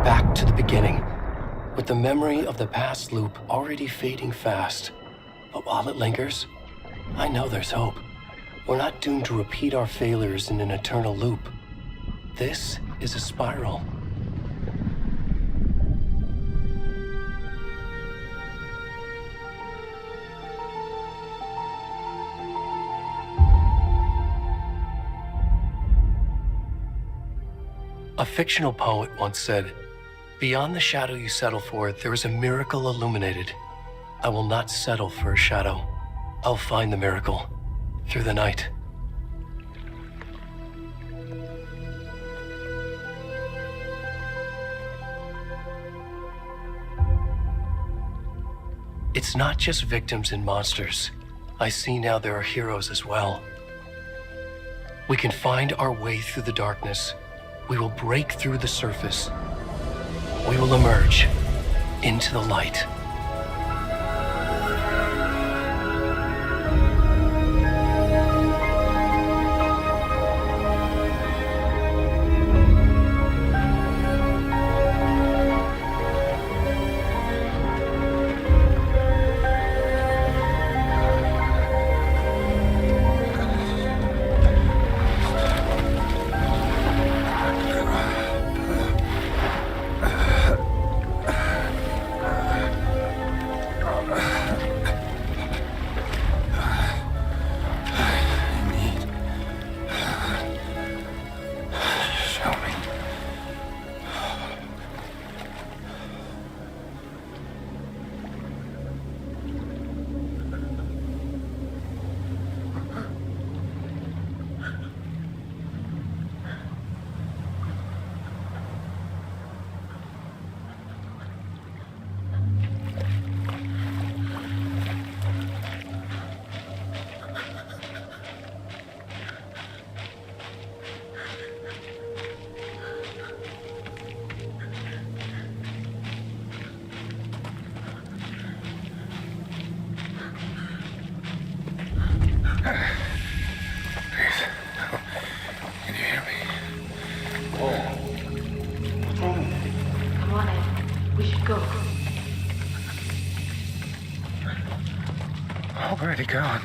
back to the beginning, with the memory of the past loop already fading fast. But while it lingers, I know there's hope. We're not doomed to repeat our failures in an eternal loop. This is a spiral. A fictional poet once said, "Beyond the shadow you settle for, there is a miracle illuminated. I will not settle for a shadow. I'll find the miracle through the night." It's not just victims and monsters. I see now there are heroes as well. We can find our way through the darkness. We will break through the surface. We will emerge into the light. Already gone.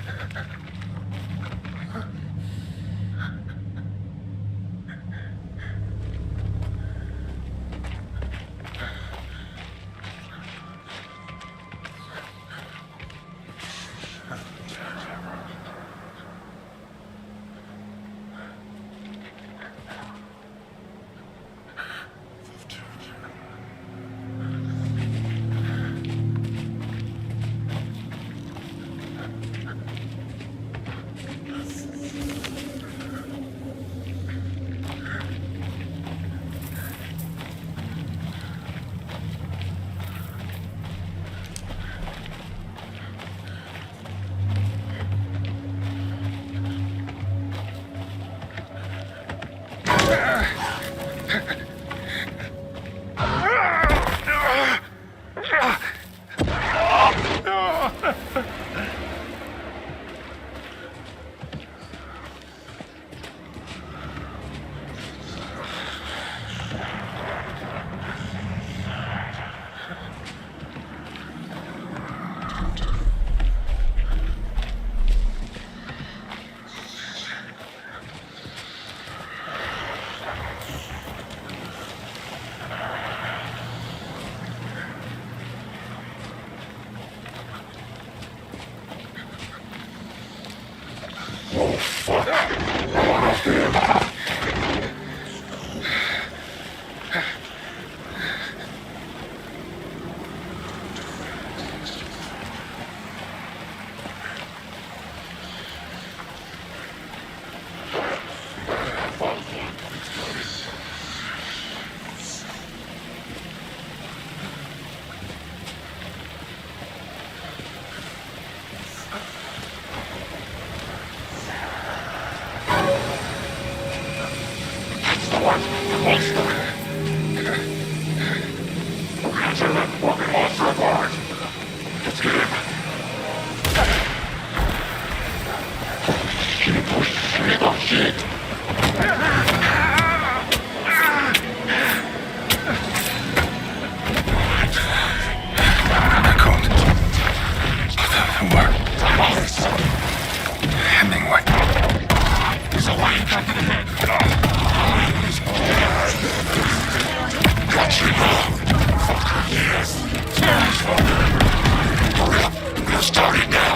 Starting now.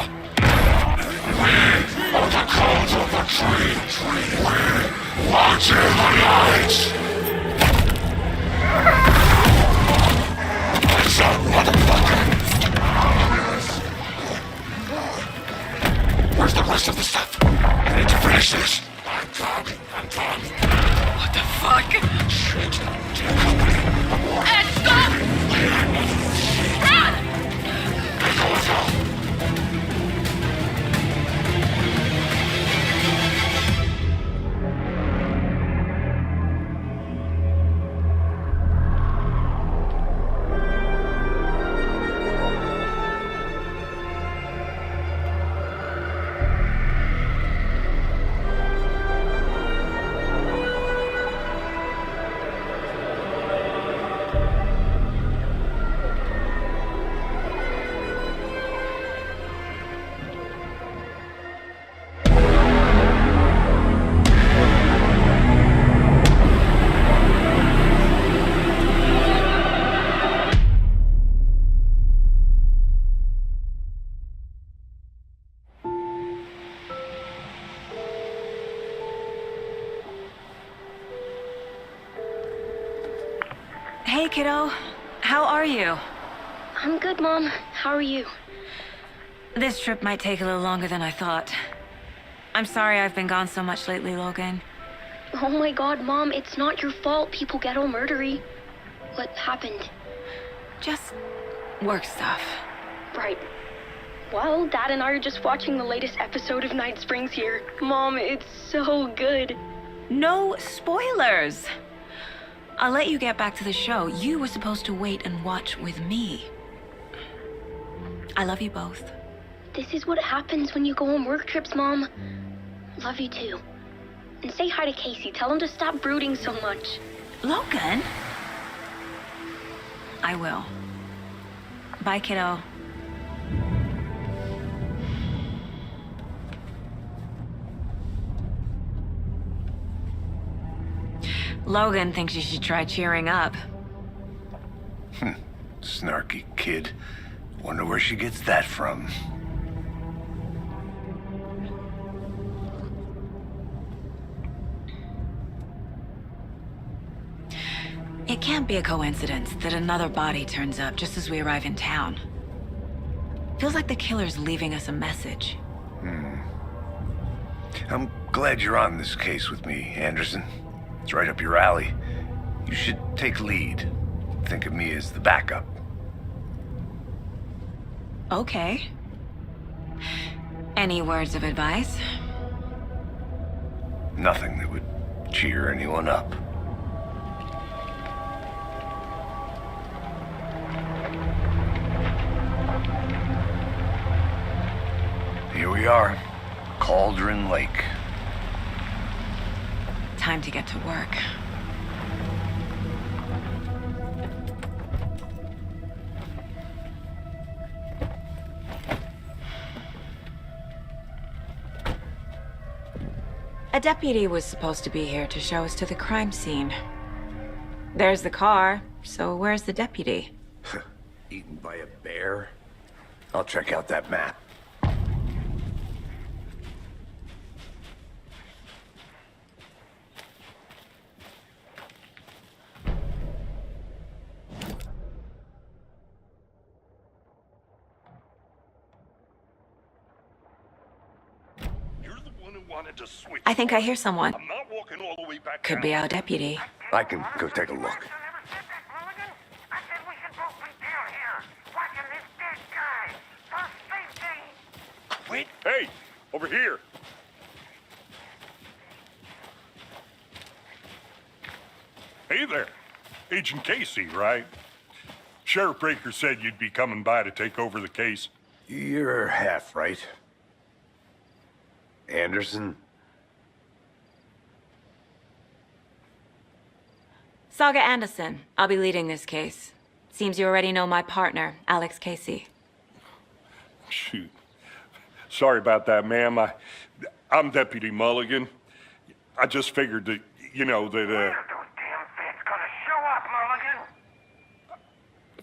On the cones of the tree. Watch in the lights. What's up, motherfucker? Where's the rest of the stuff? I need to finish this. I'm coming. What the fuck? Shit. Take company. Ed, stop! Run! Get going, Phil. Hey, kiddo. How are you? I'm good, Mom. How are you? This trip might take a little longer than I thought. I'm sorry I've been gone so much lately, Logan. Oh my god, Mom, it's not your fault people get all murdery. What happened? Just work stuff. Right. Well, Dad and I are just watching the latest episode of Night Springs here. Mom, it's so good. No spoilers! I'll let you get back to the show. You were supposed to wait and watch with me. I love you both. This is what happens when you go on work trips, Mom. Love you too. And say hi to Casey. Tell him to stop brooding so much. Logan? I will. Bye, kiddo. Logan thinks you should try cheering up. Snarky kid. Wonder where she gets that from. It can't be a coincidence that another body turns up just as we arrive in town. Feels like the killer's leaving us a message. I'm glad you're on this case with me, Anderson. It's right up your alley. You should take lead. Think of me as the backup. Okay. Any words of advice? Nothing that would cheer anyone up. Here we are. Cauldron Lake. Time to get to work. A deputy was supposed to be here to show us to the crime scene. There's the car, so where's the deputy? Eaten by a bear? I'll check out that map. To switch. I think I hear someone. I'm not walking all the way back Could down. be our deputy. I can go take a look. I said we should both be down here, watching this dead guy. For safety. Quit. Hey, over here. Hey there. Agent Casey, right? Sheriff Breaker said you'd be coming by to take over the case. You're half right. Anderson? Saga Anderson. I'll be leading this case. Seems you already know my partner, Alex Casey. Shoot. Sorry about that, ma'am. I'm Deputy Mulligan. I just figured that, When are those damn feds gonna show up, Mulligan?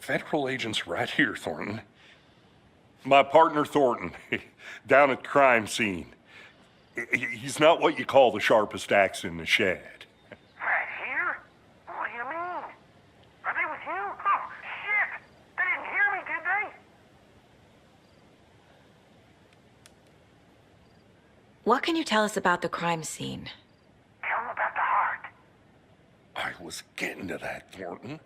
federal agent's right here, Thornton. My partner, Thornton, down at the crime scene. He's not what you call the sharpest axe in the shed. Right here? What do you mean? Are they with you? Oh, shit! They didn't hear me, did they? What can you tell us about the crime scene? Tell them about the heart. I was getting to that, Thornton.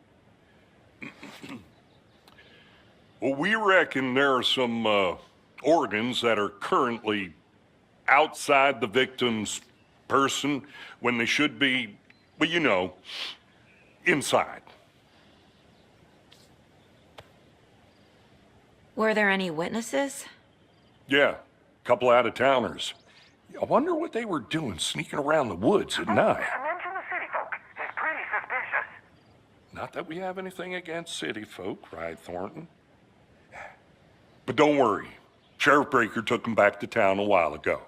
Well, we reckon there are some organs that are currently outside the victim's person when they should be, well, you know, inside. Were there any witnesses? Yeah, a couple out-of-towners. I wonder what they were doing sneaking around the woods at night. Mention the city folk. It's pretty suspicious. Not that we have anything against city folk, right, Thornton? But don't worry. Sheriff Breaker took them back to town a while ago.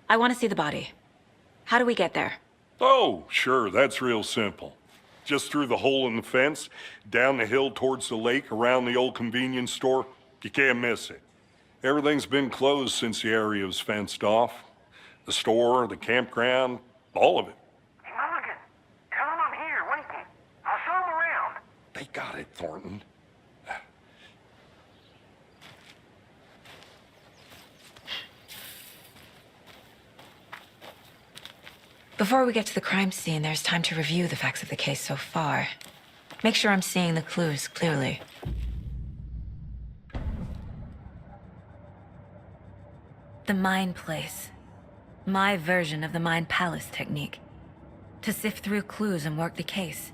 I want to see the body. How do we get there? Oh, sure, that's real simple. Just through the hole in the fence, down the hill towards the lake, around the old convenience store. You can't miss it. Everything's been closed since the area was fenced off. The store, the campground, all of it. Hey, Mulligan, tell them I'm here waiting. I'll show them around. They got it, Thornton. Before we get to the crime scene, there's time to review the facts of the case so far. Make sure I'm seeing the clues clearly. The Mind Place. My version of the Mind Palace technique. To sift through clues and work the case.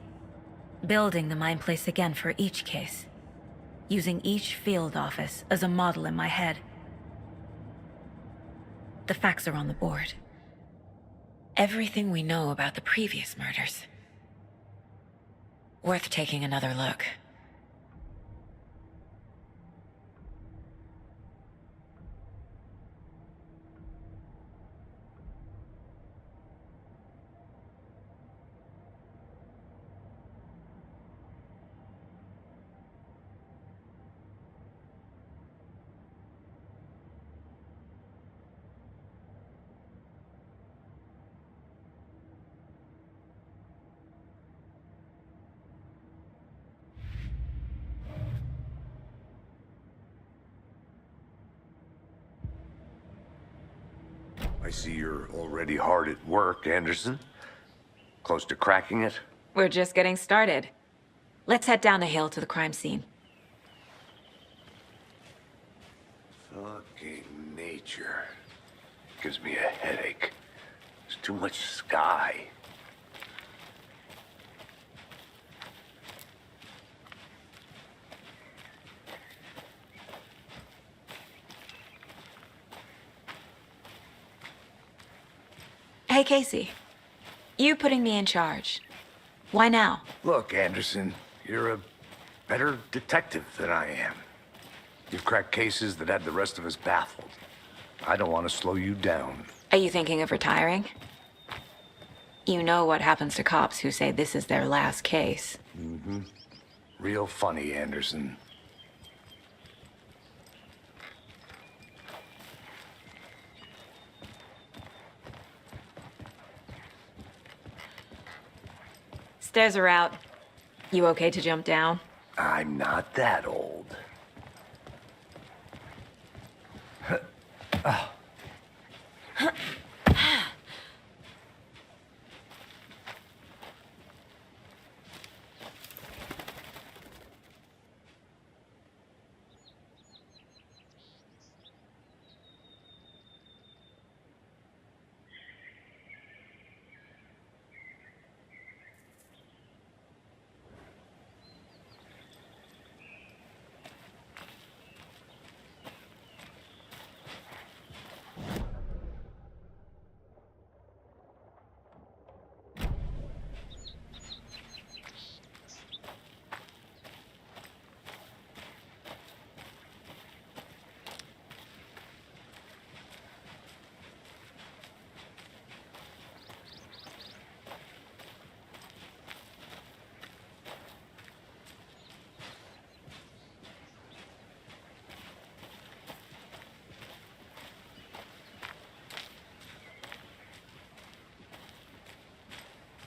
Building the Mind Place again for each case. Using each field office as a model in my head. The facts are on the board. Everything we know about the previous murders. Worth taking another look. I see you're already hard at work, Anderson. Close to cracking it? We're just getting started. Let's head down the hill to the crime scene. Fucking nature. Gives me a headache. There's too much sky. Hey, Casey. You putting me in charge. Why now? Look, Anderson, you're a better detective than I am. You've cracked cases that had the rest of us baffled. I don't want to slow you down. Are you thinking of retiring? You know what happens to cops who say this is their last case. Real funny, Anderson. Stairs are out. You okay to jump down? I'm not that old.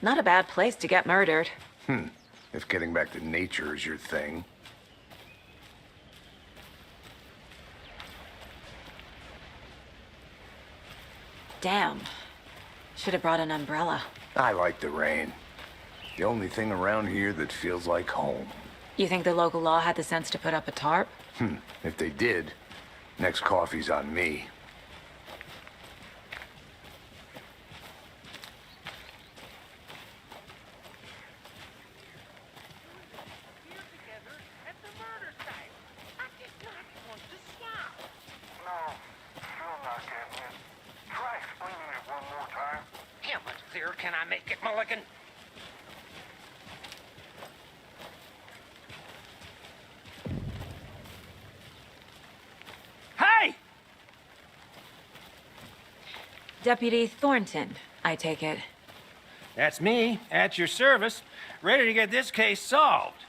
Not a bad place to get murdered. If getting back to nature is your thing. Damn. Should have brought an umbrella. I like the rain. The only thing around here that feels like home. You think the local law had the sense to put up a tarp? If they did, next coffee's on me. Here together at the murder site. I did not want to swap. No, still not getting it. Try explaining it one more time. How much clearer can I make it, Mulligan? Hey! Deputy Thornton, I take it. That's me, at your service, ready to get this case solved.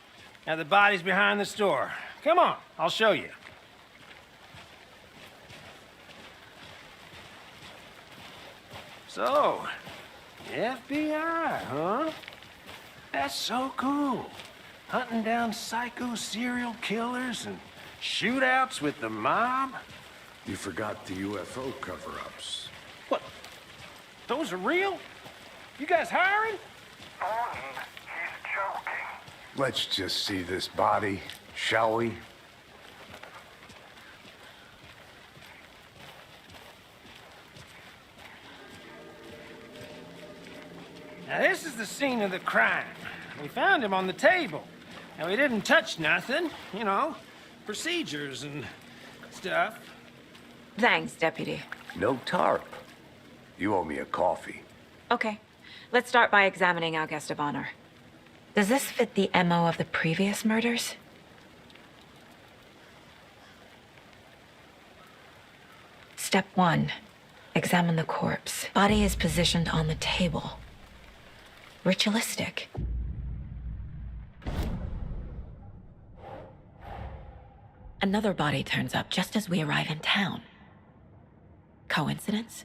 Now the body's behind the store. Come on, I'll show you. So, FBI, huh? That's so cool. Hunting down psycho serial killers and shootouts with the mob. You forgot the UFO cover-ups. What? Those are real? You guys hiring? Thornton, he's joking. Let's just see this body, shall we? Now this is the scene of the crime. We found him on the table. And we didn't touch nothing, you know, procedures and stuff. Thanks, Deputy. No tarp. You owe me a coffee. Okay. Let's start by examining our guest of honor. Does this fit the MO of the previous murders? Step 1. Examine the corpse. Body is positioned on the table. Ritualistic. Another body turns up just as we arrive in town. Coincidence?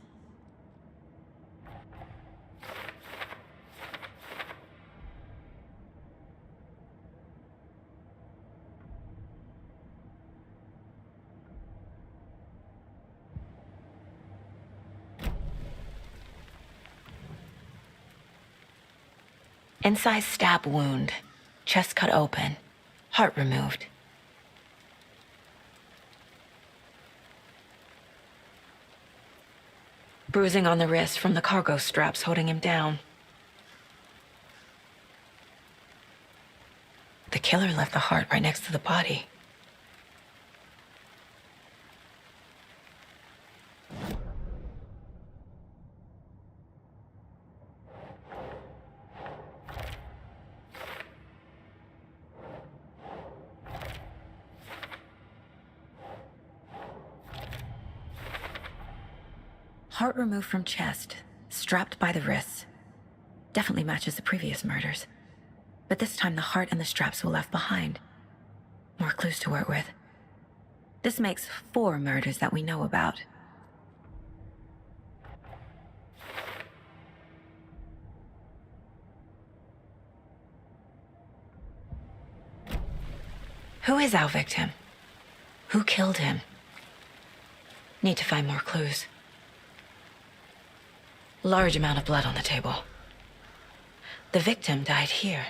Incised stab wound, chest cut open, heart removed. Bruising on the wrist from the cargo straps holding him down. The killer left the heart right next to the body. Heart removed from chest, strapped by the wrists. Definitely matches the previous murders. But this time the heart and the straps were left behind. More clues to work with. This makes 4 murders that we know about. Who is our victim? Who killed him? Need to find more clues. Large amount of blood on the table. The victim died here.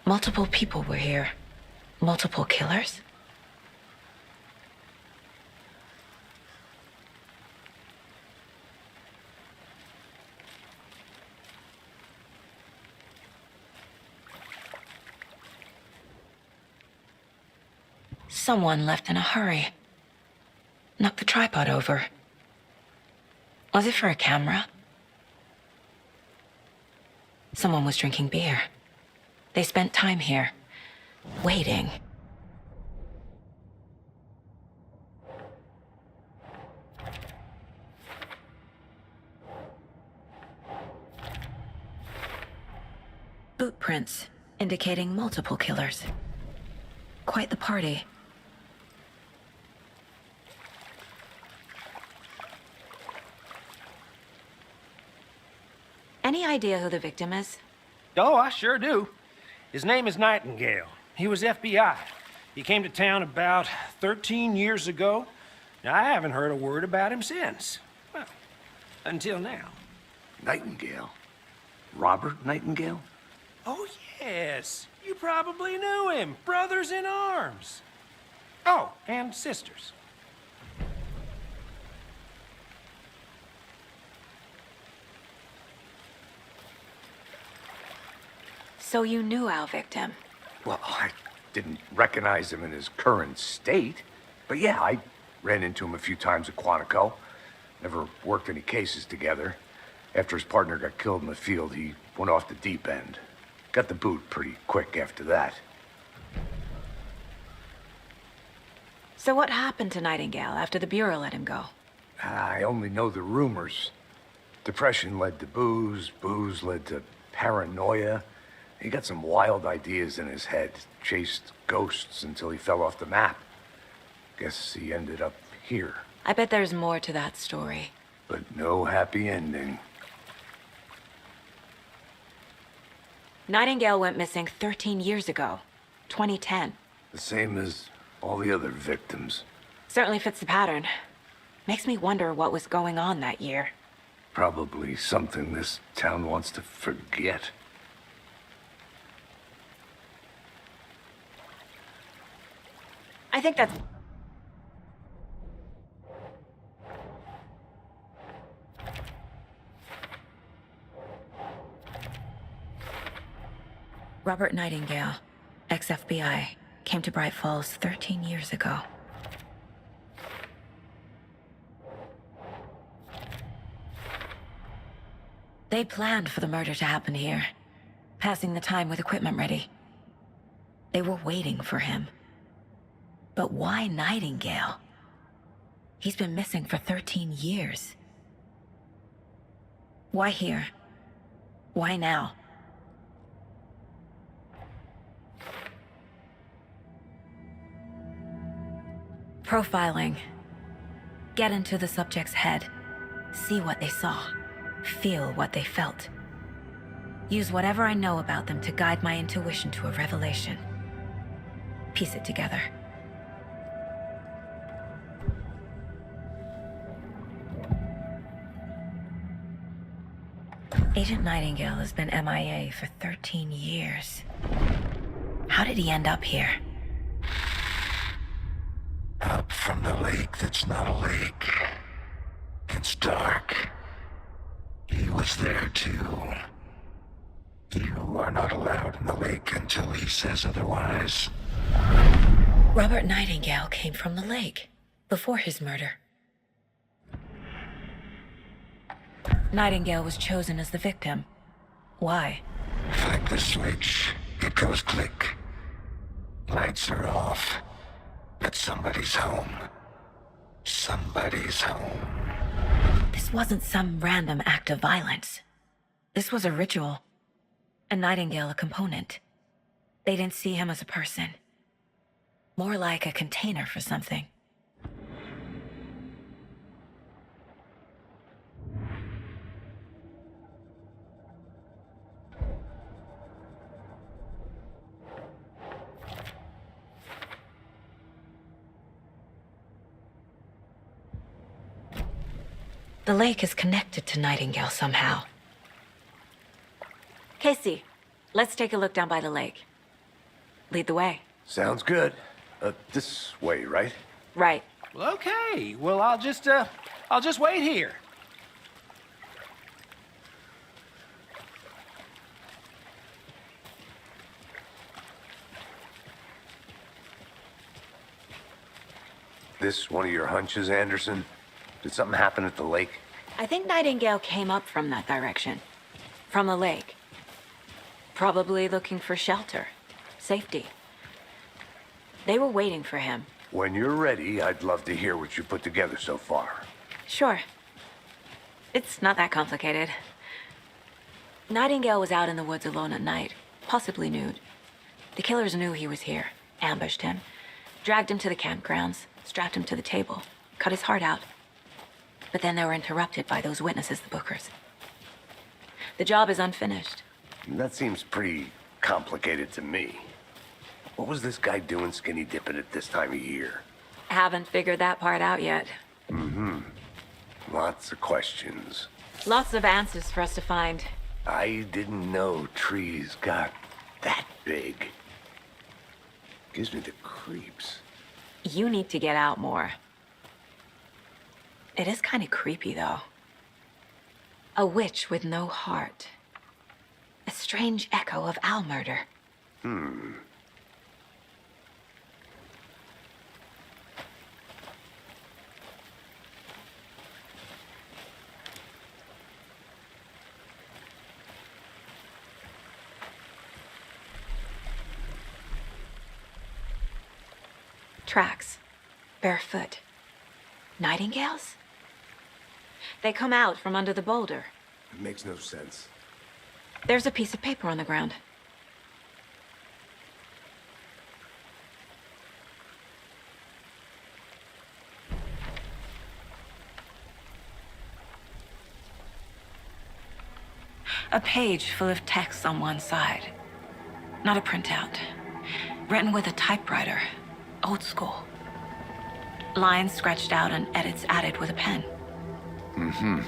Multiple people were here. Multiple killers? Someone left in a hurry. Knocked the tripod over. Was it for a camera? Someone was drinking beer. They spent time here, waiting. Boot prints indicating multiple killers. Quite the party. Any idea who the victim is? Oh, I sure do. His name is Nightingale. He was FBI. He came to town about 13 years ago. Now, I haven't heard a word about him since. Well, until now. Nightingale? Robert Nightingale? Oh, yes. You probably knew him. Brothers in arms. Oh, and sisters. So you knew our victim? Well, I didn't recognize him in his current state. But yeah, I ran into him a few times at Quantico. Never worked any cases together. After his partner got killed in the field, he went off the deep end. Got the boot pretty quick after that. So what happened to Nightingale after the Bureau let him go? I only know the rumors. Depression led to booze, booze led to paranoia. He got some wild ideas in his head, chased ghosts until he fell off the map. Guess he ended up here. I bet there's more to that story. But no happy ending. Nightingale went missing 13 years ago, 2010. The same as all the other victims. Certainly fits the pattern. Makes me wonder what was going on that year. Probably something this town wants to forget. I think that's... Robert Nightingale, ex-FBI, came to Bright Falls 13 years ago. They planned for the murder to happen here, passing the time with equipment ready. They were waiting for him. But why Nightingale? He's been missing for 13 years. Why here? Why now? Profiling. Get into the subject's head. See what they saw. Feel what they felt. Use whatever I know about them to guide my intuition to a revelation. Piece it together. Agent Nightingale has been MIA for 13 years. How did he end up here? Up from the lake that's not a lake. It's dark. He was there too. You are not allowed in the lake until he says otherwise. Robert Nightingale came from the lake, before his murder. Nightingale was chosen as the victim. Why? Flick the switch, it goes click. Lights are off, but somebody's home. Somebody's home. This wasn't some random act of violence. This was a ritual. And Nightingale a component. They didn't see him as a person. More like a container for something. The lake is connected to Nightingale somehow. Casey, let's take a look down by the lake. Lead the way. Sounds good. This way, right? Right. Well, okay. Well, I'll just wait here. This one of your hunches, Anderson? Did something happen at the lake? I think Nightingale came up from that direction. From the lake. Probably looking for shelter. Safety. They were waiting for him. When you're ready, I'd love to hear what you put together so far. Sure. It's not that complicated. Nightingale was out in the woods alone at night, possibly nude. The killers knew he was here, ambushed him, dragged him to the campgrounds, strapped him to the table, cut his heart out. But then they were interrupted by those witnesses, the Bookers. The job is unfinished. That seems pretty complicated to me. What was this guy doing skinny dipping at this time of year? Haven't figured that part out yet. Lots of questions. Lots of answers for us to find. I didn't know trees got that big. Gives me the creeps. You need to get out more. It is kind of creepy, though. A witch with no heart. A strange echo of owl murder. Tracks. Barefoot. Nightingales? They come out from under the boulder. It makes no sense. There's a piece of paper on the ground. A page full of text on one side. Not a printout. Written with a typewriter. Old school. Lines scratched out and edits added with a pen.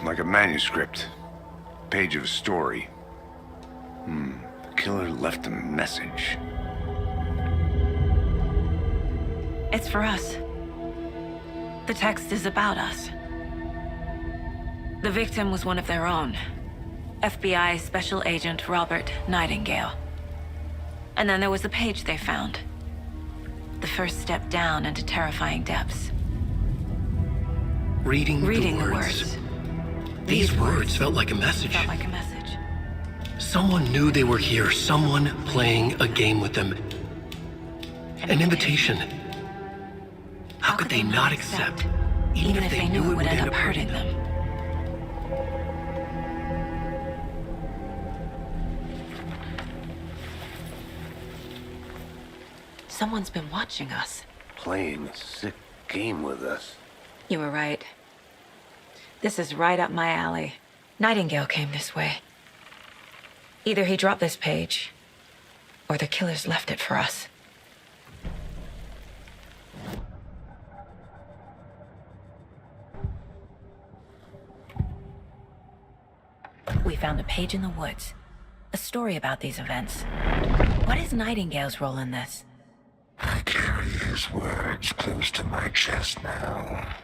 Like a manuscript. Page of a story. The killer left a message. It's for us. The text is about us. The victim was one of their own. FBI Special Agent Robert Nightingale. And then there was the page they found. The first step down into terrifying depths. Reading the the words. These words felt like a message. Felt like a message. Someone knew they were here. Someone playing a game with them. An invitation. How could they not accept, even if they knew it would end up hurting them? Someone's been watching us. Playing a sick game with us. You were right. This is right up my alley. Nightingale came this way. Either he dropped this page, or the killers left it for us. We found a page in the woods. A story about these events. What is Nightingale's role in this? I carry his words close to my chest now.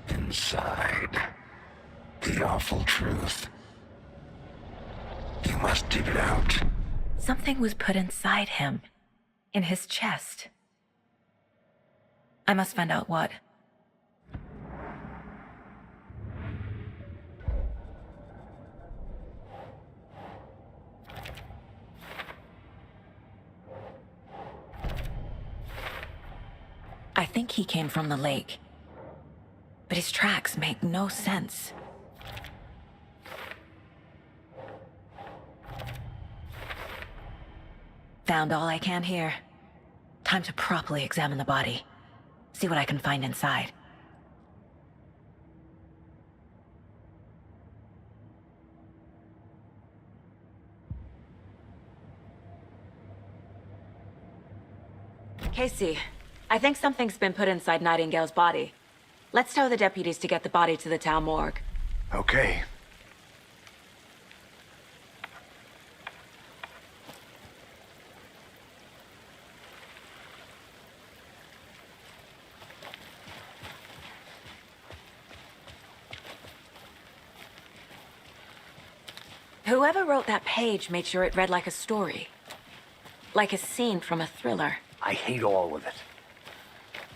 Inside, the awful truth. You must dig it out. Something was put inside him. In his chest. I must find out what. I think he came from the lake. But his tracks make no sense. Found all I can here. Time to properly examine the body. See what I can find inside. Casey, I think something's been put inside Nightingale's body. Let's tell the deputies to get the body to the town morgue. Okay. Whoever wrote that page made sure it read like a story. Like a scene from a thriller. I hate all of it.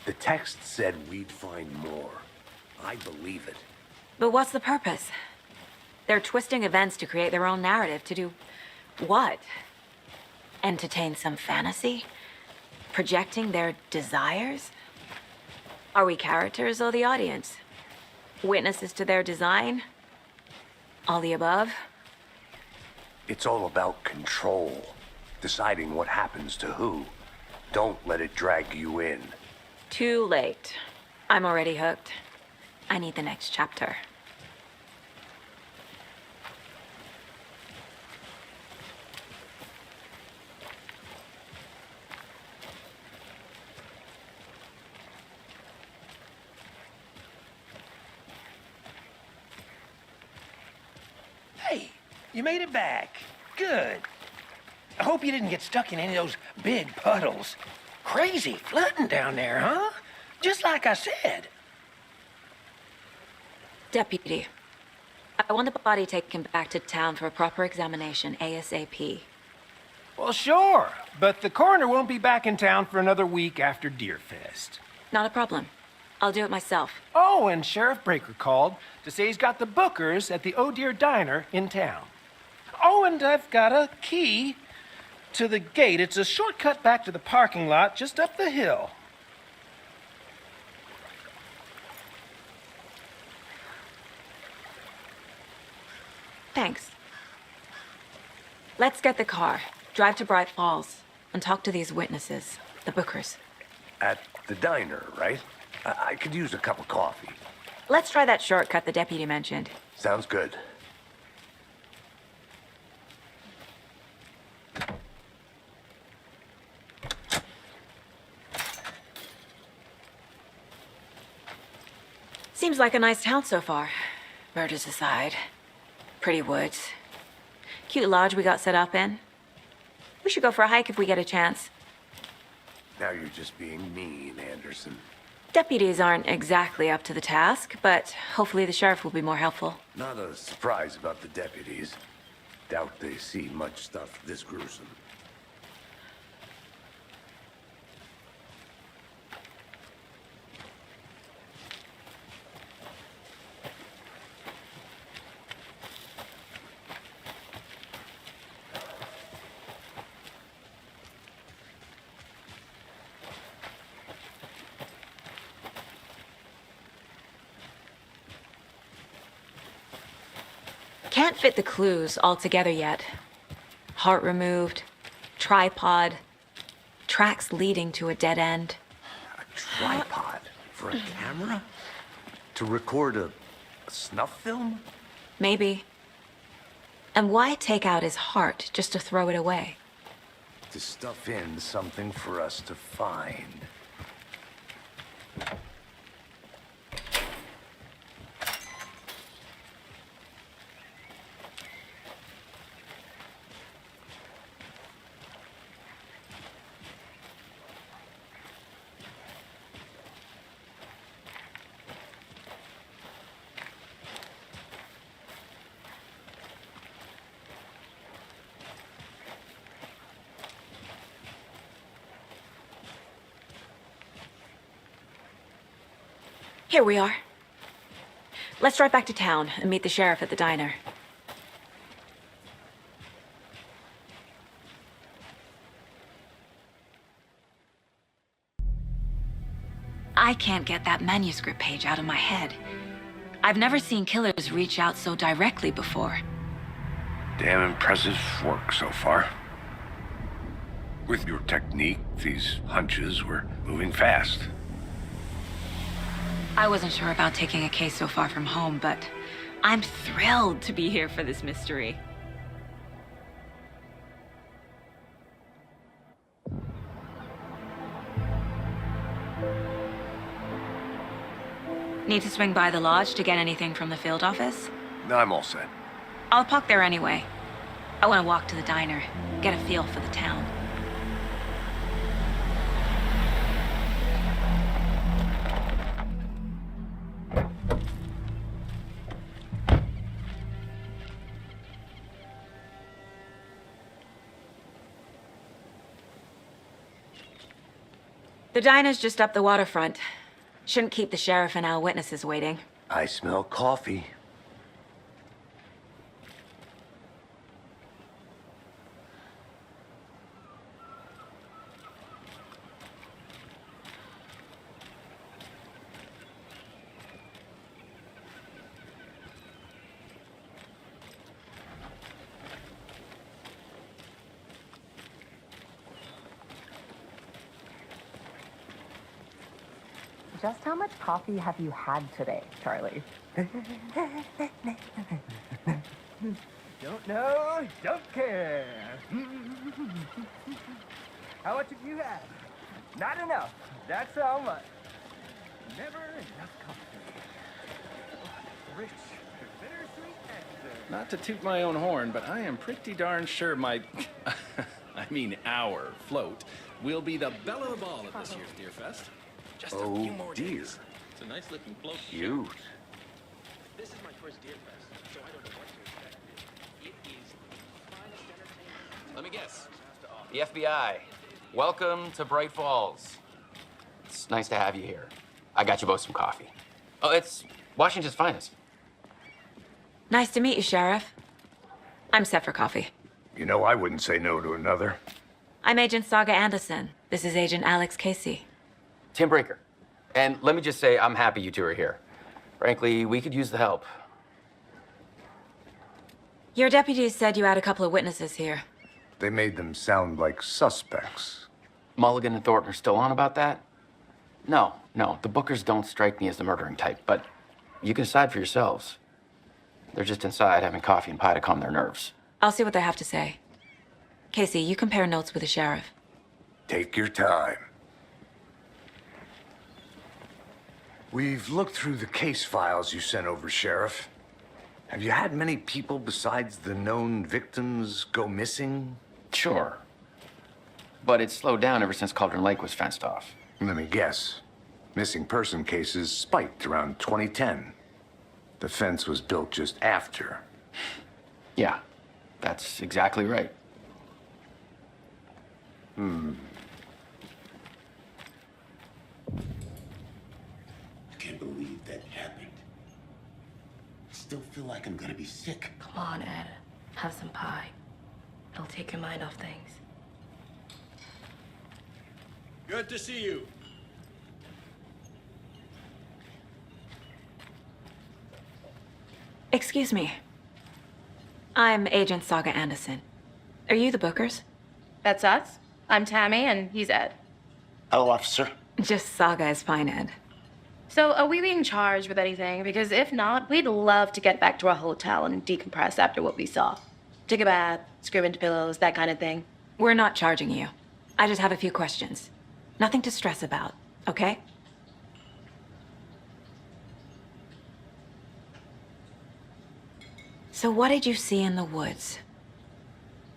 The text said we'd find more. I believe it. But what's the purpose? They're twisting events to create their own narrative to do what? Entertain some fantasy? Projecting their desires? Are we characters or the audience? Witnesses to their design? All the above? It's all about control. Deciding what happens to who. Don't let it drag you in. Too late. I'm already hooked. I need the next chapter. Hey, you made it back. Good. I hope you didn't get stuck in any of those big puddles. Crazy flooding down there, huh? Just like I said. Deputy, I want the body taken back to town for a proper examination ASAP. Well, sure, but the coroner won't be back in town for another week after Deerfest. Not a problem. I'll do it myself. Oh, and Sheriff Breaker called to say he's got the Bookers at the Oh Deer Diner in town. Oh, and I've got a key to the gate. It's a shortcut back to the parking lot just up the hill. Thanks. Let's get the car, drive to Bright Falls, and talk to these witnesses, the Bookers. At the diner, right? I could use a cup of coffee. Let's try that shortcut the deputy mentioned. Sounds good. Seems like a nice town so far. Murders aside. Pretty woods. Cute lodge we got set up in. We should go for a hike if we get a chance. Now you're just being mean, Anderson. Deputies aren't exactly up to the task, but hopefully the sheriff will be more helpful. Not a surprise about the deputies. Doubt they see much stuff this gruesome. Can't fit the clues all together yet. Heart removed, tripod, tracks leading to a dead end. A tripod for a camera? To record a snuff film? Maybe. And why take out his heart just to throw it away? To stuff in something for us to find. Here we are. Let's drive back to town and meet the sheriff at the diner. I can't get that manuscript page out of my head. I've never seen killers reach out so directly before. Damn impressive work so far. With your technique, these hunches were moving fast. I wasn't sure about taking a case so far from home, but I'm thrilled to be here for this mystery. Need to swing by the lodge to get anything from the field office? No, I'm all set. I'll park there anyway. I want to walk to the diner, get a feel for the town. The diner's just up the waterfront. Shouldn't keep the sheriff and our witnesses waiting. I smell coffee. Just how much coffee have you had today, Charlie? Don't know, don't care. How much have you had? Not enough. That's how much. Never enough coffee. Rich, bittersweet nectar. Not to toot my own horn, but I am pretty darn sure my, I mean our float will be the belle of the ball at this year's Deer Fest. Just a few more days. It's a nice looking float. Cute. This is my first Deer Fest, so I don't know what to expect. It is the finest entertainment. Let me guess. The FBI. Welcome to Bright Falls. It's nice to have you here. I got you both some coffee. Oh, it's Washington's finest. Nice to meet you, Sheriff. I'm set for coffee. You know, I wouldn't say no to another. I'm Agent Saga Anderson. This is Agent Alex Casey. Tim Breaker. And let me just say, I'm happy you two are here. Frankly, we could use the help. Your deputies said you had a couple of witnesses here. They made them sound like suspects. Mulligan and Thornton are still on about that? No, the Bookers don't strike me as the murdering type, but you can decide for yourselves. They're just inside having coffee and pie to calm their nerves. I'll see what they have to say. Casey, you compare notes with the sheriff. Take your time. We've looked through the case files you sent over, Sheriff. Have you had many people besides the known victims go missing? Sure. But it's slowed down ever since Cauldron Lake was fenced off. Let me guess. Missing person cases spiked around 2010. The fence was built just after. Yeah, that's exactly right. I can't believe that happened. I still feel like I'm gonna be sick. Come on, Ed. Have some pie. It'll take your mind off things. Good to see you. Excuse me. I'm Agent Saga Anderson. Are you the Bookers? That's us. I'm Tammy, and he's Ed. Hello, officer. Just Saga is fine, Ed. So, are we being charged with anything? Because if not, we'd love to get back to our hotel and decompress after what we saw. Take a bath, scream into pillows, that kind of thing. We're not charging you. I just have a few questions. Nothing to stress about, okay? So what did you see in the woods?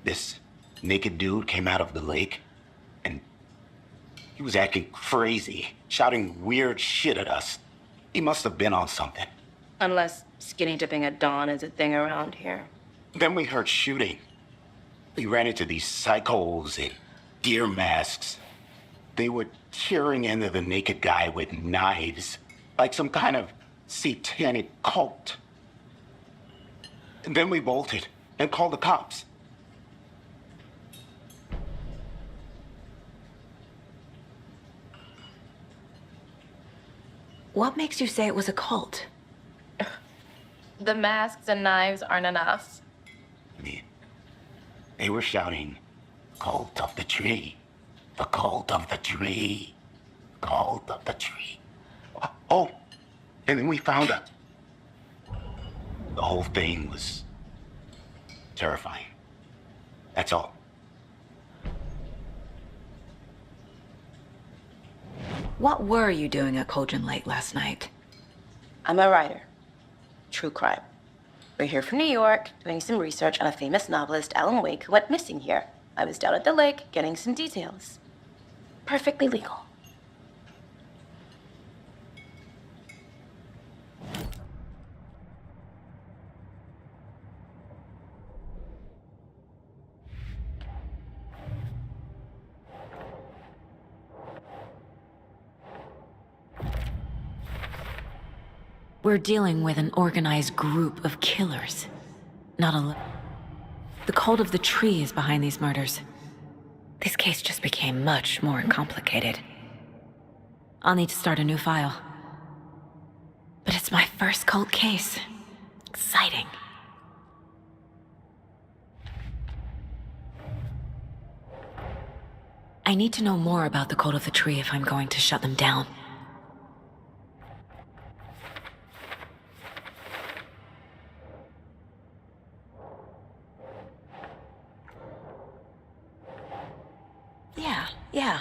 This naked dude came out of the lake, and he was acting crazy, shouting weird shit at us. He must have been on something. Unless skinny dipping at dawn is a thing around here. Then we heard shooting. We ran into these psychos in deer masks. They were tearing into the naked guy with knives, like some kind of satanic cult. And then we bolted and called the cops. What makes you say it was a cult? The masks and knives aren't enough. I mean, they were shouting, "Cult of the tree, the cult of the tree, cult of the tree." Oh, and then we found out. The whole thing was terrifying. That's all. What were you doing at Cauldron Lake last night? I'm a writer. True crime. We're here from New York, doing some research on a famous novelist, Alan Wake, who went missing here. I was down at the lake, getting some details. Perfectly legal. We're dealing with an organized group of killers. Not a... The cult of the tree is behind these murders. This case just became much more complicated. I'll need to start a new file. But it's my first cult case. Exciting. I need to know more about the cult of the tree if I'm going to shut them down. Yeah.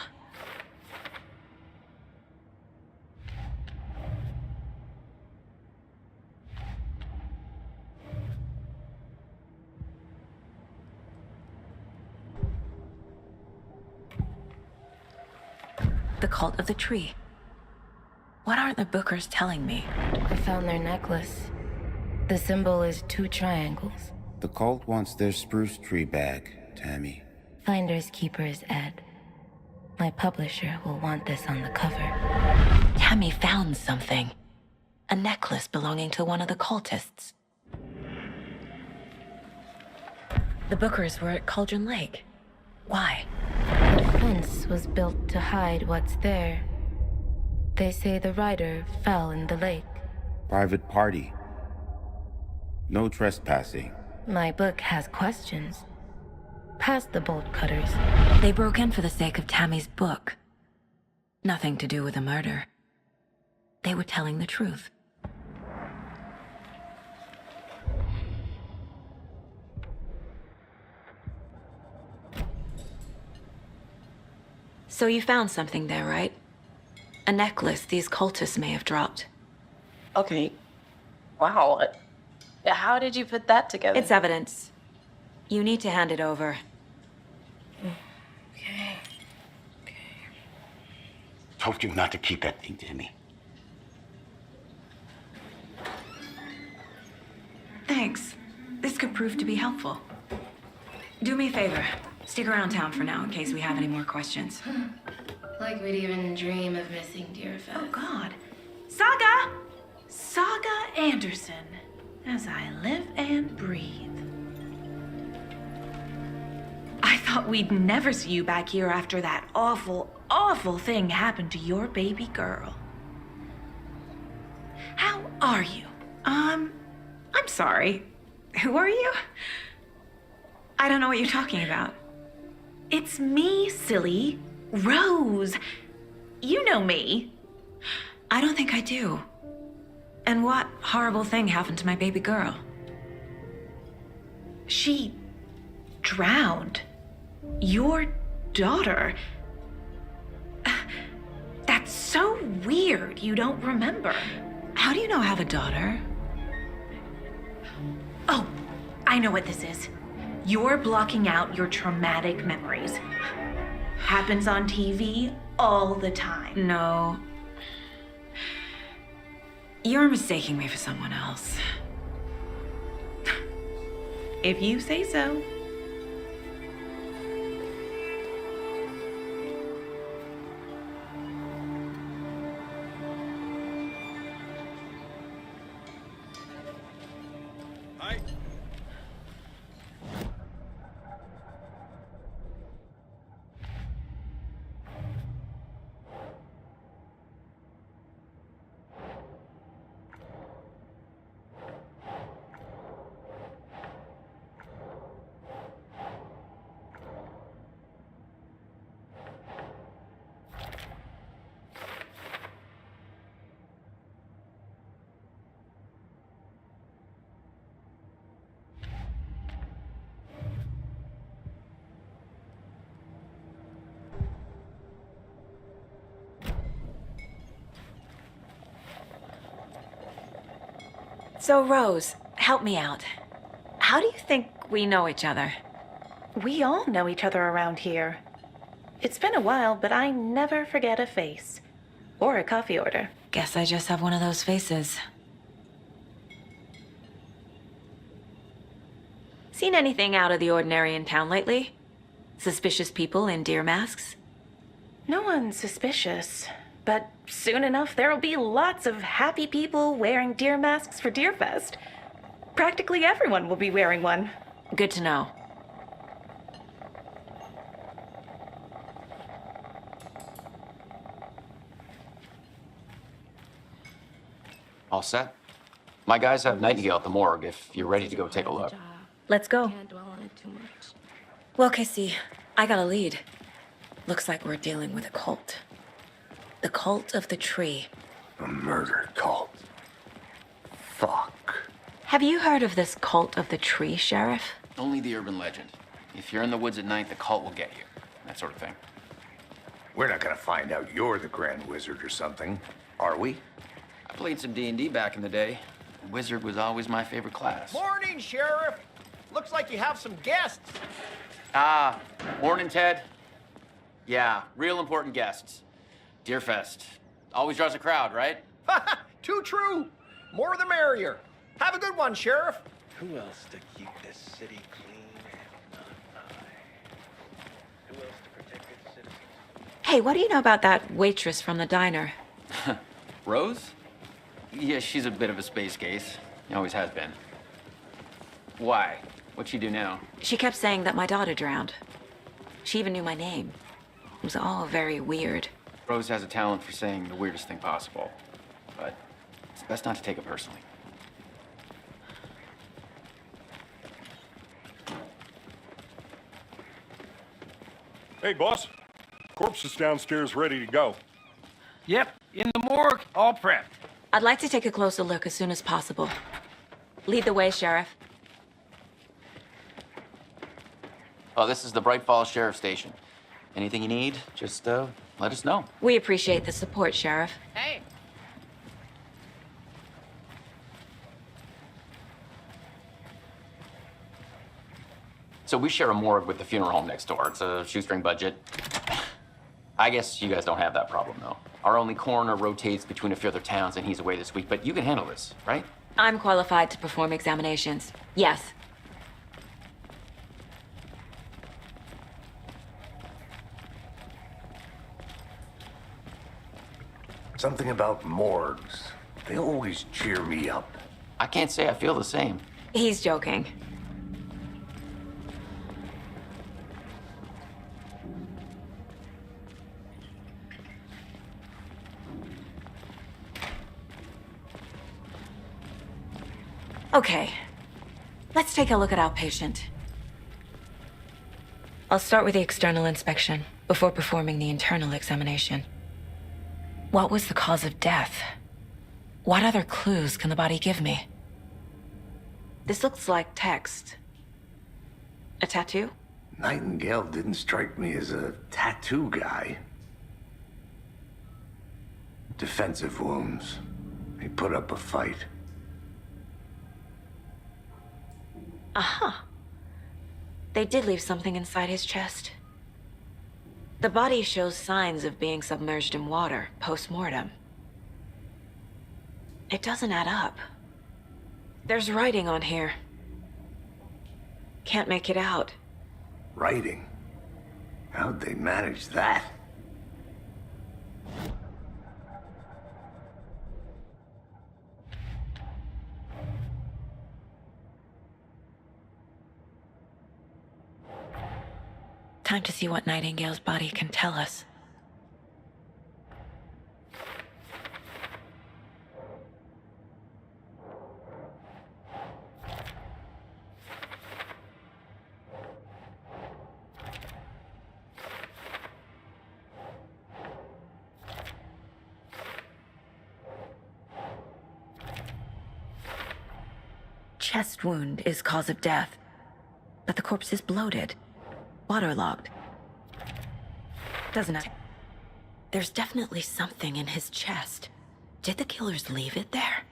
The cult of the tree. What are the Bookers telling me? I found their necklace. The symbol is 2 triangles. The cult wants their spruce tree back, Tammy. Finders keepers, Ed. My publisher will want this on the cover. Tammy found something. A necklace belonging to one of the cultists. The Bookers were at Cauldron Lake. Why? The fence was built to hide what's there. They say the rider fell in the lake. Private party. No trespassing. My book has questions. Past the bolt cutters. They broke in for the sake of Tammy's book. Nothing to do with the murder. They were telling the truth. So you found something there, right? A necklace these cultists may have dropped. Okay. Wow. How did you put that together? It's evidence. You need to hand it over. Okay. Told you not to keep that thing, Tammy. Thanks. This could prove to be helpful. Do me a favor. Stick around town for now in case we have any more questions. Like we'd even dream of missing Deerfest. Oh, God. Saga! Saga Anderson. As I live and breathe. I thought we'd never see you back here after that awful, awful thing happened to your baby girl. How are you? I'm sorry. Who are you? I don't know what you're talking about. It's me, silly. Rose. You know me. I don't think I do. And what horrible thing happened to my baby girl? She drowned. Your daughter. That's so weird you don't remember. How do you know I have a daughter? Oh, I know what this is. You're blocking out your traumatic memories. Happens on TV all the time. No. You're mistaking me for someone else. If you say so. So, Rose, help me out. How do you think we know each other? We all know each other around here. It's been a while, but I never forget a face. Or a coffee order. Guess I just have one of those faces. Seen anything out of the ordinary in town lately? Suspicious people in deer masks? No one's suspicious. But soon enough, there'll be lots of happy people wearing deer masks for Deerfest. Practically everyone will be wearing one. Good to know. All set? My guys have Nightingale at the morgue if you're ready to go take a look. Let's go. Can't dwell on it too much. Well, Casey, I got a lead. Looks like we're dealing with a cult. The cult of the tree. A murder cult. Fuck. Have you heard of this cult of the tree, Sheriff? Only the urban legend. If you're in the woods at night, the cult will get you. That sort of thing. We're not gonna find out you're the Grand Wizard or something, are we? I played some D&D back in the day. Wizard was always my favorite class. Morning, Sheriff. Looks like you have some guests. Morning, Ted. Yeah, real important guests. Deerfest. Always draws a crowd, right? Too true. More the merrier. Have a good one, Sheriff. Who else to keep this city clean and not I? Who else to protect its citizens? Hey, what do you know about that waitress from the diner? Rose? Yeah, she's a bit of a space case. Always has been. Why? What'd she do now? She kept saying that my daughter drowned. She even knew my name. It was all very weird. Rose has a talent for saying the weirdest thing possible. But it's best not to take it personally. Hey, boss. Corpse is downstairs ready to go. Yep, in the morgue, all prepped. I'd like to take a closer look as soon as possible. Lead the way, Sheriff. Oh, this is the Bright Falls Sheriff Station. Anything you need, just let us know. We appreciate the support, Sheriff. Hey. So we share a morgue with the funeral home next door. It's a shoestring budget. I guess you guys don't have that problem, though. Our only coroner rotates between a few other towns, and he's away this week, but you can handle this, right? I'm qualified to perform examinations. Yes. Something about morgues. They always cheer me up. I can't say I feel the same. He's joking. Okay, let's take a look at our patient. I'll start with the external inspection before performing the internal examination. What was the cause of death? What other clues can the body give me? This looks like text. A tattoo? Nightingale didn't strike me as a tattoo guy. Defensive wounds. He put up a fight. Aha. They did leave something inside his chest. The body shows signs of being submerged in water post-mortem. It doesn't add up. There's writing on here. Can't make it out. Writing? How'd they manage that? Time to see what Nightingale's body can tell us. Chest wound is cause of death, but the corpse is bloated. Waterlogged. Doesn't it? There's definitely something in his chest. Did the killers leave it there?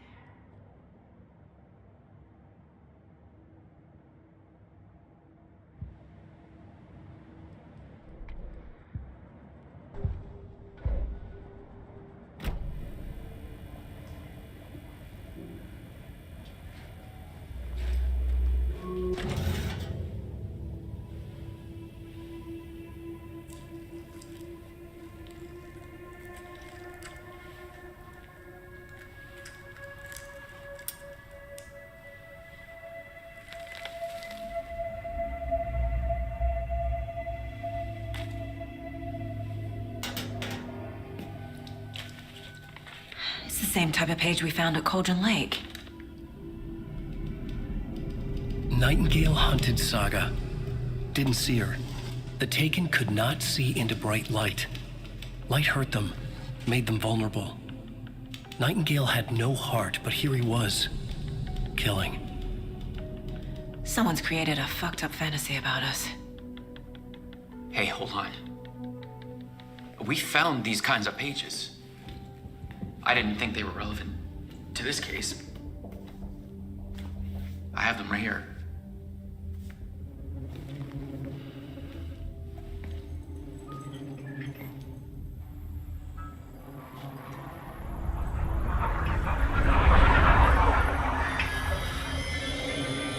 It's the same type of page we found at Cauldron Lake. Nightingale hunted Saga. Didn't see her. The Taken could not see into bright light. Light hurt them, made them vulnerable. Nightingale had no heart, but here he was, killing. Someone's created a fucked up fantasy about us. Hey, hold on. We found these kinds of pages. I didn't think they were relevant to this case. I have them right here.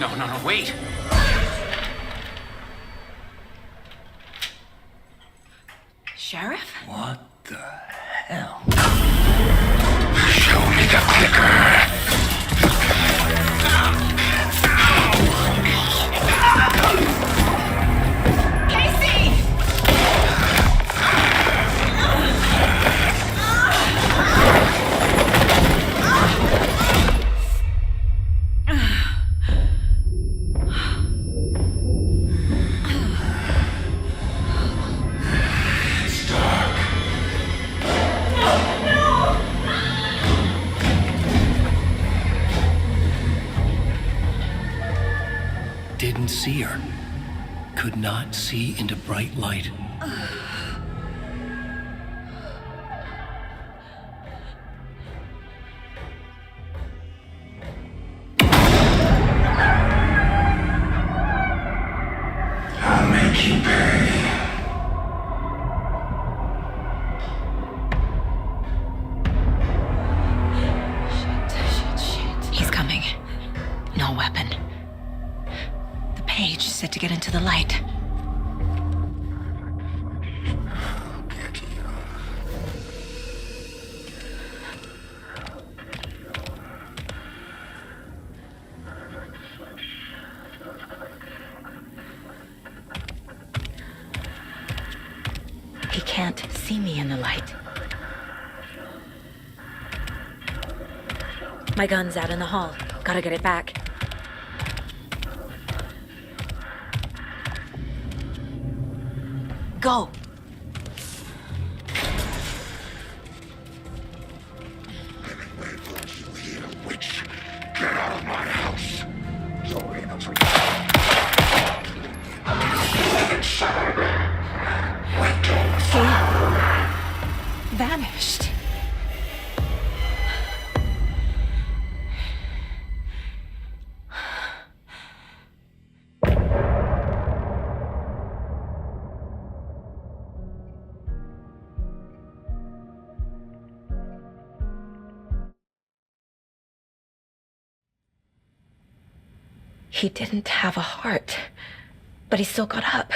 No, wait! Sheriff? What the hell? Show me the clicker. Casey! Didn't see her. Could not see into bright light. I'll make you pay. He's coming. No weapon. The page said to get into the light. He can't see me in the light. My gun's out in the hall. Gotta get it back. Go! Witch, get out of my house. Nobody knows what He vanished. He didn't have a heart, but he still got up.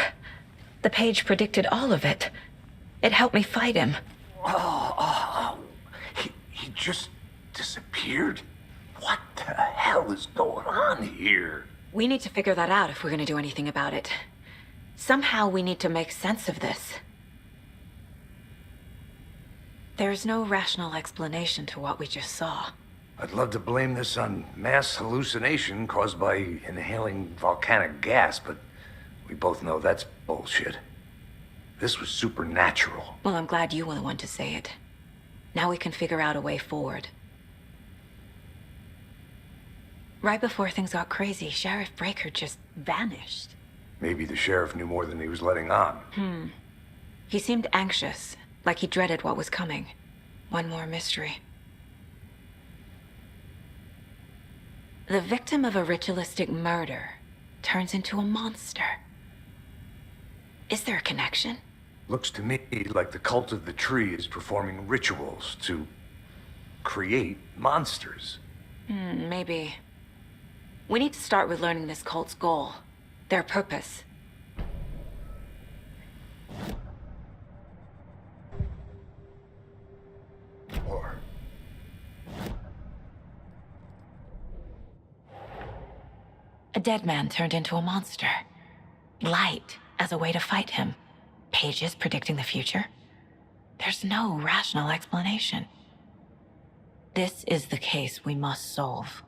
The page predicted all of it. It helped me fight him. He just disappeared? What the hell is going on here? We need to figure that out if we're gonna do anything about it. Somehow we need to make sense of this. There's no rational explanation to what we just saw. I'd love to blame this on mass hallucination caused by inhaling volcanic gas, but we both know that's bullshit. This was supernatural. Well, I'm glad you were the one to say it. Now we can figure out a way forward. Right before things got crazy, Sheriff Breaker just vanished. Maybe the sheriff knew more than he was letting on. He seemed anxious, like he dreaded what was coming. One more mystery. The victim of a ritualistic murder turns into a monster. Is there a connection? Looks to me like the cult of the tree is performing rituals to create monsters. Maybe. We need to start with learning this cult's goal, their purpose. Or A dead man turned into a monster. Light as a way to fight him. Pages predicting the future. There's no rational explanation. This is the case we must solve.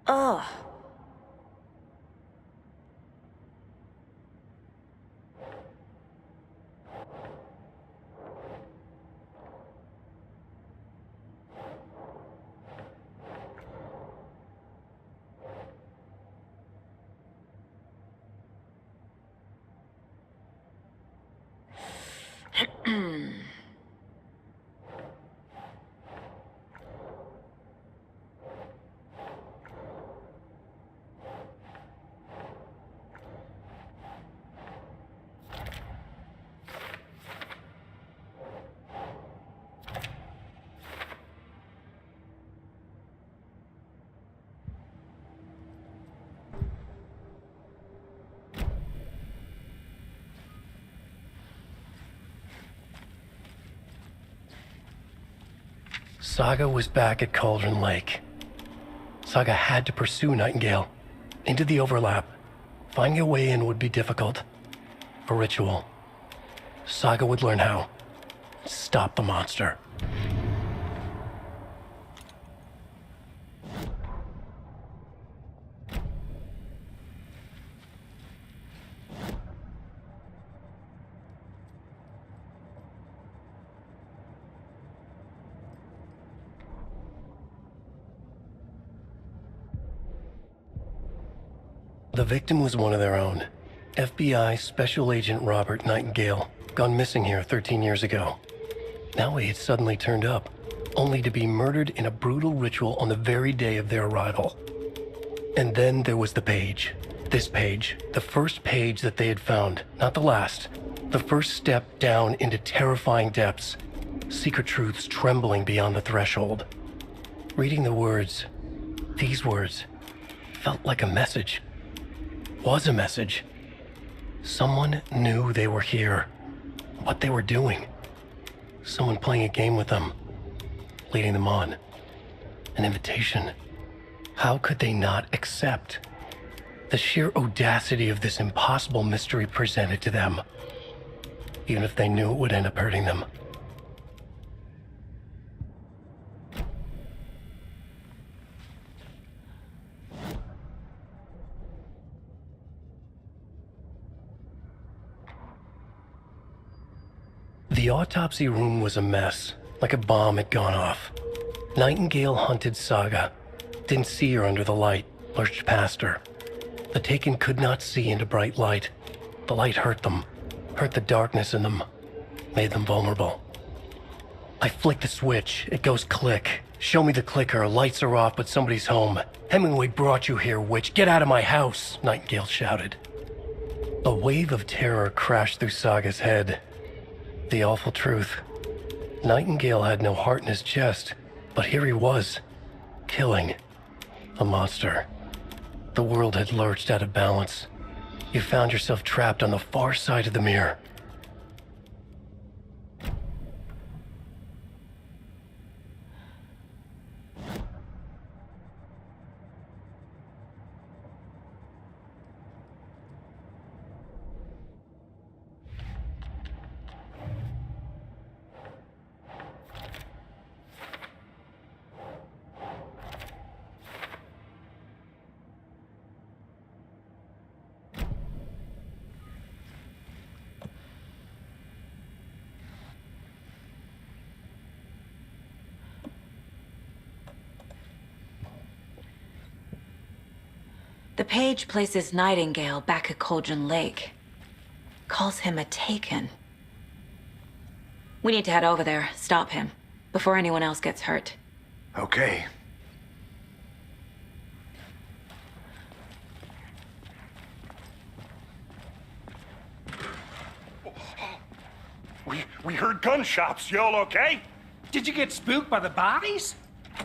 Ugh. Saga was back at Cauldron Lake. Saga had to pursue Nightingale into the overlap. Finding a way in would be difficult. A ritual. Saga would learn how. Stop the monster. The victim was one of their own. FBI Special Agent Robert Nightingale, gone missing here 13 years ago. Now he had suddenly turned up, only to be murdered in a brutal ritual on the very day of their arrival. And then there was the page. This page, the first page that they had found, not the last. The first step down into terrifying depths. Secret truths trembling beyond the threshold. Reading the words, these words, felt like a message. Was a message. Someone knew they were here, what they were doing. Someone playing a game with them, leading them on. An invitation. How could they not accept? The sheer audacity of this impossible mystery presented to them, even if they knew it would end up hurting them. The autopsy room was a mess, like a bomb had gone off. Nightingale hunted Saga, didn't see her under the light, lurched past her. The Taken could not see into bright light. The light hurt them, hurt the darkness in them, made them vulnerable. I flick the switch, it goes click. Show me the clicker, lights are off, but somebody's home. Hemingway brought you here, witch. Get out of my house, Nightingale shouted. A wave of terror crashed through Saga's head. The awful truth. Nightingale had no heart in his chest, but here he was, killing a monster. The world had lurched out of balance. You found yourself trapped on the far side of the mirror. The page places Nightingale back at Cauldron Lake. Calls him a Taken. We need to head over there, stop him, before anyone else gets hurt. Okay. We heard gunshots. Y'all okay? Did you get spooked by the bodies?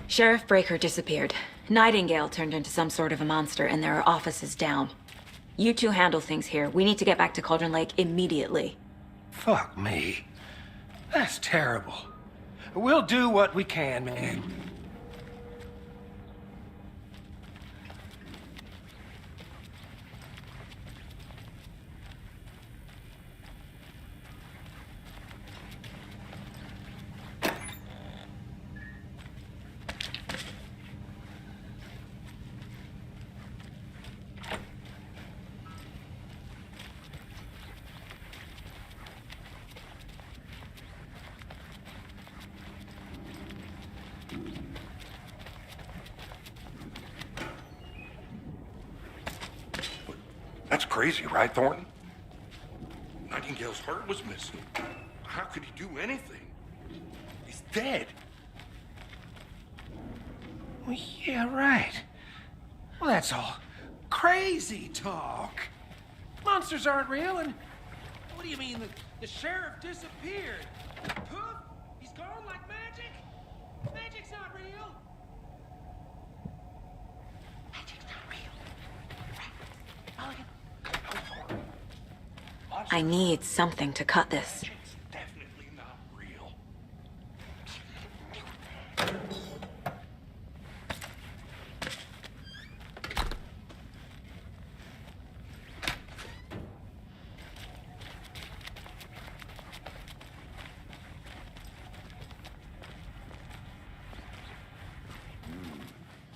Sheriff Breaker disappeared. Nightingale turned into some sort of a monster, and there are offices down. You two handle things here. We need to get back to Cauldron Lake immediately. Fuck me. That's terrible. We'll do what we can, man. That's crazy, right, Thornton? Nightingale's heart was missing. How could he do anything? He's dead. Well, yeah, right. Well, that's all crazy talk. Monsters aren't real, and what do you mean the sheriff disappeared? Poof! He's gone like magic? Magic's not real. Magic's not real. Mulligan. I need something to cut this. Definitely not real.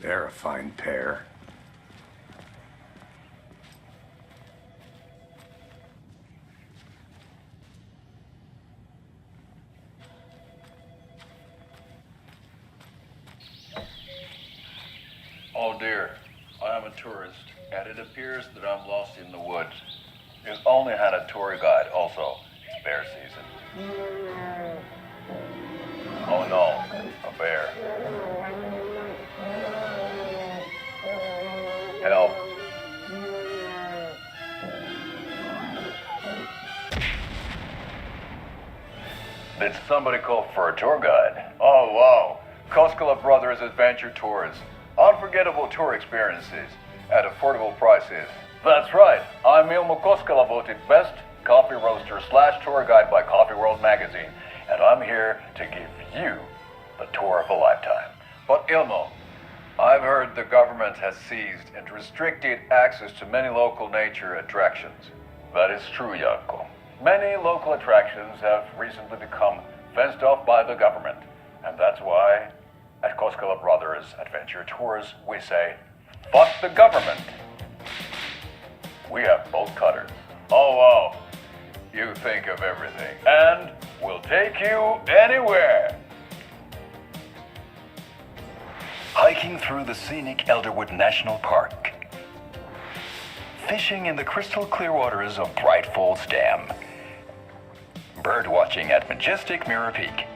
They're a fine pair. Oh dear, I am a tourist, and it appears that I'm lost in the woods. You've only had a tour guide also. It's bear season. Oh no, a bear. Help. Did somebody call for a tour guide? Oh wow, Koskela Brothers Adventure Tours. Unforgettable tour experiences at affordable prices. That's right, I'm Ilmo Koskela, voted best coffee roaster / tour guide by Coffee World magazine, and I'm here to give you the tour of a lifetime. But Ilmo, I've heard the government has seized and restricted access to many local nature attractions. That is true, Janko. Many local attractions have recently become fenced off by the government, and that's why at Koskela Brothers Adventure Tours, we say, fuck the government. We have bolt cutters. Oh, wow. You think of everything. And we'll take you anywhere. Hiking through the scenic Elderwood National Park. Fishing in the crystal clear waters of Bright Falls Dam. Bird watching at majestic Mirror Peak.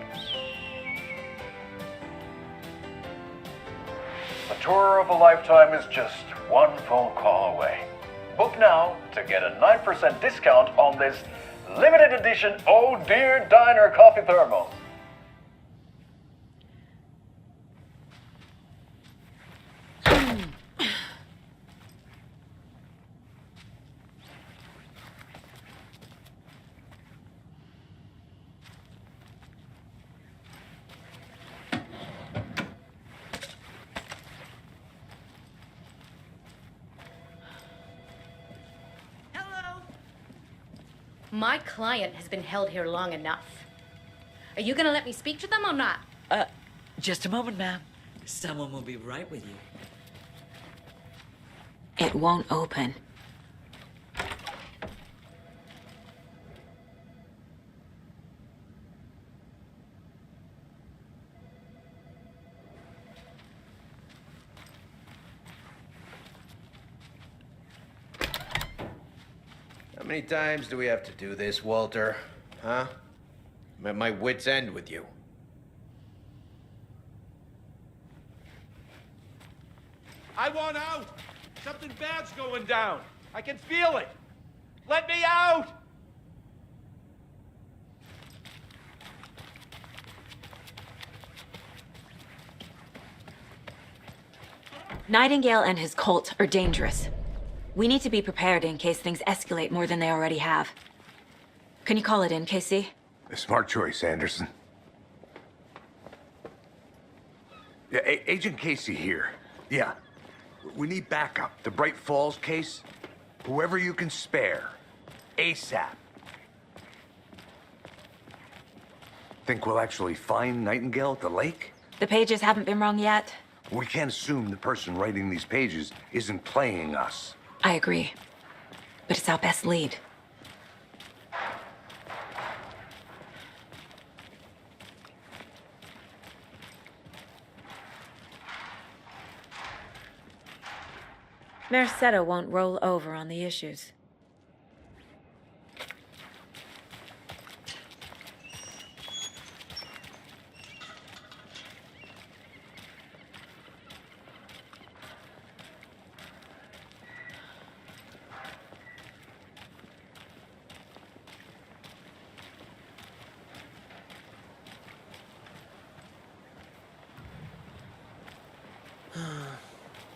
The tour of a lifetime is just one phone call away. Book now to get a 9% discount on this limited edition Oh Dear Diner coffee thermos. My client has been held here long enough. Are you gonna let me speak to them or not? Just a moment, ma'am. Someone will be right with you. It won't open. How many times do we have to do this, Walter? Huh? I'm at my wit's end with you. I want out! Something bad's going down. I can feel it. Let me out! Nightingale and his cult are dangerous. We need to be prepared in case things escalate more than they already have. Can you call it in, Casey? A smart choice, Anderson. Yeah, Agent Casey here. Yeah. We need backup. The Bright Falls case. Whoever you can spare. ASAP. Think we'll actually find Nightingale at the lake? The pages haven't been wrong yet. We can't assume the person writing these pages isn't playing us. I agree. But it's our best lead. Mercado won't roll over on the issues.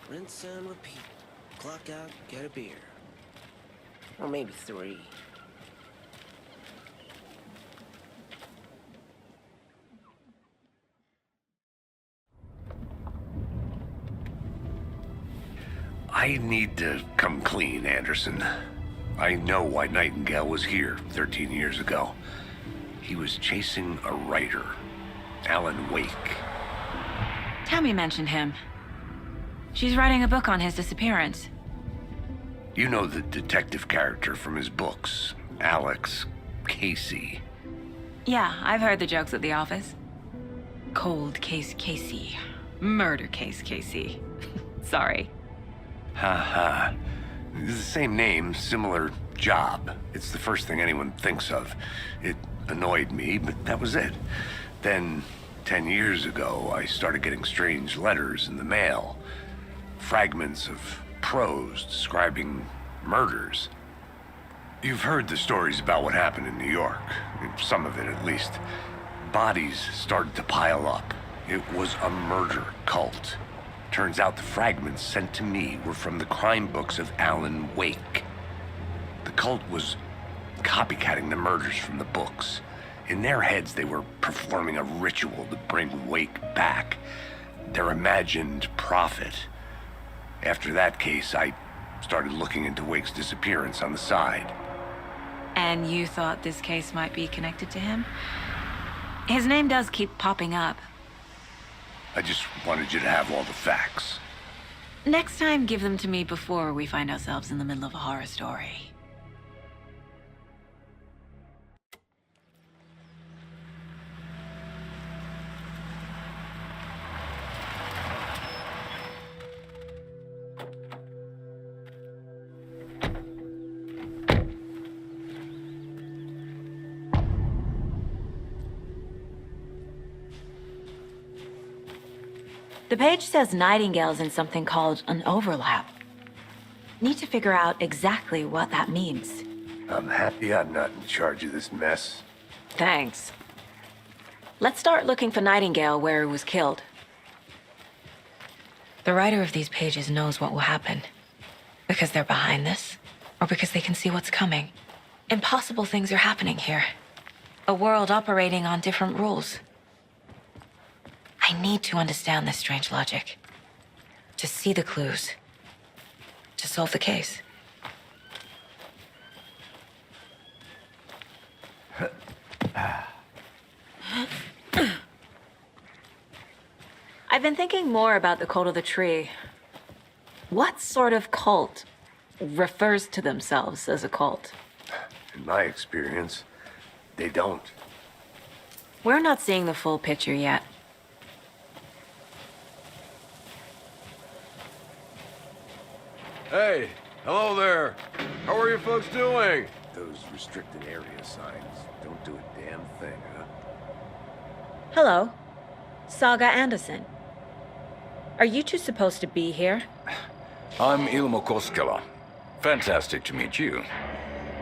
Rinse and repeat. Clock out, get a beer. Or maybe 3. I need to come clean, Anderson. I know why Nightingale was here 13 years ago. He was chasing a writer, Alan Wake. Tammy mentioned him. She's writing a book on his disappearance. You know the detective character from his books, Alex Casey. Yeah, I've heard the jokes at the office. Cold case Casey. Murder case Casey. Sorry. Ha. The same name, similar job. It's the first thing anyone thinks of. It annoyed me, but that was it. Then, 10 years ago, I started getting strange letters in the mail. Fragments of prose describing murders. You've heard the stories about what happened in New York. Some of it, at least. Bodies started to pile up. It was a murder cult. Turns out the fragments sent to me were from the crime books of Alan Wake. The cult was copycatting the murders from the books. In their heads, they were performing a ritual to bring Wake back. Their imagined prophet. After that case, I started looking into Wake's disappearance on the side. And you thought this case might be connected to him? His name does keep popping up. I just wanted you to have all the facts. Next time, give them to me before we find ourselves in the middle of a horror story. The page says Nightingale's in something called an overlap. Need to figure out exactly what that means. I'm happy I'm not in charge of this mess. Thanks. Let's start looking for Nightingale where he was killed. The writer of these pages knows what will happen. Because they're behind this, or because they can see what's coming. Impossible things are happening here. A world operating on different rules. I need to understand this strange logic. To see the clues. To solve the case. I've been thinking more about the cult of the tree. What sort of cult refers to themselves as a cult? In my experience, they don't. We're not seeing the full picture yet. Hey, hello there. How are you folks doing? Those restricted area signs don't do a damn thing, huh? Hello. Saga Anderson. Are you two supposed to be here? I'm Ilmo Koskela. Fantastic to meet you.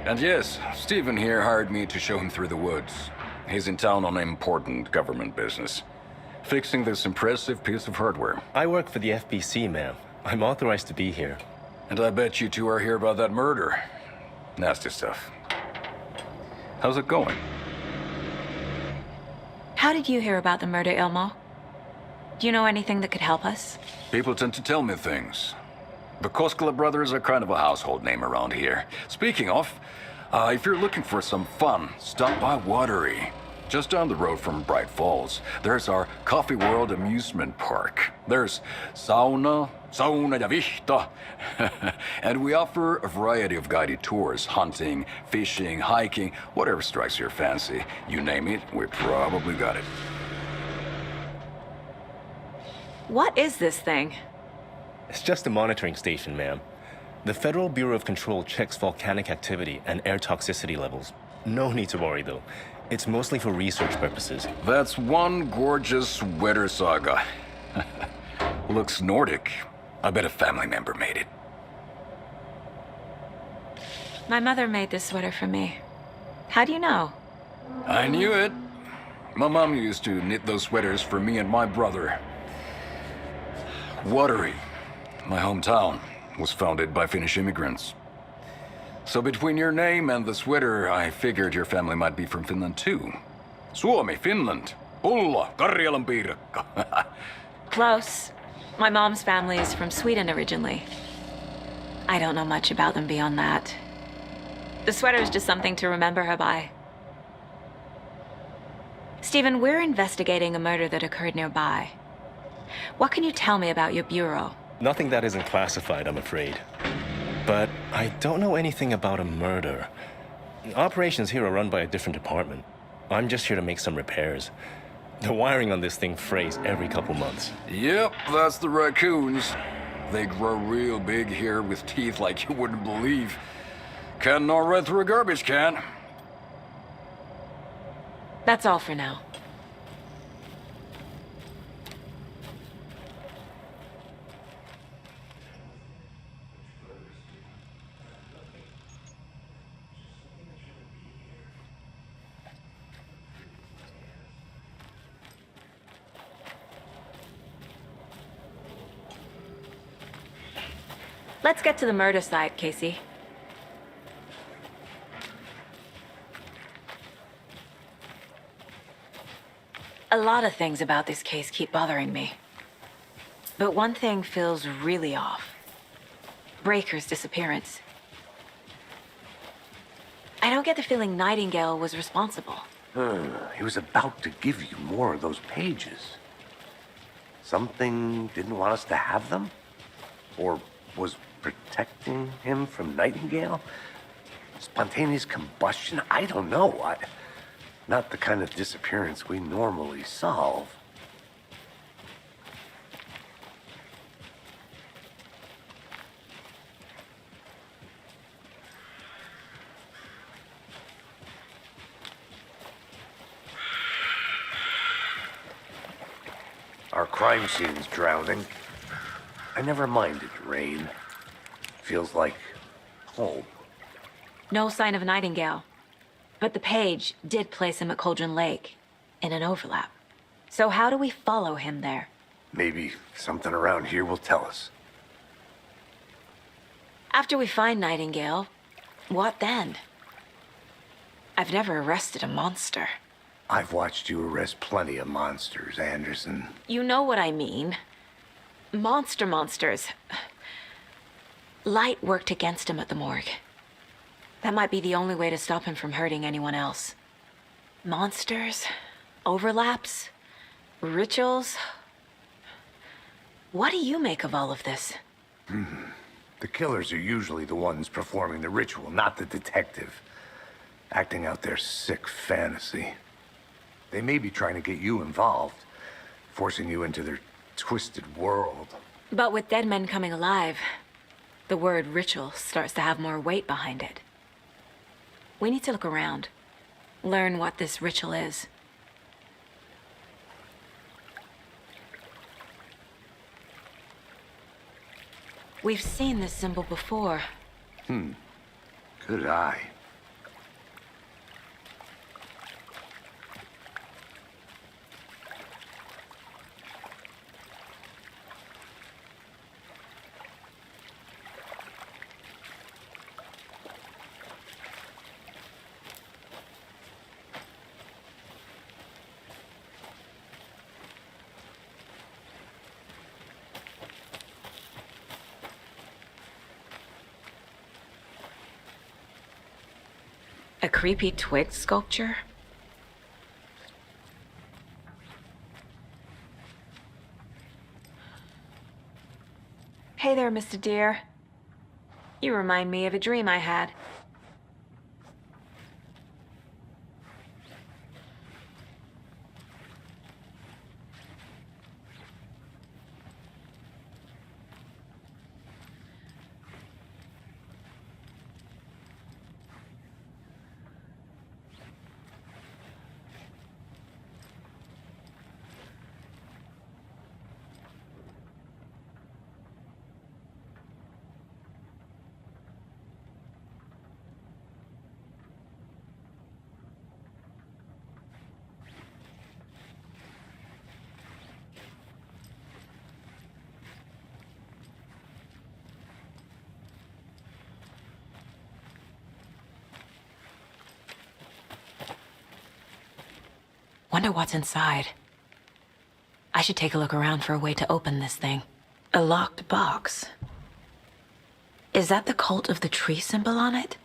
And yes, Stephen here hired me to show him through the woods. He's in town on important government business. Fixing this impressive piece of hardware. I work for the FBC, ma'am. I'm authorized to be here. And I bet you two are here about that murder. Nasty stuff. How's it going? How did you hear about the murder, Ilmo? Do you know anything that could help us? People tend to tell me things. The Koskela brothers are kind of a household name around here. Speaking of, if you're looking for some fun, stop by Watery. Just down the road from Bright Falls, there's our Coffee World amusement park. There's sauna ja vihta. And we offer a variety of guided tours, hunting, fishing, hiking, whatever strikes your fancy. You name it, we probably got it. What is this thing? It's just a monitoring station, ma'am. The Federal Bureau of Control checks volcanic activity and air toxicity levels. No need to worry, though. It's mostly for research purposes. That's one gorgeous sweater, Saga. Looks Nordic. I bet a family member made it. My mother made this sweater for me. How do you know? I knew it. My mom used to knit those sweaters for me and my brother. Watery, my hometown, was founded by Finnish immigrants. So between your name and the sweater, I figured your family might be from Finland too. Suomi, Finland. Pulla, Karjalan piirakka. Close. My mom's family is from Sweden originally. I don't know much about them beyond that. The sweater is just something to remember her by. Stephen, we're investigating a murder that occurred nearby. What can you tell me about your bureau? Nothing that isn't classified, I'm afraid. But I don't know anything about a murder. Operations here are run by a different department. I'm just here to make some repairs. The wiring on this thing frays every couple months. Yep, that's the raccoons. They grow real big here with teeth like you wouldn't believe. Can't gnaw right through a garbage can. That's all for now. Let's get to the murder site, Casey. A lot of things about this case keep bothering me. But one thing feels really off. Breaker's disappearance. I don't get the feeling Nightingale was responsible. He was about to give you more of those pages. Something didn't want us to have them? Or was protecting him from Nightingale? Spontaneous combustion? I don't know. Not the kind of disappearance we normally solve. Our crime scene's drowning. I never minded rain. Feels like home. No sign of Nightingale. But the page did place him at Cauldron Lake, in an overlap. So how do we follow him there? Maybe something around here will tell us. After we find Nightingale, what then? I've never arrested a monster. I've watched you arrest plenty of monsters, Anderson. You know what I mean. Monsters. Light worked against him at the morgue. That might be the only way to stop him from hurting anyone else. Monsters? Overlaps? Rituals? What do you make of all of this? The killers are usually the ones performing the ritual, not the detective. Acting out their sick fantasy. They may be trying to get you involved, forcing you into their twisted world. But with dead men coming alive, the word ritual starts to have more weight behind it. We need to look around, learn what this ritual is. We've seen this symbol before. Good eye. A creepy twig sculpture? Hey there, Mr. Deer. You remind me of a dream I had. Wonder what's inside. I should take a look around for a way to open this thing. A locked box. Is that the cult of the tree symbol on it?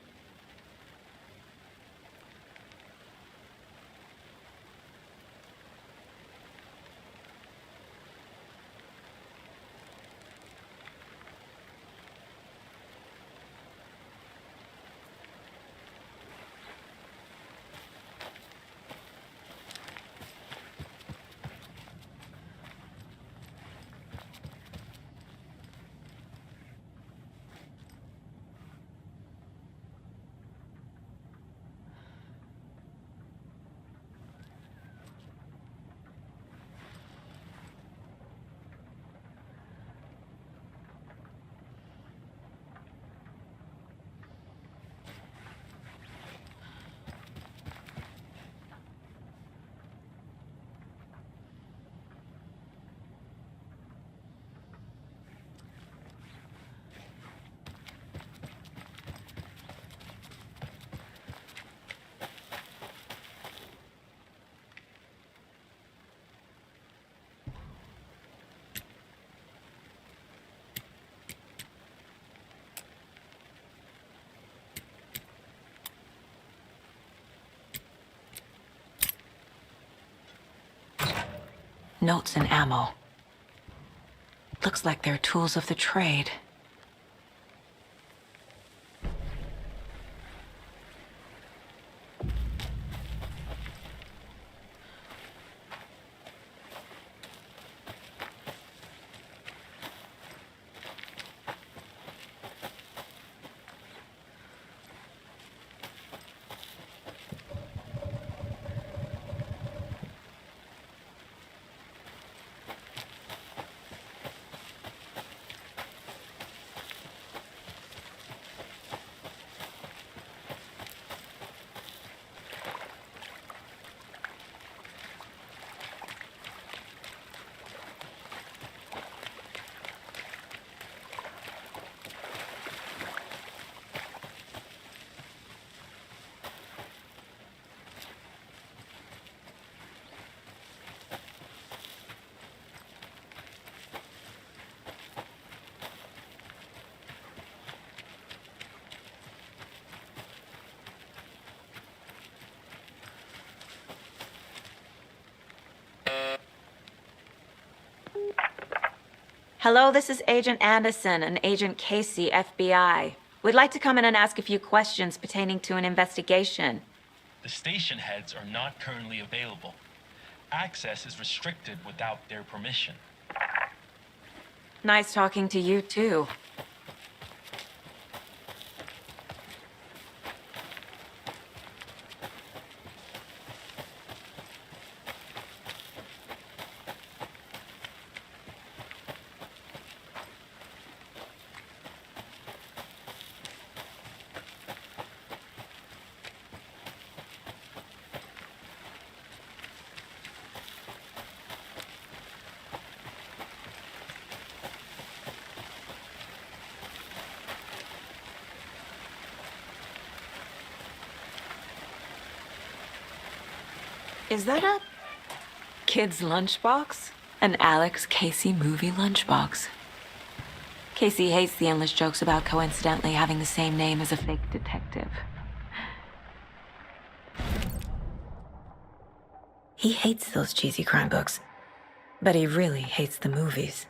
Notes and ammo. Looks like they're tools of the trade. Hello, this is Agent Anderson and Agent Casey, FBI. We'd like to come in and ask a few questions pertaining to an investigation. The station heads are not currently available. Access is restricted without their permission. Nice talking to you, too. Is that a kid's lunchbox? An Alex Casey movie lunchbox. Casey hates the endless jokes about coincidentally having the same name as a fake detective. He hates those cheesy crime books, but he really hates the movies.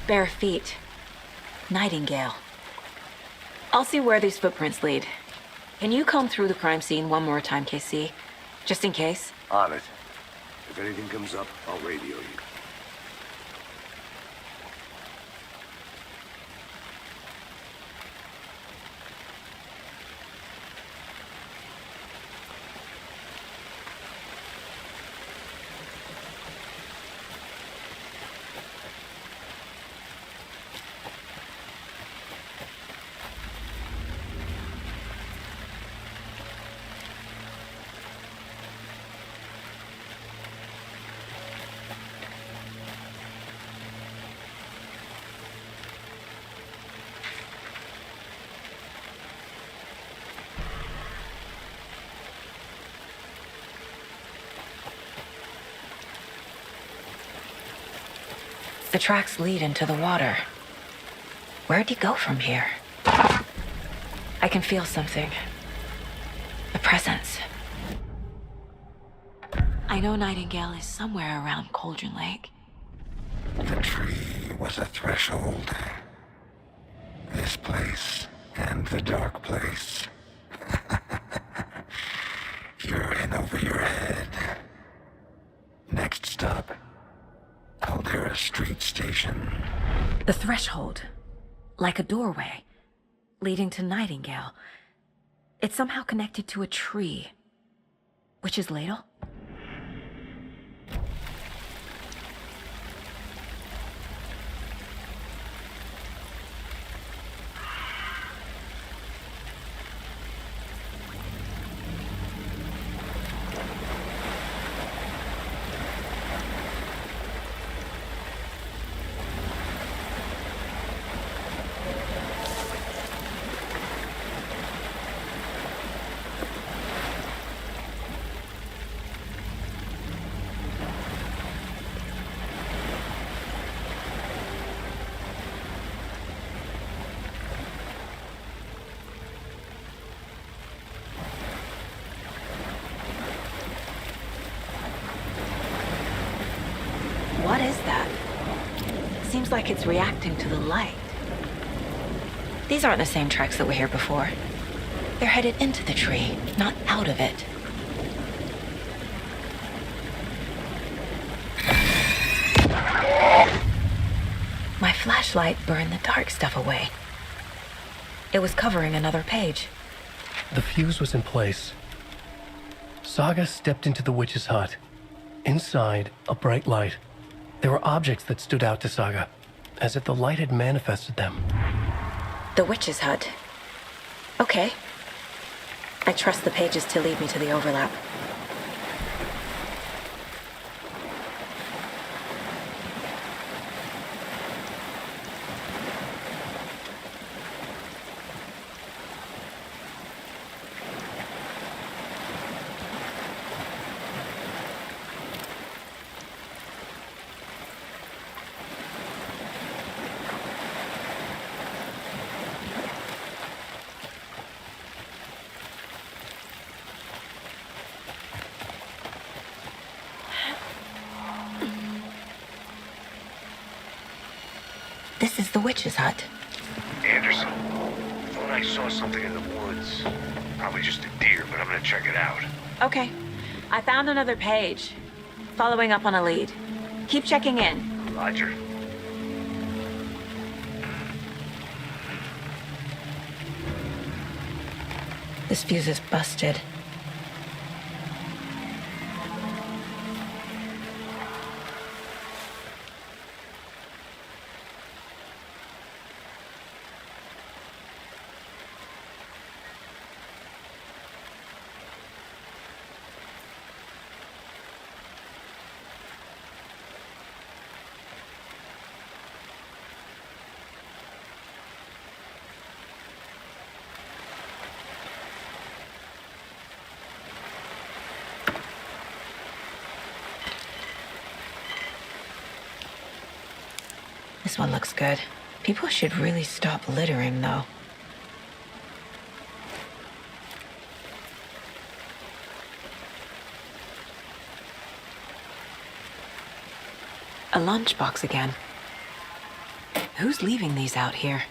Bare feet. Nightingale. I'll see where these footprints lead. Can you comb through the crime scene one more time, KC? Just in case? On it. If anything comes up, I'll radio you. The tracks lead into the water. Where'd he go from here? I can feel something. A presence. I know Nightingale is somewhere around Cauldron Lake. The tree was a threshold. This place and the dark place. You're in over your head. Next stop, Caldera Street Station. The threshold. Like a doorway. Leading to Nightingale. It's somehow connected to a tree. Witch's Ladle? What is that? Seems like it's reacting to the light. These aren't the same tracks that were here before. They're headed into the tree, not out of it. My flashlight burned the dark stuff away. It was covering another page. The fuse was in place. Saga stepped into the witch's hut. Inside, a bright light. There were objects that stood out to Saga, as if the light had manifested them. The witch's hut. Okay. I trust the pages to lead me to the overlap. This is the witch's hut. Anderson, thought I saw something in the woods. Probably just a deer, but I'm gonna check it out. Okay. I found another page. Following up on a lead. Keep checking in. Roger. This fuse is busted. This one looks good. People should really stop littering, though. A lunchbox again. Who's leaving these out here?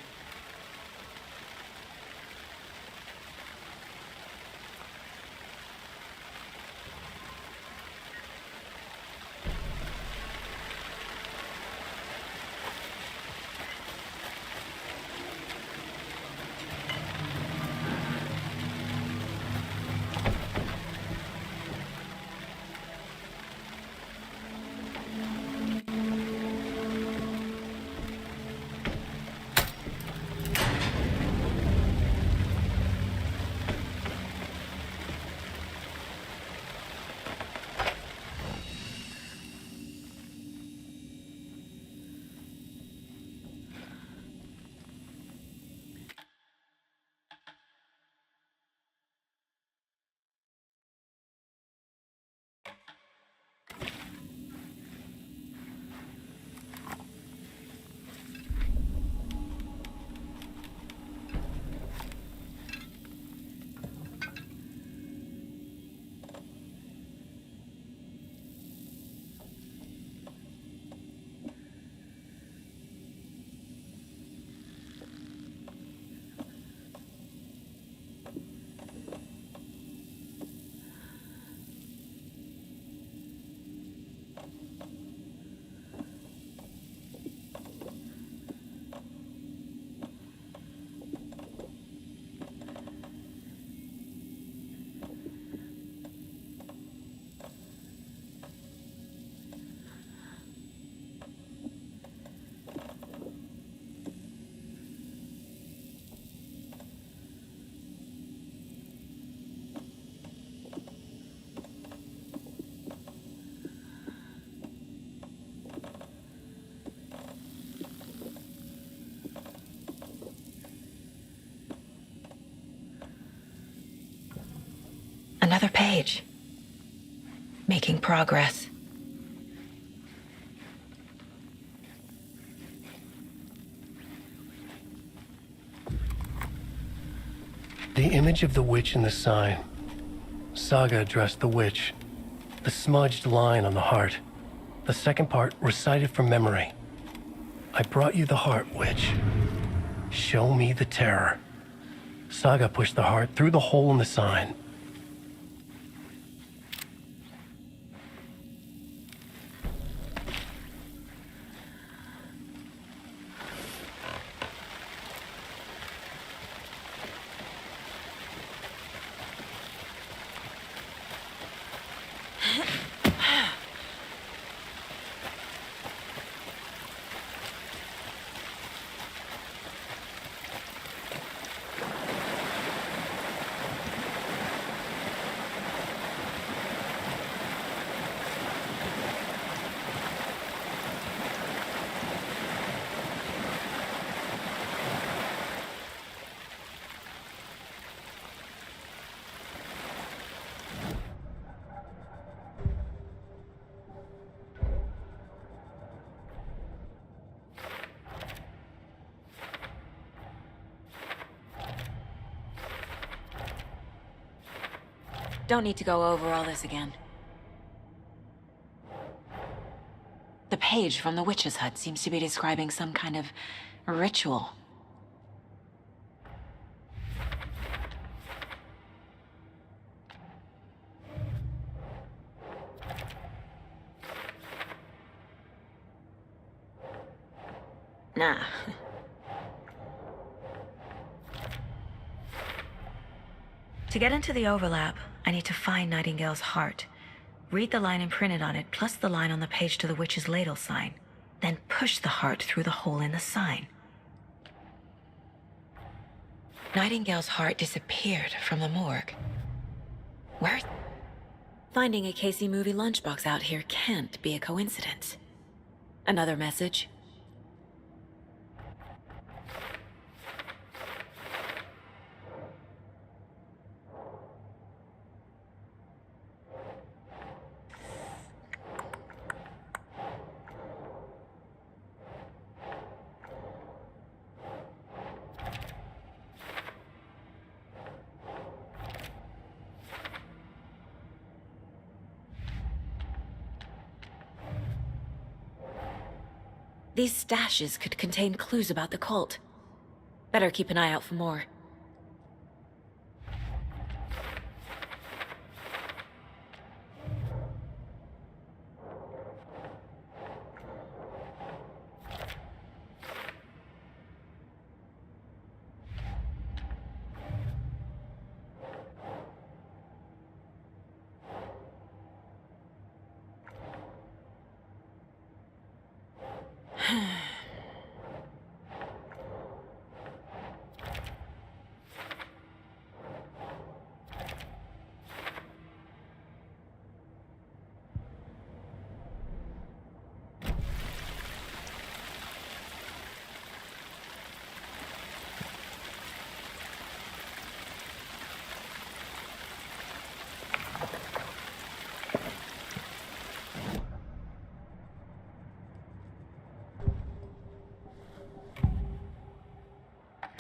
Another page. Making progress. The image of the witch in the sign. Saga addressed the witch. The smudged line on the heart. The second part recited from memory. I brought you the heart, witch. Show me the terror. Saga pushed the heart through the hole in the sign. Don't need to go over all this again. The page from the witch's hut seems to be describing some kind of ritual. Nah. To get into the overlap, I need to find Nightingale's heart. Read the line imprinted on it, plus the line on the page to the witch's ladle sign. Then push the heart through the hole in the sign. Nightingale's heart disappeared from the morgue. Where? Finding a Casey movie lunchbox out here can't be a coincidence. Another message? These stashes could contain clues about the cult. Better keep an eye out for more.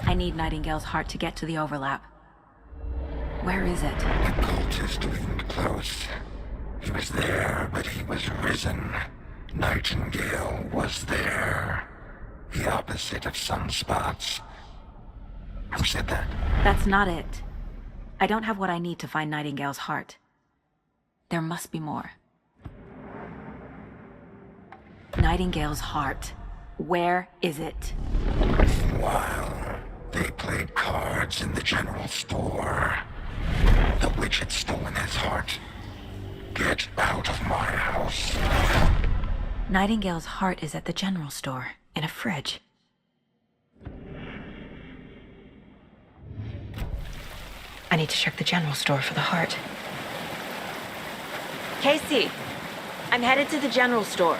I need Nightingale's heart to get to the overlap. Where is it? The cultist isn't close. He was there, but he was risen. Nightingale was there. The opposite of sunspots. Who said that? That's not it. I don't have what I need to find Nightingale's heart. There must be more. Nightingale's heart. Where is it? Meanwhile, they played cards in the general store. The witch had stolen his heart. Get out of my house. Nightingale's heart is at the general store, in a fridge. I need to check the general store for the heart. Casey, I'm headed to the general store.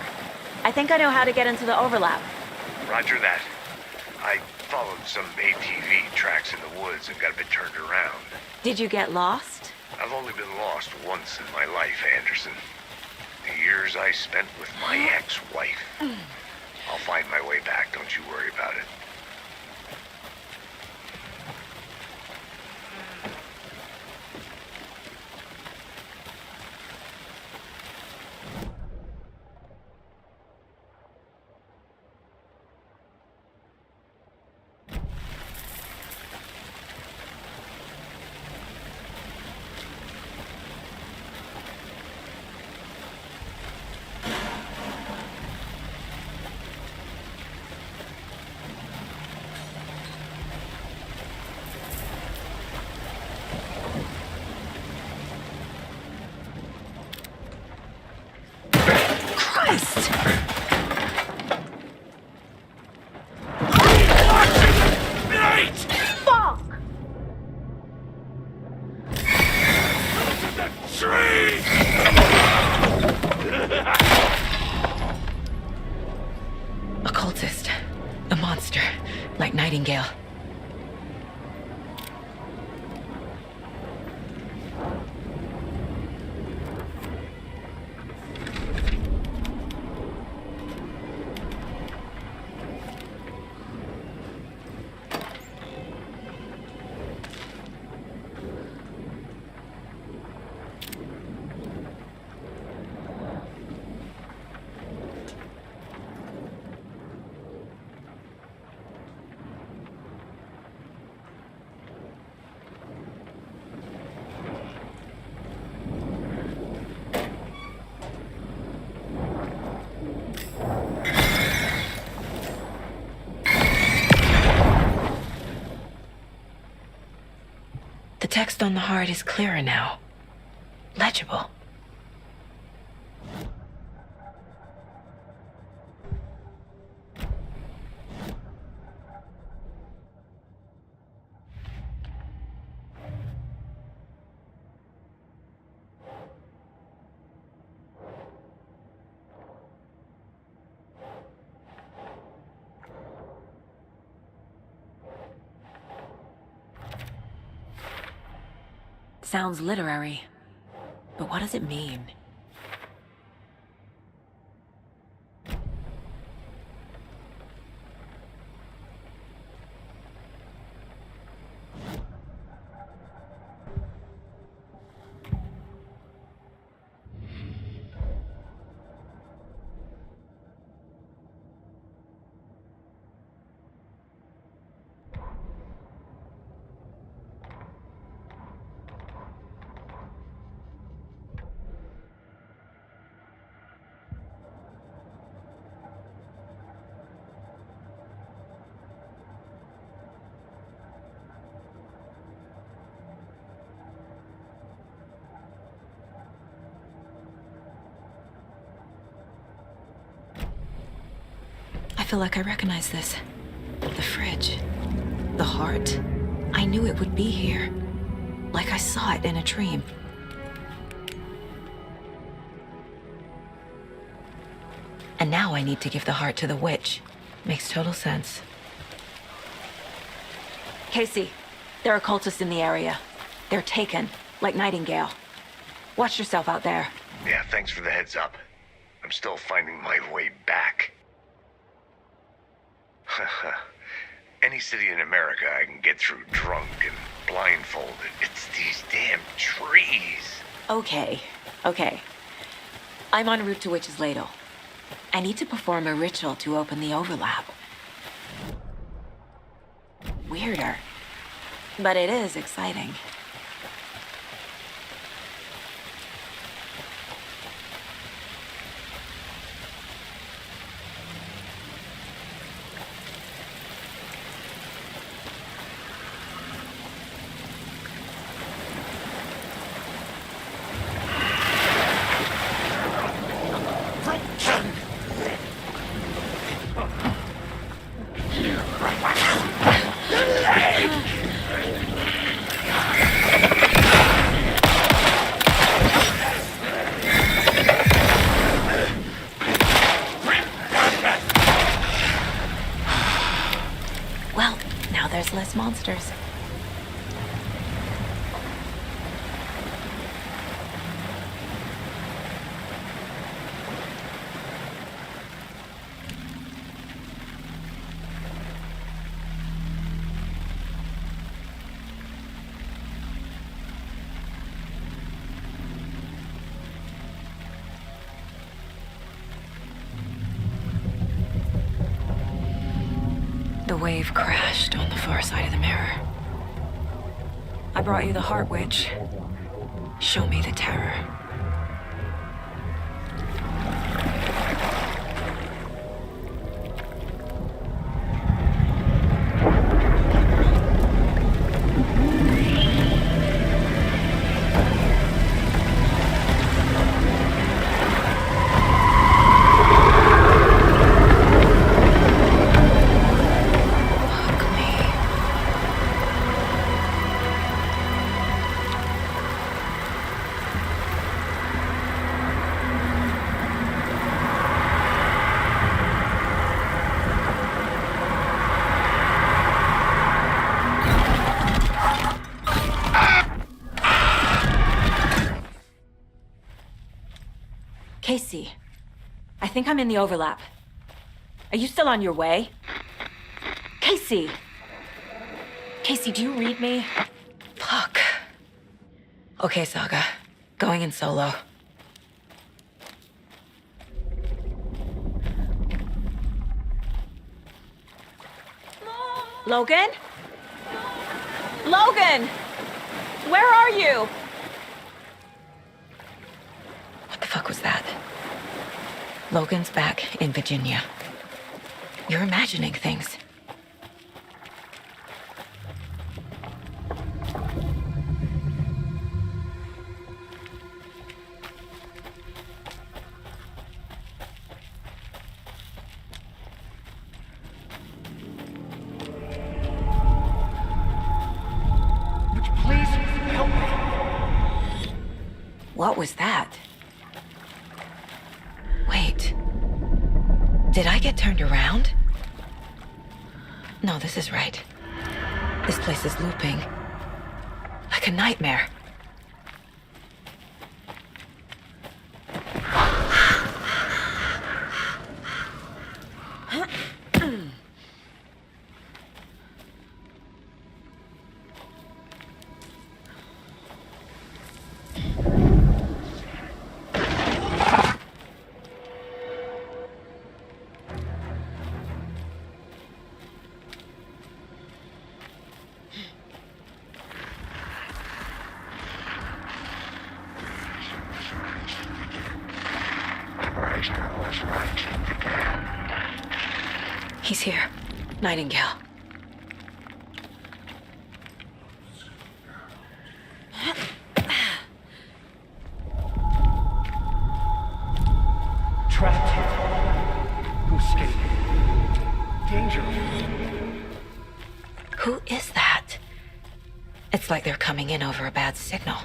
I think I know how to get into the overlap. Roger that. I followed some ATV tracks in the woods and got a bit turned around. Did you get lost? I've only been lost once in my life, Anderson. The years I spent with my ex-wife. I'll find my way back, don't you worry about it. Occultist. A monster. Like Nightingale. The text on the heart is clearer now. Legible. Sounds literary, but what does it mean? I feel like I recognize this. The fridge. The heart. I knew it would be here. Like I saw it in a dream. And now I need to give the heart to the witch. Makes total sense. Casey, there are cultists in the area. They're taken, like Nightingale. Watch yourself out there. Yeah, thanks for the heads up. I'm still finding my way back. Any city in America I can get through drunk and blindfolded. It's these damn trees. Okay. I'm en route to Witch's Ladle. I need to perform a ritual to open the overlap. Weirder. But it is exciting. Well, now there's less monsters. The wave crashed on the far side of the mirror. I brought you the Heart Witch. Show me the terror. Casey, I think I'm in the overlap. Are you still on your way? Casey! Casey, do you read me? Fuck. Okay, Saga. Going in solo. Logan? Logan! Where are you? What the fuck was that? Logan's back in Virginia. You're imagining things. Please help me. What was that? Wait. Did I get turned around? No, this is right. This place is looping. Like a nightmare. He's here. Nightingale. Trapped here. Who escaped? Danger. Who is that? It's like they're coming in over a bad signal.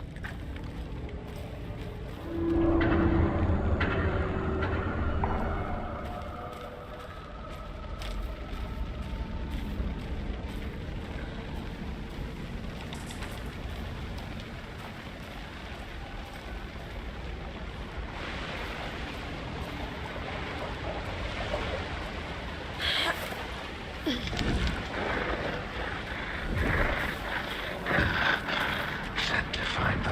Sent to find the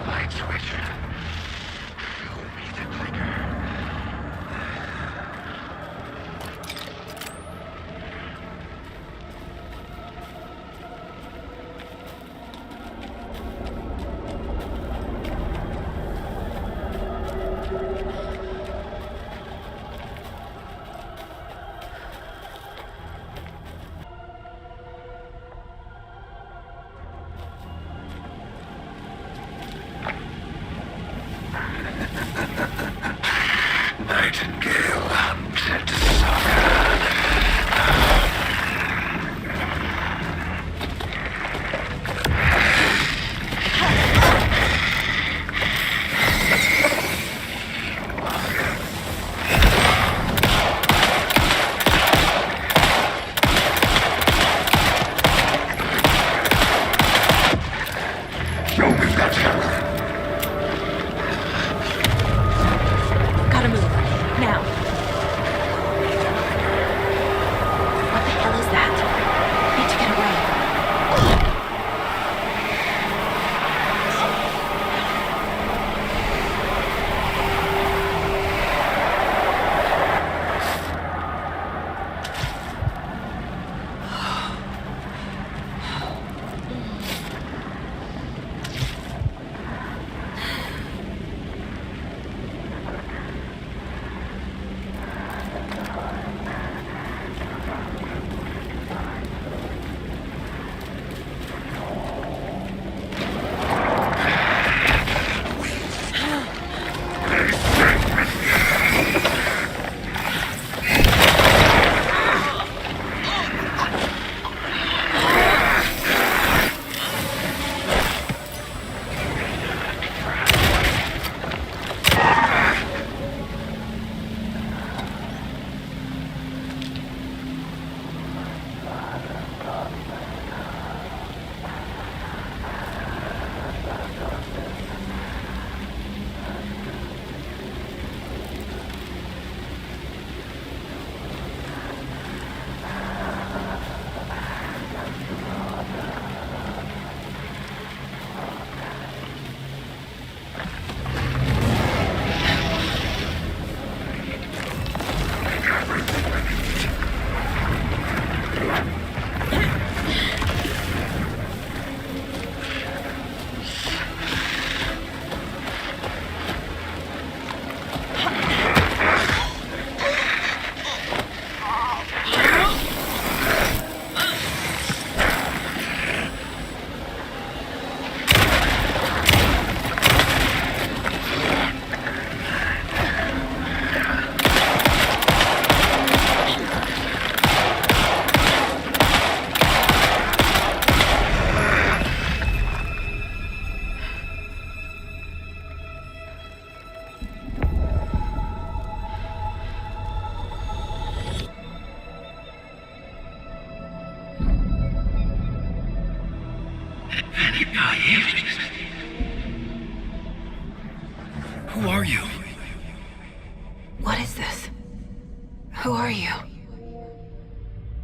Who are you?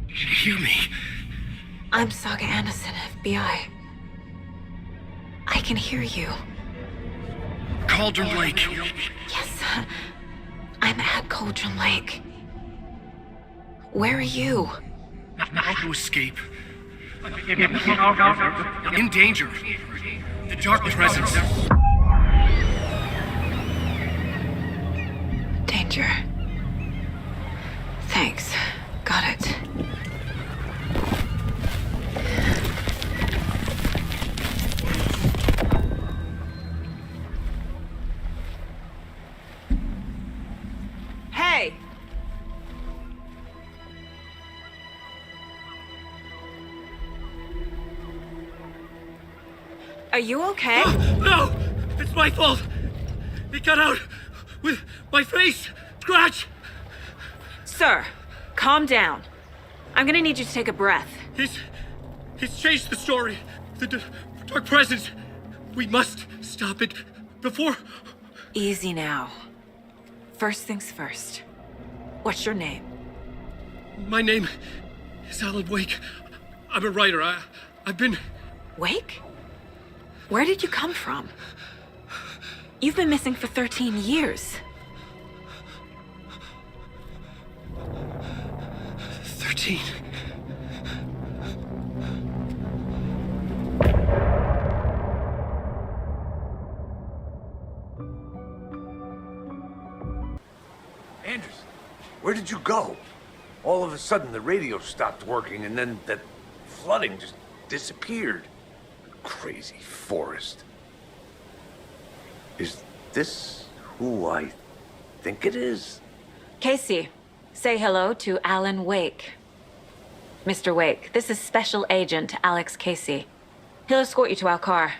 You hear me? I'm Saga Anderson, FBI. I can hear you. Cauldron Lake. Yes, I'm at Cauldron Lake. Where are you? How to escape? In danger. The dark presence. Danger. Thanks. Got it. Hey! Are you okay? No! It's my fault! It got out with my face! Scratch! Sir, calm down. I'm gonna need you to take a breath. He's changed the story. The dark presence. We must stop it before... Easy now. First things first. What's your name? My name is Alan Wake. I'm a writer. I've been... Wake? Where did you come from? You've been missing for 13 years. 13. Anders, where did you go? All of a sudden, the radio stopped working, and then that flooding just disappeared. Crazy forest. Is this who I think it is? Casey, say hello to Alan Wake. Mr. Wake, this is Special Agent Alex Casey. He'll escort you to our car.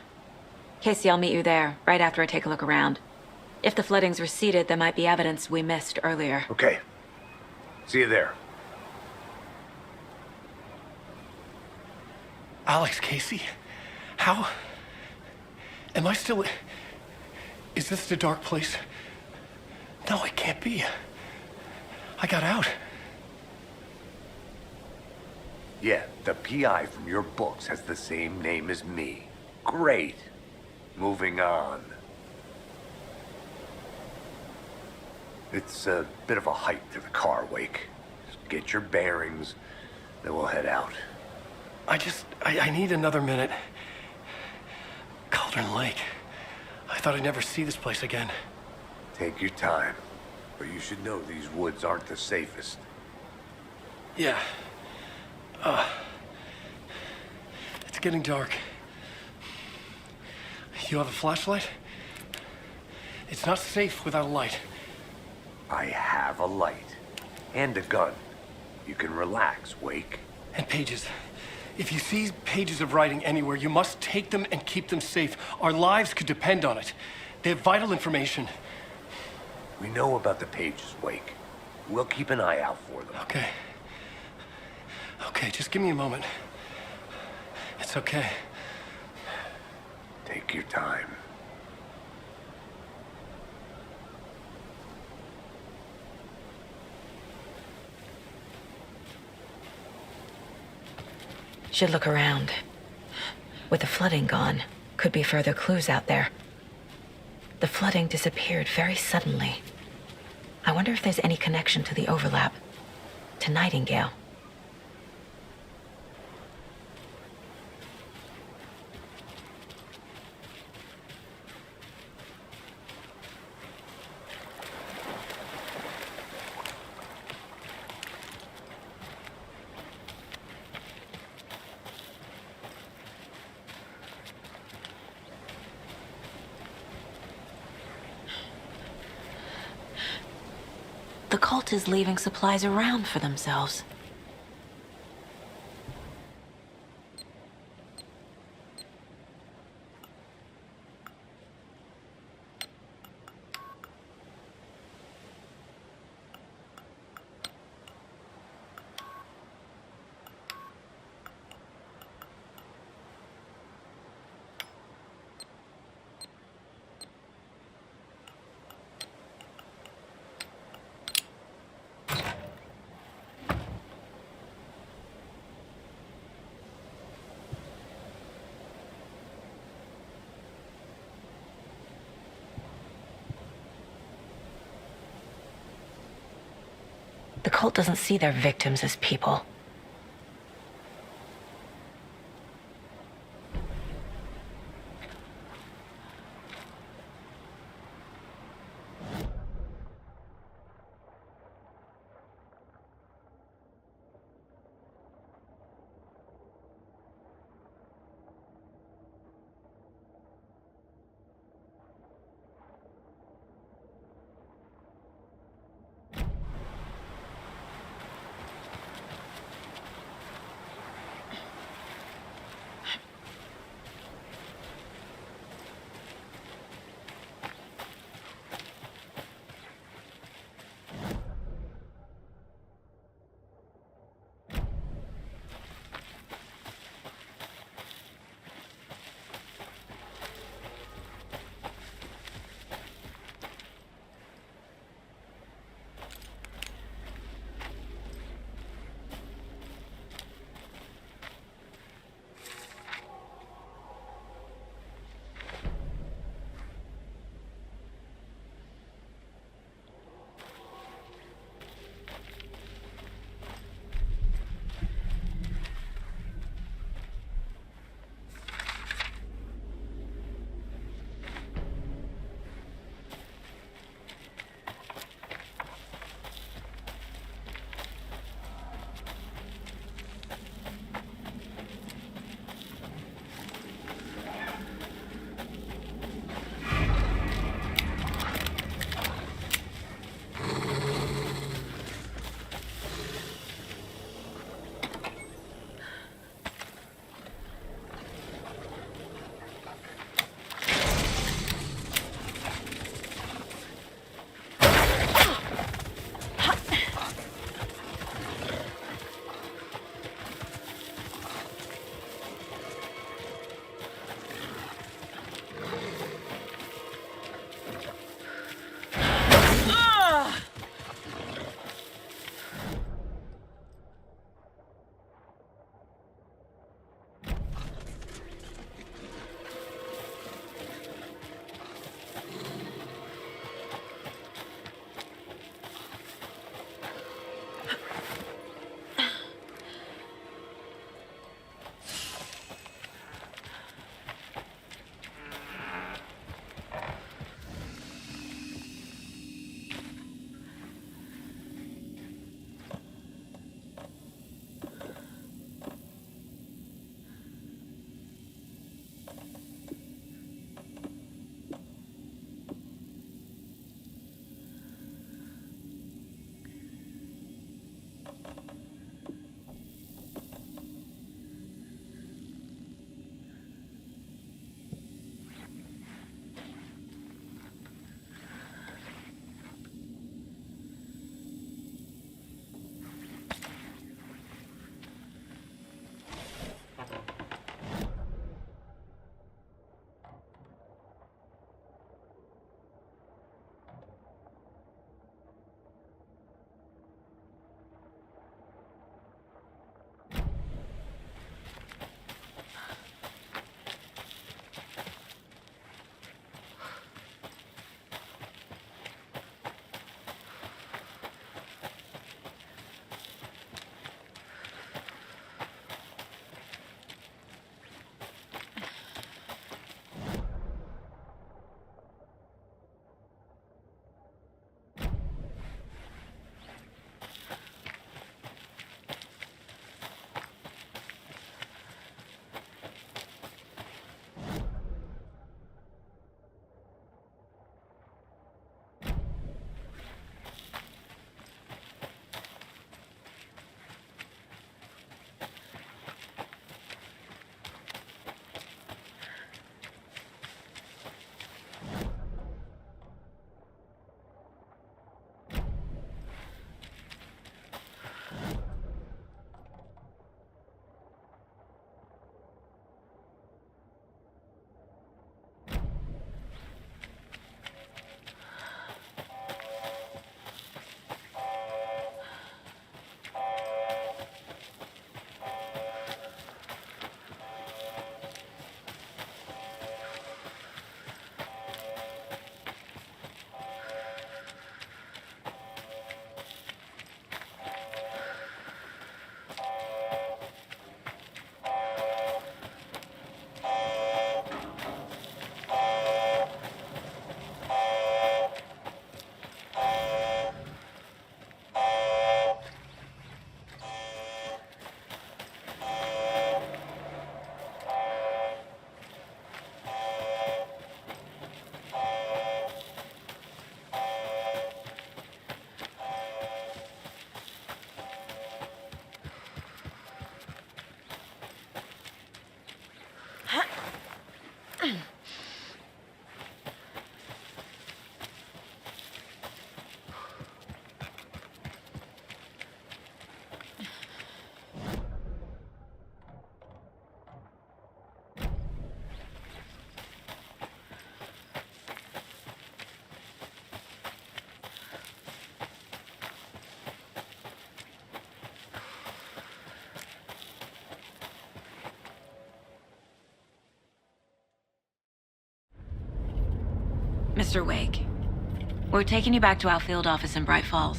Casey, I'll meet you there, right after I take a look around. If the flooding's receded, there might be evidence we missed earlier. Okay. See you there. Alex Casey? How? Am I still... Is this the dark place? No, it can't be. I got out. Yeah, the PI from your books has the same name as me. Great. Moving on. It's a bit of a hike to the car, Wake. Just get your bearings, then we'll head out. I need another minute. Cauldron Lake. I thought I'd never see this place again. Take your time. But you should know these woods aren't the safest. Yeah. It's getting dark. You have a flashlight? It's not safe without a light. I have a light. And a gun. You can relax, Wake. And pages. If you see pages of writing anywhere, you must take them and keep them safe. Our lives could depend on it. They have vital information. We know about the pages, Wake. We'll keep an eye out for them. Okay. Okay, just give me a moment. It's okay. Take your time. Should look around. With the flooding gone, could be further clues out there. The flooding disappeared very suddenly. I wonder if there's any connection to the overlap. To Nightingale. The cult is leaving supplies around for themselves. The cult doesn't see their victims as people. Mr. Wake, we're taking you back to our field office in Bright Falls.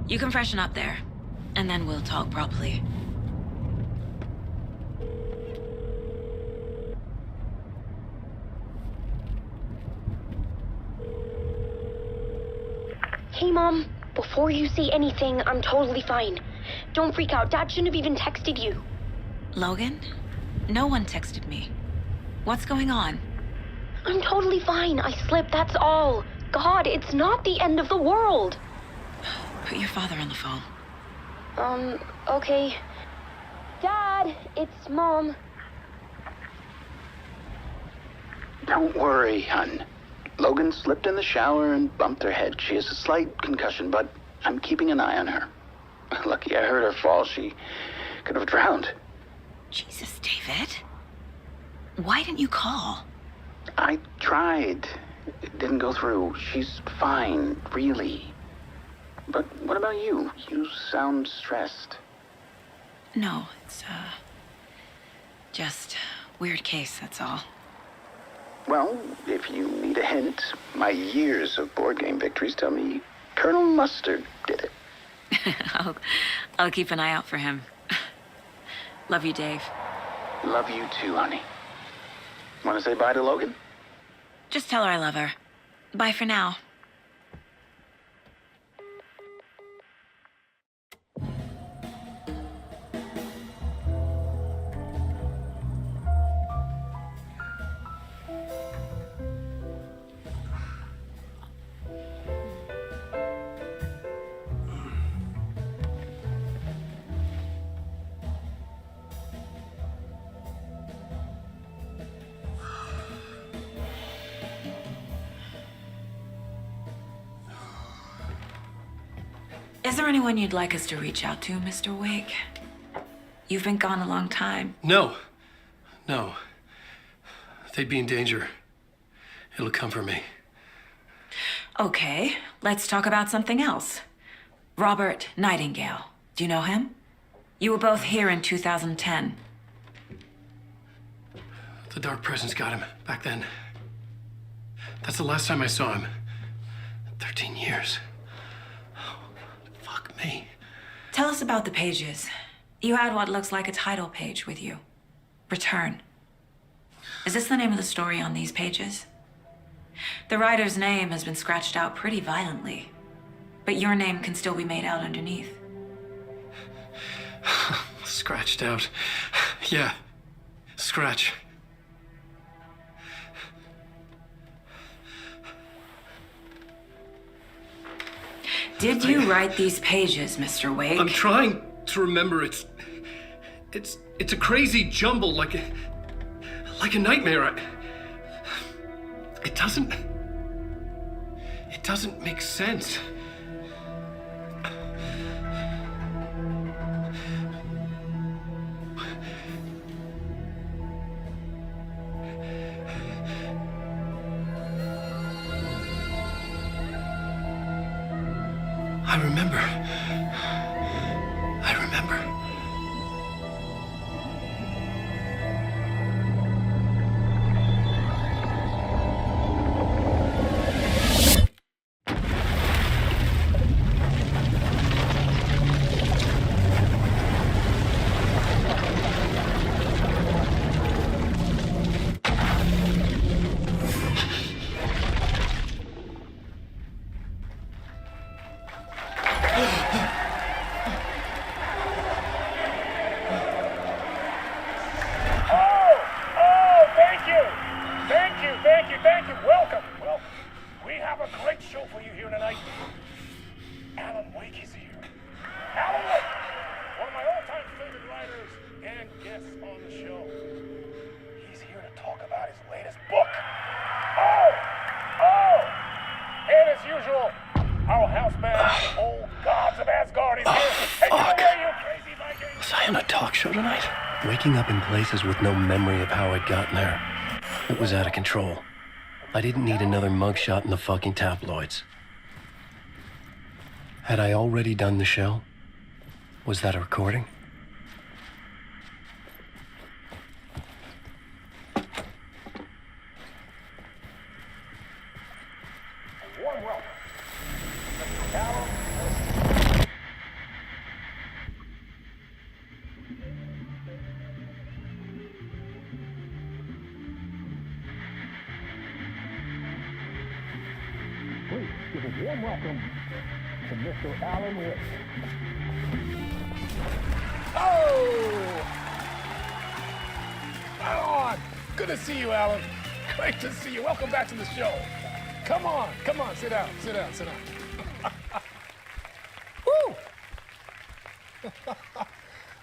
You can freshen up there, and then we'll talk properly. Hey, Mom. Before you say anything, I'm totally fine. Don't freak out. Dad shouldn't have even texted you. Logan? No one texted me. What's going on? I'm totally fine. I slipped, that's all. God, it's not the end of the world. Put your father on the phone. Okay. Dad, it's Mom. Don't worry, hon. Logan slipped in the shower and bumped her head. She has a slight concussion, but I'm keeping an eye on her. Lucky I heard her fall. She could have drowned. Jesus, David. Why didn't you call? I tried. It didn't go through. She's fine, really. But what about you? You sound stressed. No, it's, just weird case, that's all. Well, if you need a hint, my years of board game victories tell me Colonel Mustard did it. I'll keep an eye out for him. Love you, Dave. Love you too, honey. Want to say bye to Logan? Just tell her I love her. Bye for now. Is there anyone you'd like us to reach out to, Mr. Wake? You've been gone a long time. No. They'd be in danger. It'll come for me. Okay, let's talk about something else. Robert Nightingale. Do you know him? You were both here in 2010. The Dark Presence got him back then. That's the last time I saw him. 13 years. Fuck me. Tell us about the pages. You had what looks like a title page with you. Return. Is this the name of the story on these pages? The writer's name has been scratched out pretty violently, but your name can still be made out underneath. Scratched out. Yeah. Scratch. Did you write these pages, Mr. Wake? I'm trying to remember. It's a crazy jumble, like a nightmare. It doesn't make sense. I remember. Thank you. Welcome. Well, we have a great show for you here tonight. Alan Wake is here. Alan Wake, one of my all-time favorite writers and guests on the show. He's here to talk about his latest book. And as usual, our house band, Old Gods of Asgard, is here. Take it away, you crazy Viking. Was I on a talk show tonight? Waking up in places with no memory of how I'd gotten there. It was out of control. I didn't need another mugshot in the fucking tabloids. Had I already done the show? Was that a recording? warm welcome to Mr. Alan Wake. Oh! Right on! Good to see you, Alan. Great to see you. Welcome back to the show. Come on, sit down. Woo!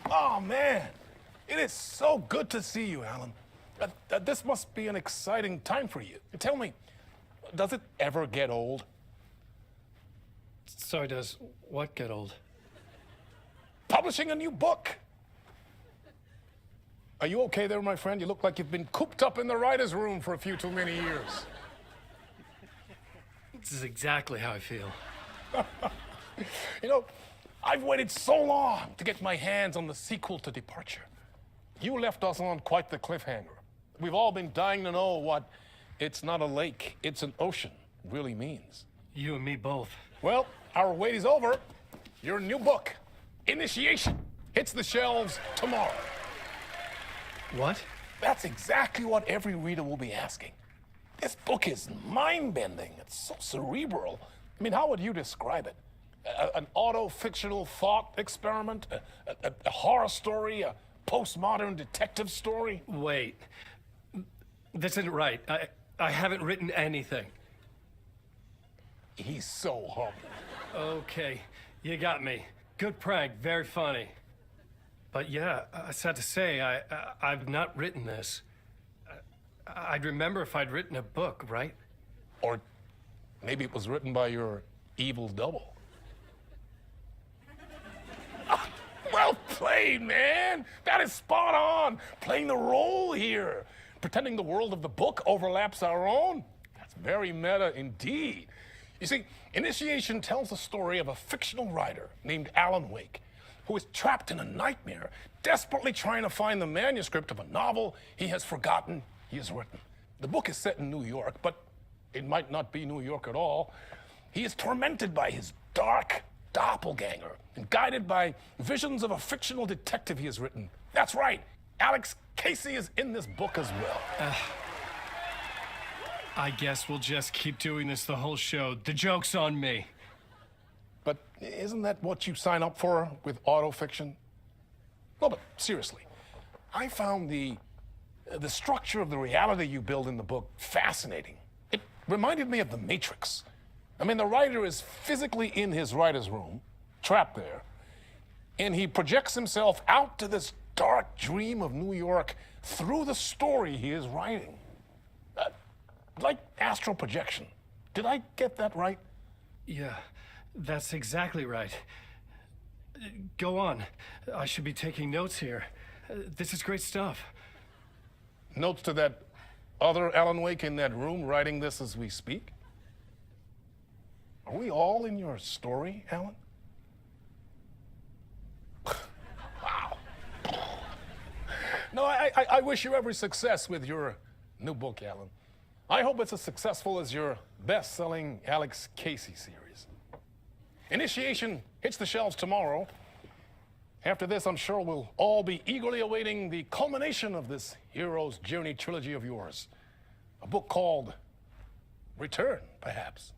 Oh, man. It is so good to see you, Alan. This must be an exciting time for you. Tell me, does it ever get old? Sorry, does what get old? Publishing a new book. Are you okay there, my friend? You look like you've been cooped up in the writer's room for a few too many years. This is exactly how I feel. You know, I've waited so long to get my hands on the sequel to Departure. You left us on quite the cliffhanger. We've all been dying to know what "it's not a lake, it's an ocean" really means. You and me both. Well, our wait is over. Your new book, Initiation, hits the shelves tomorrow. What? That's exactly what every reader will be asking. This book is mind-bending. It's so cerebral. I mean, how would you describe it? An auto-fictional thought experiment? A horror story? A postmodern detective story? Wait. This isn't right. I haven't written anything. He's so humble. Okay, you got me. Good prank, very funny. But yeah, sad to say, I've not written this. I'd remember if I'd written a book, right? Or maybe it was written by your evil double. Well played, man. That is spot on. Playing the role here. Pretending the world of the book overlaps our own. That's very meta indeed. You see, Initiation tells the story of a fictional writer named Alan Wake, who is trapped in a nightmare, desperately trying to find the manuscript of a novel he has forgotten he has written. The book is set in New York, but it might not be New York at all. He is tormented by his dark doppelganger and guided by visions of a fictional detective he has written. That's right, Alex Casey is in this book as well. I guess we'll just keep doing this the whole show. The joke's on me. But isn't that what you sign up for with autofiction? No, but seriously, I found the structure of the reality you build in the book fascinating. It reminded me of The Matrix. I mean, the writer is physically in his writer's room, trapped there, and he projects himself out to this dark dream of New York through the story he is writing. Like astral projection. Did I get that right? Yeah, that's exactly right. Go on. I should be taking notes here. This is great stuff. Notes to that other Alan Wake in that room writing this as we speak? Are we all in your story, Alan? Wow. No, I wish you every success with your new book, Alan. I hope it's as successful as your best-selling Alex Casey series. Initiation hits the shelves tomorrow. After this, I'm sure we'll all be eagerly awaiting the culmination of this hero's journey trilogy of yours. A book called Return, perhaps.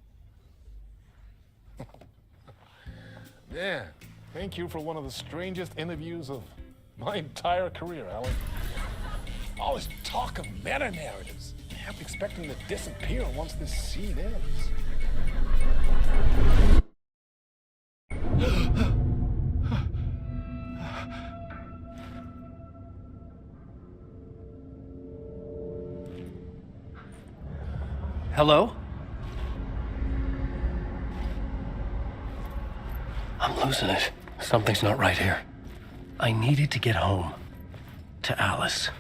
Yeah, thank you for one of the strangest interviews of my entire career, Alan. All this talk of meta-narratives. I'm expecting to disappear once this scene ends. Hello? I'm losing it. Something's not right here. I needed to get home. To Alice.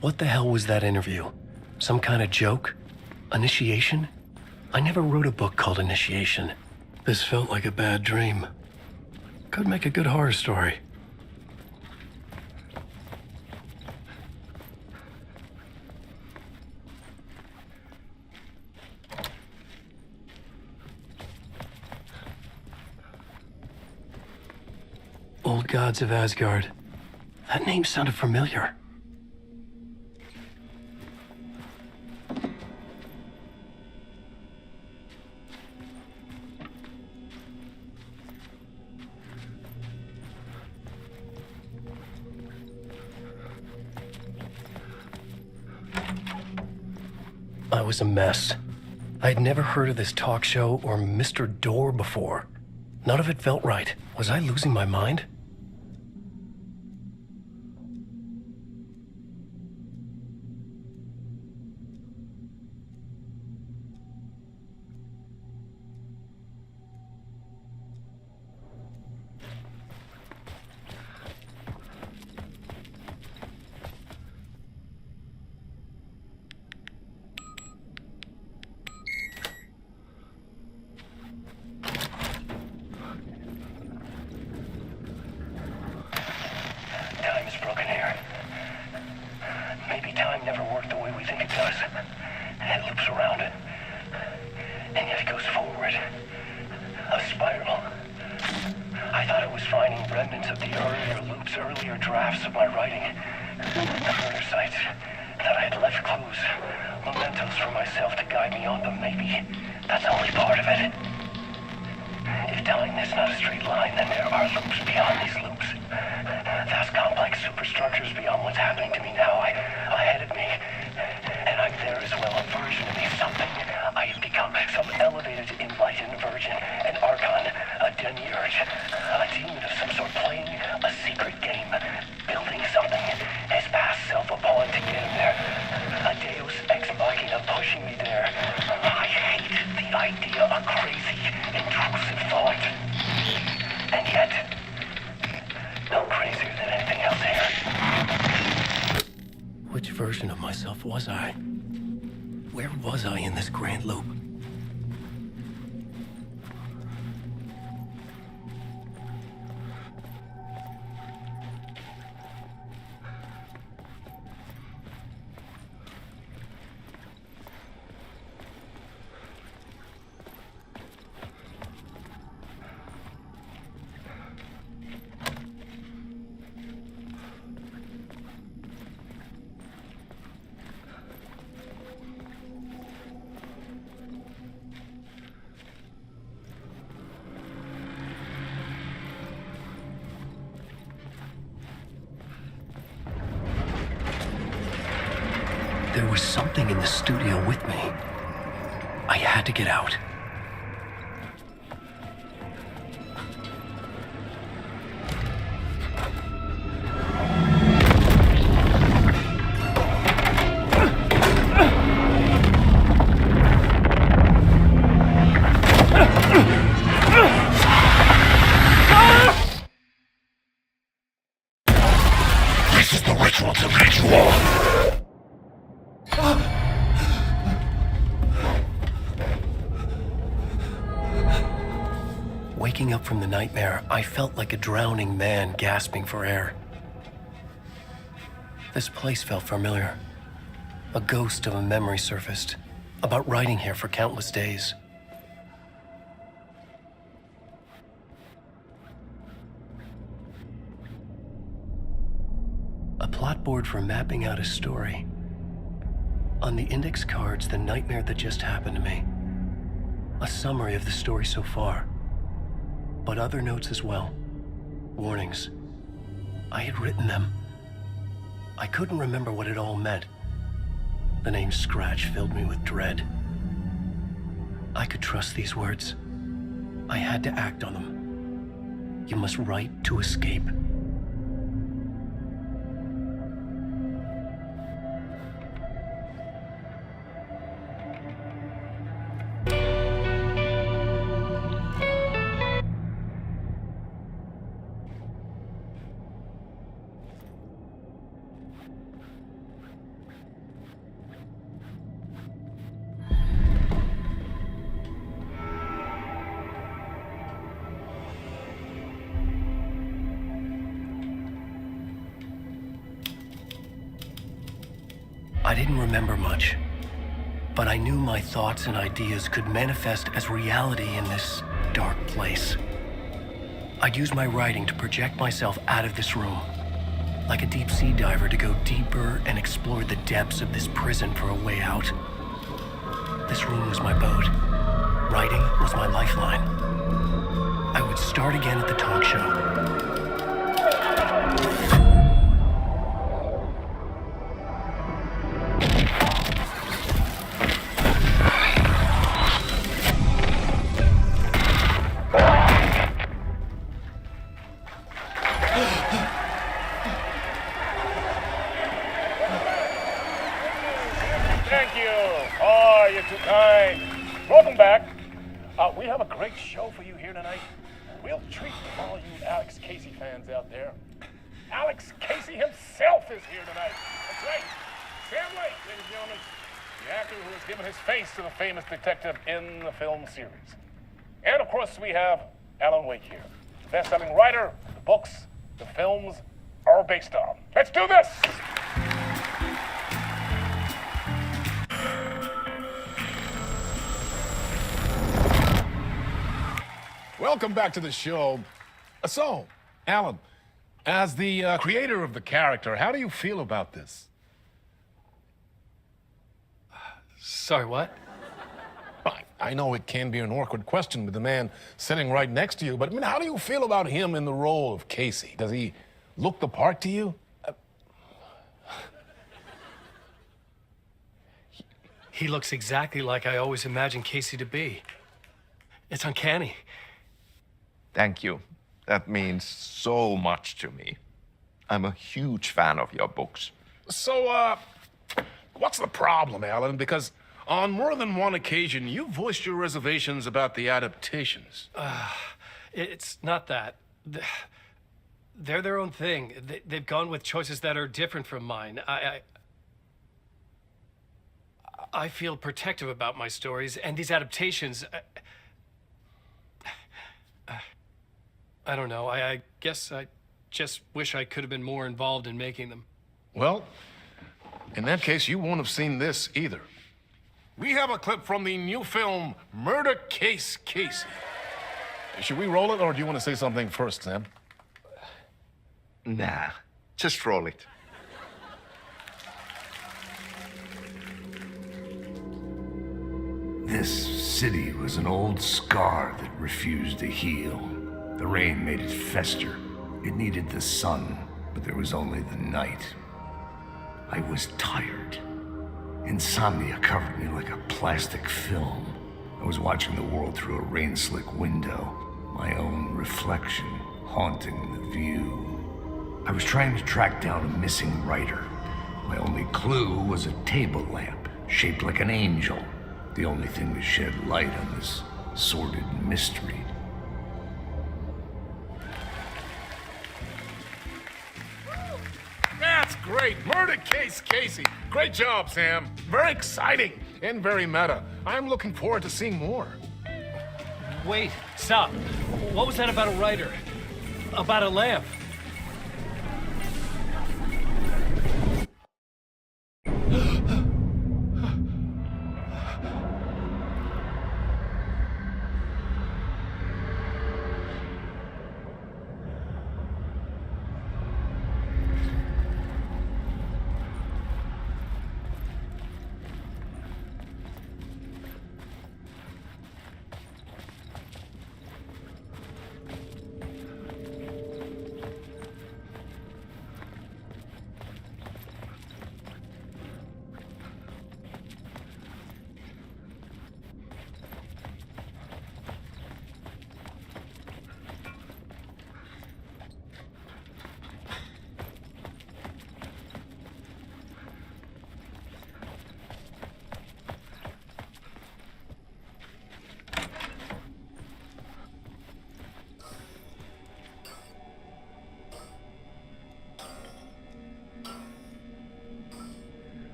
What the hell was that interview? Some kind of joke? Initiation? I never wrote a book called Initiation. This felt like a bad dream. Could make a good horror story. Old Gods of Asgard. That name sounded familiar. was a mess. I had never heard of this talk show or Mr. Door before. None of it felt right. Was I losing my mind? Which version of myself was I? Where was I in this grand loop? There was something in the studio with me. I had to get out. This is the ritual to lead you on. Waking up from the nightmare, I felt like a drowning man gasping for air. This place felt familiar. A ghost of a memory surfaced, about riding here for countless days. A plot board for mapping out a story. On the index cards, the nightmare that just happened to me. A summary of the story so far. But other notes as well. Warnings. I had written them. I couldn't remember what it all meant. The name Scratch filled me with dread. I could trust these words. I had to act on them. You must write to escape. I didn't remember much, but I knew my thoughts and ideas could manifest as reality in this dark place. I'd use my writing to project myself out of this room, like a deep sea diver to go deeper and explore the depths of this prison for a way out. This room was my boat. Writing was my lifeline. I would start again at the talk show. you're too kind. Welcome back. We have a great show for you here tonight. Real treat for all you Alex Casey fans out there. Alex Casey himself is here tonight. That's right. Sam Lake, ladies and gentlemen. The actor who has given his face to the famous detective in the film series. And of course, we have Alan Wake here. The best-selling writer, the books, the films are based on. Let's do this! Welcome back to the show. So, Alan, as the creator of the character, how do you feel about this? Sorry, what? I know it can be an awkward question with the man sitting right next to you, but I mean, how do you feel about him in the role of Casey? Does he look the part to you? He looks exactly like I always imagined Casey to be. It's uncanny. Thank you. That means so much to me. I'm a huge fan of your books. So, what's the problem, Alan? Because on more than one occasion, you voiced your reservations about the adaptations. It's not that. They're their own thing. They've gone with choices that are different from mine. I feel protective about my stories, and these adaptations... I don't know. I guess I just wish I could have been more involved in making them. Well, in that case, you won't have seen this either. We have a clip from the new film, Murder Case Casey. Should we roll it, or do you want to say something first, Sam? Nah, just roll it. This city was an old scar that refused to heal. The rain made it fester. It needed the sun, but there was only the night. I was tired. Insomnia covered me like a plastic film. I was watching the world through a rain-slick window, my own reflection haunting the view. I was trying to track down a missing writer. My only clue was a table lamp, shaped like an angel. The only thing to shed light on this sordid mystery. That's great. Murder Case Casey. Great job, Sam. Very exciting and very meta. I'm looking forward to seeing more. Wait, stop. What was that about a writer? About a lamp?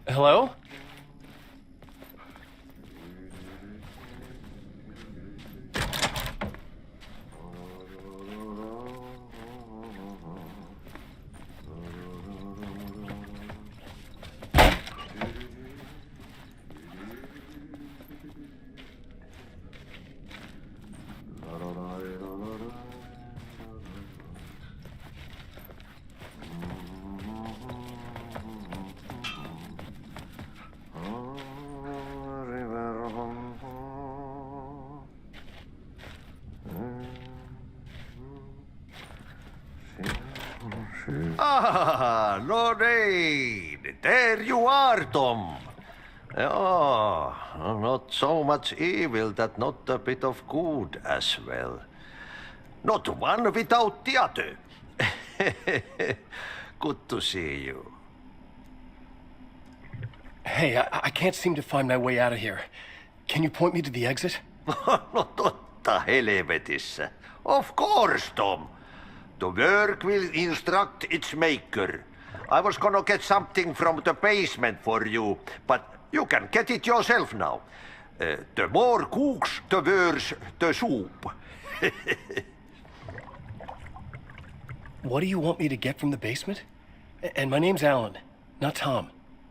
Hello? Ah, Lorraine! There you are, Tom. Oh, not so much evil that not a bit of good as well. Not one without the other. Good to see you. Hey, I can't seem to find my way out of here. Can you point me to the exit? No totta helvetissä. Of course, Tom. The work will instruct its maker. I was gonna get something from the basement for you, but you can get it yourself now. The more cooks, the worse the soup. What do you want me to get from the basement? And my name's Alan, not Tom.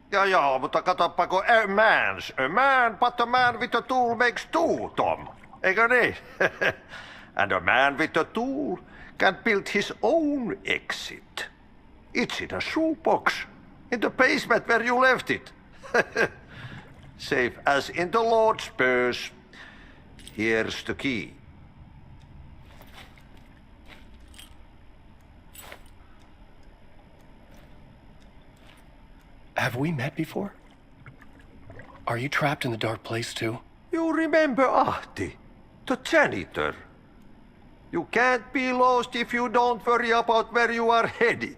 Ja, mutta katsopako a man, but a man with a tool makes two, Tom. Eikö niin? And a man with a tool can build his own exit. It's in a shoebox, in the basement where you left it. Safe as in the Lord's purse. Here's the key. Have we met before? Are you trapped in the dark place too? You remember Ahti, the janitor. You can't be lost if you don't worry about where you are headed.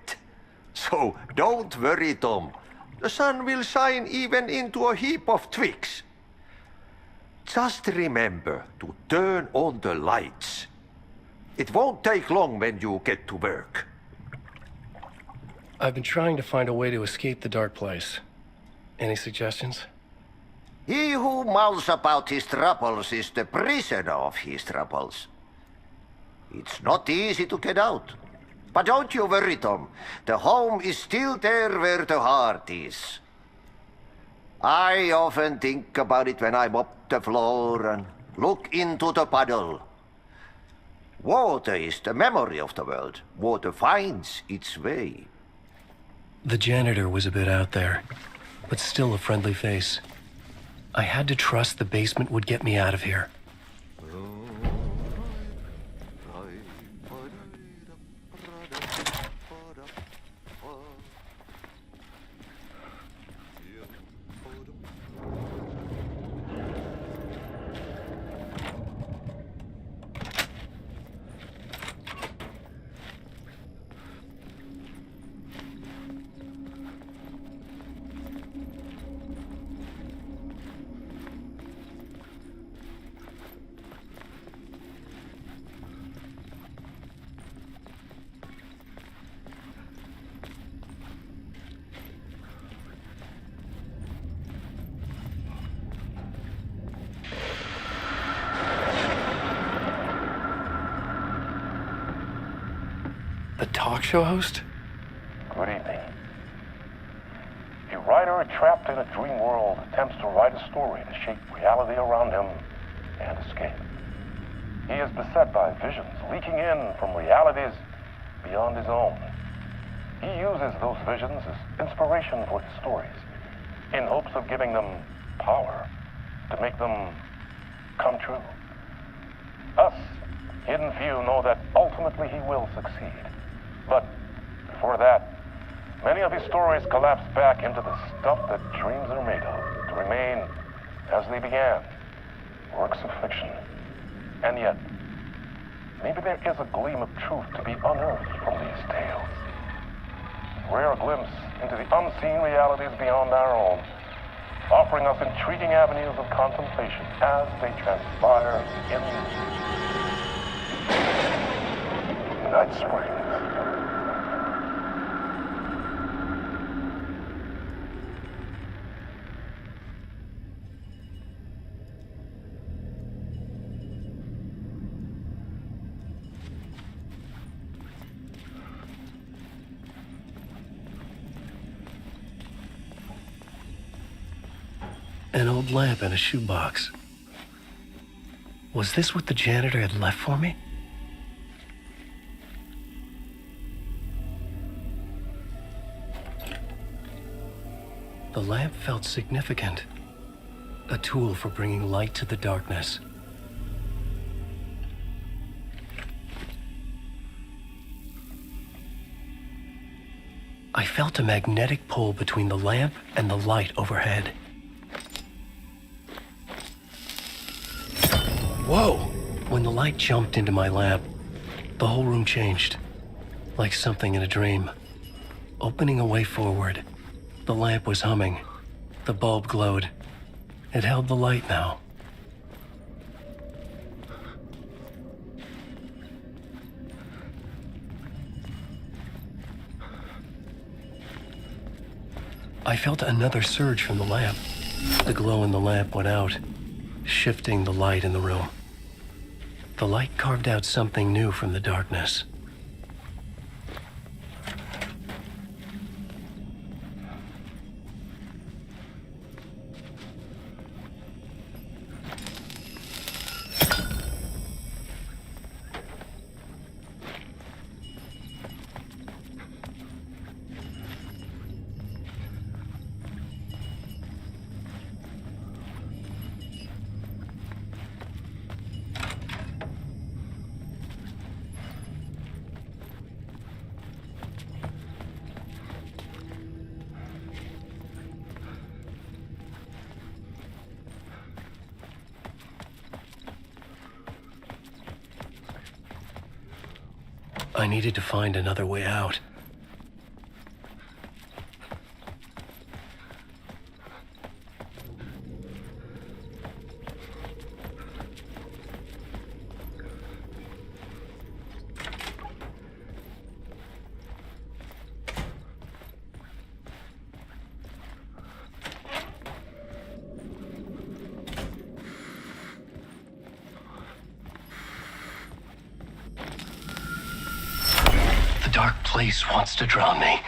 So don't worry, Tom. The sun will shine even into a heap of twigs. Just remember to turn on the lights. It won't take long when you get to work. I've been trying to find a way to escape the dark place. Any suggestions? He who mulls about his troubles is the prisoner of his troubles. It's not easy to get out. But don't you worry, Tom. The home is still there where the heart is. I often think about it when I mop the floor and look into the puddle. Water is the memory of the world. Water finds its way. The janitor was a bit out there, but still a friendly face. I had to trust the basement would get me out of here. The talk show host? Good evening. A writer trapped in a dream world attempts to write a story to shape reality around him and escape. He is beset by visions leaking in from realities beyond his own. He uses those visions as inspiration for his stories, in hopes of giving them power to make them come true. Us, hidden few, know that ultimately he will succeed. But before that, many of his stories collapse back into the stuff that dreams are made of, to remain as they began, works of fiction. And yet, maybe there is a gleam of truth to be unearthed from these tales. Rare glimpse into the unseen realities beyond our own, offering us intriguing avenues of contemplation as they transpire in Night Springs. An old lamp in a shoebox. Was this what the janitor had left for me? The lamp felt significant. A tool for bringing light to the darkness. I felt a magnetic pull between the lamp and the light overhead. Whoa! When the light jumped into my lamp, the whole room changed, like something in a dream. Opening a way forward, the lamp was humming. The bulb glowed. It held the light now. I felt another surge from the lamp. The glow in the lamp went out, shifting the light in the room. The light carved out something new from the darkness. I needed to find another way out. Dark place wants to drown me.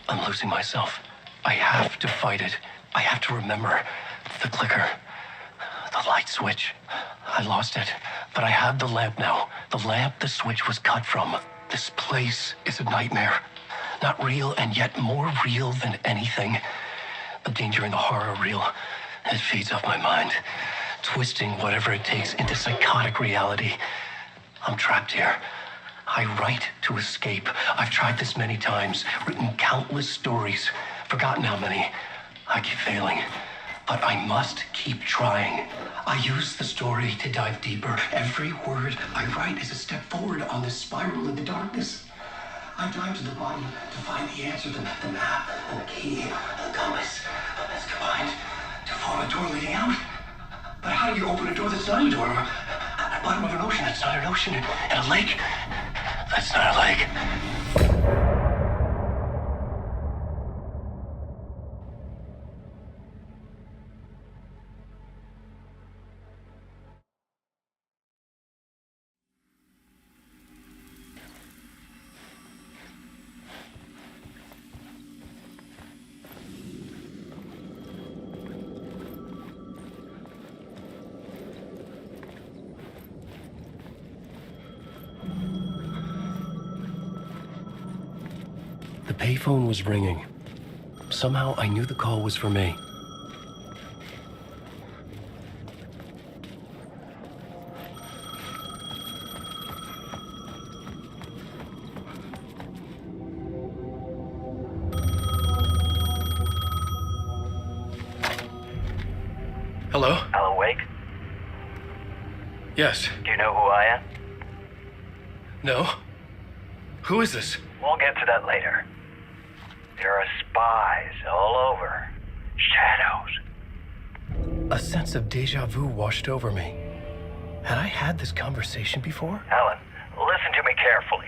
I'm losing myself. I have to fight it. I have to remember the clicker, the light switch. I lost it, but I have the lamp now. The lamp the switch was cut from. This place is a nightmare. Not real, and yet more real than anything. The danger and the horror are real. It feeds off my mind, twisting whatever it takes into psychotic reality. I'm trapped here. I write to escape. I've tried this many times, written countless stories, forgotten how many. I keep failing, but I must keep trying. I use the story to dive deeper. Every word I write is a step forward on this spiral in the darkness. I dive to the bottom to find the answer, the map, and the key, the compass. That's combined to form a door leading out. But how do you open a door that's not a door? At the bottom of an ocean that's not an ocean, and a lake that's not a lake. The payphone was ringing. Somehow I knew the call was for me. Hello? Alan Wake? Yes. Do you know who I am? No? Who is this? We'll get to that later. There are spies all over. Shadows. A sense of deja vu washed over me. Had I had this conversation before? Alan, listen to me carefully.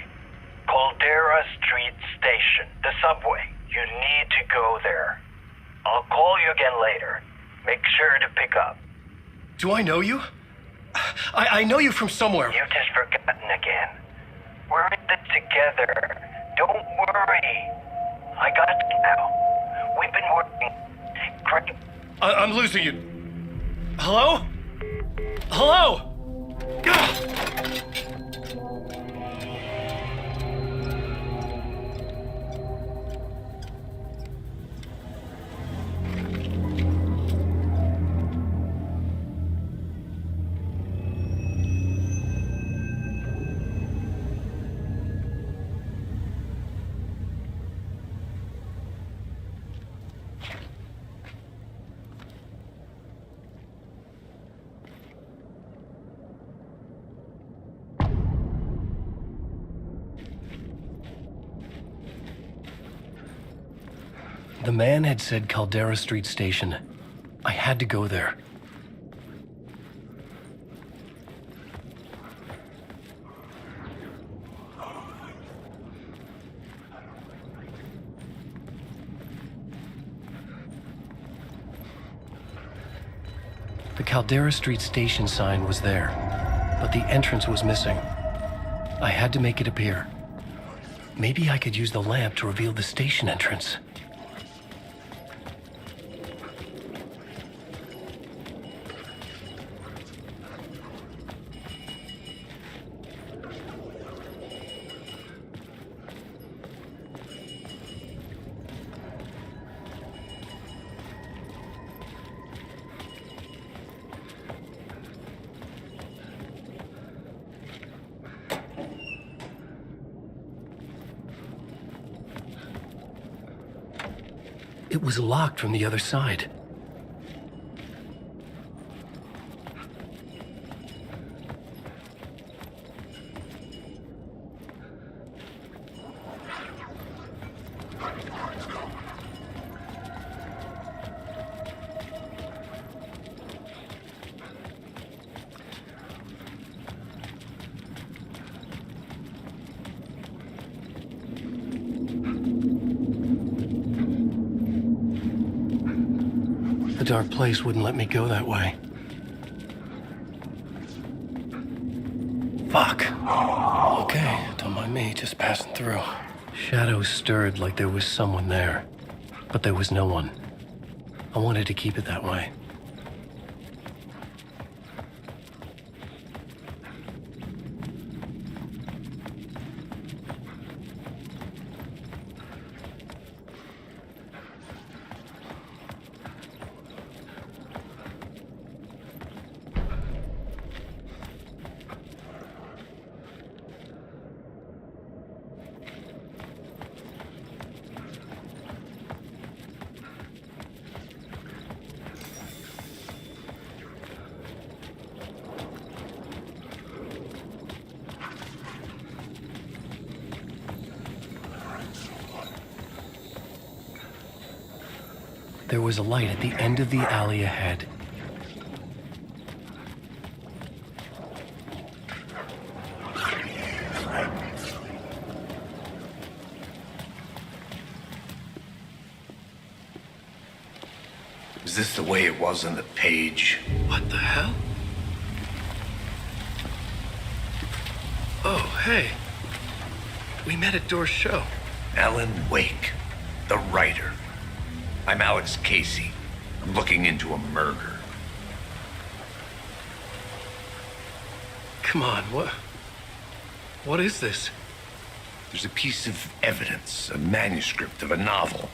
Caldera Street Station, the subway. You need to go there. I'll call you again later. Make sure to pick up. Do I know you? I know you from somewhere. You've just forgotten again. We're in this together. Don't worry. I got you now. We've been working. Great. I'm losing you. Hello? Hello? Gah! The man had said Caldera Street Station. I had to go there. The Caldera Street Station sign was there, but the entrance was missing. I had to make it appear. Maybe I could use the lamp to reveal the station entrance. It was locked from the other side. The dark place wouldn't let me go that way. Fuck. Okay, don't mind me, just passing through. Shadows stirred like there was someone there, but there was no one. I wanted to keep it that way. There was a light at the end of the alley ahead. Is this the way it was on the page? What the hell? Oh, hey. We met at Door's show. Alan Wake, the writer. I'm Alex Casey. I'm looking into a murder. Come on, what is this? There's a piece of evidence, a manuscript of a novel.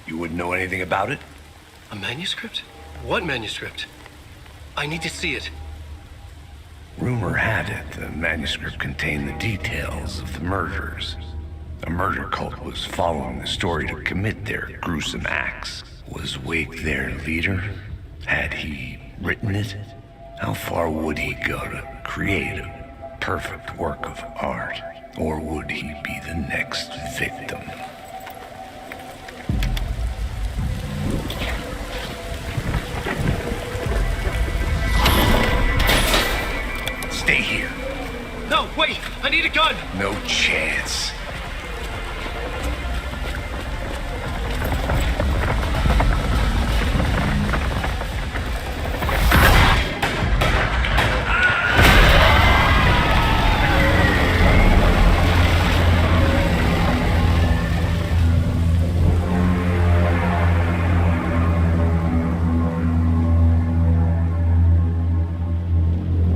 You wouldn't know anything about it? A manuscript? What manuscript? I need to see it. Rumor had it the manuscript contained the details of the murders. A murder cult was following the story to commit their gruesome acts. Was Wake their leader? Had he written it? How far would he go to create a perfect work of art? Or would he be the next victim? Stay here. No, wait! I need a gun! No chance.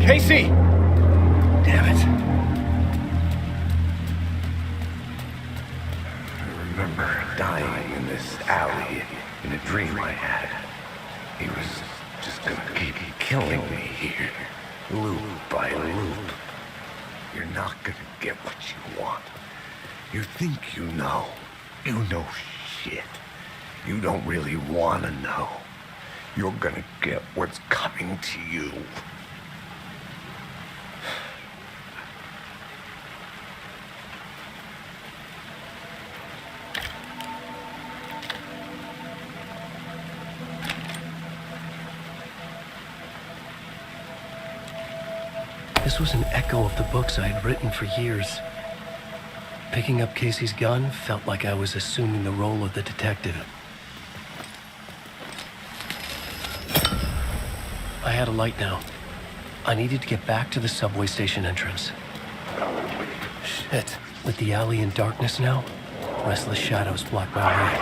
Casey! Damn it. I remember dying in this alley in a dream I had. He was just gonna keep killing me here, loop by loop. You're not gonna get what you want. You think you know. You know shit. You don't really wanna know. You're gonna get what's coming to you. This was an echo of the books I had written for years. Picking up Casey's gun felt like I was assuming the role of the detective. I had a light now. I needed to get back to the subway station entrance. Shit. With the alley in darkness now, restless shadows block my way.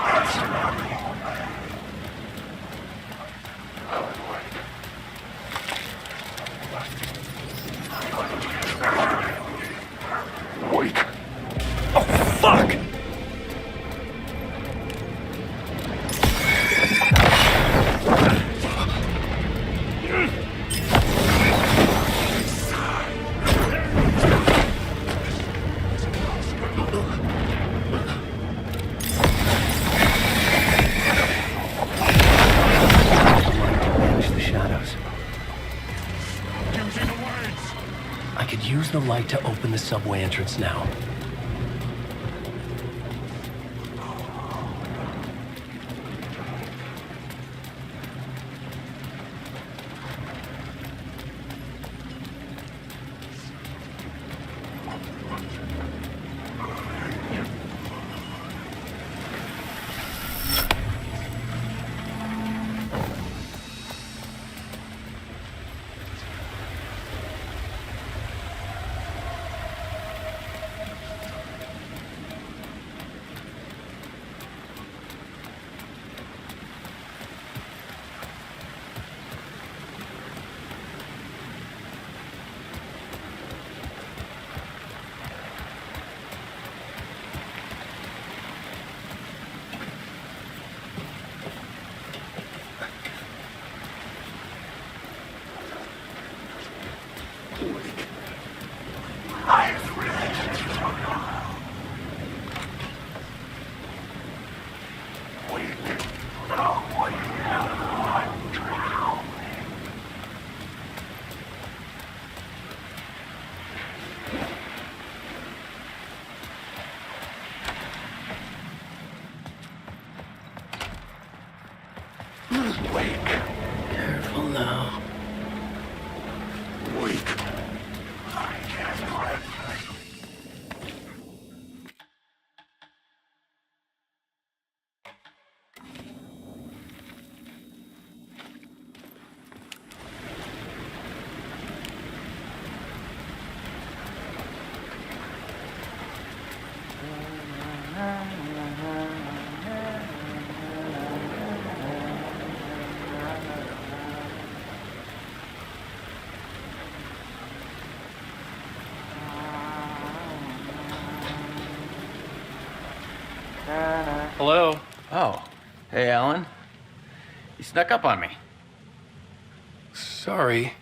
Wait. Oh, fuck! Use the light to open the subway entrance now. Careful now. Hello? Oh. Hey, Alan. You snuck up on me. Sorry.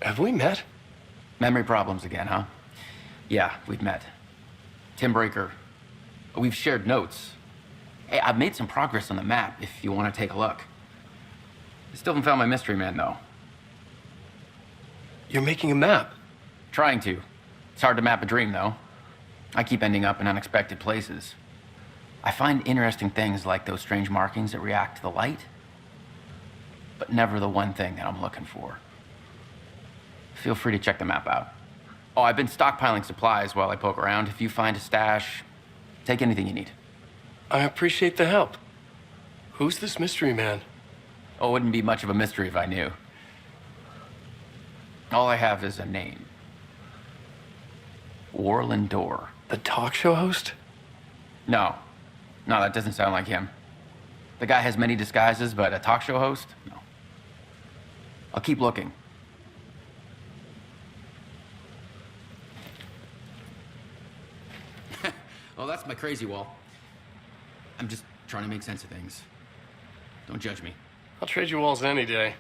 Have we met? Memory problems again, huh? Yeah, we've met. Tim Breaker. We've shared notes. Hey, I've made some progress on the map if you want to take a look. I still haven't found my mystery man, though. You're making a map? Trying to. It's hard to map a dream, though. I keep ending up in unexpected places. I find interesting things like those strange markings that react to the light, but never the one thing that I'm looking for. Feel free to check the map out. Oh, I've been stockpiling supplies while I poke around. If you find a stash, take anything you need. I appreciate the help. Who's this mystery man? Oh, it wouldn't be much of a mystery if I knew. All I have is a name. Warlin Door. The talk show host? No. No, that doesn't sound like him. The guy has many disguises, but a talk show host? No. I'll keep looking. Oh, that's my crazy wall. I'm just trying to make sense of things. Don't judge me. I'll trade you walls any day.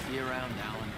See you around, Alan.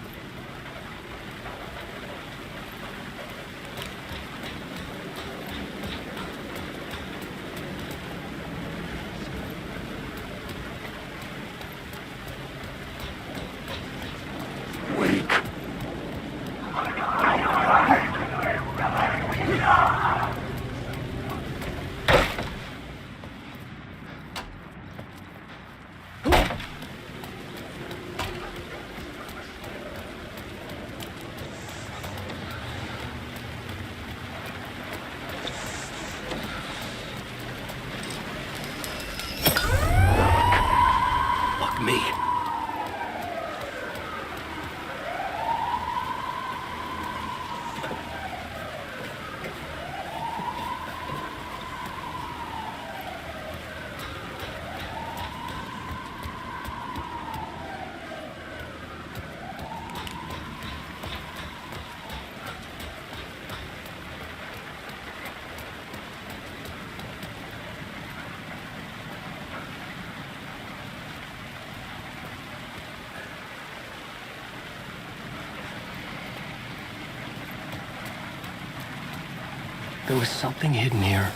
There was something hidden here.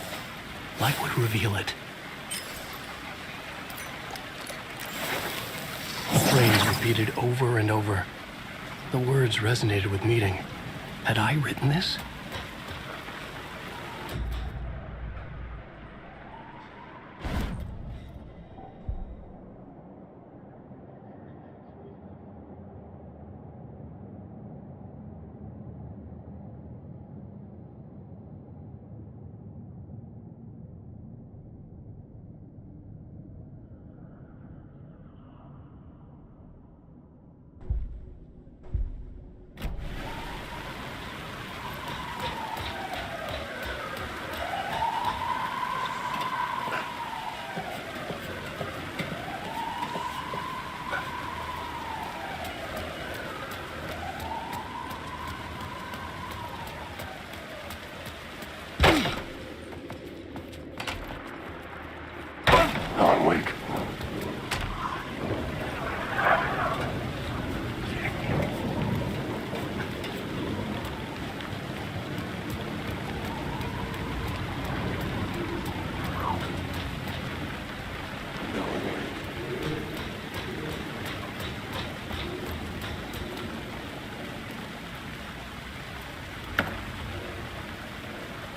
Light would reveal it. A phrase repeated over and over. The words resonated with meaning. Had I written this?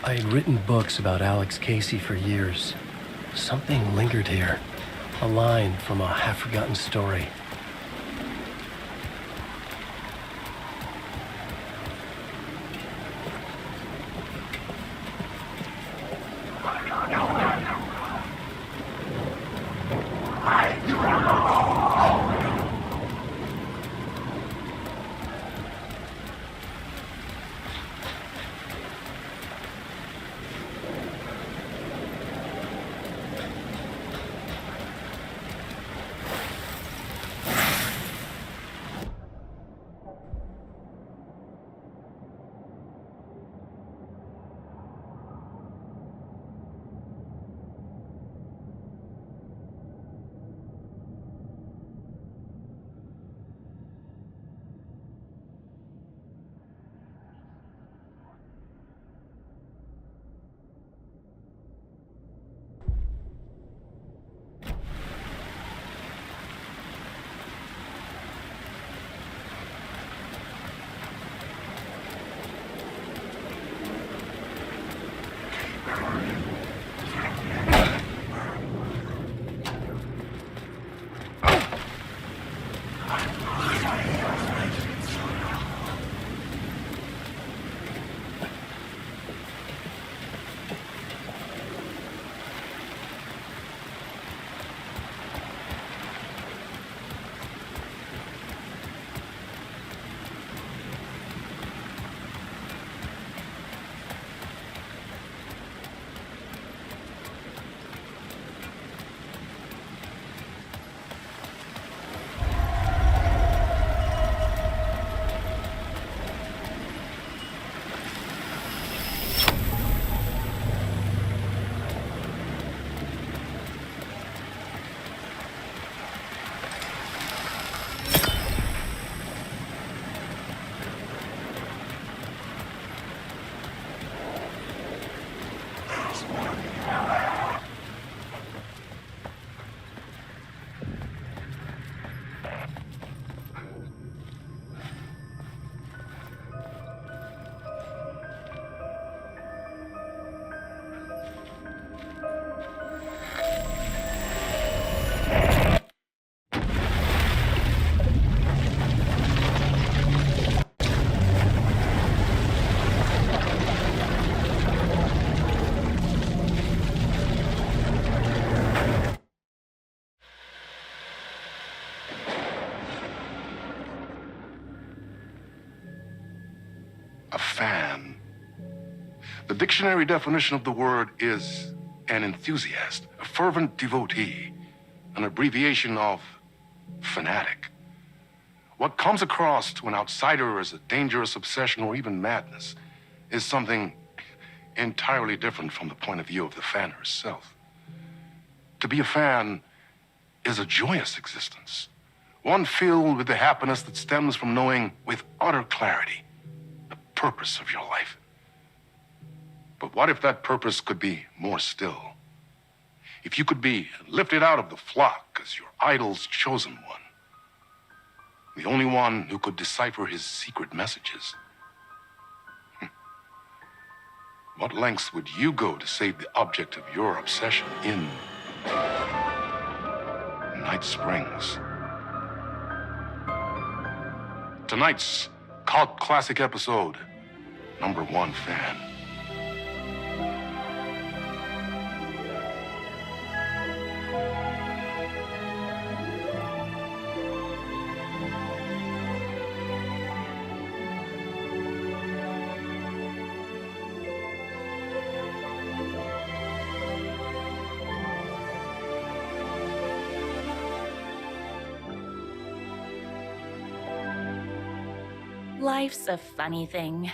I had written books about Alex Casey for years. Something lingered here. A line from a half-forgotten story. A fan. The dictionary definition of the word is an enthusiast, a fervent devotee, an abbreviation of fanatic. What comes across to an outsider as a dangerous obsession or even madness is something entirely different from the point of view of the fan herself. To be a fan is a joyous existence, one filled with the happiness that stems from knowing with utter clarity the purpose of your life. But what if that purpose could be more still? If you could be lifted out of the flock as your idol's chosen one, the only one who could decipher his secret messages. What lengths would you go to save the object of your obsession in Night Springs? Tonight's cult classic episode, Number One Fan. Life's a funny thing.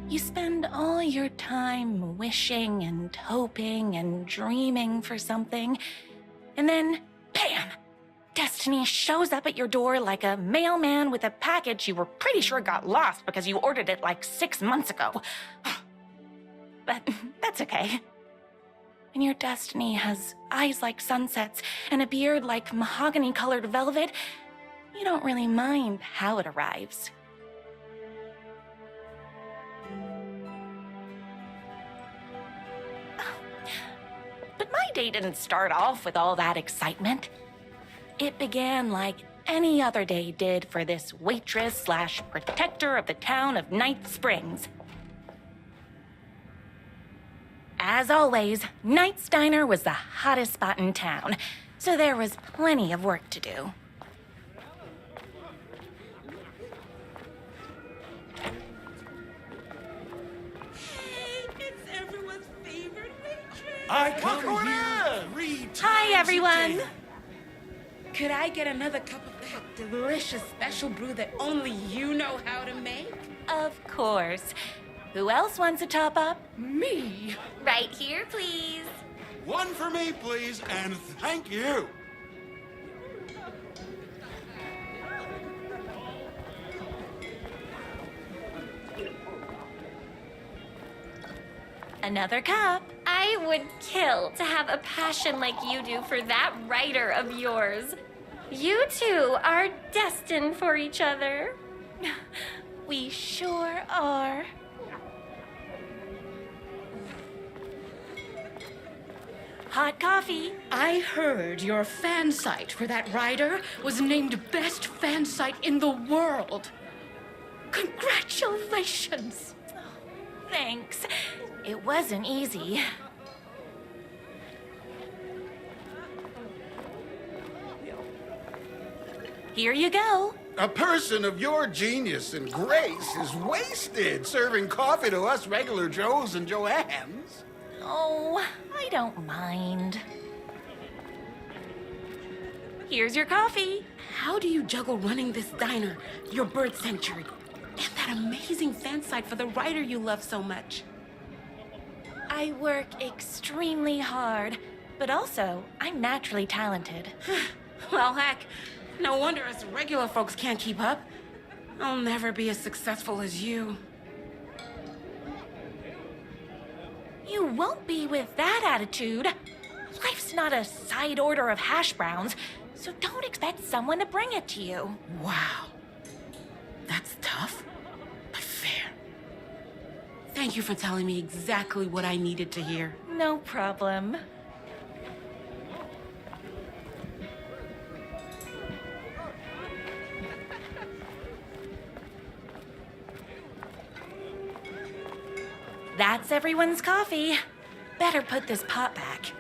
You spend all your time wishing and hoping and dreaming for something, and then, bam! Destiny shows up at your door like a mailman with a package you were pretty sure got lost because you ordered it like 6 months ago. But that's okay. When your destiny has eyes like sunsets and a beard like mahogany-colored velvet, you don't really mind how it arrives. But my day didn't start off with all that excitement. It began like any other day did for this waitress/protector of the town of Night Springs. As always, Knight's Diner was the hottest spot in town, so there was plenty of work to do. I come here 3 times Hi, everyone. a day. Could I get another cup of that delicious special brew that only you know how to make? Of course. Who else wants a top up? Me? Right here, please. One for me, please, and thank you. Another cup. I would kill to have a passion like you do for that writer of yours. You two are destined for each other. We sure are. Hot coffee. I heard your fan site for that writer was named best fan site in the world. Congratulations. Thanks. It wasn't easy. Here you go. A person of your genius and grace is wasted serving coffee to us regular Joes and Joannes. Oh, I don't mind. Here's your coffee. How do you juggle running this diner, your bird sanctuary, and that amazing fan site for the writer you love so much? I work extremely hard, but also I'm naturally talented. Well, heck, no wonder us regular folks can't keep up. I'll never be as successful as you. You won't be with that attitude. Life's not a side order of hash browns, so don't expect someone to bring it to you. Wow. That's tough, but fair. Thank you for telling me exactly what I needed to hear. No problem. That's everyone's coffee. Better put this pot back.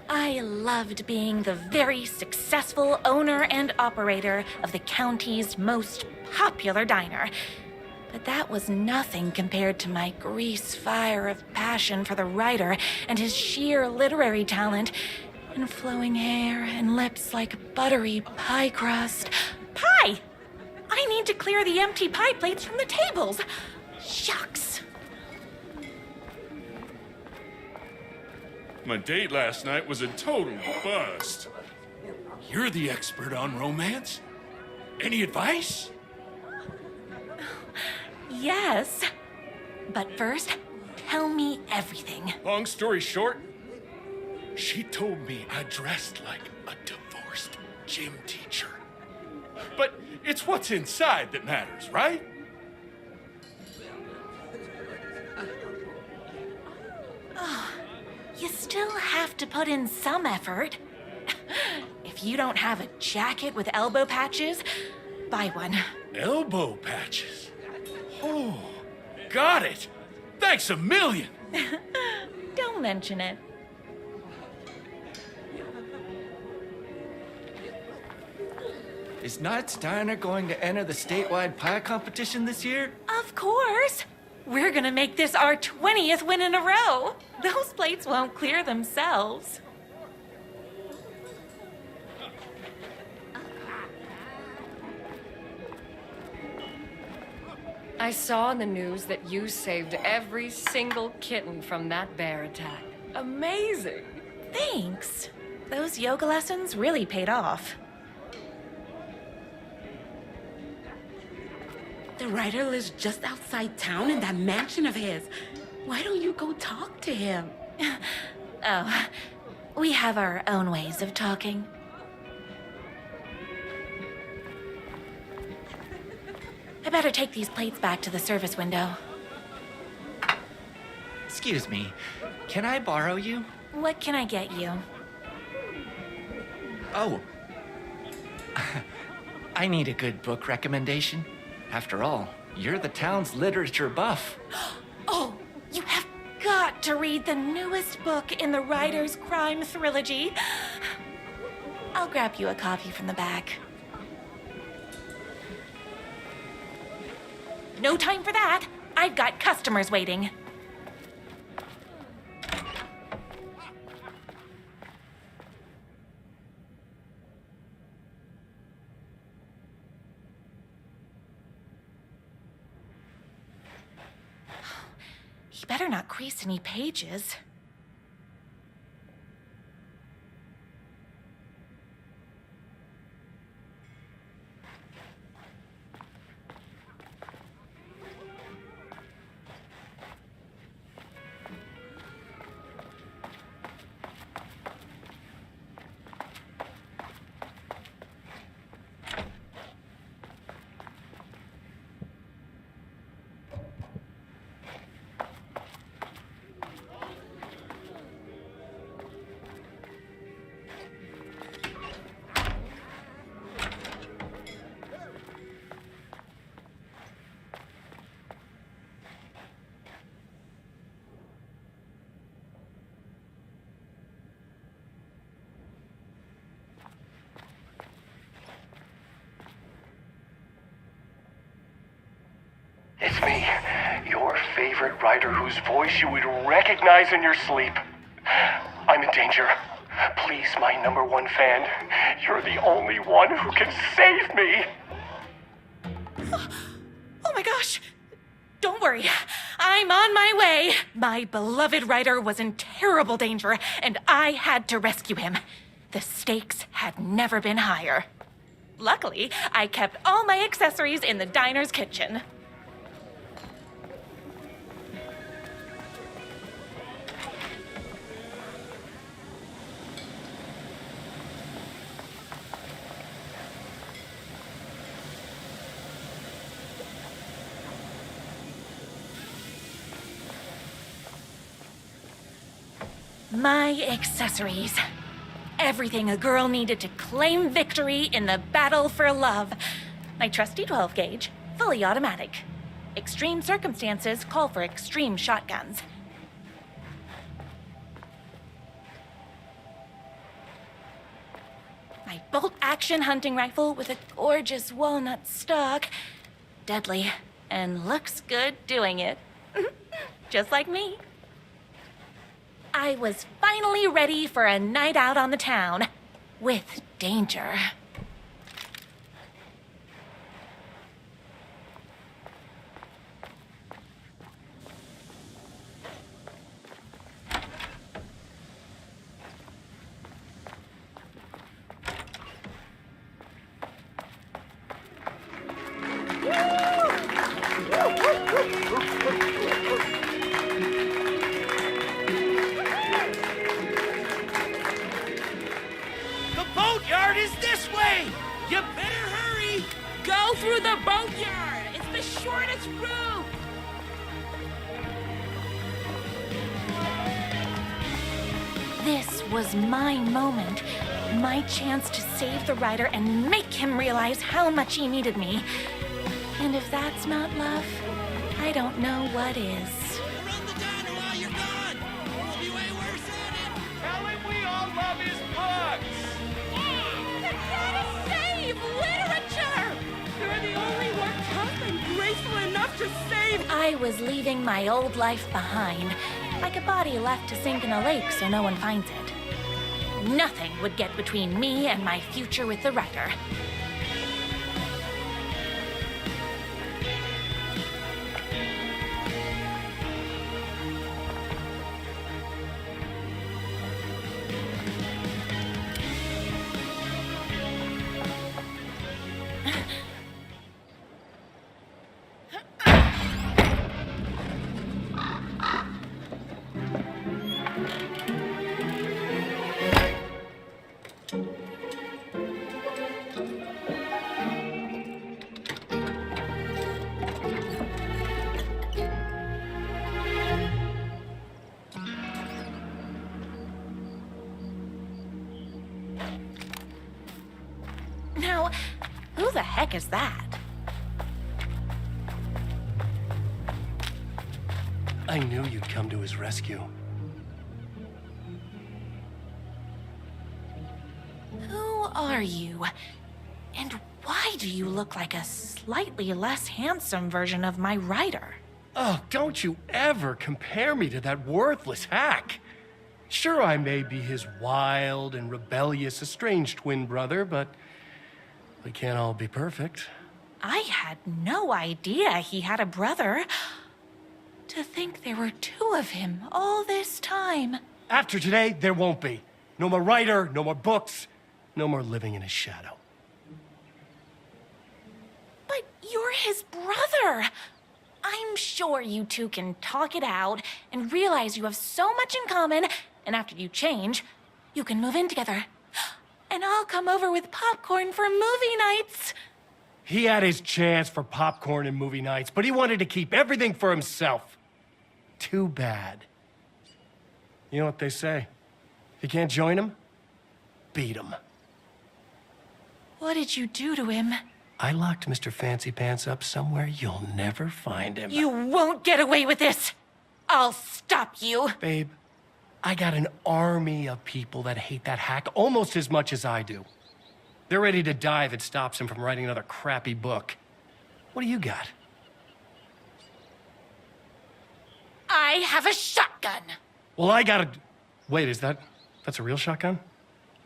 I loved being the very successful owner and operator of the county's most popular diner. But that was nothing compared to my grease fire of passion for the writer and his sheer literary talent, and flowing hair and lips like buttery pie crust. Pie! I need to clear the empty pie plates from the tables. Shucks. My date last night was a total bust. You're the expert on romance. Any advice? Yes. But first, tell me everything. Long story short, she told me I dressed like a divorced gym teacher. But it's what's inside that matters, right? Oh, you still have to put in some effort. If you don't have a jacket with elbow patches, buy one. Elbow patches? Oh, got it. Thanks a million. Don't mention it. Is Knight's Diner going to enter the statewide pie competition this year? Of course. We're gonna make this our 20th win in a row. Those plates won't clear themselves. I saw in the news that you saved every single kitten from that bear attack. Amazing. Thanks. Those yoga lessons really paid off. The writer lives just outside town in that mansion of his. Why don't you go talk to him? Oh, we have our own ways of talking. I better take these plates back to the service window. Excuse me, can I borrow you? What can I get you? Oh. I need a good book recommendation. After all, you're the town's literature buff. Oh, you have got to read the newest book in the Writer's Crime Trilogy. I'll grab you a copy from the back. No time for that. I've got customers waiting. He better not crease any pages. It's me, your favorite writer whose voice you would recognize in your sleep. I'm in danger. Please, my #1 fan, you're the only one who can save me. Oh my gosh! Don't worry, I'm on my way. My beloved writer was in terrible danger, and I had to rescue him. The stakes had never been higher. Luckily, I kept all my accessories in the diner's kitchen. My accessories. Everything a girl needed to claim victory in the battle for love. My trusty 12 gauge, fully automatic. Extreme circumstances call for extreme shotguns. My bolt-action hunting rifle with a gorgeous walnut stock. Deadly, and looks good doing it. Just like me. I was finally ready for a night out on the town. With danger. boatyard is this way! You better hurry! Go through the boatyard! It's the shortest route! This was my moment. My chance to save the Rider and make him realize how much he needed me. And if that's not love, I don't know what is. Run the diner while you're gone! We'll be way worse at it! Tell him we all love his books! The gotta save literature! You're the only one tough and graceful enough to save. I was leaving my old life behind, like a body left to sink in a lake so no one finds it. Nothing would get between me and my future with the Rider. Now, who the heck is that? I knew you'd come to his rescue. Who are you? And why do you look like a slightly less handsome version of my Rider? Oh, don't you ever compare me to that worthless hack. Sure, I may be his wild and rebellious estranged twin brother, but we can't all be perfect. I had no idea he had a brother. To think there were two of him all this time. After today, there won't be. No more Rider, no more books, no more living in his shadow. But you're his brother. I'm sure you two can talk it out and realize you have so much in common, and after you change, you can move in together. And I'll come over with popcorn for movie nights. He had his chance for popcorn and movie nights, but he wanted to keep everything for himself. Too bad. You know what they say? If you can't join him, beat him. What did you do to him? I locked Mr. Fancy Pants up somewhere you'll never find him. You won't get away with this. I'll stop you. Babe, I got an army of people that hate that hack almost as much as I do. They're ready to die if it stops him from writing another crappy book. What do you got? I have a shotgun. Well, I got a... Wait, that's a real shotgun?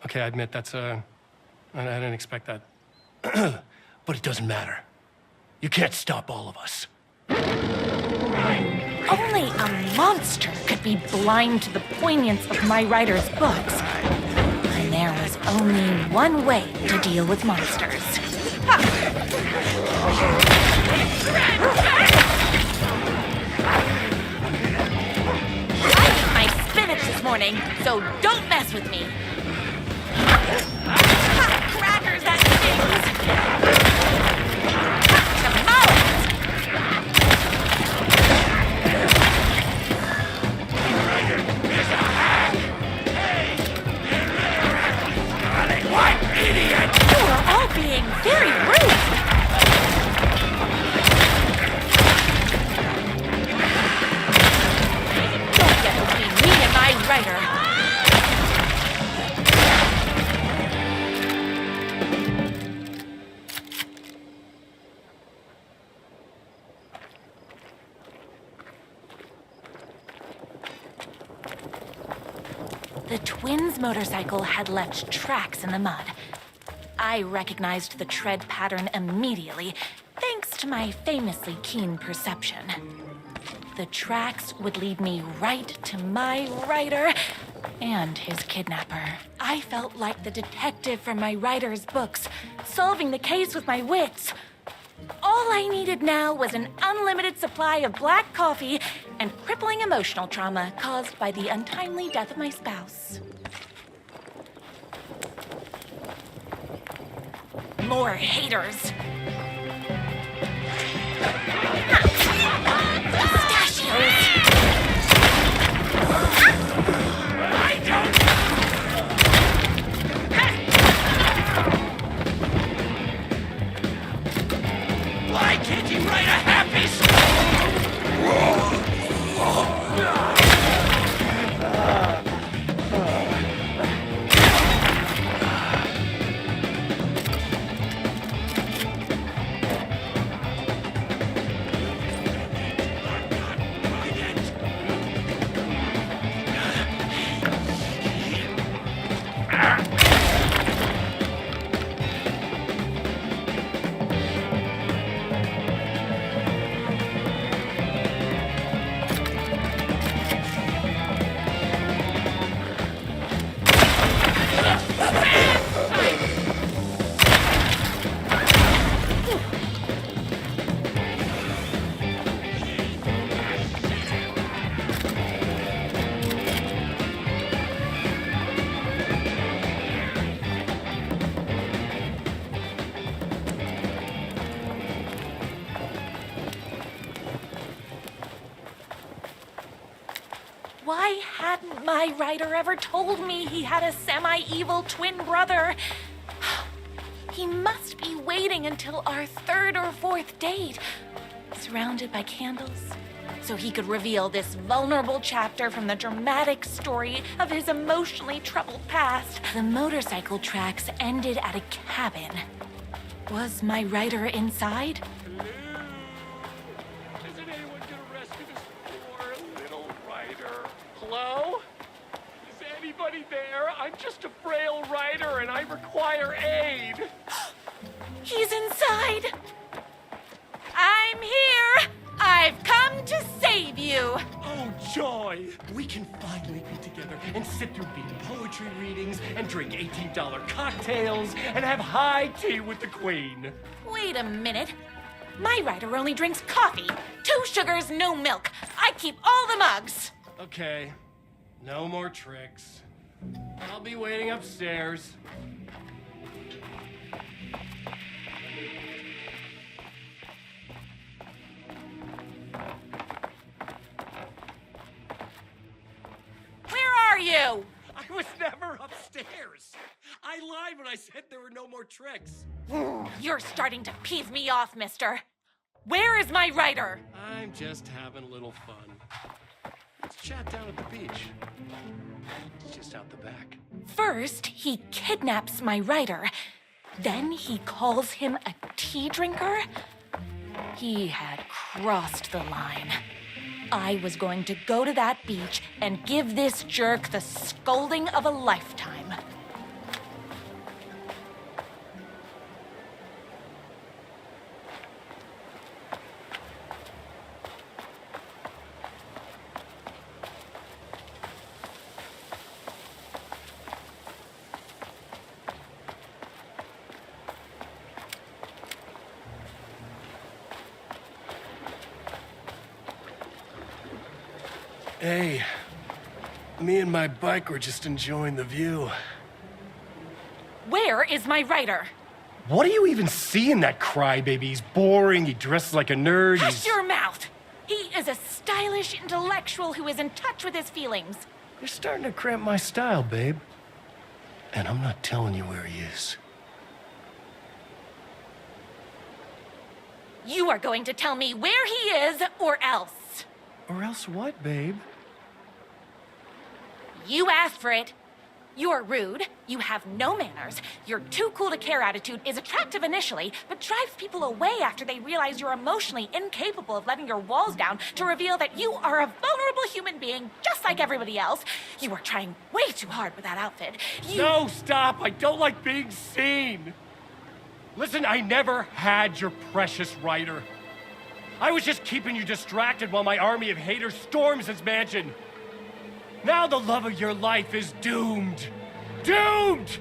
Okay, I admit I didn't expect that. But it doesn't matter. You can't stop all of us. Only a monster could be blind to the poignance of my Rider's books. And there was only one way to deal with monsters. I ate my spinach this morning, so don't mess with me. Crackers, that stings! What idiot! You are all being very rude! Don't get between me and my Rider! The twins' motorcycle had left tracks in the mud. I recognized the tread pattern immediately, thanks to my famously keen perception. The tracks would lead me right to my Rider and his kidnapper. I felt like the detective from my Rider's books, solving the case with my wits. All I needed now was an unlimited supply of black coffee and crippling emotional trauma caused by the untimely death of my spouse. more haters. Why can't you write a happy story? Why hadn't my writer ever told me he had a semi-evil twin brother? He must be waiting until our third or fourth date, surrounded by candles, so he could reveal this vulnerable chapter from the dramatic story of his emotionally troubled past. The motorcycle tracks ended at a cabin. Was my writer inside? Isn't anyone gonna rescue this poor little writer? Hello? Is anybody there? I'm just a frail writer and I require aid. He's inside! I'm here! I've come to save you! Oh, joy! We can finally be together and sit through beat poetry readings and drink $18 cocktails and have high tea with the Queen. Wait a minute. My writer only drinks coffee. 2 sugars, no milk. I keep all the mugs. Okay, no more tricks. I'll be waiting upstairs. Where are you? I was never upstairs. I lied when I said there were no more tricks. You're starting to peeve me off, mister. Where is my writer? I'm just having a little fun. Let's chat down at the beach. It's just out the back. First, he kidnaps my writer. Then he calls him a tea drinker. He had crossed the line. I was going to go to that beach and give this jerk the scolding of a lifetime. Hey, me and my bike were just enjoying the view. Where is my writer? What do you even see in that crybaby? He's boring, he dresses like a nerd, Hush your mouth! He is a stylish intellectual who is in touch with his feelings. You're starting to cramp my style, babe. And I'm not telling you where he is. You are going to tell me where he is, or else. Or else what, babe? You asked for it. You're rude, you have no manners, your too cool to care attitude is attractive initially, but drives people away after they realize you're emotionally incapable of letting your walls down to reveal that you are a vulnerable human being just like everybody else. You are trying way too hard with that outfit. No, stop! I don't like being seen! Listen, I never had your precious writer. I was just keeping you distracted while my army of haters storms his mansion. Now the love of your life is doomed. Doomed!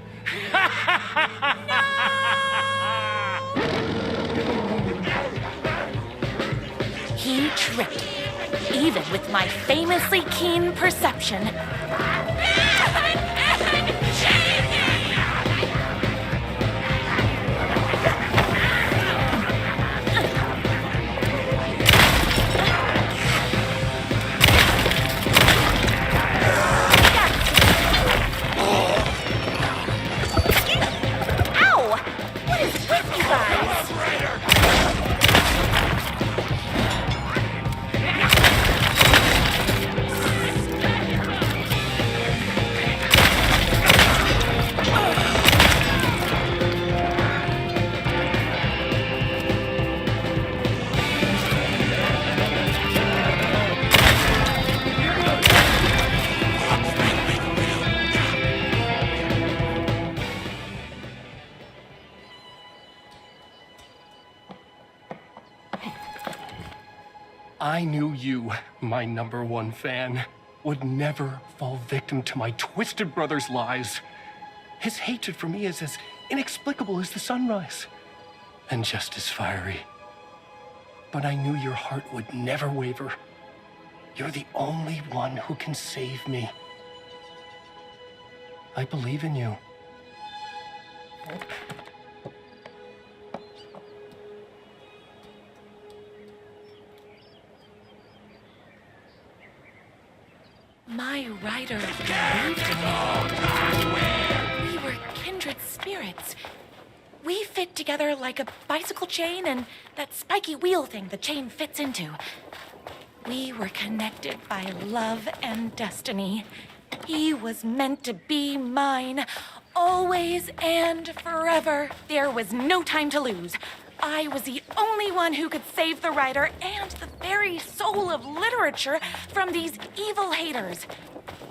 He tricked me, even with my famously keen perception. I knew you, my #1 fan, would never fall victim to my twisted brother's lies. His hatred for me is as inexplicable as the sunrise, and just as fiery. But I knew your heart would never waver. You're the only one who can save me. I believe in you. My rider believed in me. We were kindred spirits. We fit together like a bicycle chain and that spiky wheel thing the chain fits into. We were connected by love and destiny. He was meant to be mine, always and forever. There was no time to lose. I was the only one who could save the writer and the very soul of literature from these evil haters.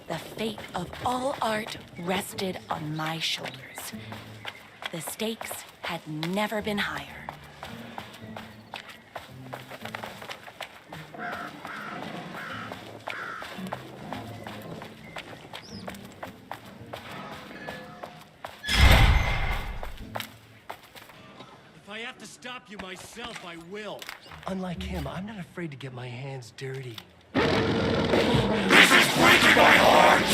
The fate of all art rested on my shoulders. The stakes had never been higher. If I have to stop you myself, I will. Unlike him, I'm not afraid to get my hands dirty. This is breaking my heart!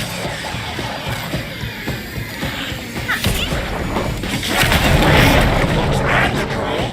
And the girl!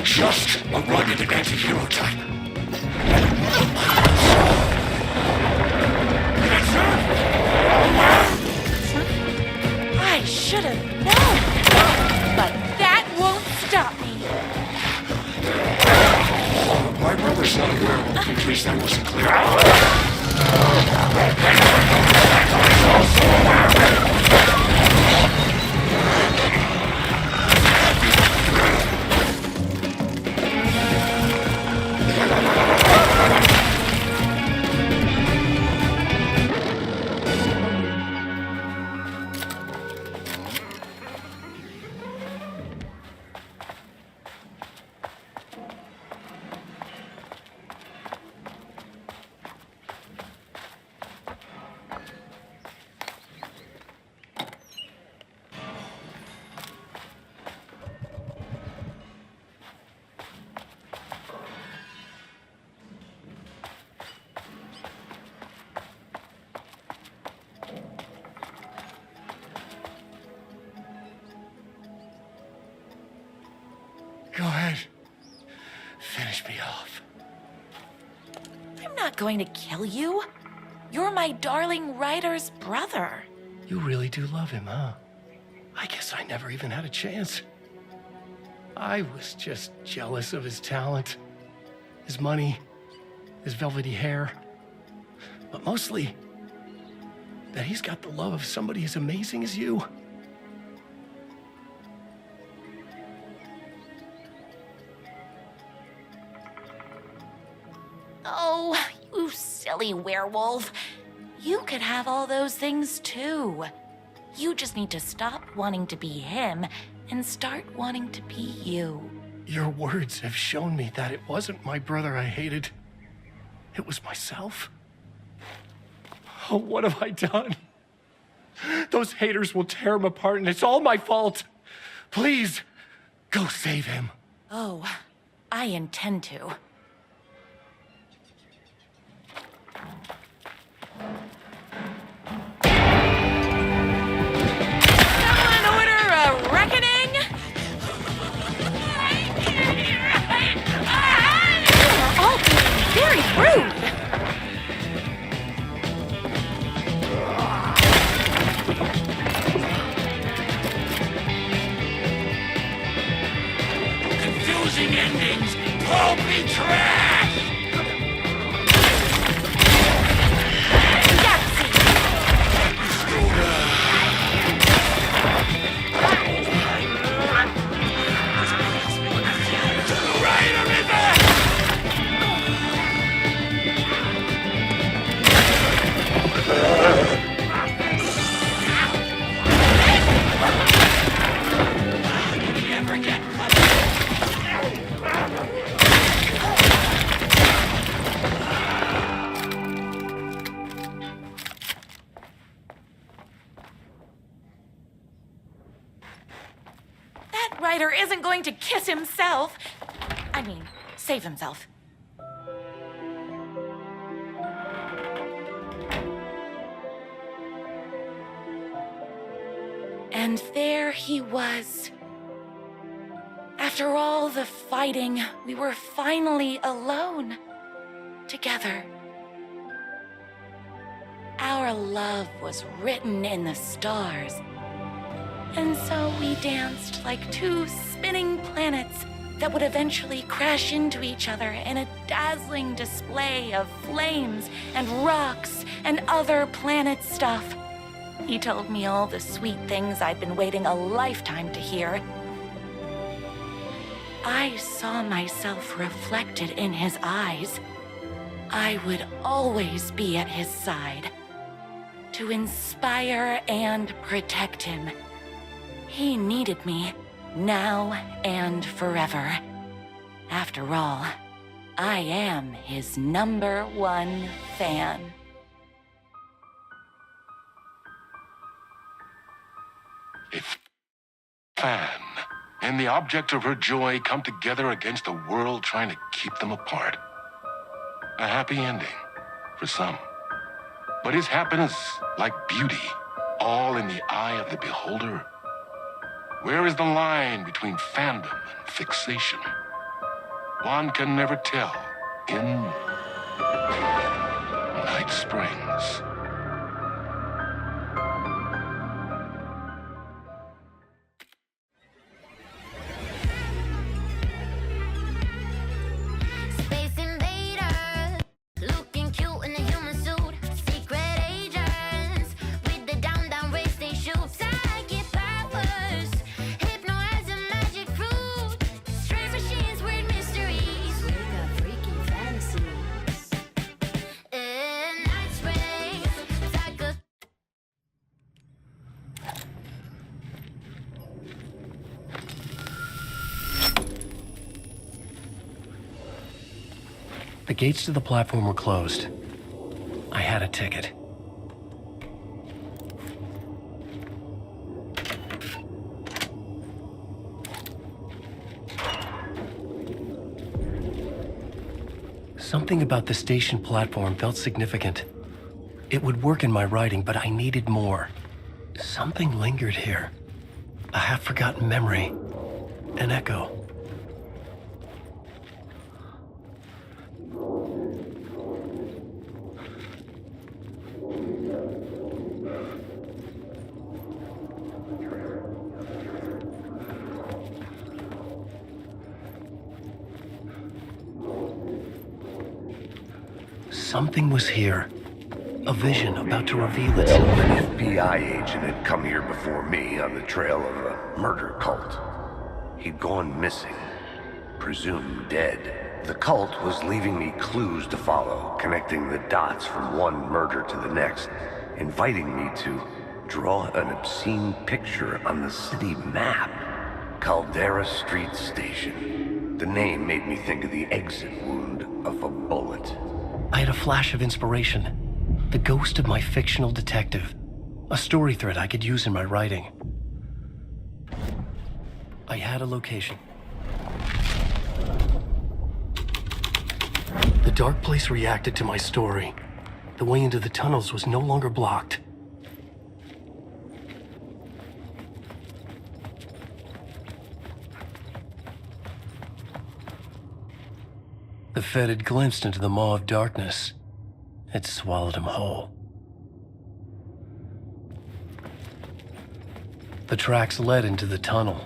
Just a rugged anti-hero type. I should have known, but that won't stop me. My brother's not a werewolf, in case that wasn't clear. Go ahead. Finish me off. I'm not going to kill you. You're my darling writer's brother. You really do love him, huh? I guess I never even had a chance. I was just jealous of his talent, his money, his velvety hair. But mostly, that he's got the love of somebody as amazing as you. Oh, You silly werewolf. You could have all those things too. You just need to stop wanting to be him and start wanting to be you. Your words have shown me that it wasn't my brother I hated. It was myself. Oh, what have I done? Those haters will tear him apart, and it's all my fault. Please, go save him. Oh, I intend to. Someone order a reckoning? You're all being very rude. Confusing endings, pulpy trash! That writer isn't going to kiss himself. I mean, save himself. And there he was. After all the fighting, we were finally alone. Together. Our love was written in the stars. And so we danced like two spinning planets that would eventually crash into each other in a dazzling display of flames and rocks and other planet stuff. He told me all the sweet things I'd been waiting a lifetime to hear. I saw myself reflected in his eyes. I would always be at his side, to inspire and protect him. He needed me, now and forever. After all, I am his #1 fan. Fan and the object of her joy come together against a world trying to keep them apart. A happy ending for some. But is happiness, like beauty, all in the eye of the beholder? Where is the line between fandom and fixation? One can never tell in Night Springs. Space invaders, looking cute in a human suit. Secret agents, with the down race they shoot. Psychic powers, hypnotizing magic fruit. Strange machines, weird mysteries. We got freaky fantasies. In Night Springs, psycho. The gates to the platform were closed. I had a ticket. Something about the station platform felt significant. It would work in my writing, but I needed more. Something lingered here. A half-forgotten memory. An echo. Something was here. A vision about to reveal itself. An FBI agent had come here before me on the trail of a murder cult. He'd gone missing, presumed dead. The cult was leaving me clues to follow, connecting the dots from one murder to the next, inviting me to draw an obscene picture on the city map. Caldera Street Station. The name made me think of the exit wound of a bullet. I had a flash of inspiration. The ghost of my fictional detective. A story thread I could use in my writing. I had a location. The dark place reacted to my story. The way into the tunnels was no longer blocked. The Fed had glimpsed into the maw of darkness. It swallowed him whole. The tracks led into the tunnel.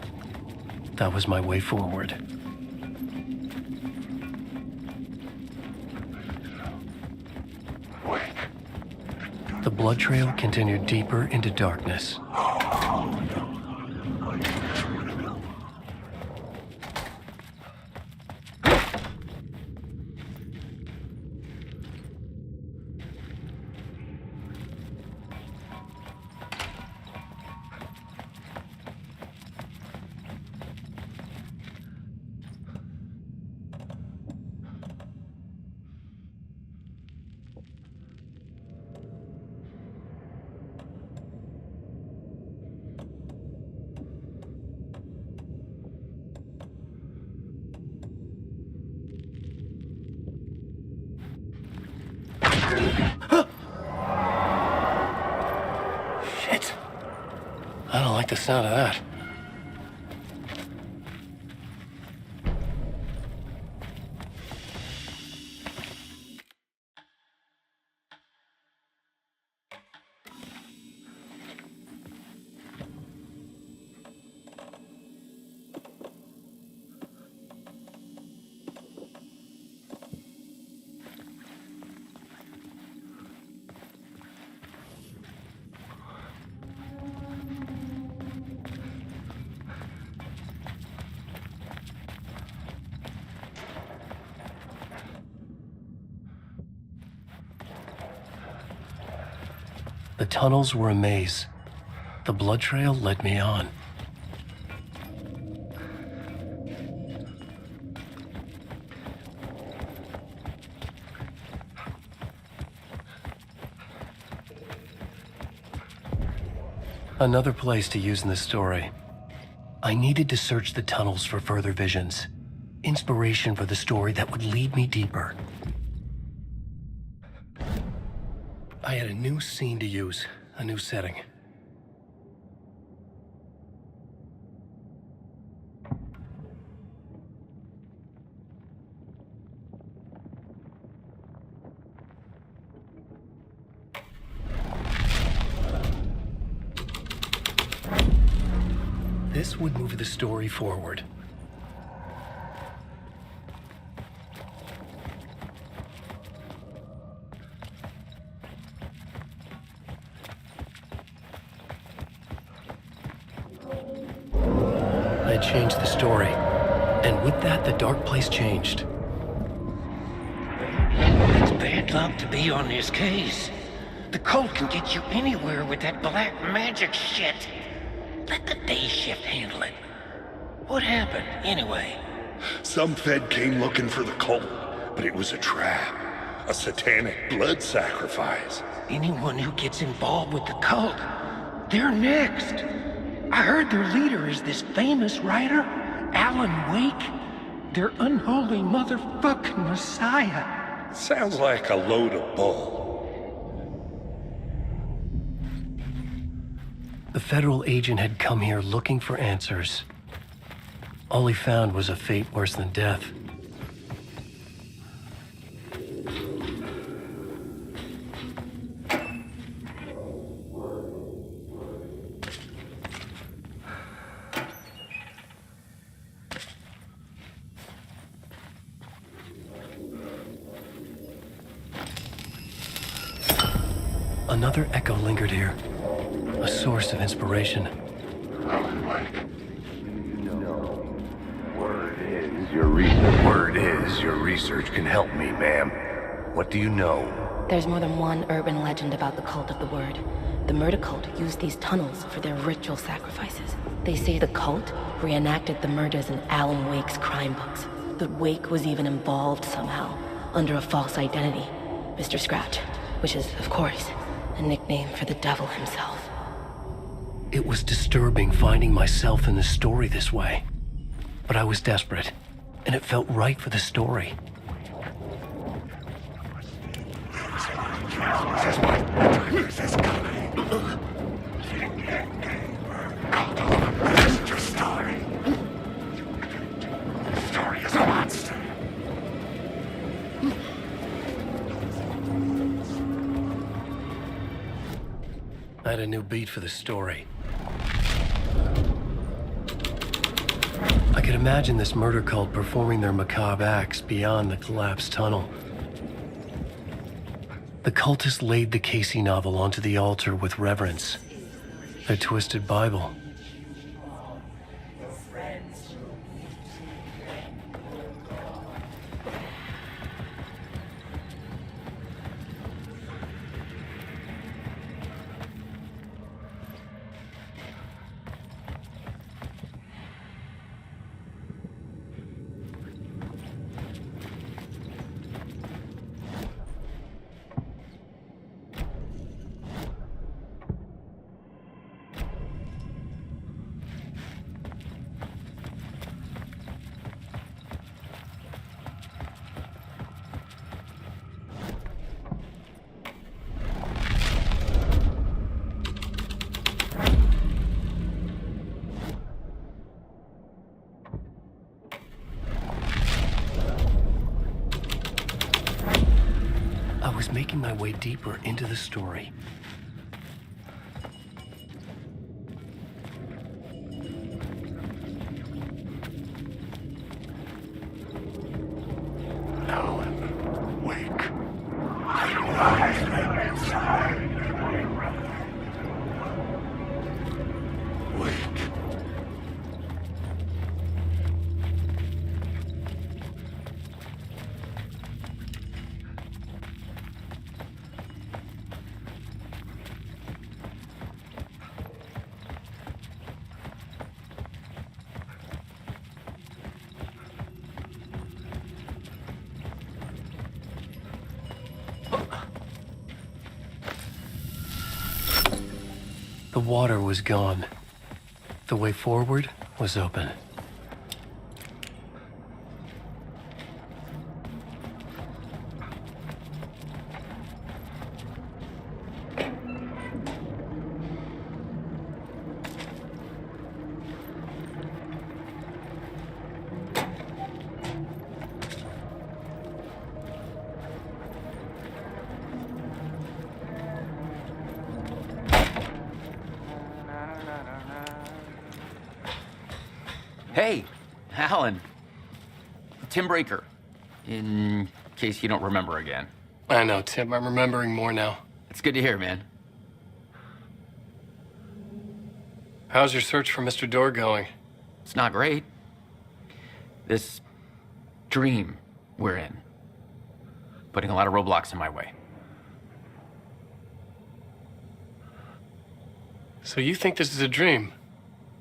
That was my way forward. The blood trail continued deeper into darkness. Shit. I don't like the sound of that. The tunnels were a maze. The blood trail led me on. Another place to use in the story. I needed to search the tunnels for further visions. Inspiration for the story that would lead me deeper. I had a new scene to use, a new setting. This would move the story forward. I changed the story, and with that, the dark place changed. It's bad luck to be on this case. The cult can get you anywhere with that black magic shit. Let the day shift handle it. What happened, anyway? Some Fed came looking for the cult, but it was a trap. A satanic blood sacrifice. Anyone who gets involved with the cult, they're next. I heard their leader is this famous writer, Alan Wake. Their unholy motherfucking messiah. Sounds like a load of bull. The federal agent had come here looking for answers. All he found was a fate worse than death. Another echo lingered here, a source of inspiration. Word is, Word is, your research can help me, ma'am. What do you know? There's more than one urban legend about the Cult of the Word. The murder cult used these tunnels for their ritual sacrifices. They say the cult reenacted the murders in Alan Wake's crime books. That Wake was even involved somehow, under a false identity, Mr. Scratch, which is, of course, a nickname for the devil himself. It was disturbing finding myself in the story this way. But I was desperate, and it felt right for the story. Story is a monster. I had a new beat for the story. I could imagine this murder cult performing their macabre acts beyond the collapsed tunnel. The cultists laid the Casey novel onto the altar with reverence. Their twisted Bible. I was making my way deeper into the story. Alan Wake. Are you alive inside? Wake. The water was gone. The way forward was open. Hey, Alan. Tim Breaker, in case you don't remember again. I know, Tim. I'm remembering more now. It's good to hear, man. How's your search for Mr. Dorr going? It's not great. This dream we're in, putting a lot of roadblocks in my way. So you think this is a dream?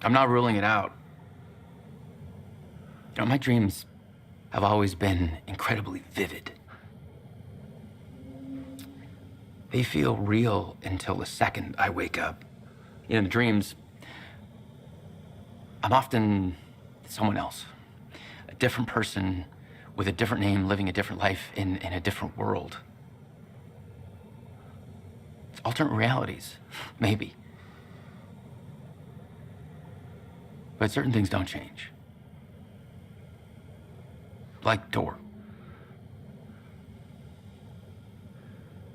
I'm not ruling it out. You know, my dreams have always been incredibly vivid. They feel real until the second I wake up. In the dreams, I'm often someone else. A different person with a different name, living a different life in a different world. It's alternate realities, maybe. But certain things don't change. Like Dorr.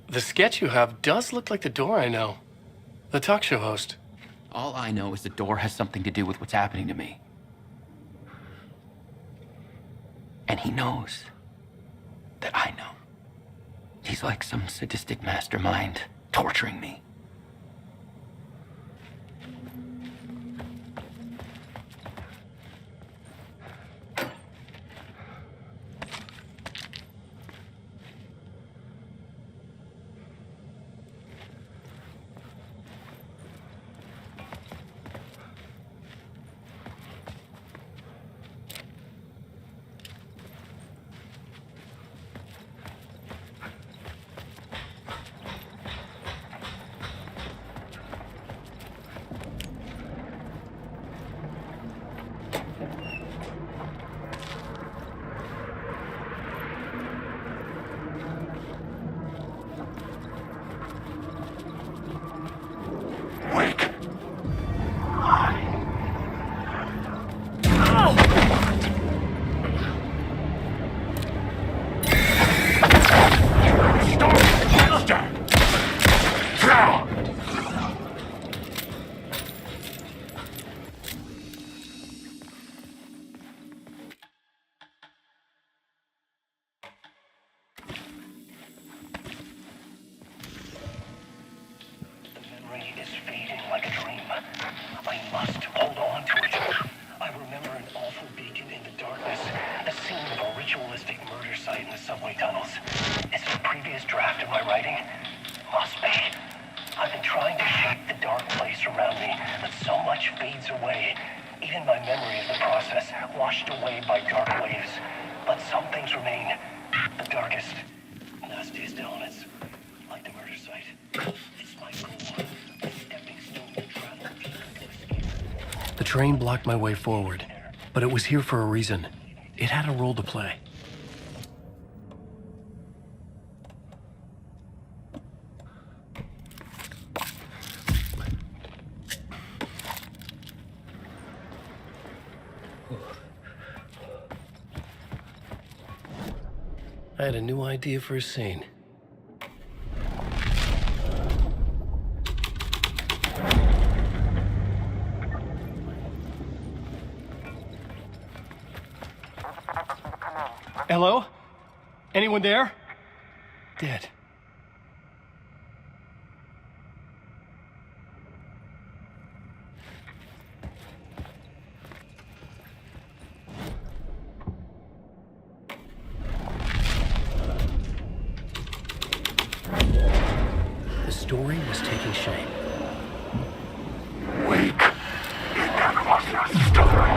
The sketch you have does look like the Dorr I know. The talk show host. All I know is that Dorr has something to do with what's happening to me. And he knows that I know. He's like some sadistic mastermind torturing me. process, washed away by dark waves. But some things remain. The darkest, nastiest elements, like the murder site. It's my goal, a stepping stone to travel deep into escape. The train blocked my way forward, but it was here for a reason. It had a role to play. I had a new idea for a scene. Hello? Anyone there? Dead. The story was taking shape. Wake. That was your story.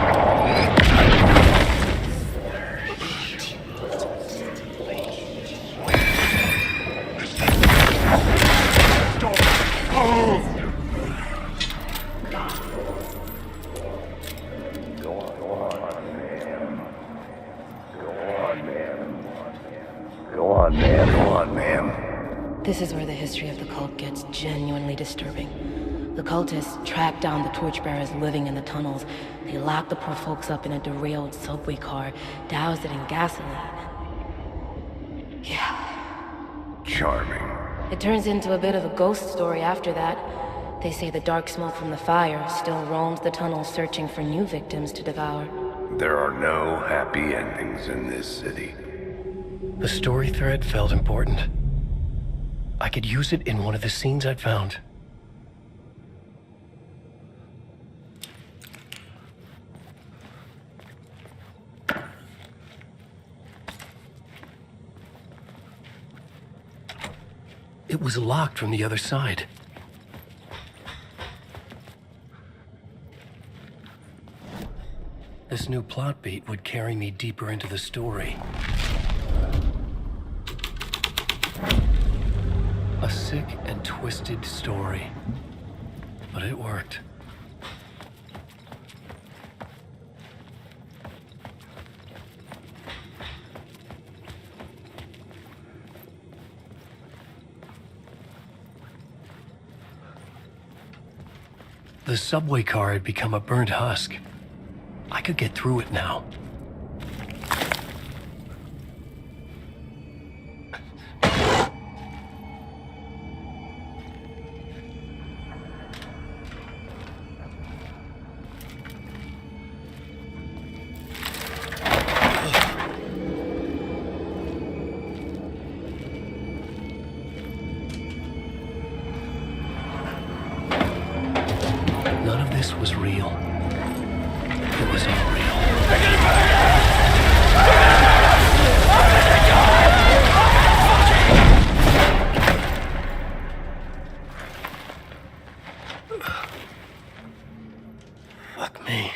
This is where the history of the cult gets genuinely disturbing. The cultists tracked down the torchbearers living in the tunnels. They locked the poor folks up in a derailed subway car, doused it in gasoline. Yeah. Charming. It turns into a bit of a ghost story after that. They say the dark smoke from the fire still roams the tunnels searching for new victims to devour. There are no happy endings in this city. The story thread felt important. I could use it in one of the scenes I'd found. It was locked from the other side. This new plot beat would carry me deeper into the story. A sick and twisted story. But it worked. The subway car had become a burnt husk. I could get through it now. None of this was real. It was all real. Fuck me.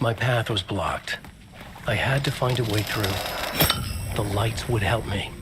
My path was blocked. I had to find a way through. The lights would help me.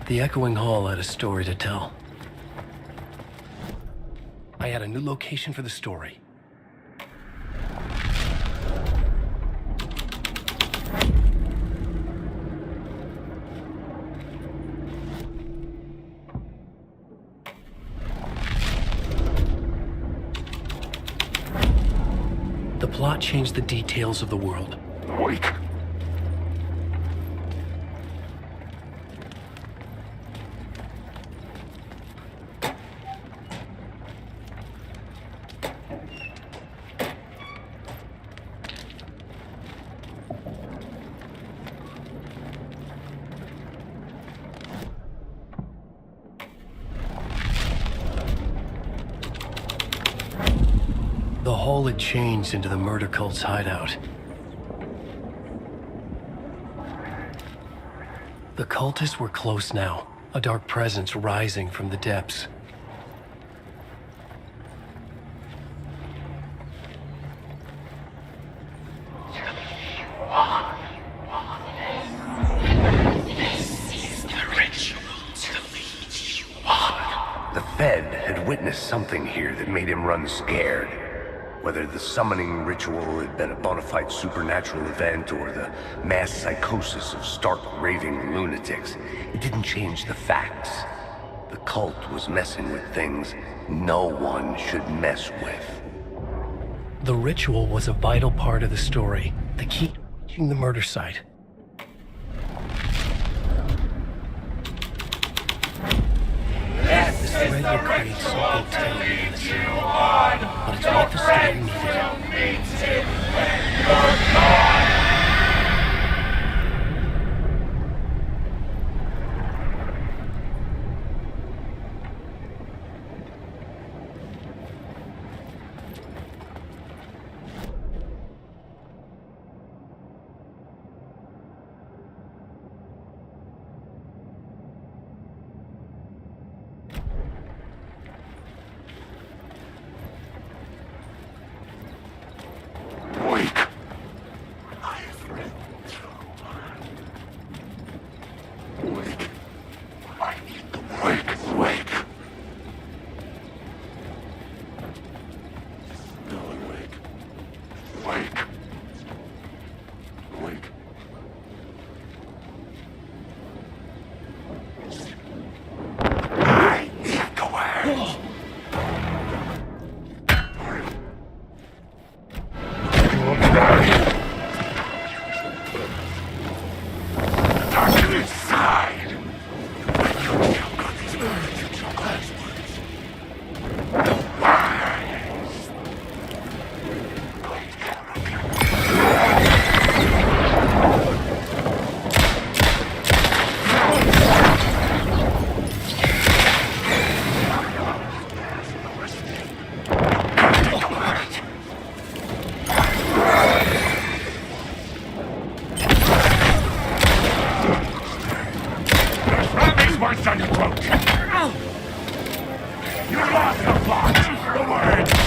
The echoing hall had a story to tell. I had a new location for the story. The plot changed the details of the world. Wait. The hall had changed into the murder cult's hideout. The cultists were close now, a dark presence rising from the depths. The Fed had witnessed something here that made him run scared. Whether the summoning ritual had been a bona fide supernatural event or the mass psychosis of stark raving lunatics, it didn't change the facts. The cult was messing with things no one should mess with. The ritual was a vital part of the story, the key to reaching the murder site. This thread will create something terrible in the city, but it's what the story needed. worse on your throat. You lost the plot. The word.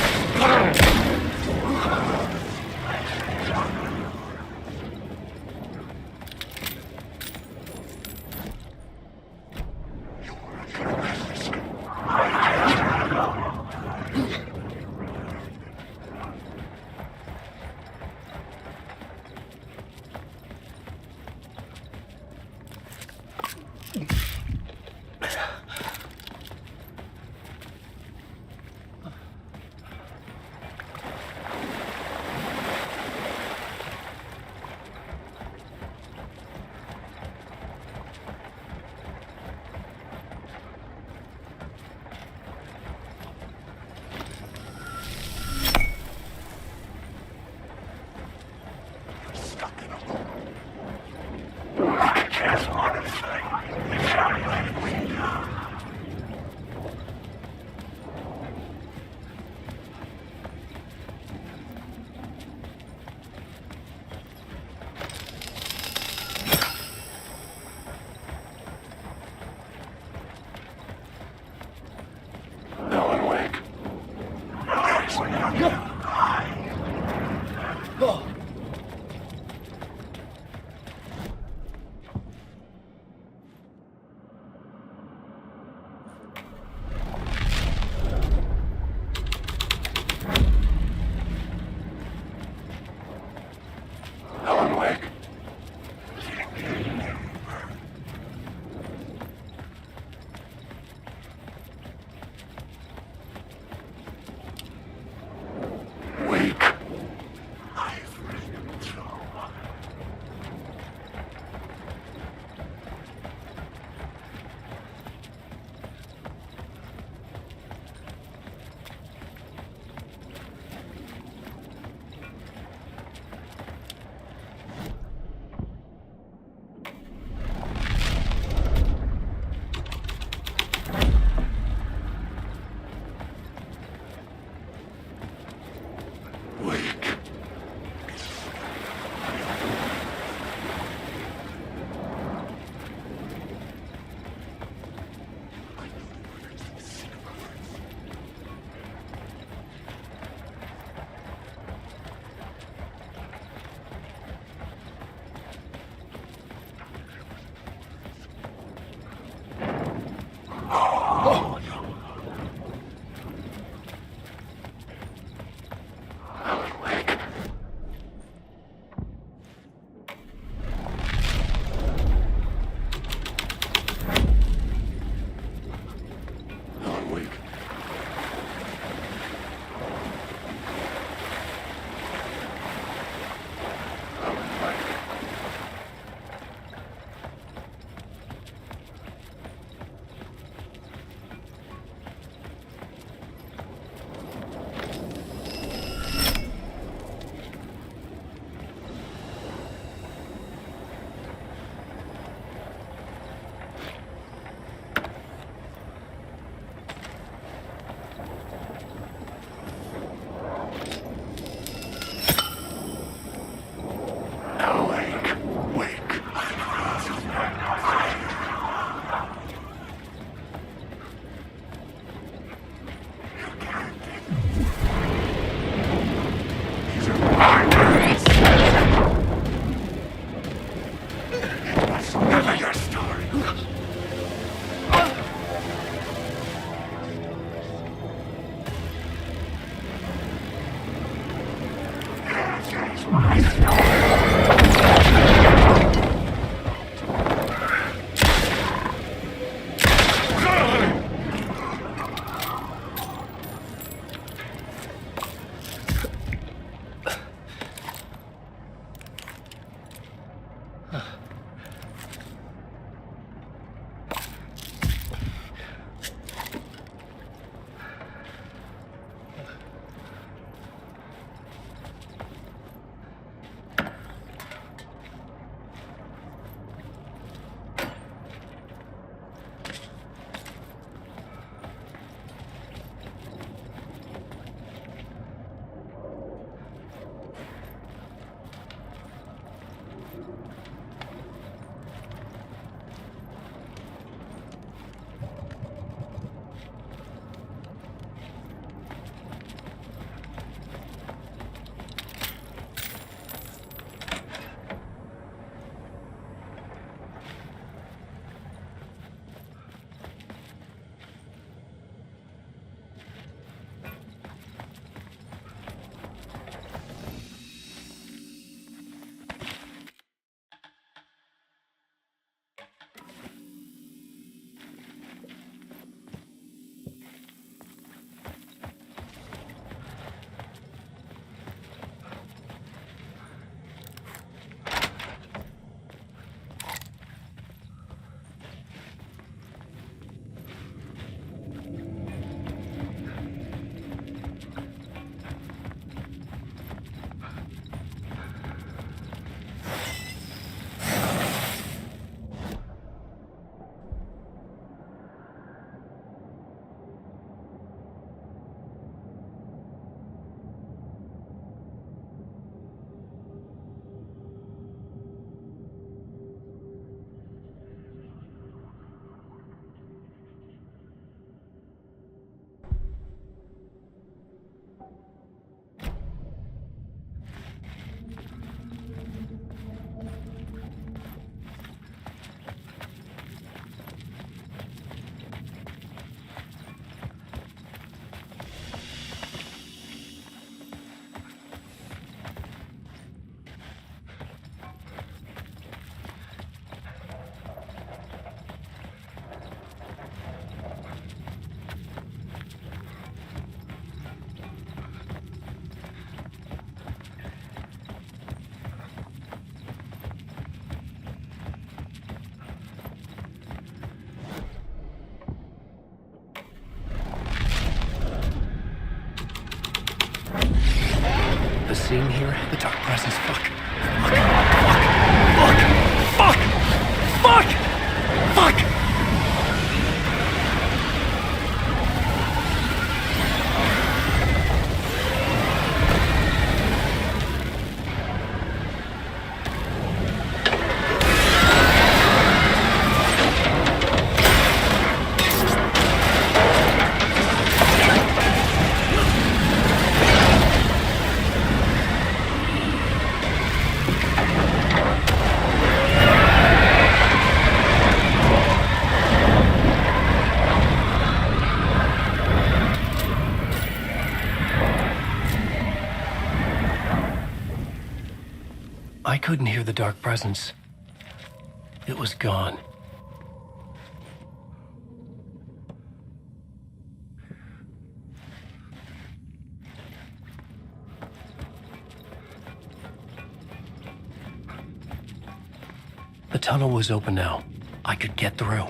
seeing here? The dark presence. Fuck. Fuck! I couldn't hear the dark presence. It was gone. The tunnel was open now. I could get through.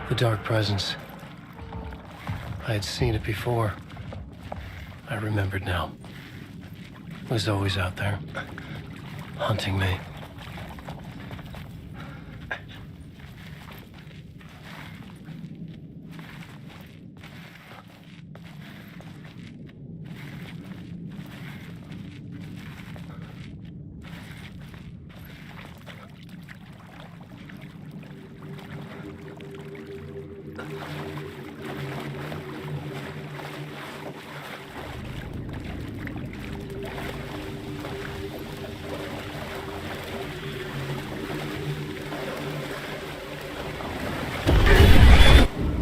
The dark presence. I had seen it before. I remembered now. It was always out there, hunting me.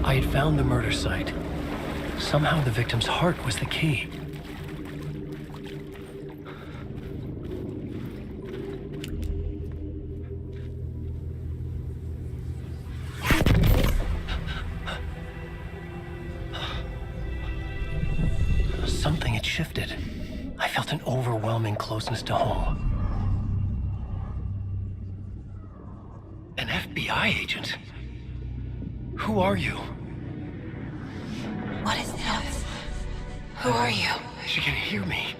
I had found the murder site. Somehow the victim's heart was the key. Something had shifted. I felt an overwhelming closeness to home. An FBI agent? Who are you? What is this? Who are you? She can hear me.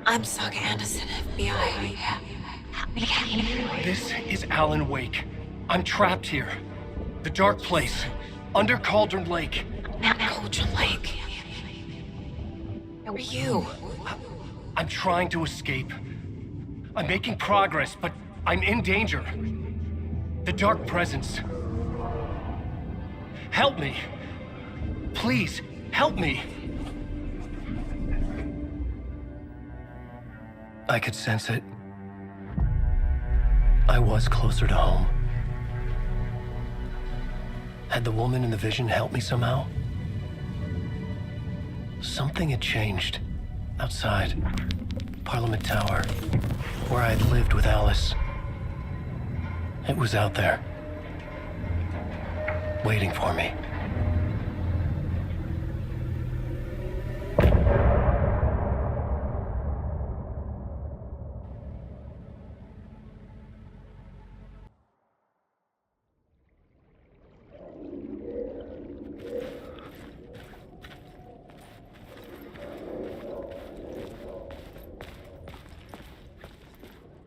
I'm Saga Anderson, FBI. Help me get you. This is Alan Wake. I'm trapped here. The dark place. Under Cauldron Lake. Not Cauldron Lake. Who are you? I'm trying to escape. I'm making progress, but I'm in danger. The dark presence. Help me. Please, help me. I could sense it. I was closer to home. Had the woman in the vision helped me somehow? Something had changed. Outside. Parliament Tower. Where I'd lived with Alice. It was out there. Waiting for me.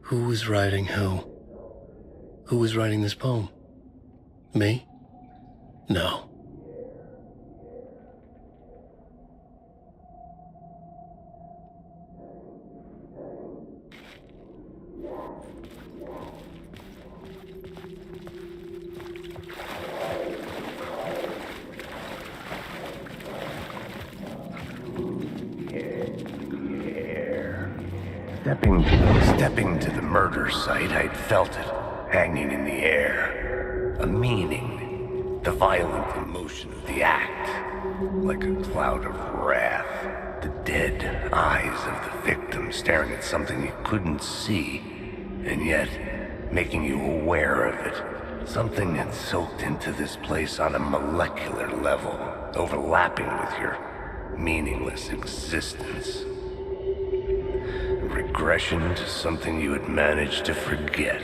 Who was writing who? Who was writing this poem? Me? No. Stepping to the murder site, I'd felt it, hanging in the air. A meaning. The violent emotion of the act. Like a cloud of wrath. The dead eyes of the victim staring at something you couldn't see, and yet making you aware of it. Something had soaked into this place on a molecular level, overlapping with your meaningless existence. Regression to something you had managed to forget,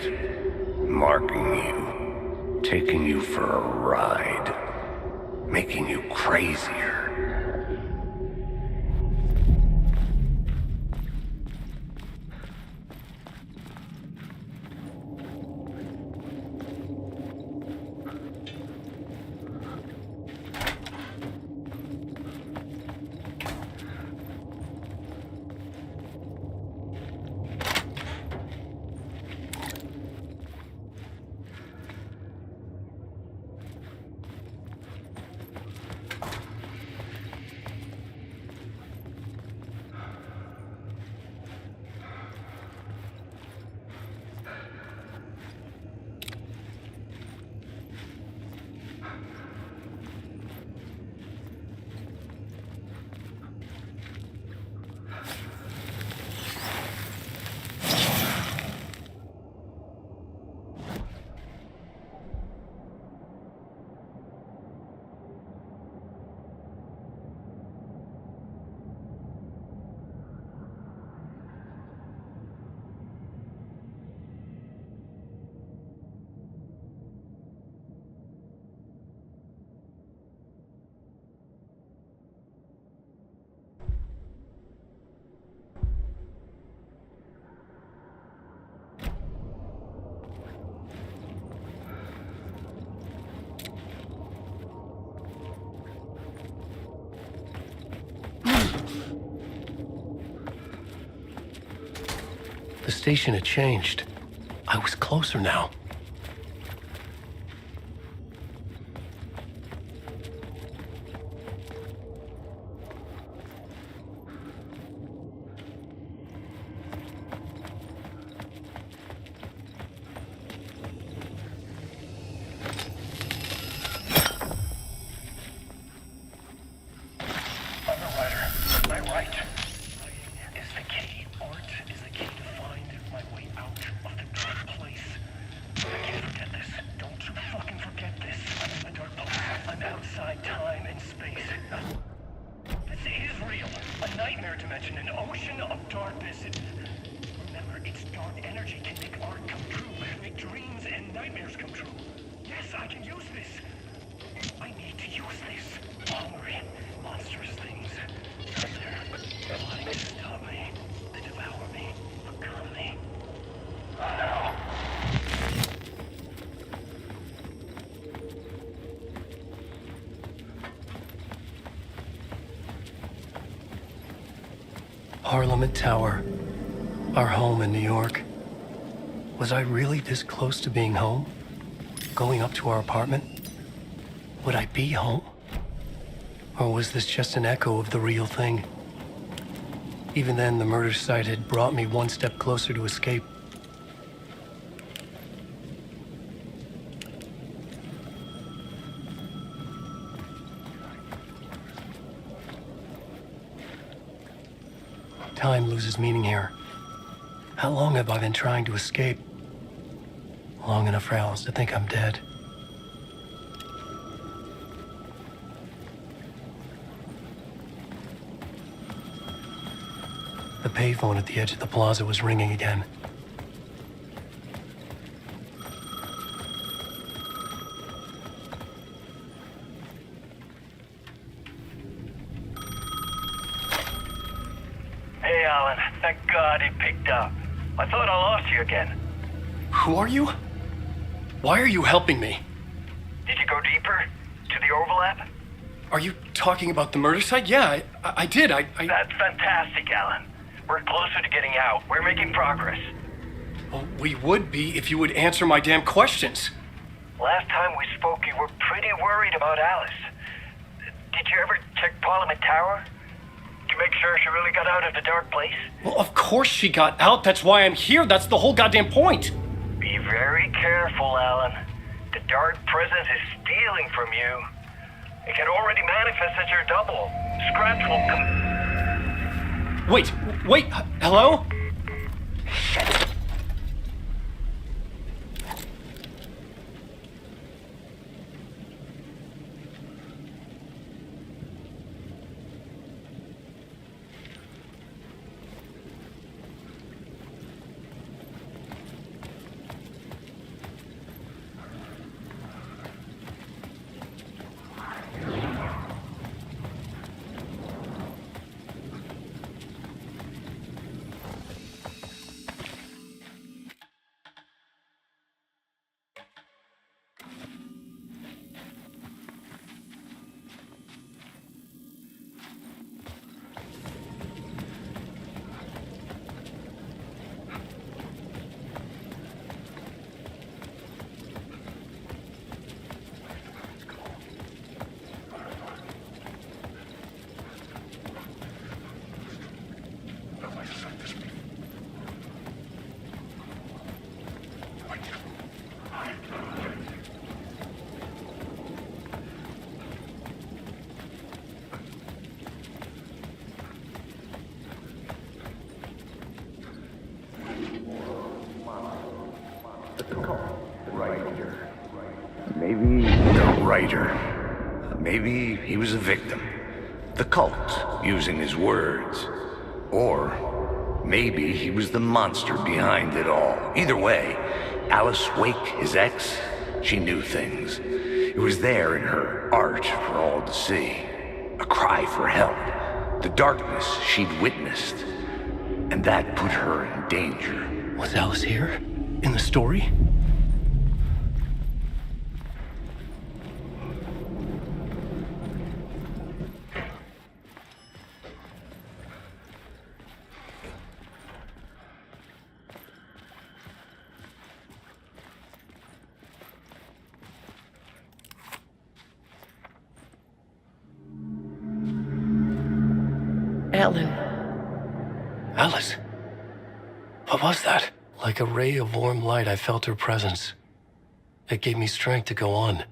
marking you, taking you for a ride, making you crazier. The station had changed. I was closer now. Parliament Tower, our home in New York. Was I really this close to being home? Going up to our apartment? Would I be home? Or was this just an echo of the real thing? Even then, the murder site had brought me one step closer to escape. Time loses meaning here. How long have I been trying to escape? Long enough for Alice to think I'm dead. The payphone at the edge of the plaza was ringing again. Hey, Alan. Thank God he picked up. I thought I lost you again. Who are you? Why are you helping me? Did you go deeper? To the overlap? Are you talking about the murder site? Yeah, I did. That's fantastic, Alan. We're closer to getting out. We're making progress. Well, we would be if you would answer my damn questions. Last time we spoke, you were pretty worried about Alice. Did you ever check Parliament Tower? To make sure she really got out of the dark place? Well, of course she got out. That's why I'm here. That's the whole goddamn point. Be very careful, Alan. The dark presence is stealing from you. It can already manifest as your double. Scratch will come... Wait, hello? Maybe the writer. Maybe he was a victim. The cult, using his words. Or maybe he was the monster behind it all. Either way, Alice Wake, his ex, she knew things. It was there in her art for all to see. A cry for help. The darkness she'd witnessed. And that put her in danger. Was Alice here? In the story? Alan. Alice? What was that? Like a ray of warm light, I felt her presence. It gave me strength to go on.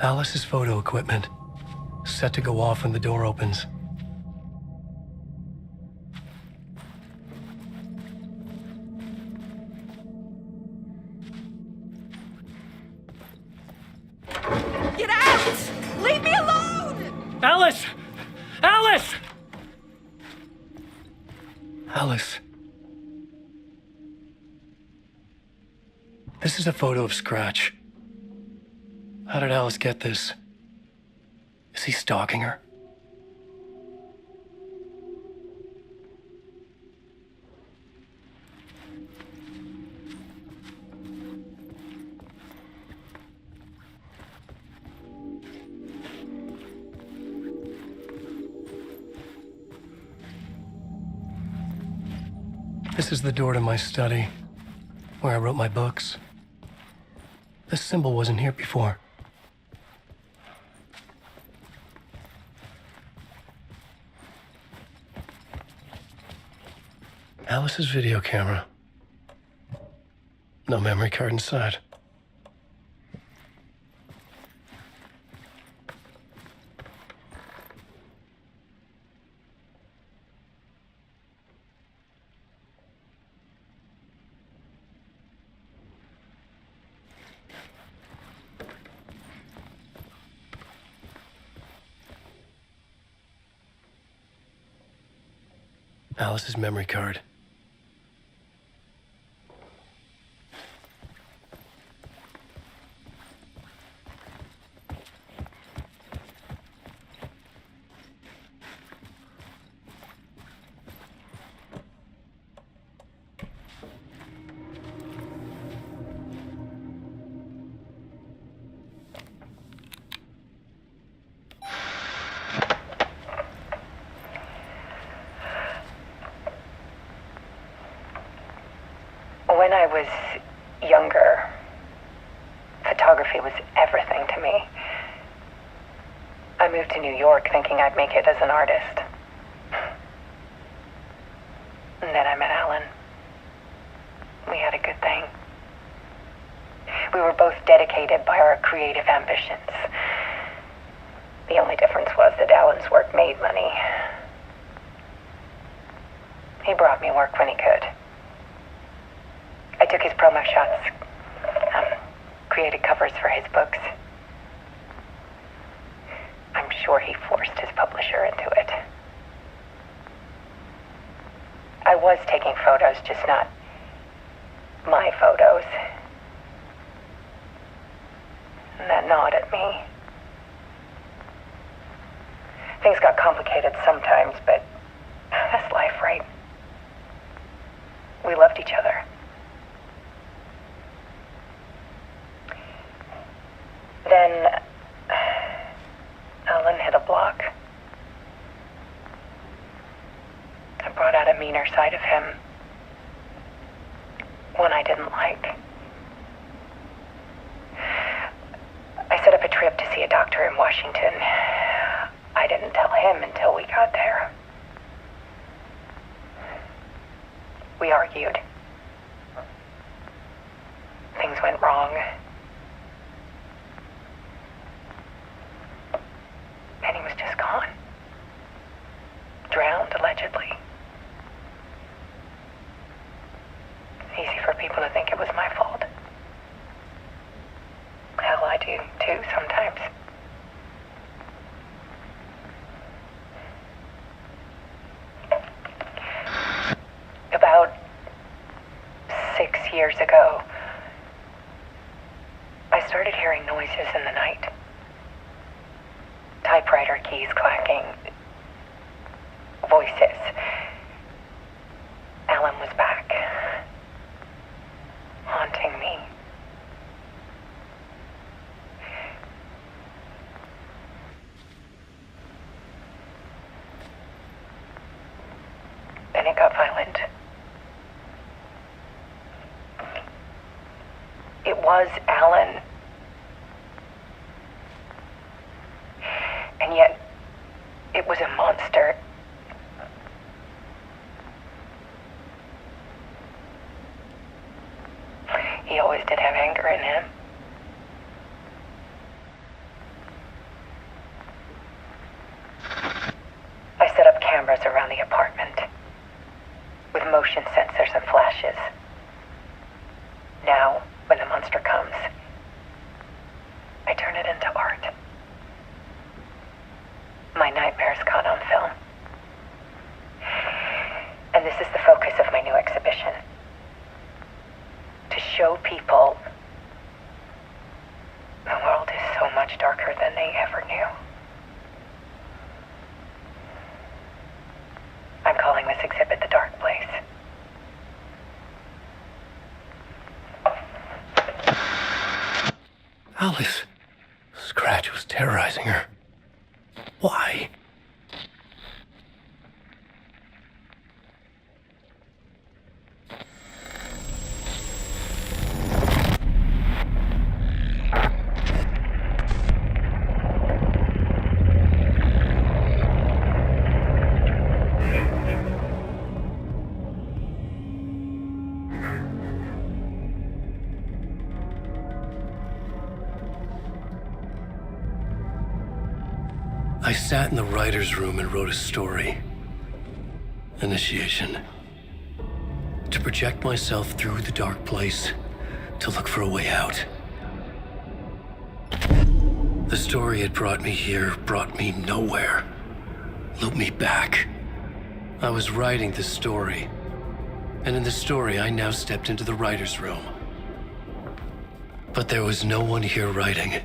Alice's photo equipment, set to go off when the door opens. Get out! Leave me alone! Alice! Alice! Alice. This is a photo of Scratch. How did Alice get this? Is he stalking her? This is the door to my study, where I wrote my books. This symbol wasn't here before. Alice's video camera. No memory card inside. Alice's memory card. moved to New York thinking I'd make it as an artist. And then I met Alan. We had a good thing. We were both dedicated by our creative ambitions. The only difference was that Alan's work made money. He brought me work when he could. I took his promo shots, created covers for his books. I'm sure he forced his publisher into it. I was taking photos, just not my photos. And that gnawed at me. Things got complicated sometimes, but that's life, right? We loved each other. Then Alan hit a block. I brought out a meaner side of him. One I didn't like. I set up a trip to see a doctor in Washington. I didn't tell him until we got there. We argued. Things went wrong. And he was just gone. Drowned, allegedly. Easy for people to think it was my fault. Hell, I do too sometimes. About 6 years ago, I started hearing noises in the night. Typewriter keys clacking. Voices. Alan was back. Haunting me. Then it got violent. It was Alan. And yet, it was a monster. He always did have anger in him. I set up cameras around the apartment with motion sensors and flashes. Now, when the monster comes, I turn it into art. My nightmares caught on film. And this is the focus of my new exhibition. To show people the world is so much darker than they ever knew. I'm calling this exhibit The Dark Place. Alice. Scratch was terrorizing her. Why? I sat in the writer's room and wrote a story. Initiation. To project myself through the dark place, to look for a way out. The story had brought me here, brought me nowhere. Looped me back. I was writing the story. And in the story, I now stepped into the writer's room. But there was no one here writing.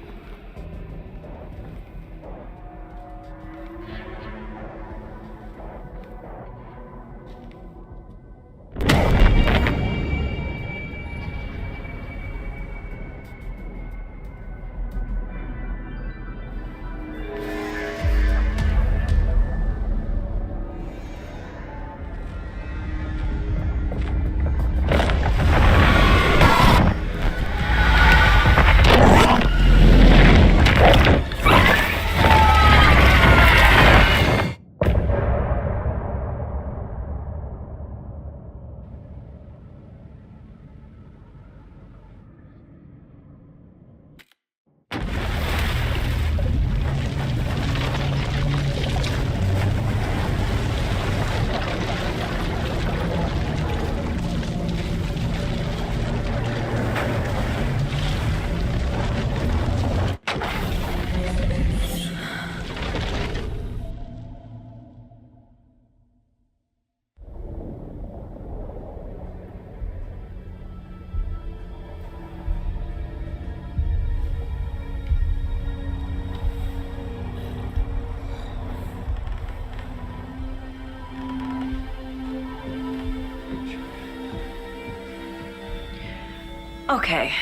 Okay,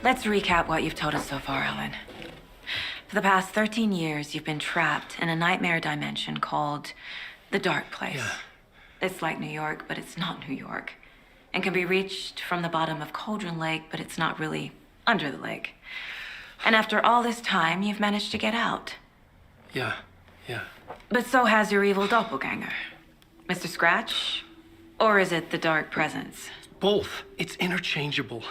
let's recap what you've told us so far, Alan. For the past 13 years, you've been trapped in a nightmare dimension called the Dark Place. Yeah. It's like New York, but it's not New York. And can be reached from the bottom of Cauldron Lake, but it's not really under the lake. And after all this time, you've managed to get out. Yeah. But so has your evil doppelganger. Mr. Scratch? Or is it the Dark Presence? Both. It's interchangeable.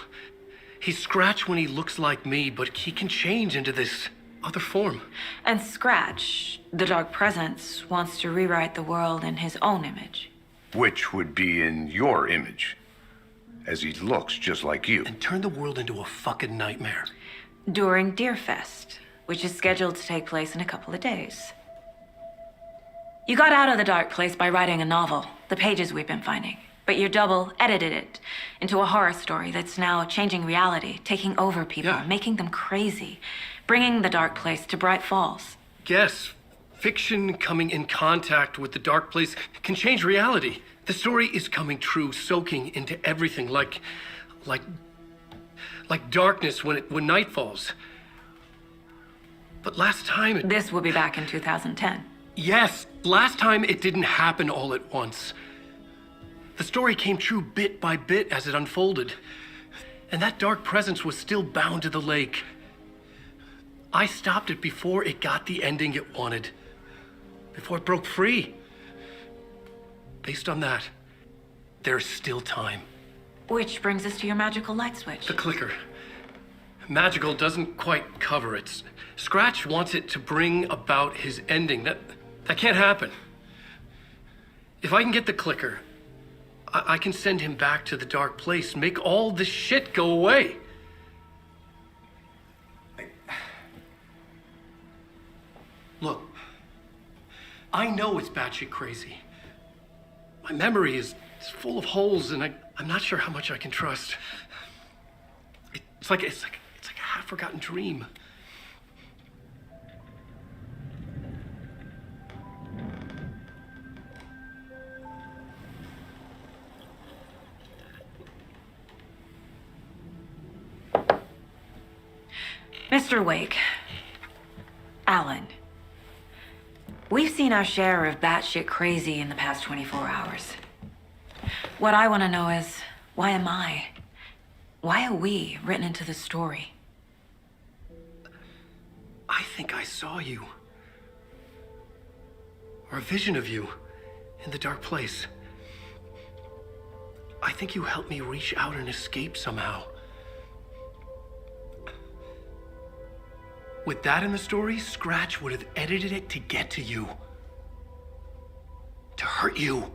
He's Scratch when he looks like me, but he can change into this other form. And Scratch, the Dark Presence, wants to rewrite the world in his own image. Which would be in your image, as he looks just like you. And turn the world into a fucking nightmare. During Deerfest, which is scheduled to take place in a couple of days. You got out of the Dark Place by writing a novel, the pages we've been finding. But your double edited it into a horror story that's now changing reality, taking over people, making them crazy, bringing the Dark Place to Bright Falls. Yes, fiction coming in contact with the Dark Place can change reality. The story is coming true, soaking into everything, like darkness when night falls. But last time This will be back in 2010. Yes, last time it didn't happen all at once. The story came true bit by bit as it unfolded. And that dark presence was still bound to the lake. I stopped it before it got the ending it wanted. Before it broke free. Based on that, there's still time. Which brings us to your magical light switch. The clicker. Magical doesn't quite cover it. Scratch wants it to bring about his ending. That can't happen. If I can get the clicker, I can send him back to the Dark Place, make all this shit go away. Look, I know it's batshit crazy. My memory is full of holes, and I'm not sure how much I can trust. It's like a half-forgotten dream. Mr. Wake, Alan, we've seen our share of batshit crazy in the past 24 hours. What I want to know is, why am I? Why are we written into the story? I think I saw you. Or a vision of you in the Dark Place. I think you helped me reach out and escape somehow. With that in the story, Scratch would have edited it to get to you. To hurt you.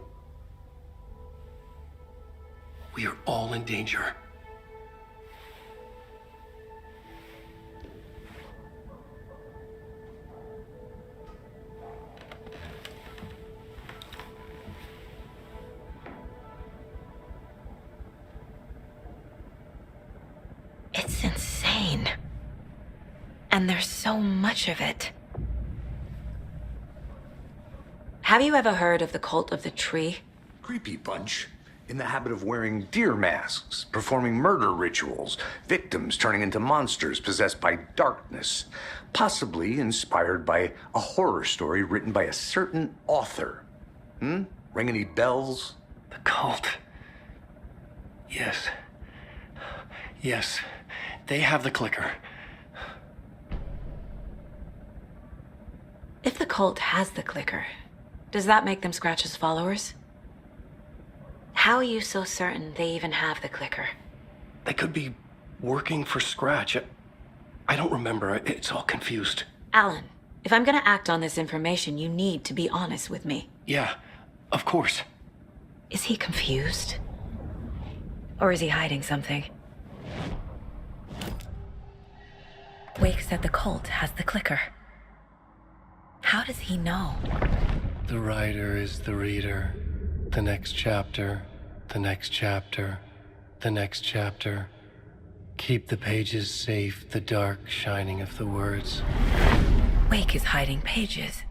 We are all in danger. It's insane. And there's so much of it. Have you ever heard of the Cult of the Tree? Creepy bunch. In the habit of wearing deer masks, performing murder rituals, victims turning into monsters possessed by darkness, possibly inspired by a horror story written by a certain author. Ring any bells? The cult. Yes. Yes. They have the clicker. If the cult has the clicker, does that make them Scratch's followers? How are you so certain they even have the clicker? They could be working for Scratch. I don't remember. It's all confused. Alan, if I'm gonna act on this information, you need to be honest with me. Yeah, of course. Is he confused? Or is he hiding something? Wake said the cult has the clicker. How does he know? The writer is the reader. The next chapter, the next chapter, the next chapter. Keep the pages safe, the dark shining of the words. Wake is hiding pages.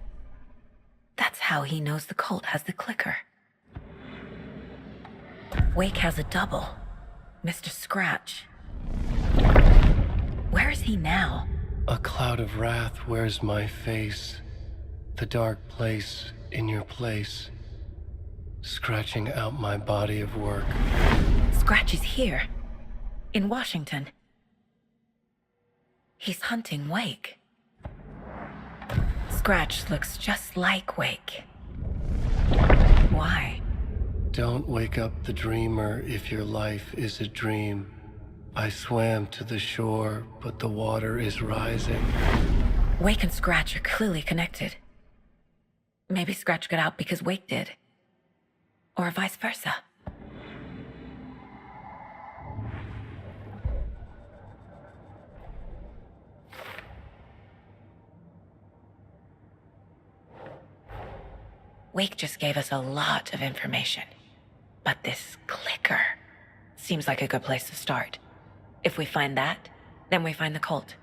That's how he knows the cult has the clicker. Wake has a double, Mr. Scratch. Where is he now? A cloud of wrath wears my face, the dark place in your place, scratching out my body of work. Scratch is here, in Washington. He's hunting Wake. Scratch looks just like Wake. Why? Don't wake up the dreamer if your life is a dream. I swam to the shore, but the water is rising. Wake and Scratch are clearly connected. Maybe Scratch got out because Wake did. Or vice versa. Wake just gave us a lot of information. But this clicker seems like a good place to start. If we find that, then we find the cult.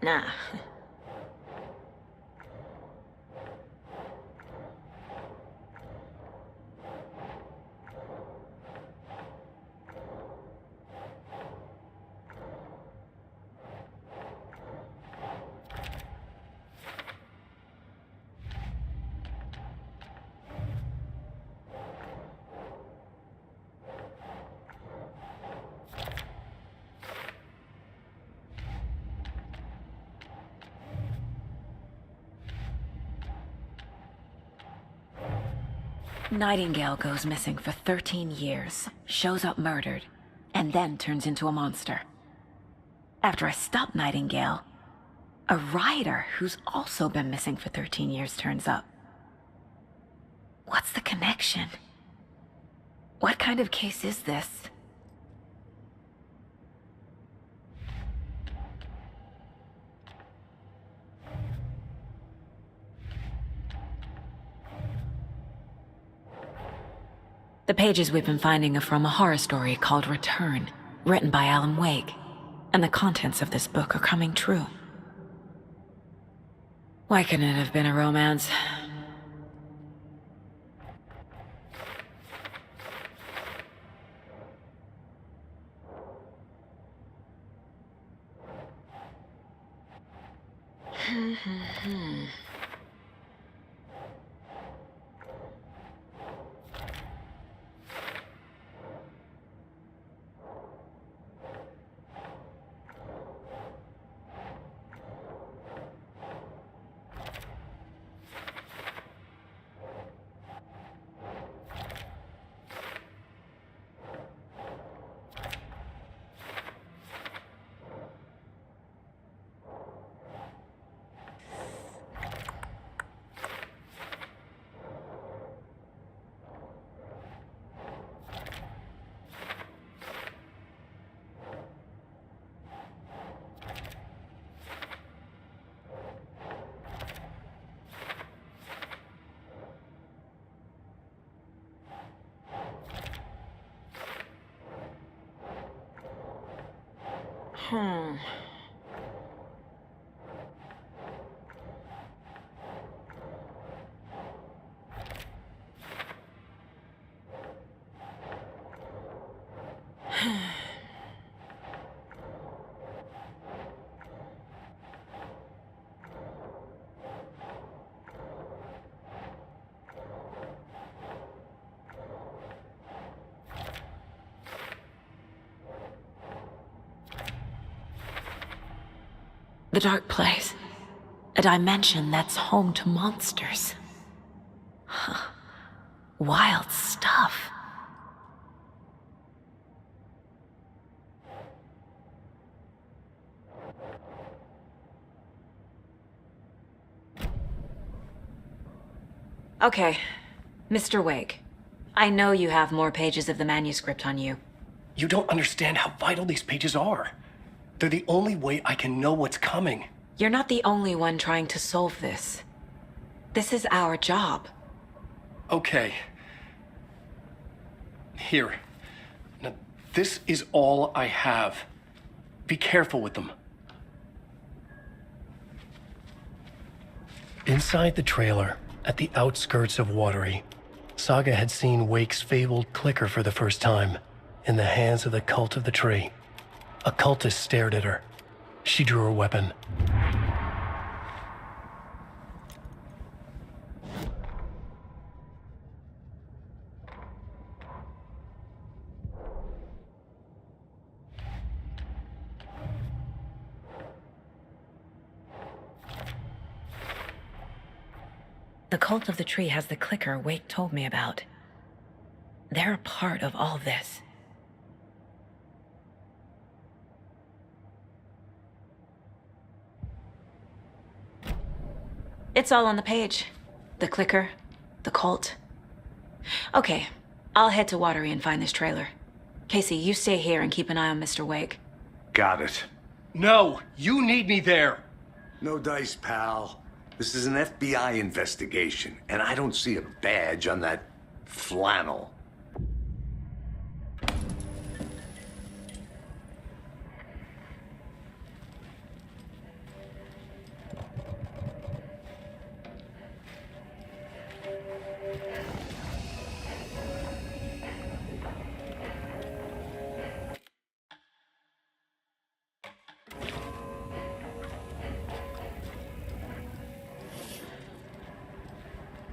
Nah. Nightingale goes missing for 13 years, shows up murdered, and then turns into a monster. After I stop Nightingale, a rider who's also been missing for 13 years turns up. What's the connection? What kind of case is this? The pages we've been finding are from a horror story called Return, written by Alan Wake, and the contents of this book are coming true. Why couldn't it have been a romance? The dark place. A dimension that's home to monsters. Huh. Wild stuff. Okay, Mr. Wake. I know you have more pages of the manuscript on you. You don't understand how vital these pages are. They're the only way I can know what's coming. You're not the only one trying to solve this. This is our job. Okay. Here. Now, this is all I have. Be careful with them. Inside the trailer, at the outskirts of Watery, Saga had seen Wake's fabled clicker for the first time, in the hands of the Cult of the Tree. A cultist stared at her. She drew her weapon. The Cult of the Tree has the clicker Wake told me about. They're a part of all this. It's all on the page. The clicker, the cult. Okay, I'll head to Watery and find this trailer. Casey, you stay here and keep an eye on Mr. Wake. Got it. No, you need me there. No dice, pal. This is an FBI investigation, and I don't see a badge on that flannel.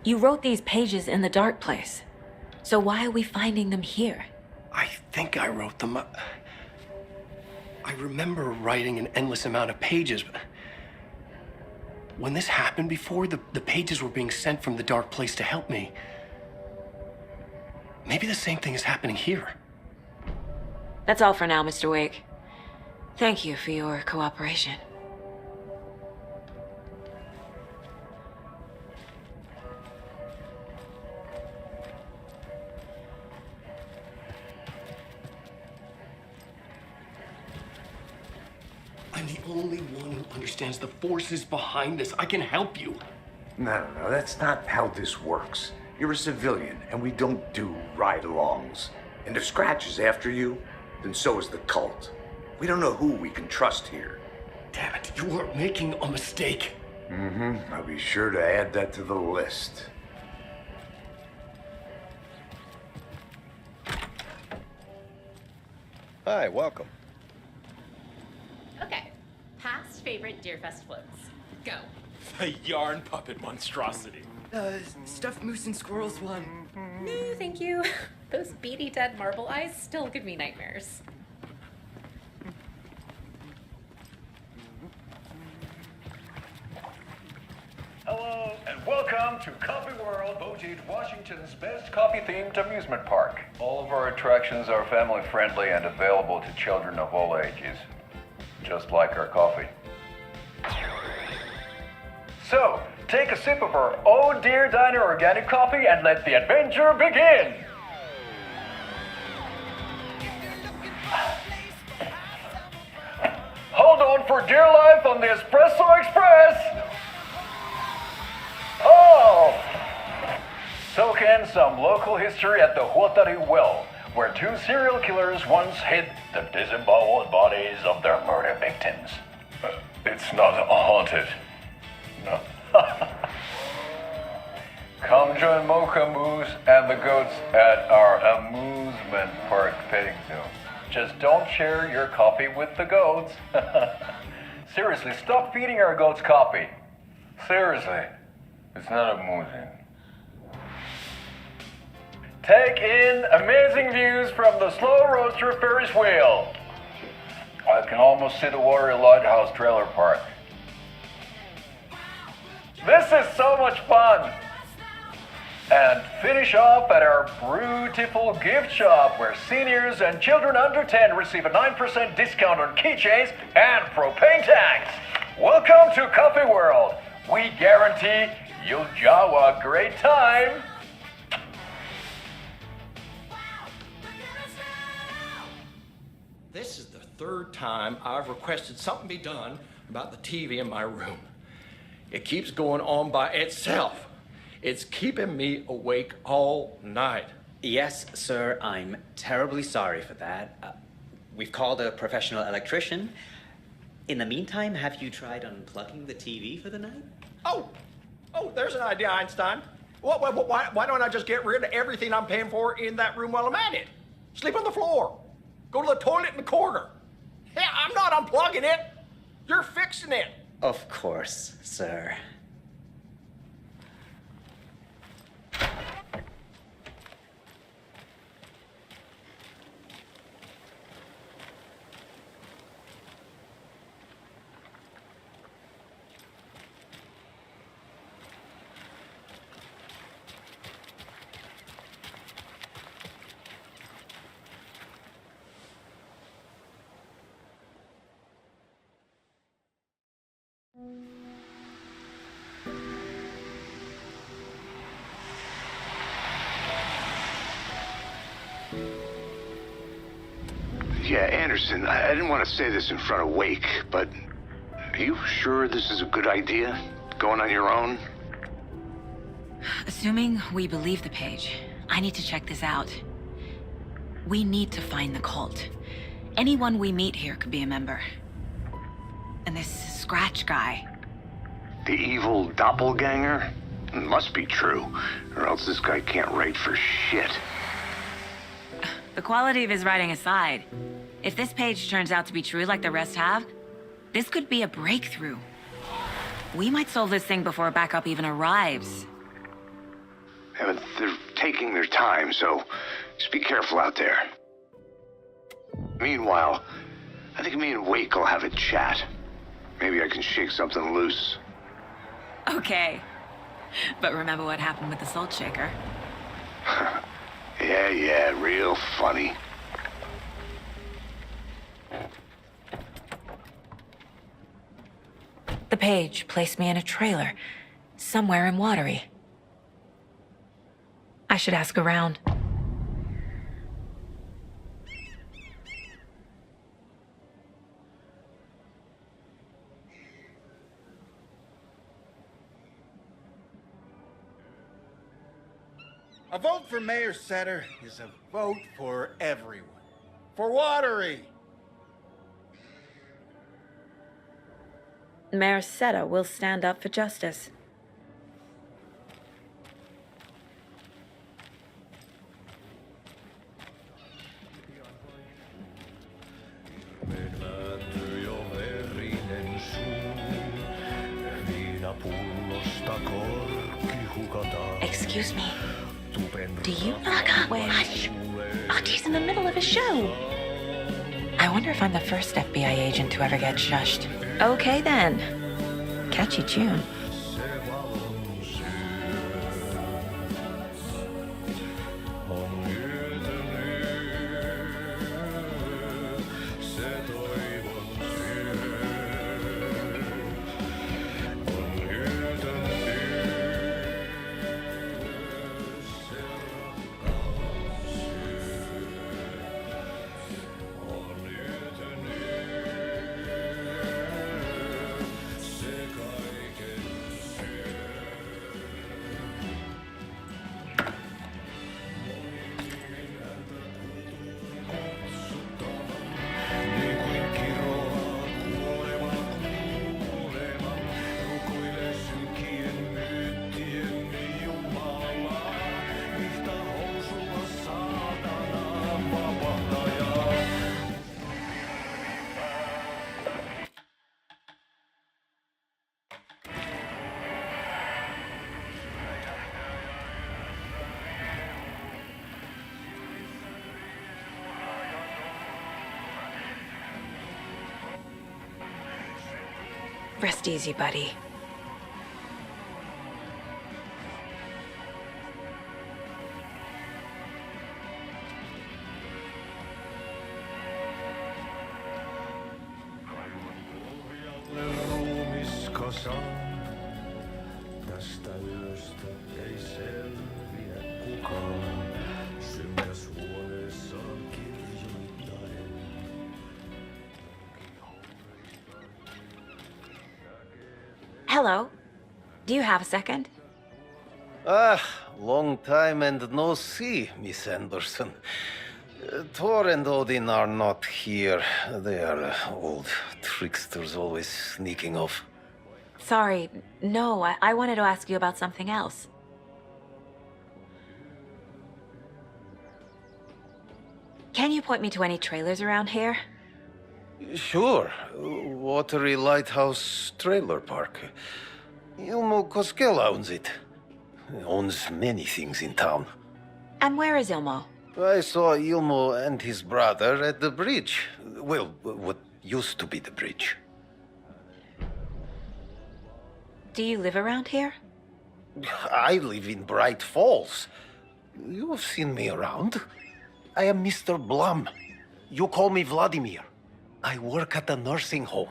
You wrote these pages in the dark place. So why are we finding them here? I think I wrote them. I remember writing an endless amount of pages, but when this happened before, the pages were being sent from the dark place to help me. Maybe the same thing is happening here. That's all for now, Mr. Wake. Thank you for your cooperation. I'm the only one who understands the forces behind this. I can help you. No, that's not how this works. You're a civilian, and we don't do ride-alongs. And if Scratch is after you, then so is the cult. We don't know who we can trust here. Damn it, you are making a mistake. I'll be sure to add that to the list. Hi, welcome. Okay. Past favorite Deerfest floats. Go. The yarn puppet monstrosity. Stuffed moose and squirrels one. No, thank you. Those beady dead marble eyes still give me nightmares. Hello, and welcome to Coffee World, Bojangles, Washington's best coffee-themed amusement park. All of our attractions are family-friendly and available to children of all ages, just like our coffee. So, take a sip of our Oh Dear Diner organic coffee and let the adventure begin! Hold on for dear life on the Espresso Express! Oh! Soak in some local history at the Huatari Well, where two serial killers once hid the disemboweled bodies of their murder victims. It's not haunted. No. Come join Mocha Moose and the goats at our amusement park petting zoo. Just don't share your coffee with the goats. Seriously, stop feeding our goats coffee. Seriously, it's not amusing. Take in amazing views from the Slow Roaster Ferris wheel. I can almost see the Watery Lighthouse trailer park. This is so much fun. And finish off at our beautiful gift shop where seniors and children under 10 receive a 9% discount on keychains and propane tanks. Welcome to Coffee World. We guarantee you'll jaw a great time. This is the third time I've requested something be done about the TV in my room. It keeps going on by itself. It's keeping me awake all night. Yes, sir, I'm terribly sorry for that. We've called a professional electrician. In the meantime, have you tried unplugging the TV for the night? Oh, there's an idea, Einstein. Why don't I just get rid of everything I'm paying for in that room while I'm at it? Sleep on the floor. Go to the toilet in the corner. Hey, I'm not unplugging it. You're fixing it. Of course, sir. Yeah, Anderson, I didn't want to say this in front of Wake, but are you sure this is a good idea? Going on your own? Assuming we believe the page, I need to check this out. We need to find the cult. Anyone we meet here could be a member. And this Scratch guy. The evil doppelganger? It must be true, or else this guy can't write for shit. The quality of his writing aside, if this page turns out to be true like the rest have, this could be a breakthrough. We might solve this thing before backup even arrives. Yeah, but they're taking their time, so just be careful out there. Meanwhile, I think me and Wake will have a chat. Maybe I can shake something loose. Okay. But remember what happened with the salt shaker? Yeah, real funny. The page placed me in a trailer, somewhere in Watery. I should ask around. A vote for Mayor Setter is a vote for everyone. For Watery! Mayor Seta will stand up for justice. Excuse me. Do you know where? Hush! Archie's in the middle of a show. I wonder if I'm the first FBI agent to ever get shushed. Okay then. Catchy tune. Rest easy, buddy. Tästä yöstä ei selviä kukaan. Synkäs huoneessaan kirjoittaen. Hello. Do you have a second? Long time and no see, Miss Anderson. Thor and Odin are not here. They are old tricksters always sneaking off. Sorry. No, I wanted to ask you about something else. Can you point me to any trailers around here? Sure. Watery Lighthouse Trailer Park. Ilmo Koskela owns it. He owns many things in town. And where is Ilmo? I saw Ilmo and his brother at the bridge. Well, what used to be the bridge. Do you live around here? I live in Bright Falls. You've seen me around. I am Mr. Blum. You call me Vladimir. I work at a nursing home.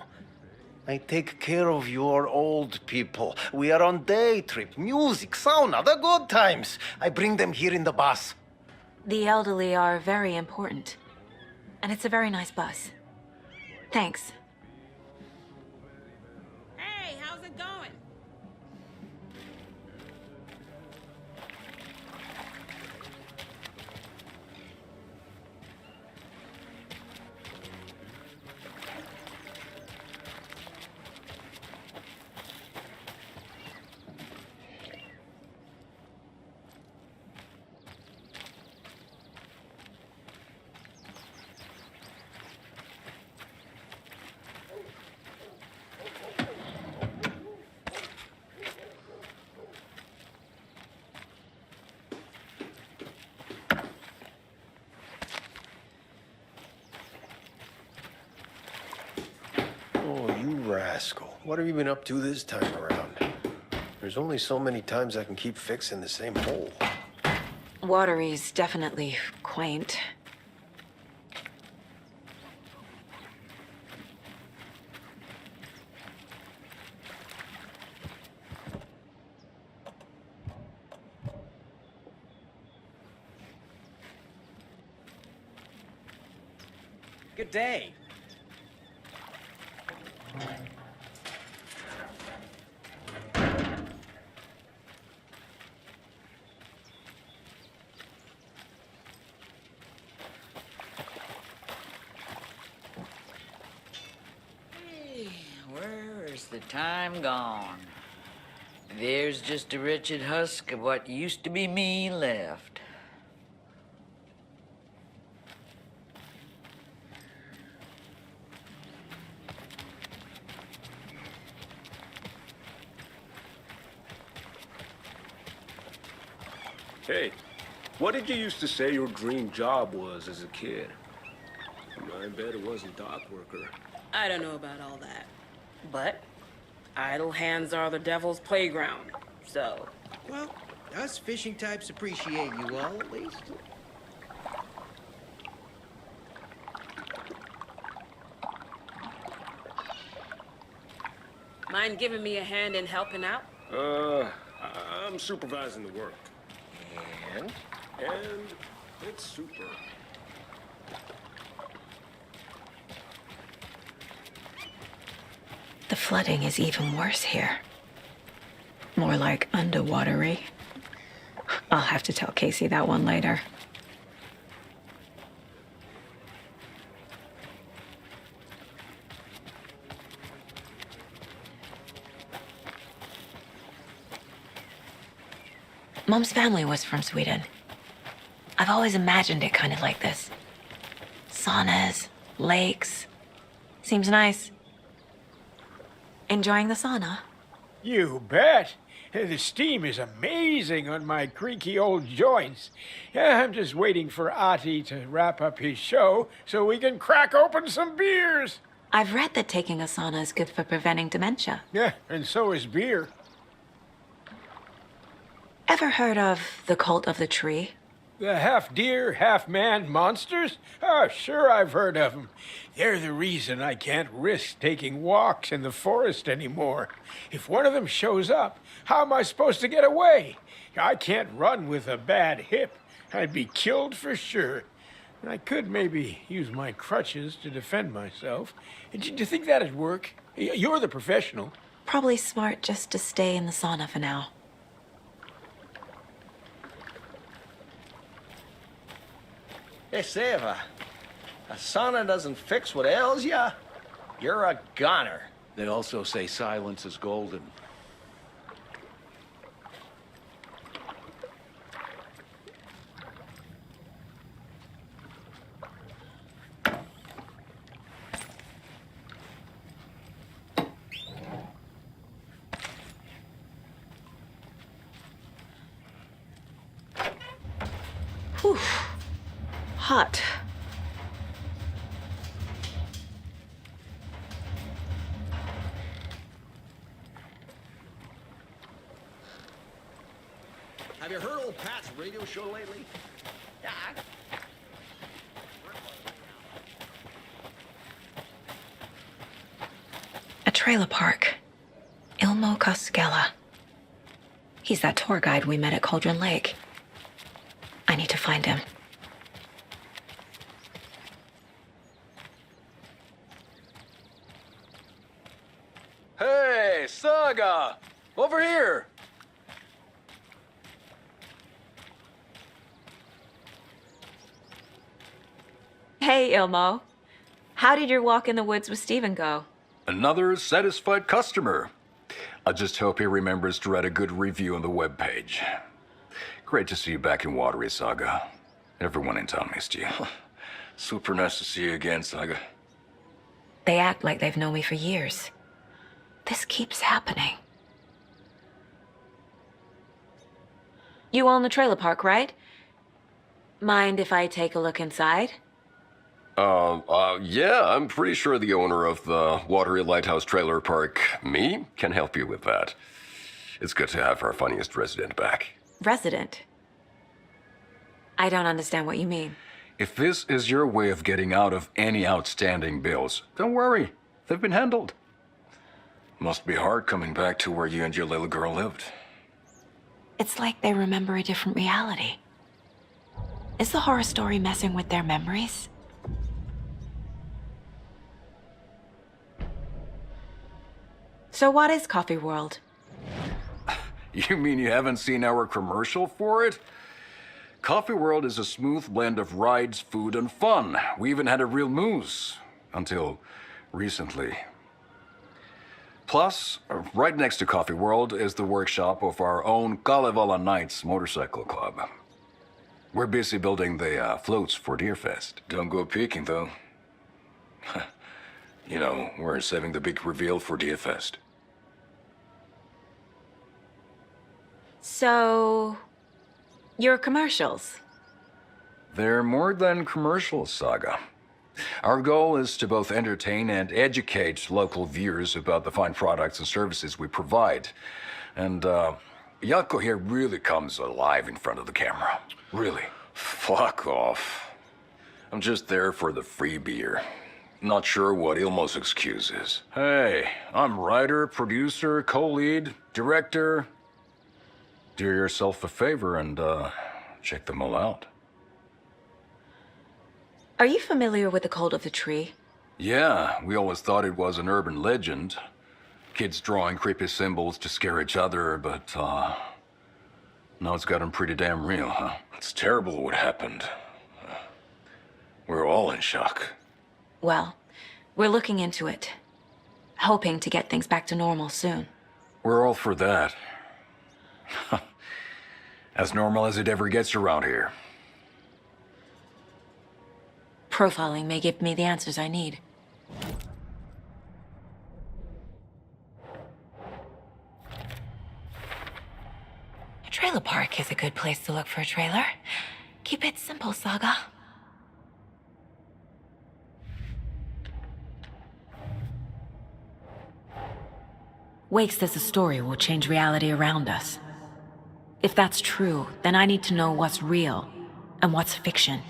I take care of your old people. We are on day trip, music, sauna, the good times. I bring them here in the bus. The elderly are very important. And it's a very nice bus. Thanks. Hey, how's it going? Oh, you rascal. What have you been up to this time around? There's only so many times I can keep fixing the same hole. Watery's definitely quaint. Good day. Where's the time gone? There's just a wretched husk of what used to be me left. Hey, what did you used to say your dream job was as a kid? I bet it wasn't dock worker. I don't know about all that. But idle hands are the devil's playground, so... Well, us fishing types appreciate you all, at least. Mind giving me a hand in helping out? I'm supervising the work. And? And it's super. The flooding is even worse here. More like underwatery. I'll have to tell Casey that one later. Mom's family was from Sweden. I've always imagined it kind of like this. Saunas, lakes. Seems nice. Enjoying the sauna? You bet. The steam is amazing on my creaky old joints. I'm just waiting for Ati to wrap up his show so we can crack open some beers. I've read that taking a sauna is good for preventing dementia. Yeah, and so is beer. Ever heard of the Cult of the Tree? The half-deer, half-man monsters? Oh, sure, I've heard of them. They're the reason I can't risk taking walks in the forest anymore. If one of them shows up, how am I supposed to get away? I can't run with a bad hip. I'd be killed for sure. I could maybe use my crutches to defend myself. Do you think that'd work? You're the professional. Probably smart just to stay in the sauna for now. Hey, say, if a sauna doesn't fix what ails ya, you're a goner. They also say silence is golden. Whew. Hot. Have you heard old Pat's radio show lately? Yeah. A trailer park. Ilmo Koskela. He's that tour guide we met at Cauldron Lake. I need to find him. Hey, Saga! Over here! Hey, Ilmo. How did your walk in the woods with Steven go? Another satisfied customer. I just hope he remembers to write a good review on the webpage. Great to see you back in Watery, Saga. Everyone in town missed you. Super nice to see you again, Saga. They act like they've known me for years. This keeps happening. You own the trailer park, right? Mind if I take a look inside? Yeah, I'm pretty sure the owner of the Watery Lighthouse Trailer Park, me, can help you with that. It's good to have our funniest resident back. Resident? I don't understand what you mean. If this is your way of getting out of any outstanding bills, don't worry. They've been handled. Must be hard coming back to where you and your little girl lived. It's like they remember a different reality. Is the horror story messing with their memories? So what is Coffee World? You mean you haven't seen our commercial for it? Coffee World is a smooth blend of rides, food, and fun. We even had a real moose. Until recently. Plus, right next to Coffee World is the workshop of our own Kalevala Knights Motorcycle Club. We're busy building the floats for Deerfest. Don't go peeking, though. You know, we're saving the big reveal for Deerfest. So, your commercials? They're more than commercials, Saga. Our goal is to both entertain and educate local viewers about the fine products and services we provide. And, Yako here really comes alive in front of the camera. Really. Fuck off. I'm just there for the free beer. Not sure what Ilmo's excuse is. Hey, I'm writer, producer, co-lead, director. Do yourself a favor and, check them all out. Are you familiar with the Cult of the Tree? Yeah, we always thought it was an urban legend. Kids drawing creepy symbols to scare each other, but, now it's gotten pretty damn real, huh? It's terrible what happened. We're all in shock. Well, we're looking into it. Hoping to get things back to normal soon. We're all for that. As normal as it ever gets around here. Profiling may give me the answers I need. A trailer park is a good place to look for a trailer. Keep it simple, Saga. Wake says the story will change reality around us. If that's true, then I need to know what's real and what's fiction.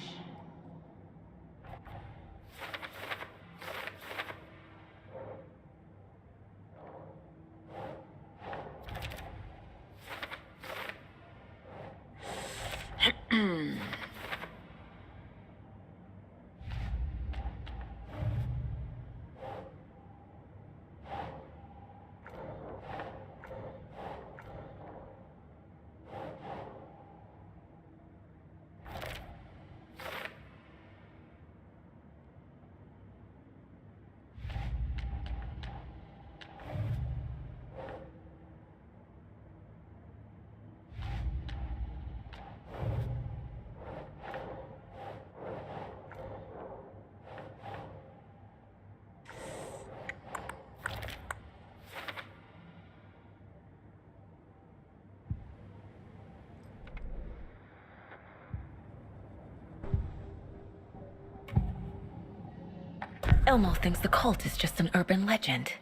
Elmo thinks the cult is just an urban legend.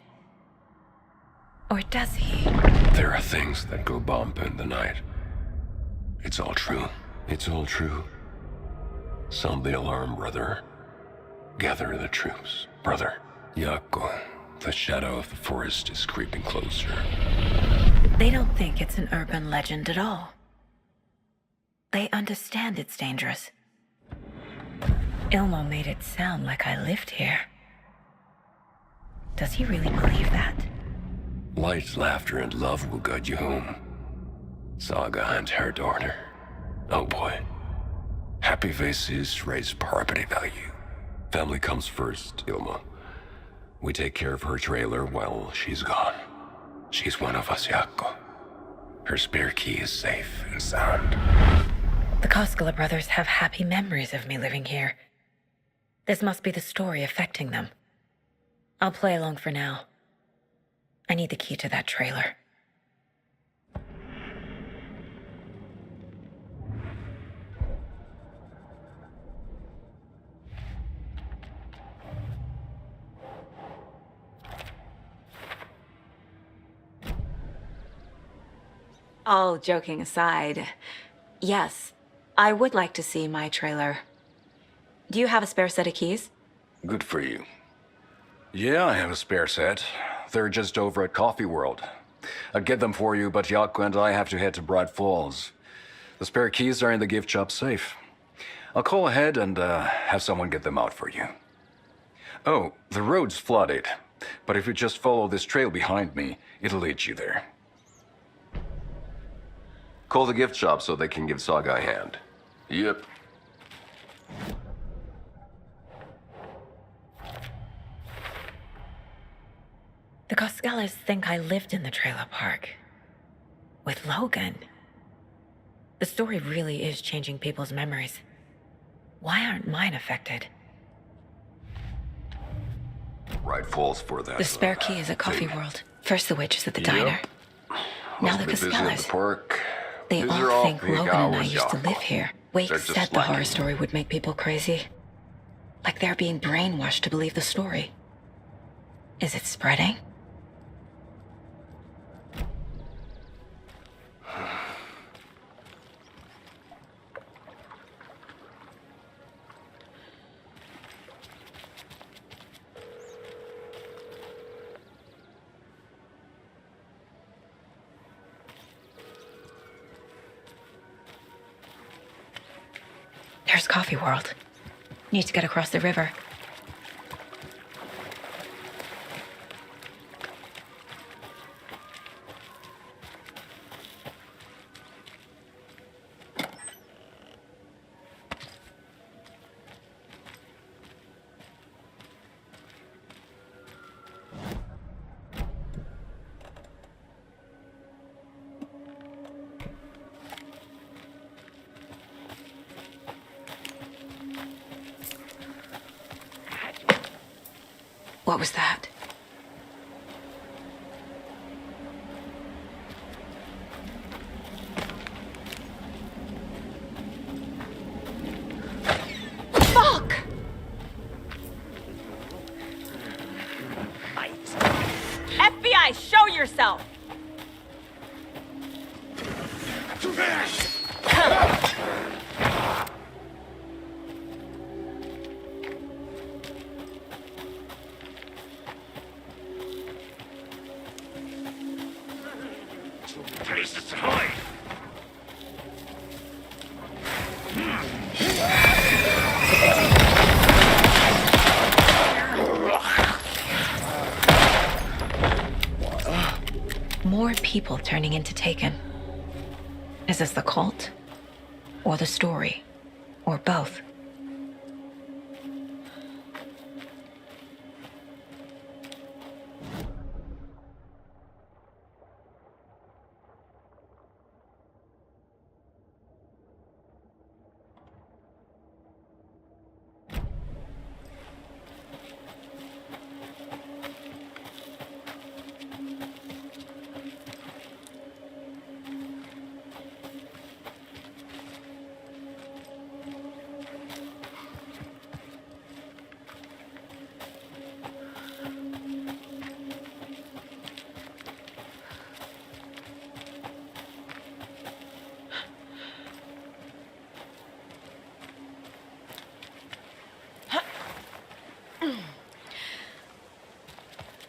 Or does he? There are things that go bump in the night. It's all true. It's all true. Sound the alarm, brother. Gather the troops, brother. Yako, the shadow of the forest is creeping closer. They don't think it's an urban legend at all. They understand it's dangerous. Ilmo made it sound like I lived here. Does he really believe that? Light, laughter, and love will guide you home. Saga and her daughter. Oh boy. Happy faces raise property value. Family comes first, Ilmo. We take care of her trailer while she's gone. She's one of us, Yako. Her spare key is safe and sound. The Koskela brothers have happy memories of me living here. This must be the story affecting them. I'll play along for now. I need the key to that trailer. All joking aside, yes, I would like to see my trailer. Do you have a spare set of keys? Good for you. Yeah, I have a spare set. They're just over at Coffee World. I'd get them for you, but Yako and I have to head to Bright Falls. The spare keys are in the gift shop safe. I'll call ahead and have someone get them out for you. Oh, the road's flooded, but if you just follow this trail behind me, it'll lead you there. Call the gift shop so they can give Saga a hand. Yep. The Koskelas think I lived in the trailer park. With Logan. The story really is changing people's memories. Why aren't mine affected? Bright Falls for that. The spare key is at Coffee World. First the witches at the diner. Now the Koskelas. They all think Logan and I used to live here. Wake said the horror story would make people crazy. Like they're being brainwashed to believe the story. Is it spreading? There's Coffee World. Need to get across the river. What was that? Fuck! FBI, show yourself! Let's hide! More people turning into Taken. Is this the cult? Or the story? Or both?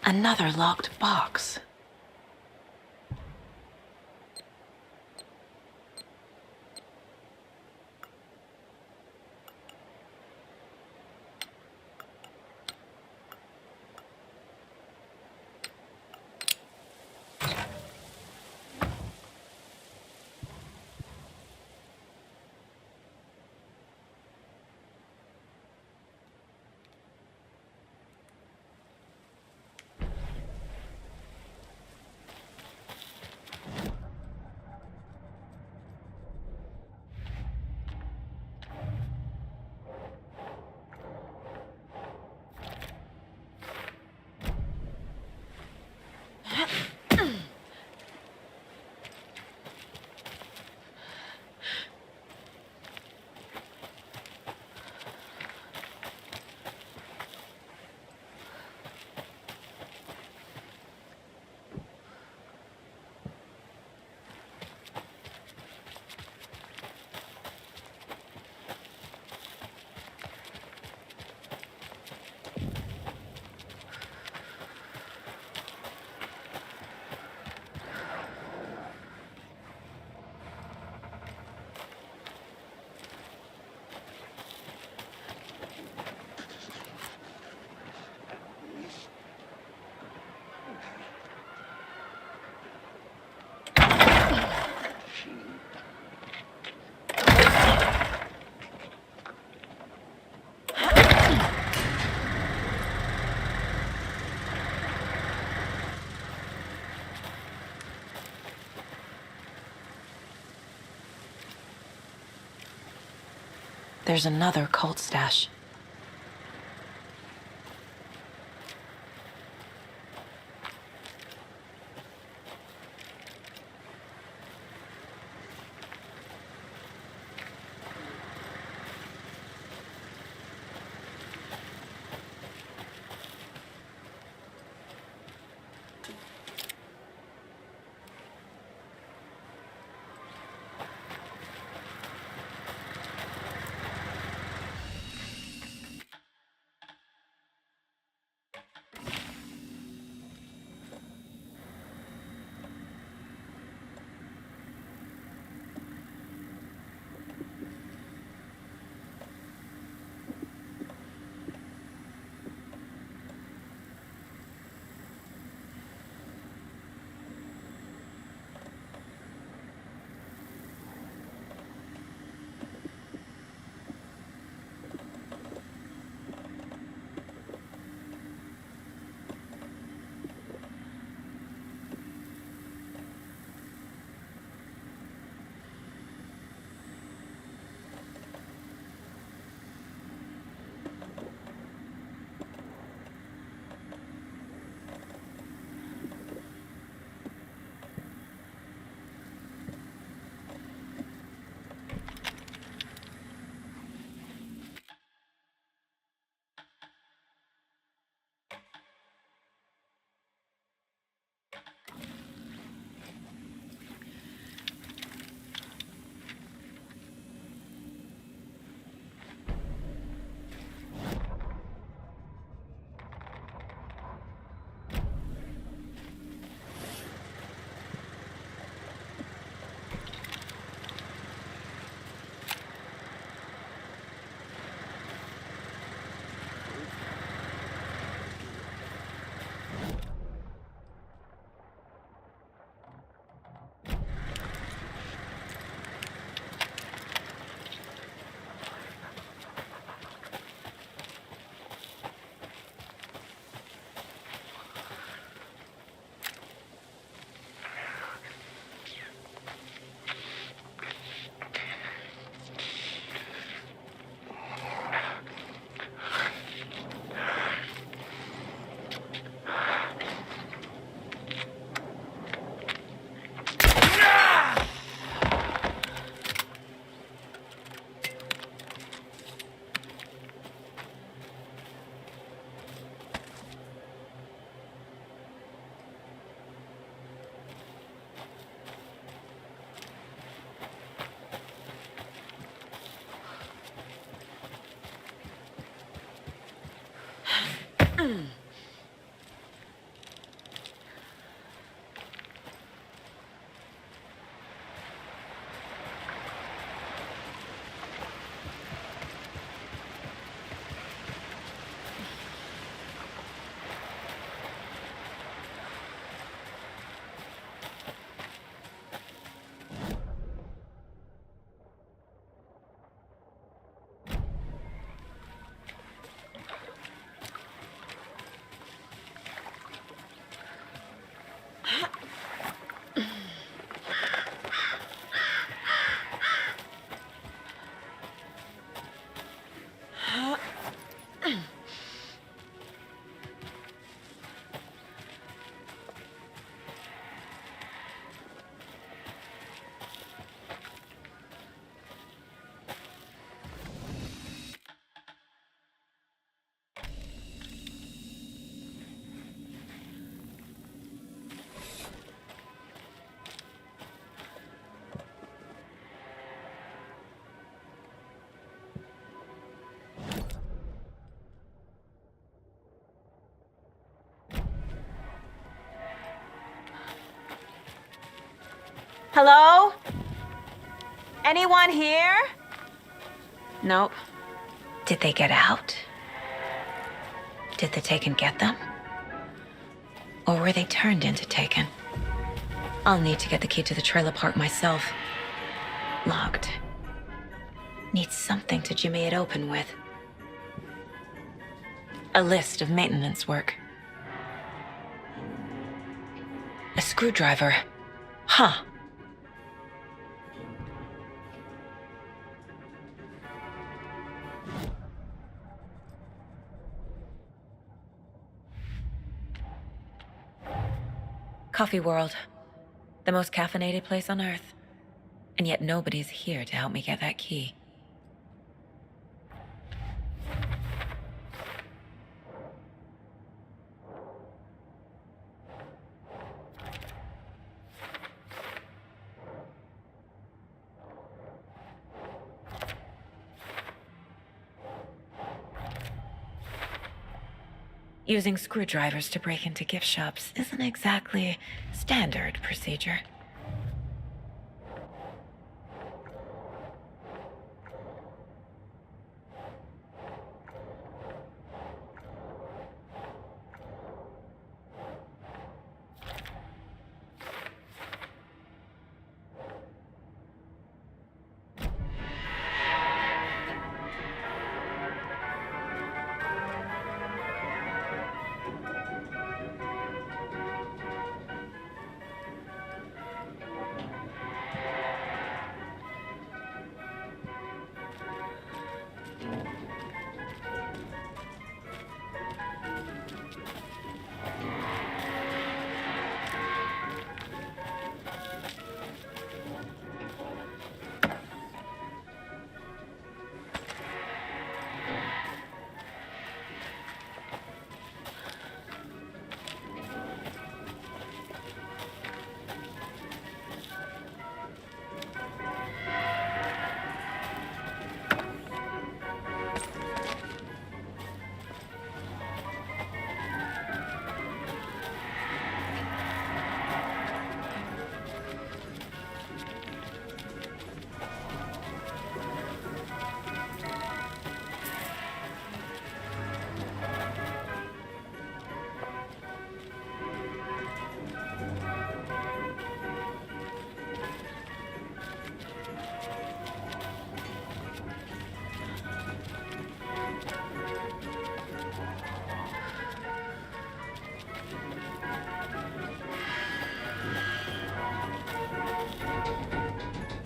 Another locked box. There's another cult stash. Hello? Anyone here? Nope. Did they get out? Did the Taken get them? Or were they turned into Taken? I'll need to get the key to the trailer park myself. Locked. Need something to jimmy it open with. A list of maintenance work. A screwdriver. Huh. Coffee World. The most caffeinated place on Earth. And yet nobody's here to help me get that key. Using screwdrivers to break into gift shops isn't exactly standard procedure.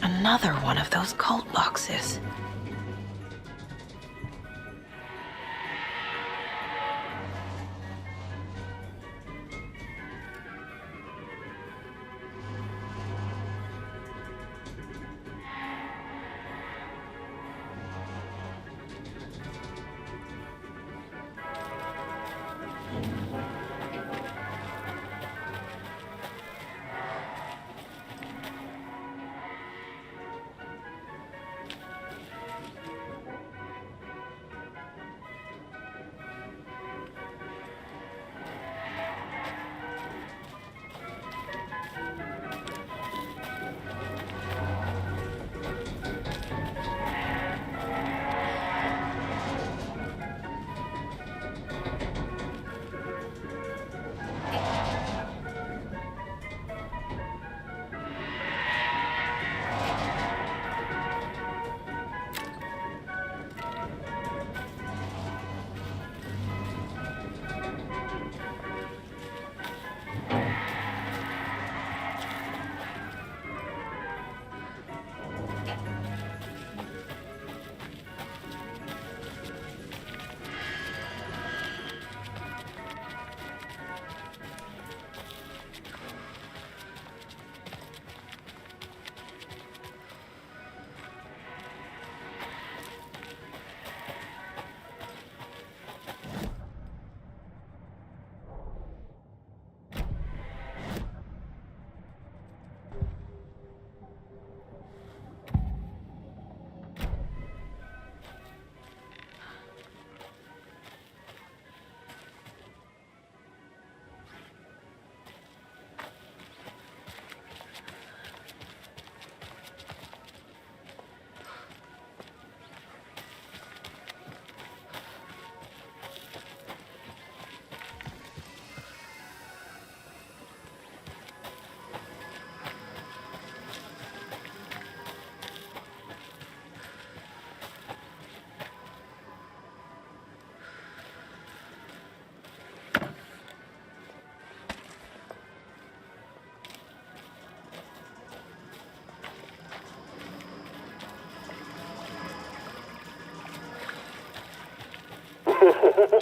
Another one of those cult boxes.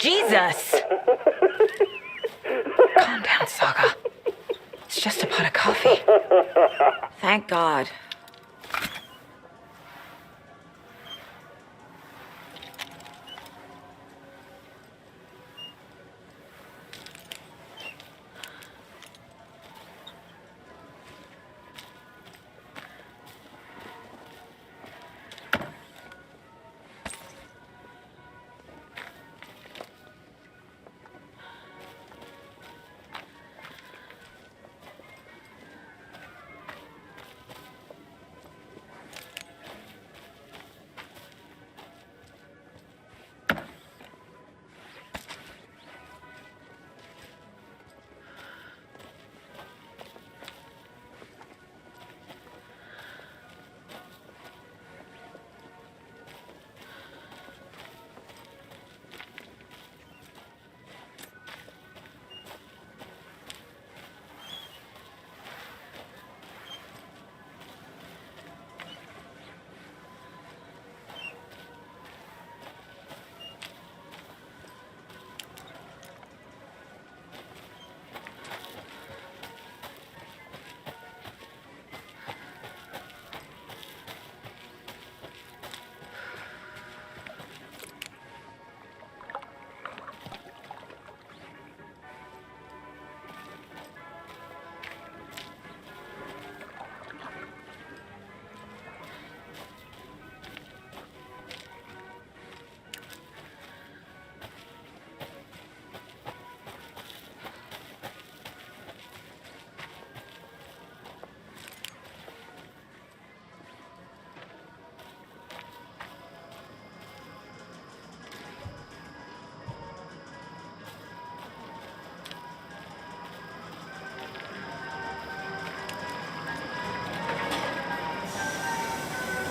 Jesus! Calm down, Saga. It's just a pot of coffee. Thank God.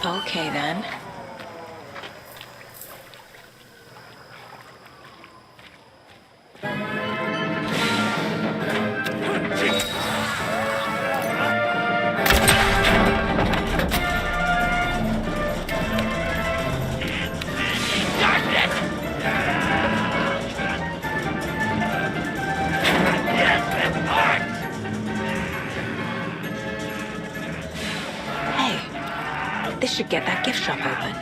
Okay, then. This should get that gift shop open.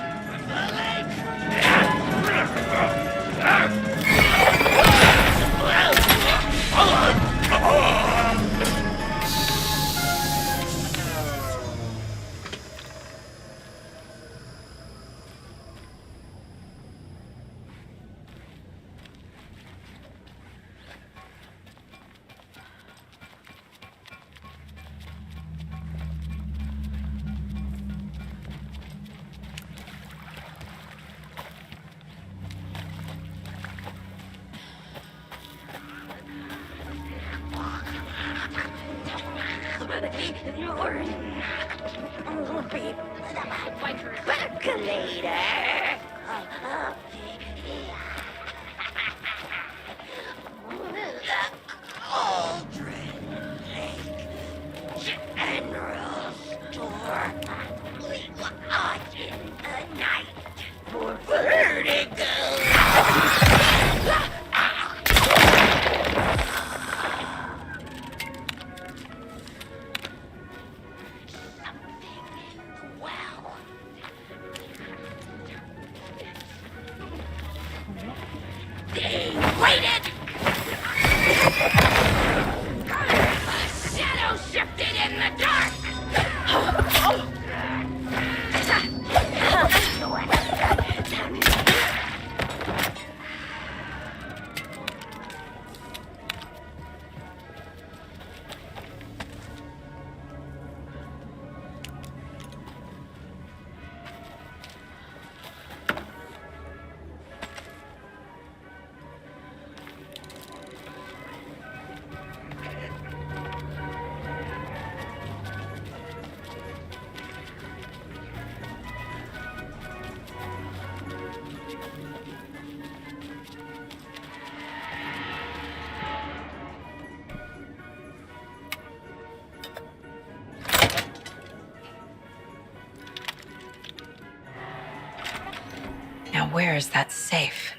Now, where is that safe?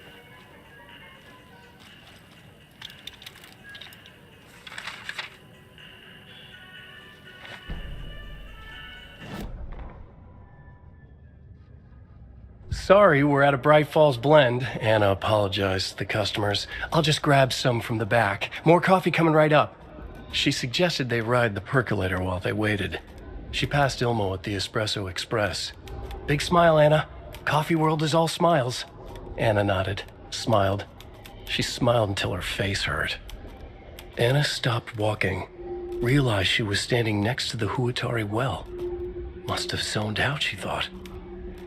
Sorry, we're at a Bright Falls blend. Anna apologized to the customers. I'll just grab some from the back. More coffee coming right up. She suggested they ride the percolator while they waited. She passed Ilmo at the Espresso Express. Big smile, Anna. Coffee world is all smiles. Anna nodded, smiled. She smiled until her face hurt. Anna stopped walking, realized she was standing next to the Huatari well. Must have zoned out, she thought.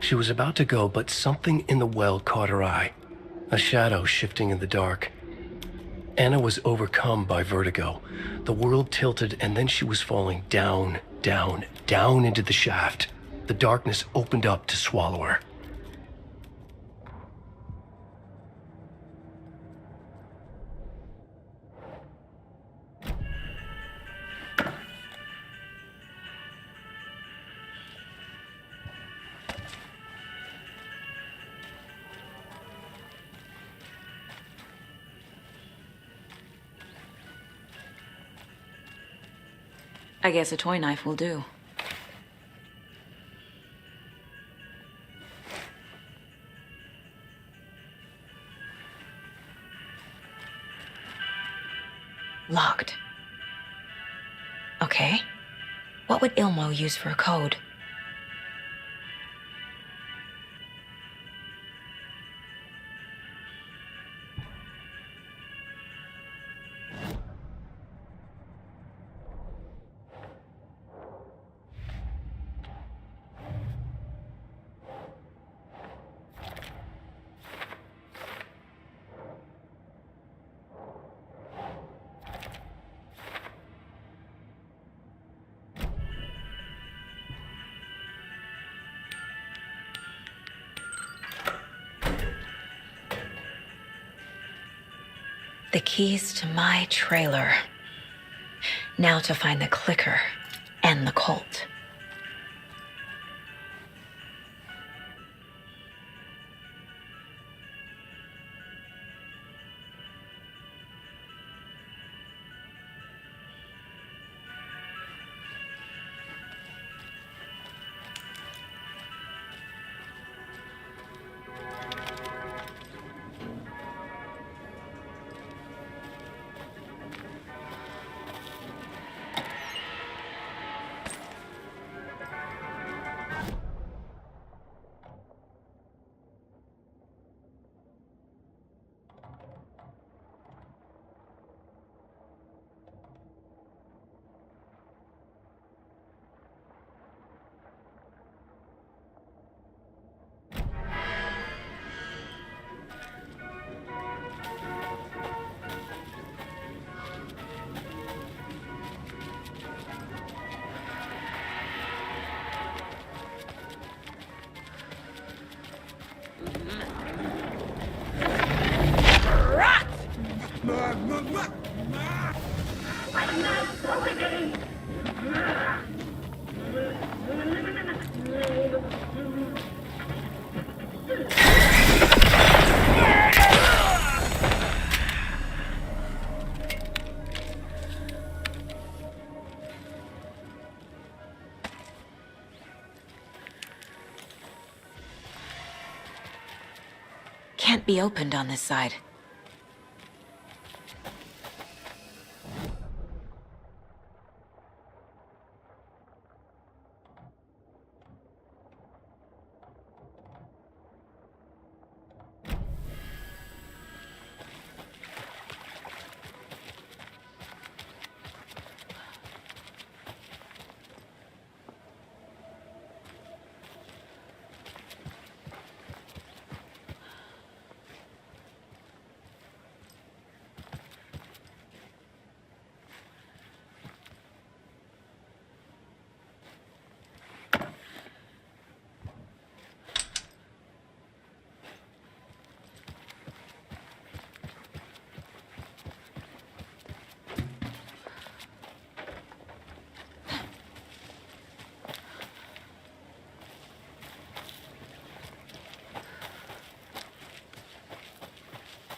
She was about to go, but something in the well caught her eye. A shadow shifting in the dark. Anna was overcome by vertigo. The world tilted, and then she was falling down, down, down into the shaft. The darkness opened up to swallow her. I guess a toy knife will do. Locked. Okay. What would Ilmo use for a code? The keys to my trailer. Now to find the clicker and the Colt. Can't be opened on this side.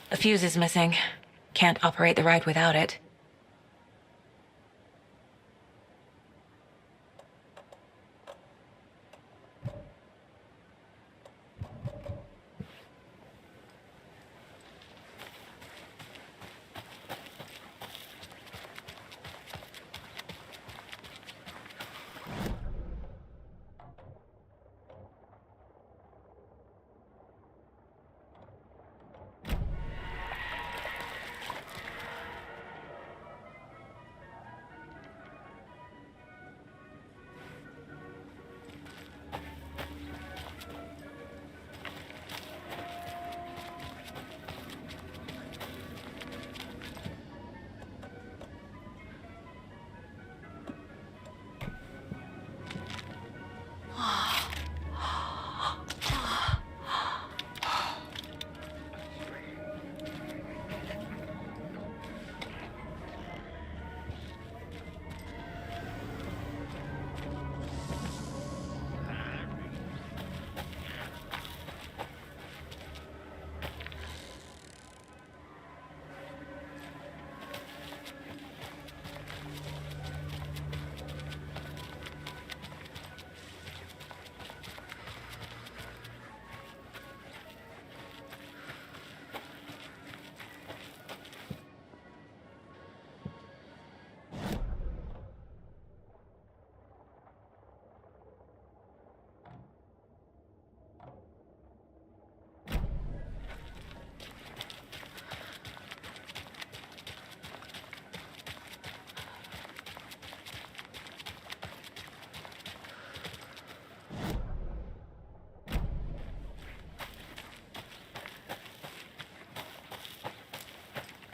A fuse is missing. Can't operate the ride without it.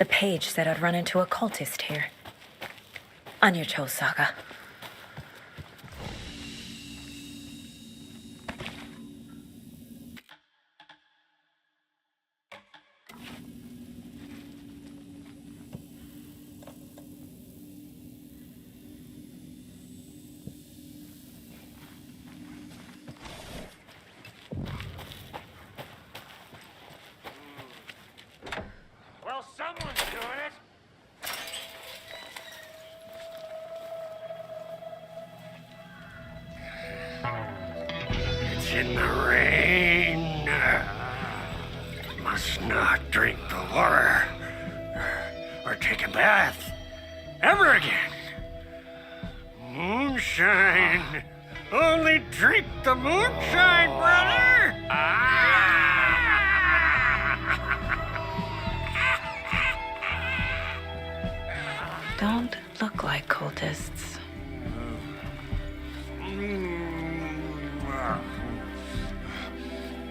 The page said I'd run into a cultist here. On your Cho saga. Well, someone's doing it. It's in the rain. Must not drink the water or take a bath ever again. Moonshine. Only drink the moonshine, brother. Don't look like cultists.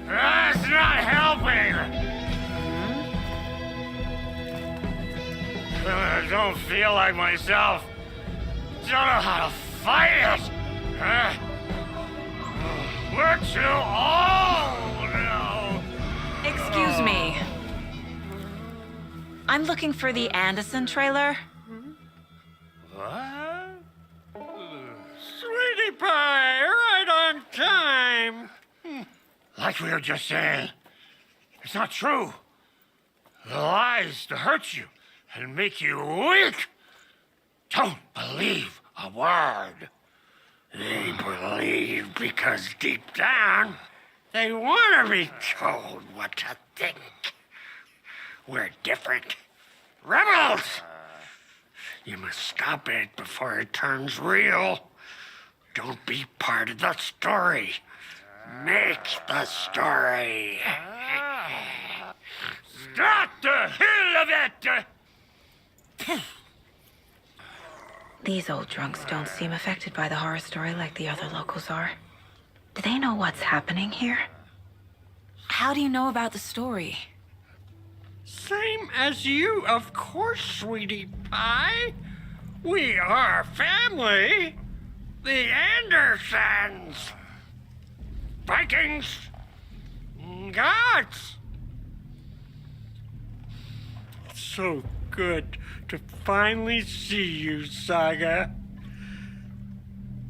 That's not helping. I don't feel like myself. Don't know how to fight it. We're too old now. Excuse me. I'm looking for the Anderson trailer. What? Sweetie pie, right on time. Like we were just saying, it's not true. The lies to hurt you and make you weak. Don't believe a word. They believe because deep down, they want to be told what to think. We're different. Rebels! You must stop it before it turns real. Don't be part of the story. Make the story. Start the hell of it! These old drunks don't seem affected by the horror story like the other locals are. Do they know what's happening here? How do you know about the story? Same as you, of course, sweetie pie. We are family. The Andersons. Vikings. Gods. So good to finally see you, Saga.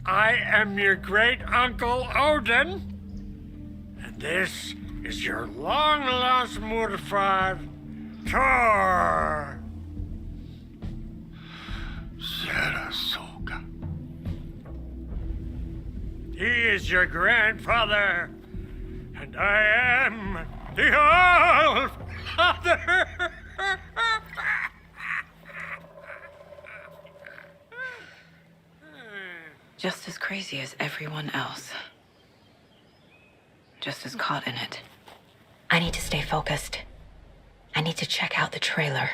I am your great uncle Odin, and this is your long lost Murfar, Thor. Sarasota. He is your grandfather, and I am the All-Father. Just as crazy as everyone else. Just as caught in it. I need to stay focused. I need to check out the trailer.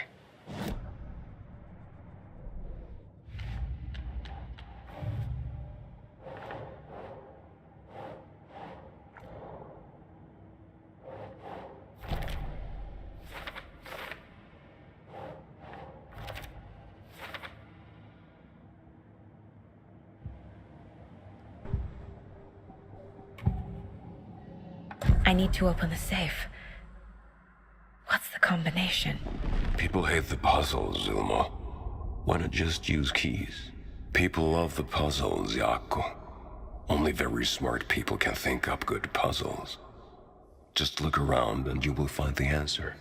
I need to open the safe. What's the combination? People hate the puzzles, Ilmo. Why not just use keys? People love the puzzles, Jaakko. Only very smart people can think up good puzzles. Just look around and you will find the answer.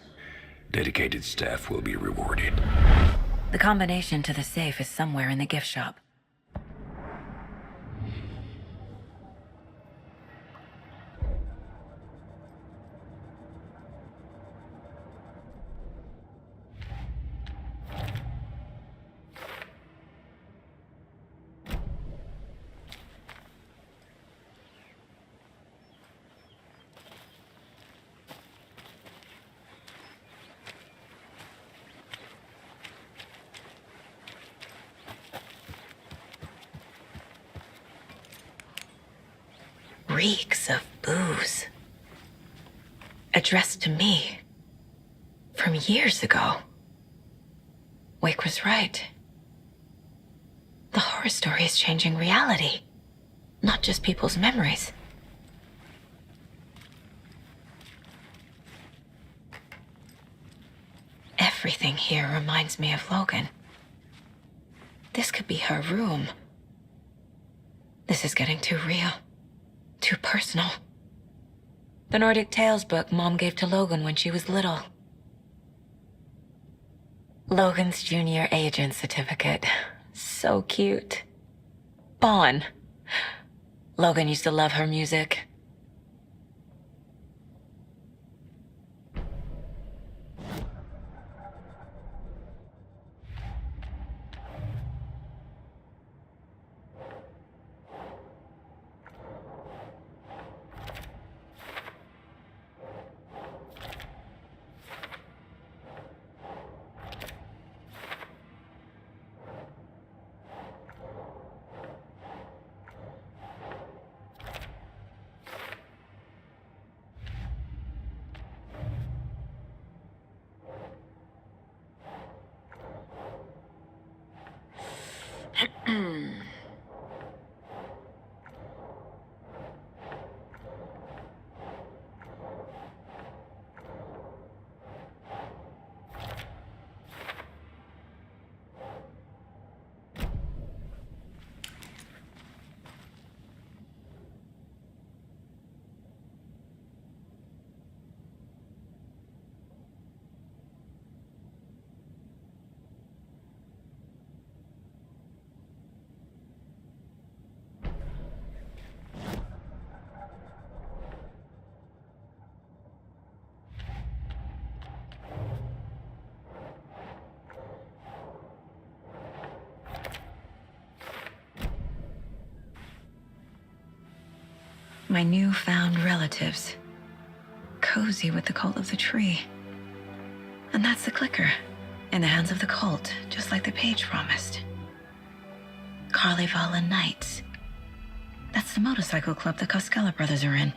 Dedicated staff will be rewarded. The combination to the safe is somewhere in the gift shop. Reeks of booze. Addressed to me. From years ago. Wake was right. The horror story is changing reality, not just people's memories. Everything here reminds me of Logan. This could be her room. This is getting too real, too personal. The Nordic Tales book Mom gave to Logan when she was little. Logan's junior agent certificate. So cute. Bon. Logan used to love her music. My newfound relatives. Cozy with the cult of the tree. And that's the clicker. In the hands of the cult, just like the page promised. Carnival Knights. That's the motorcycle club the Koskela brothers are in.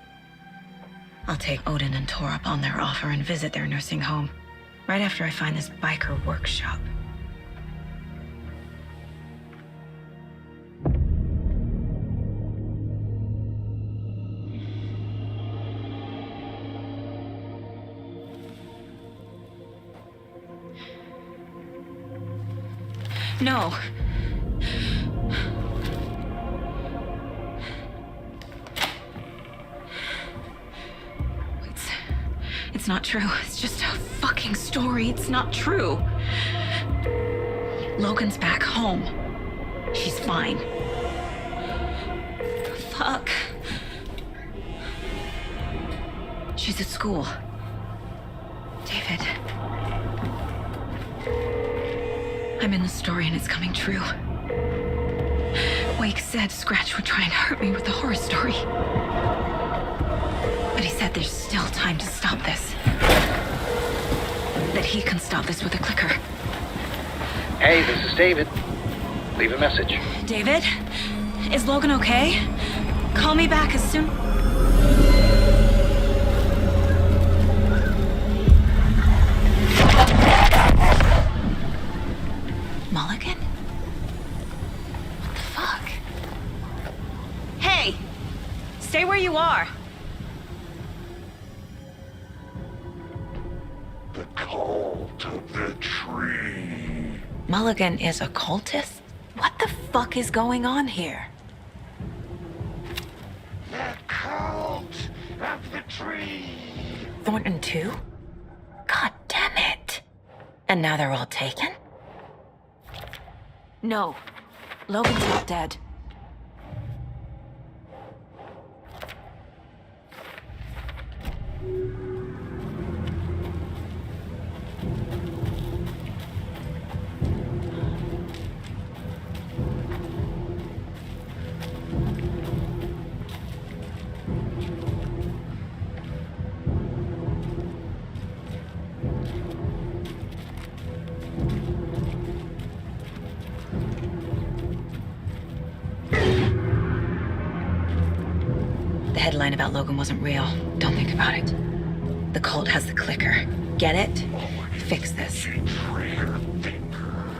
I'll take Odin and Tor up on their offer and visit their nursing home. Right after I find this biker workshop. No. It's not true. It's just a fucking story. It's not true. Logan's back home. She's fine. Fuck. She's at school. David. I'm in the story and it's coming true. Wake said Scratch would try and hurt me with the horror story. But he said there's still time to stop this. That he can stop this with a clicker. Hey, this is David. Leave a message. David? Is Logan okay? Call me back as soon... Mulligan? What the fuck? Hey! Stay where you are! The cult of the tree. Mulligan is a cultist? What the fuck is going on here? The cult of the tree. Thornton too? God damn it. And now they're all taken? No. Logan's not dead. The headline about Logan wasn't real. Don't think about it. The cult has the clicker. Get it? Fix this. Trigger finger.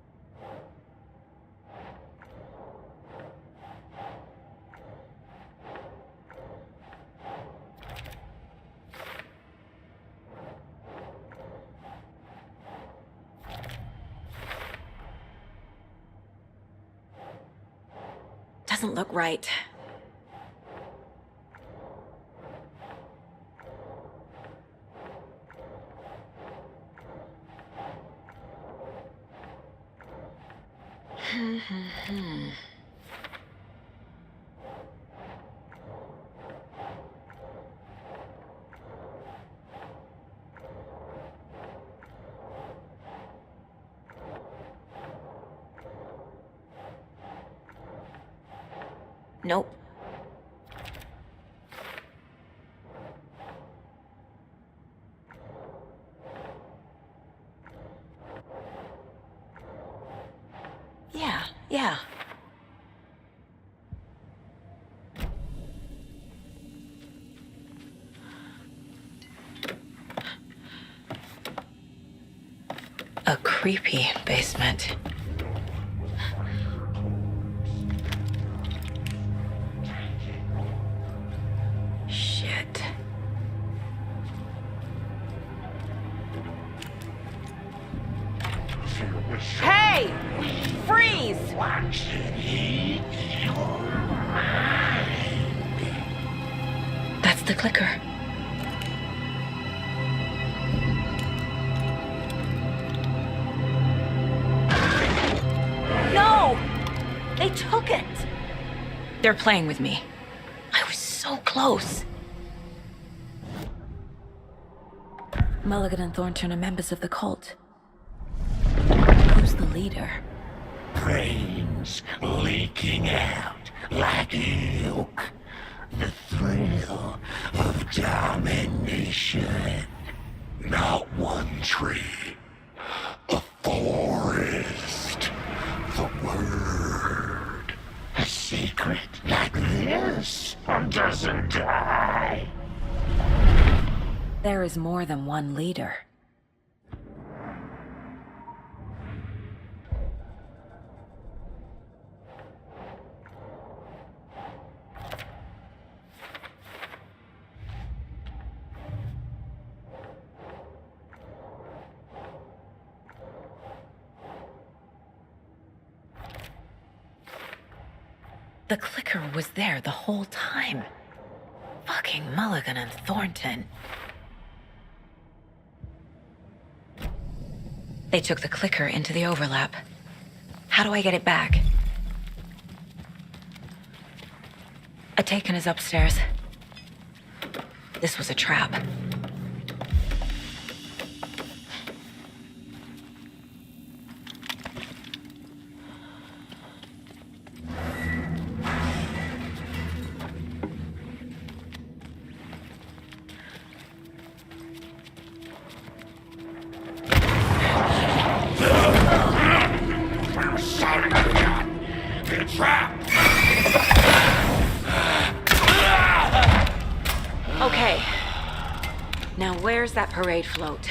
doesn't look right. Nope. Yeah. A creepy basement. Shit. Hey! Freeze! Watch it eat your mind. That's the clicker. No! They took it! They're playing with me. I was so close. Mulligan and Thornton are members of the cult. Who's the leader? Brains leaking out like milk. The thrill of domination. Not one tree. A forest. The word. A secret like this doesn't die. There is more than one leader. The clicker was there the whole time. Fucking Mulligan and Thornton. They took the clicker into the overlap. How do I get it back? Atakan is upstairs. This was a trap. Okay. Now where's that parade float?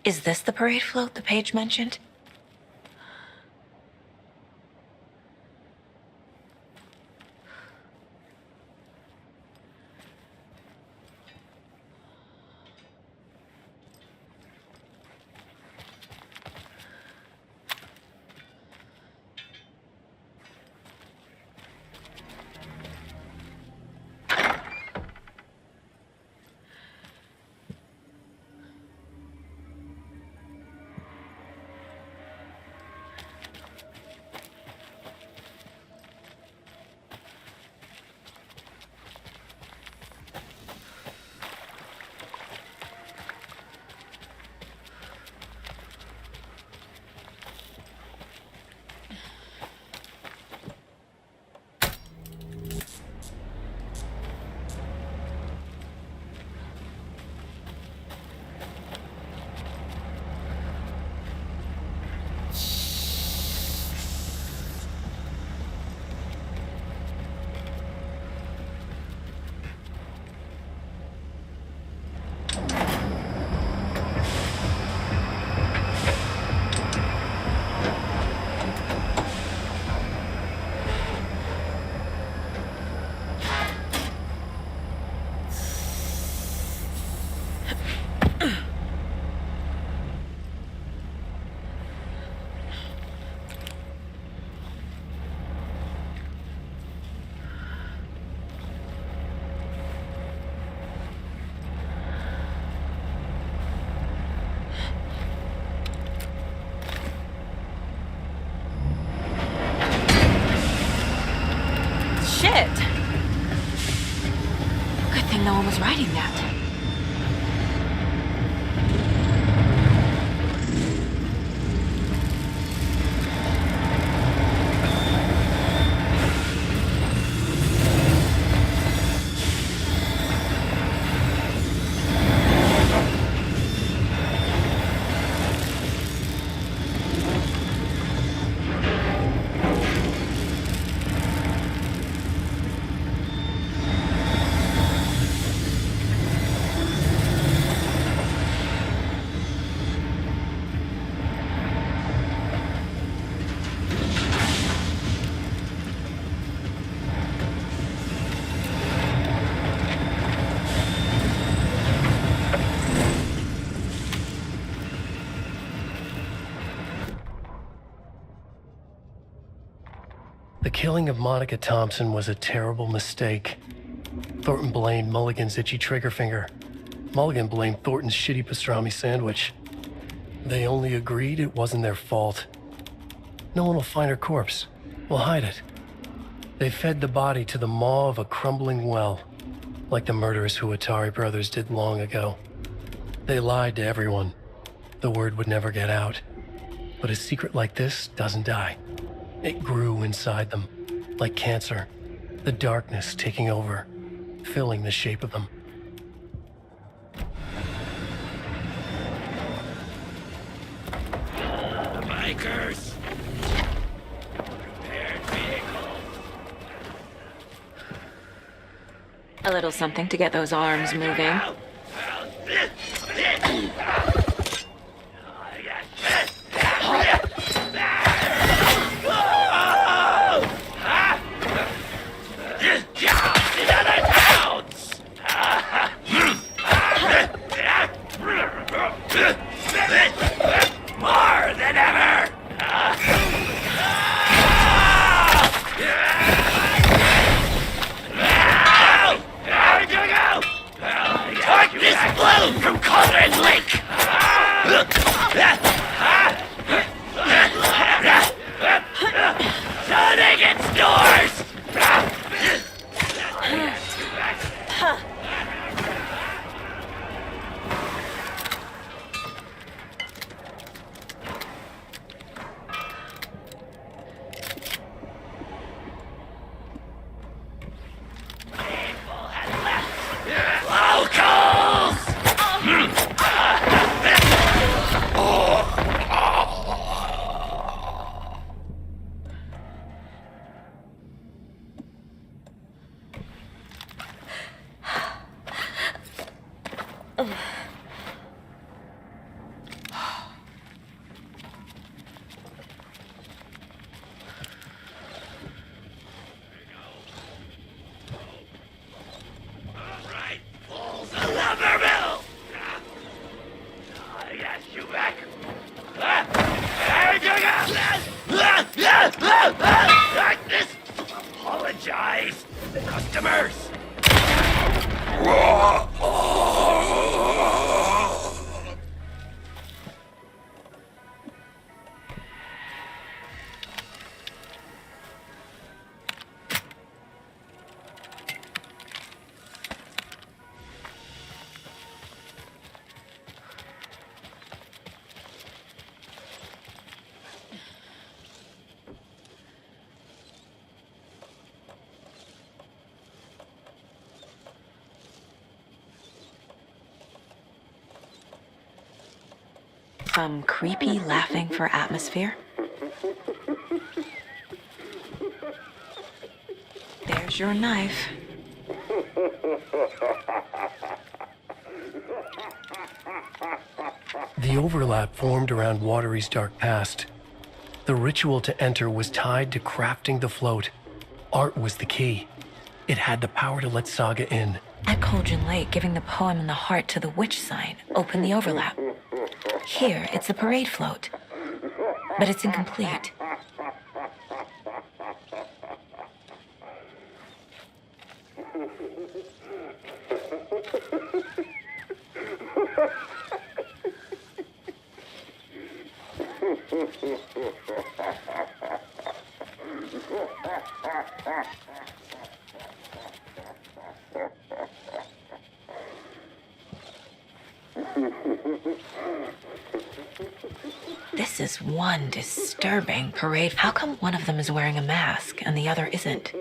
Is this the parade float the page mentioned? no one was writing that. The killing of Monica Thompson was a terrible mistake. Thornton blamed Mulligan's itchy trigger finger. Mulligan blamed Thornton's shitty pastrami sandwich. They only agreed it wasn't their fault. No one will find her corpse. We'll hide it. They fed the body to the maw of a crumbling well, like the murderous Huatari brothers did long ago. They lied to everyone. The word would never get out. But a secret like this doesn't die. It grew inside them, like cancer, the darkness taking over, filling the shape of them. Bikers! Prepared vehicle. A little something to get those arms moving. More than ever! Darkness blew from Cauldron Lake! Shutting its doors! Apologize, customers. Some creepy laughing for atmosphere. There's your knife. The overlap formed around Watery's dark past. The ritual to enter was tied to crafting the float. Art was the key. It had the power to let Saga in. At Cauldron Lake, giving the poem and the heart to the witch sign opened the overlap. Here, it's the parade float. But it's incomplete. This is one disturbing parade. How come one of them is wearing a mask and the other isn't?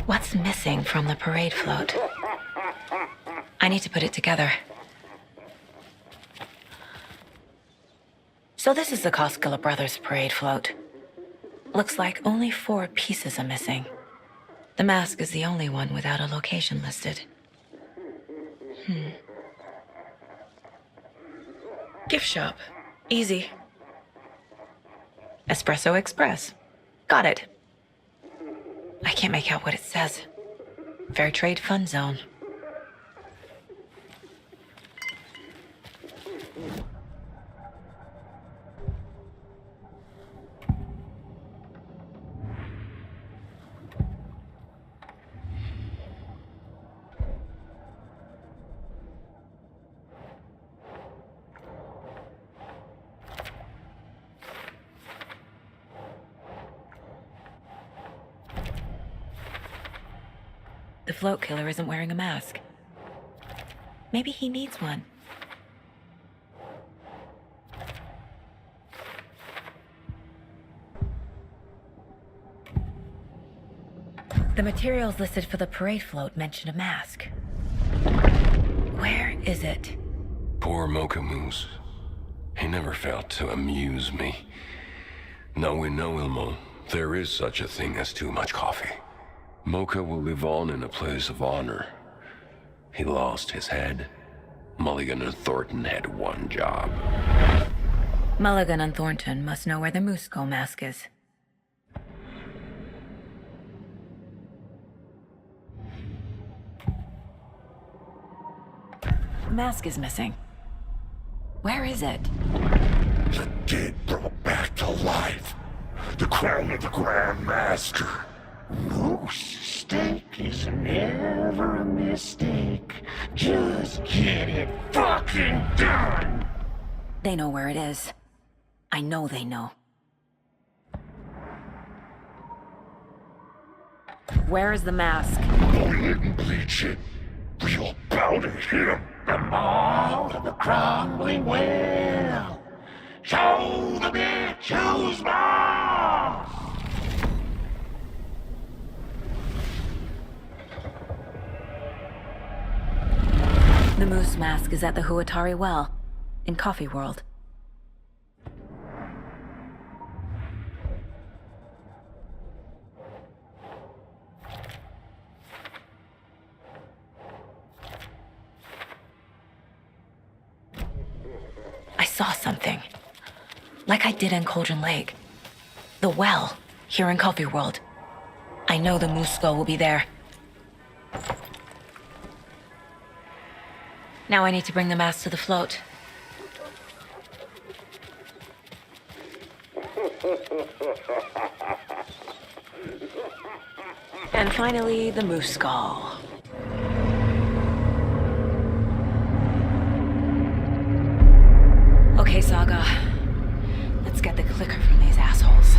What's missing from the parade float? I need to put it together. So this is the Koskela Brothers parade float. Looks like only 4 pieces are missing. The mask is the only one without a location listed. Gift shop. Easy. Espresso Express. Got it. I can't make out what it says. Fair Trade Fund Zone. The float killer isn't wearing a mask. Maybe he needs one. The materials listed for the parade float mention a mask. Where is it? Poor Mocha Moose. He never failed to amuse me. Now we know, Ilmo, there is such a thing as too much coffee. Mocha will live on in a place of honor. He lost his head. Mulligan and Thornton had one job. Mulligan and Thornton must know where the Moose Skull mask is. The mask is missing. Where is it? The dead brought back to life. The crown of the Grand Master. Moose steak is never a mistake. Just get it fucking done! They know where it is. I know they know. Where is the mask? Go ahead and bleach it. We'll bow to him. The maw of the crumbling well. Show the bitch who's boss! The moose mask is at the Huatari Well, in Coffee World. I saw something. Like I did in Cauldron Lake. The well, here in Coffee World. I know the Moose Skull will be there. Now I need to bring the mask to the float. And finally, the Moose Skull. Okay, Saga. Let's get the clicker from these assholes.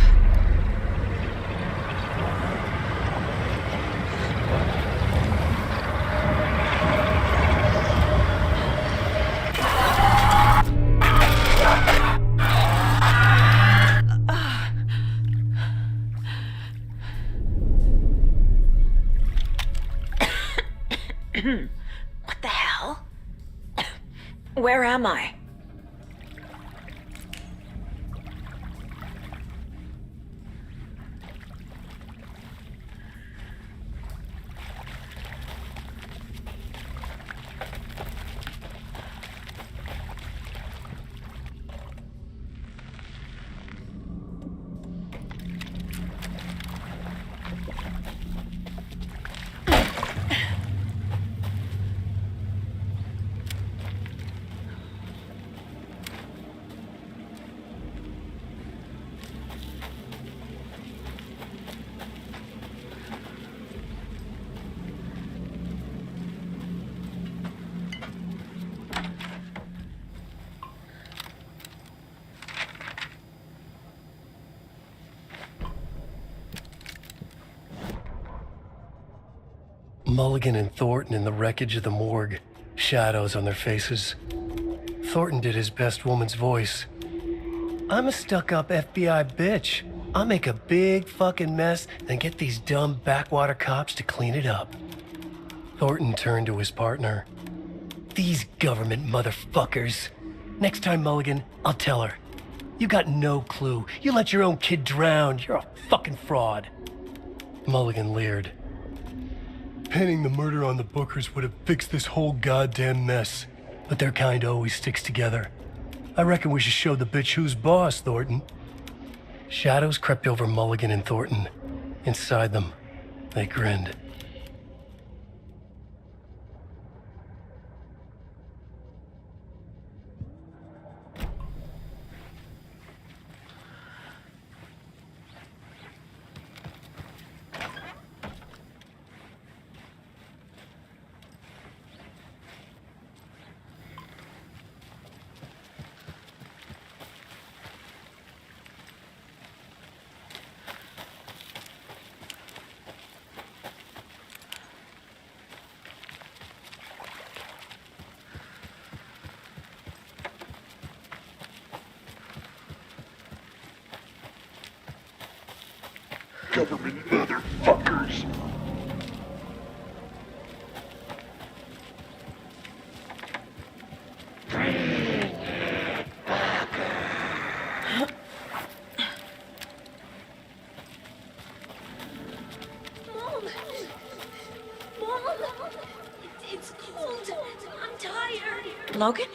What the hell? Where am I? Mulligan and Thornton in the wreckage of the morgue, shadows on their faces. Thornton did his best woman's voice. I'm a stuck-up FBI bitch. I'll make a big fucking mess, then get these dumb backwater cops to clean it up. Thornton turned to his partner. These government motherfuckers. Next time, Mulligan, I'll tell her. You got no clue. You let your own kid drown. You're a fucking fraud. Mulligan leered. Pinning the murder on the Bookers would have fixed this whole goddamn mess. But their kind always sticks together. I reckon we should show the bitch who's boss, Thornton. Shadows crept over Mulligan and Thornton. Inside them, they grinned. Government motherfuckers. It's cold. I'm tired. Logan?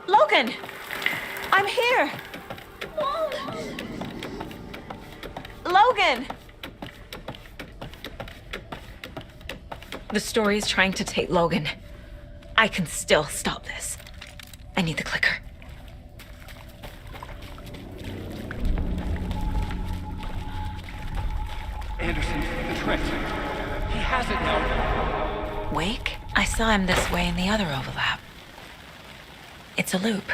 Logan! I'm here! Mom! Logan! The story is trying to take Logan. I can still stop this. I need the clicker. Anderson, the Trent. He has it now. Wake? I saw him this way in the other overlap. It's a loop.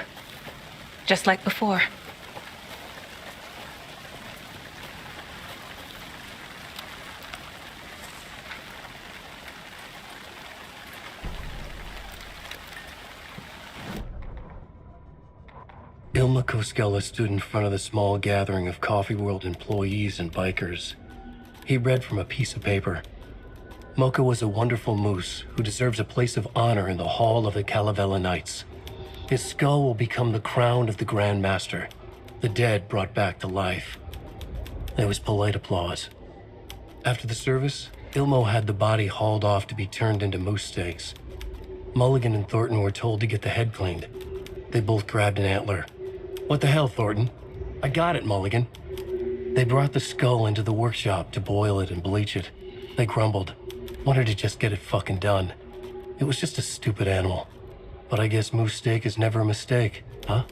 Just like before. Ilma Koskela stood in front of the small gathering of Coffee World employees and bikers. He read from a piece of paper. Mocha was a wonderful moose who deserves a place of honor in the hall of the Calavella Knights. His skull will become the crown of the Grand Master, the dead brought back to life. There was polite applause. After the service, Ilmo had the body hauled off to be turned into moose steaks. Mulligan and Thornton were told to get the head cleaned. They both grabbed an antler. What the hell, Thornton? I got it, Mulligan. They brought the skull into the workshop to boil it and bleach it. They grumbled. Wanted to just get it fucking done. It was just a stupid animal. But I guess moose steak is never a mistake, huh?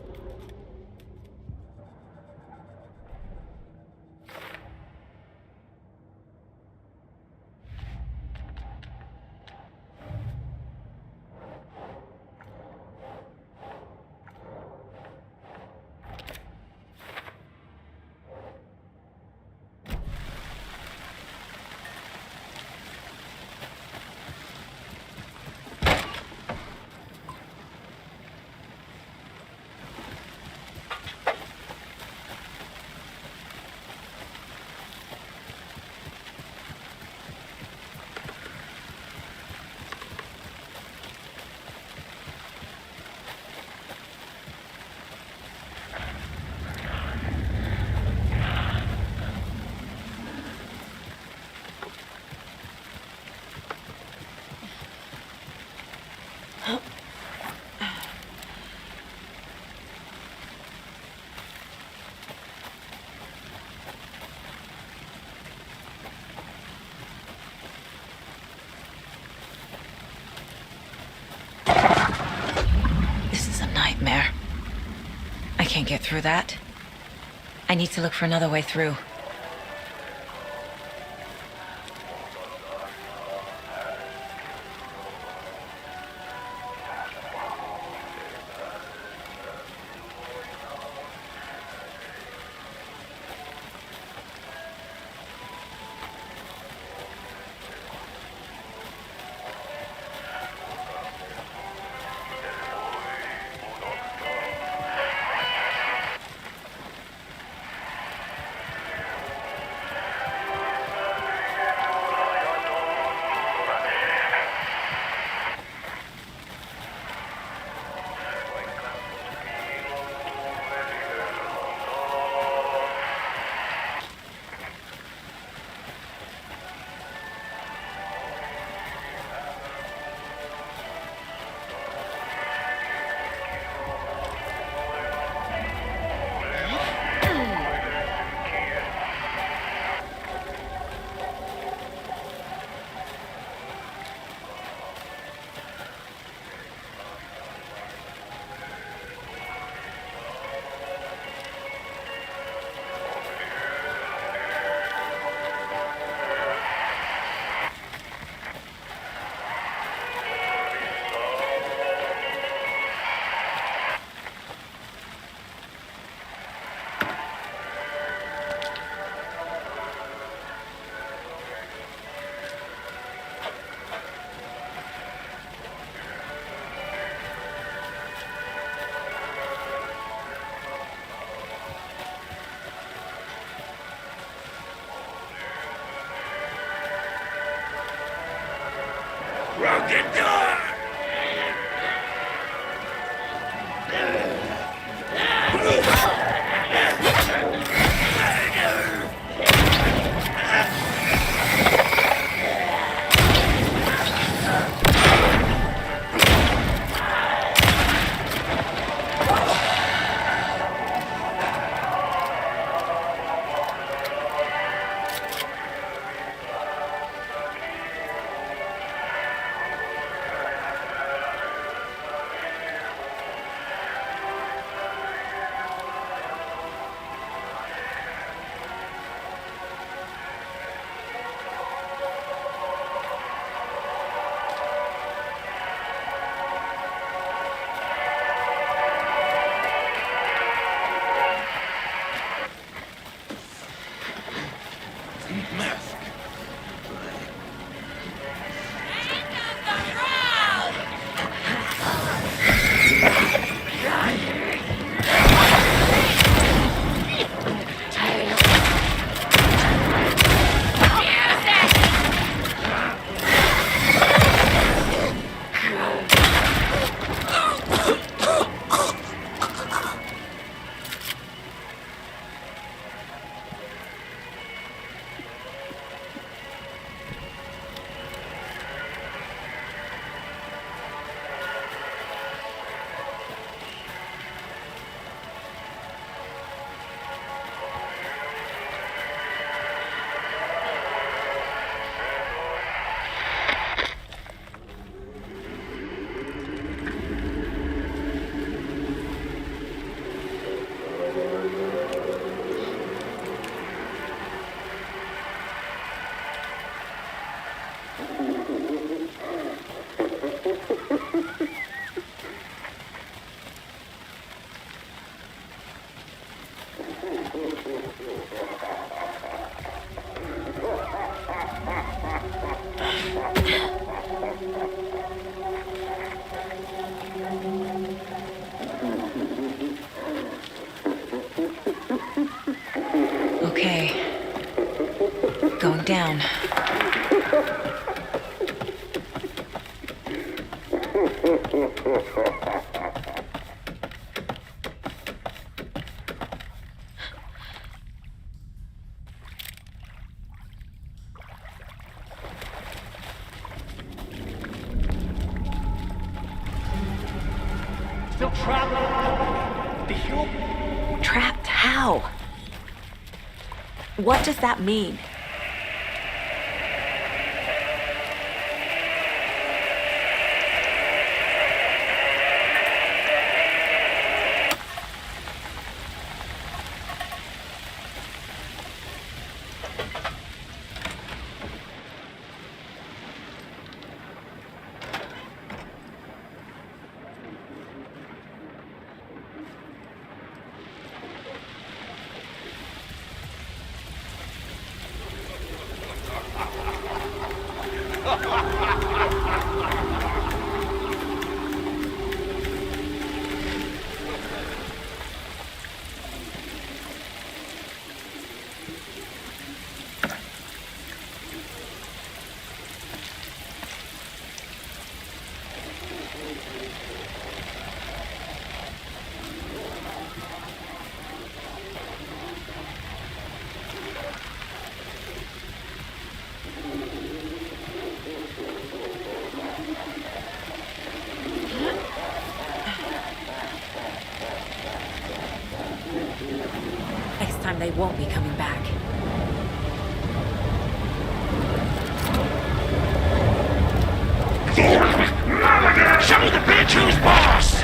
Nightmare. I can't get through that. I need to look for another way through. Broken door! Okay. Going down. Still trapped? The hill? Trapped how? What does that mean? Next time they won't be coming back. Show me the bitch who's boss!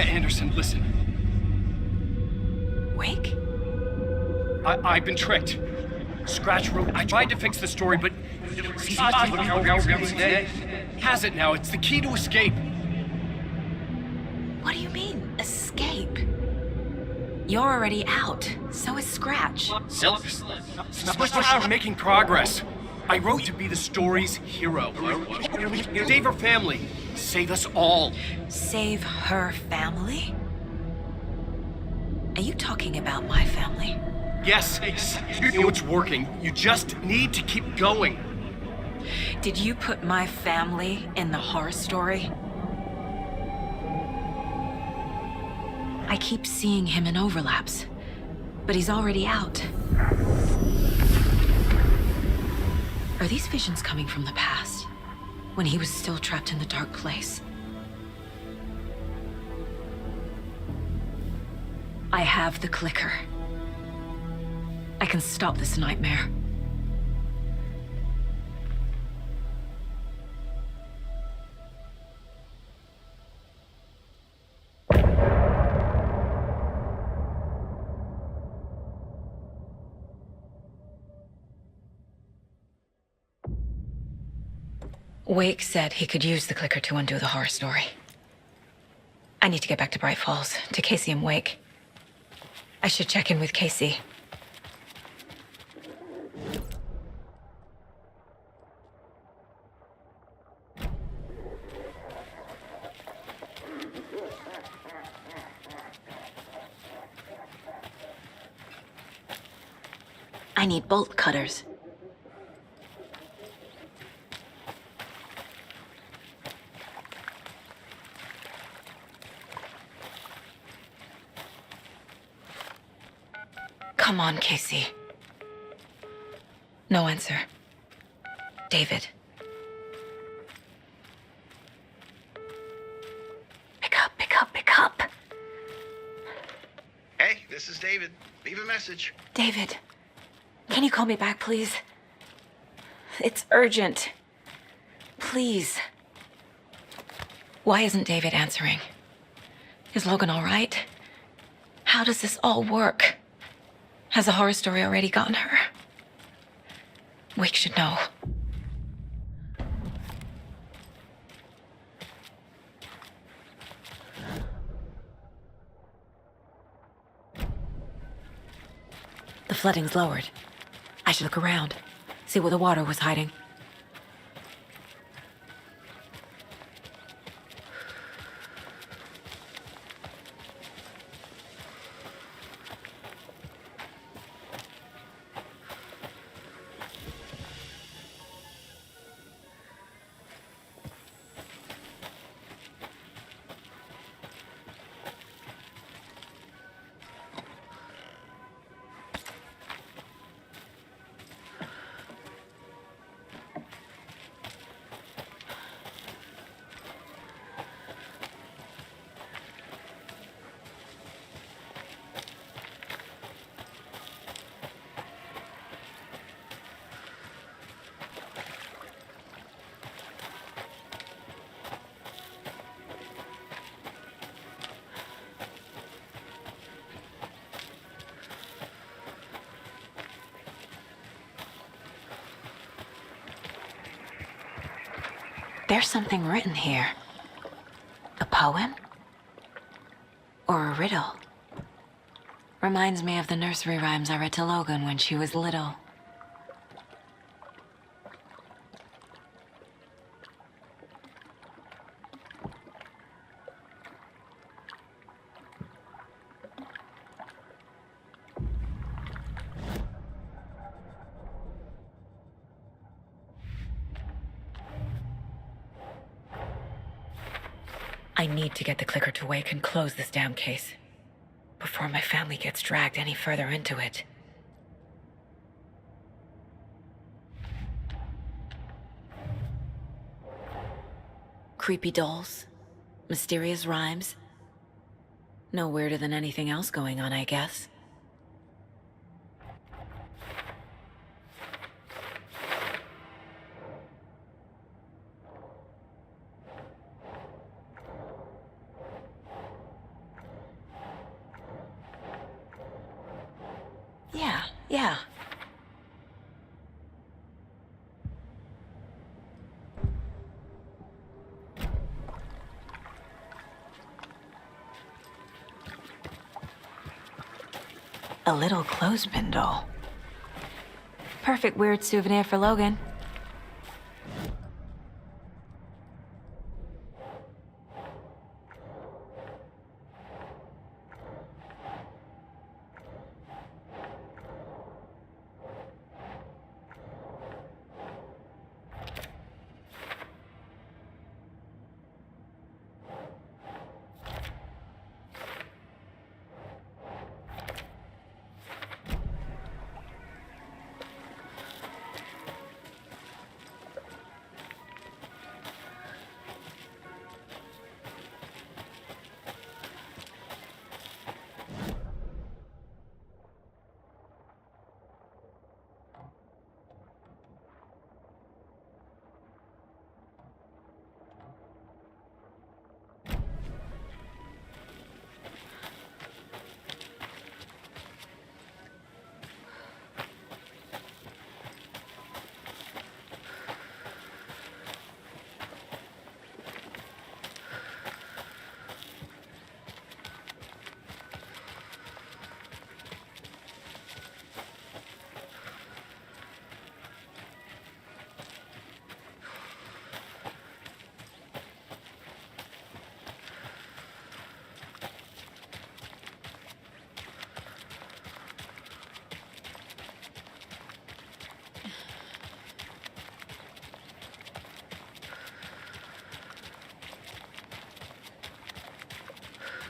Anderson, listen. Wake? I've been tricked. Scratch wrote. I tried to fix the story, but he has it now. It's the key to escape. What do you mean, escape? You're already out. So is Scratch. We're making progress. I wrote to be the story's hero. Save her family. Save us all. Save her family? Are you talking about my family? Yes, you know it's working. You just need to keep going. Did you put my family in the horror story? I keep seeing him in overlaps, but he's already out. Are these visions coming from the past, when he was still trapped in the dark place? I have the clicker. I can stop this nightmare. Wake said he could use the clicker to undo the horror story. I need to get back to Bright Falls, to Casey and Wake. I should check in with Casey. I need bolt cutters. Come on, Casey. No answer. David. Pick up, pick up, pick up. Hey, this is David. Leave a message. David, can you call me back, please? It's urgent. Please. Why isn't David answering? Is Logan all right? How does this all work? Has the horror story already gotten her? Wake should know. The flooding's lowered. I should look around, see where the water was hiding. There's something written here. A poem? Or a riddle? Reminds me of the nursery rhymes I read to Logan when she was little. I need to get the clicker to Wake and close this damn case before my family gets dragged any further into it. Creepy dolls, mysterious rhymes. No weirder than anything else going on, I guess. Yeah. A little clothespin doll. Perfect weird souvenir for Logan.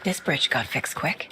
This bridge got fixed quick.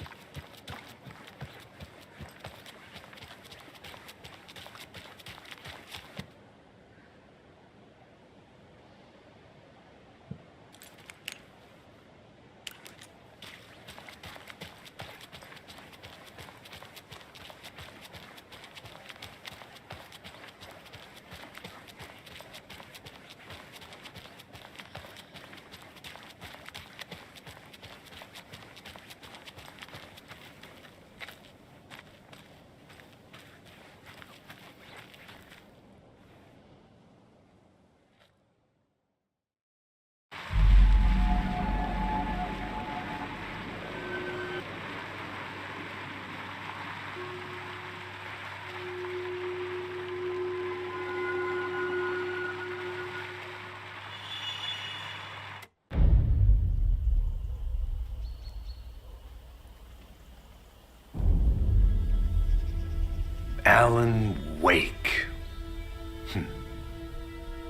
Alan Wake.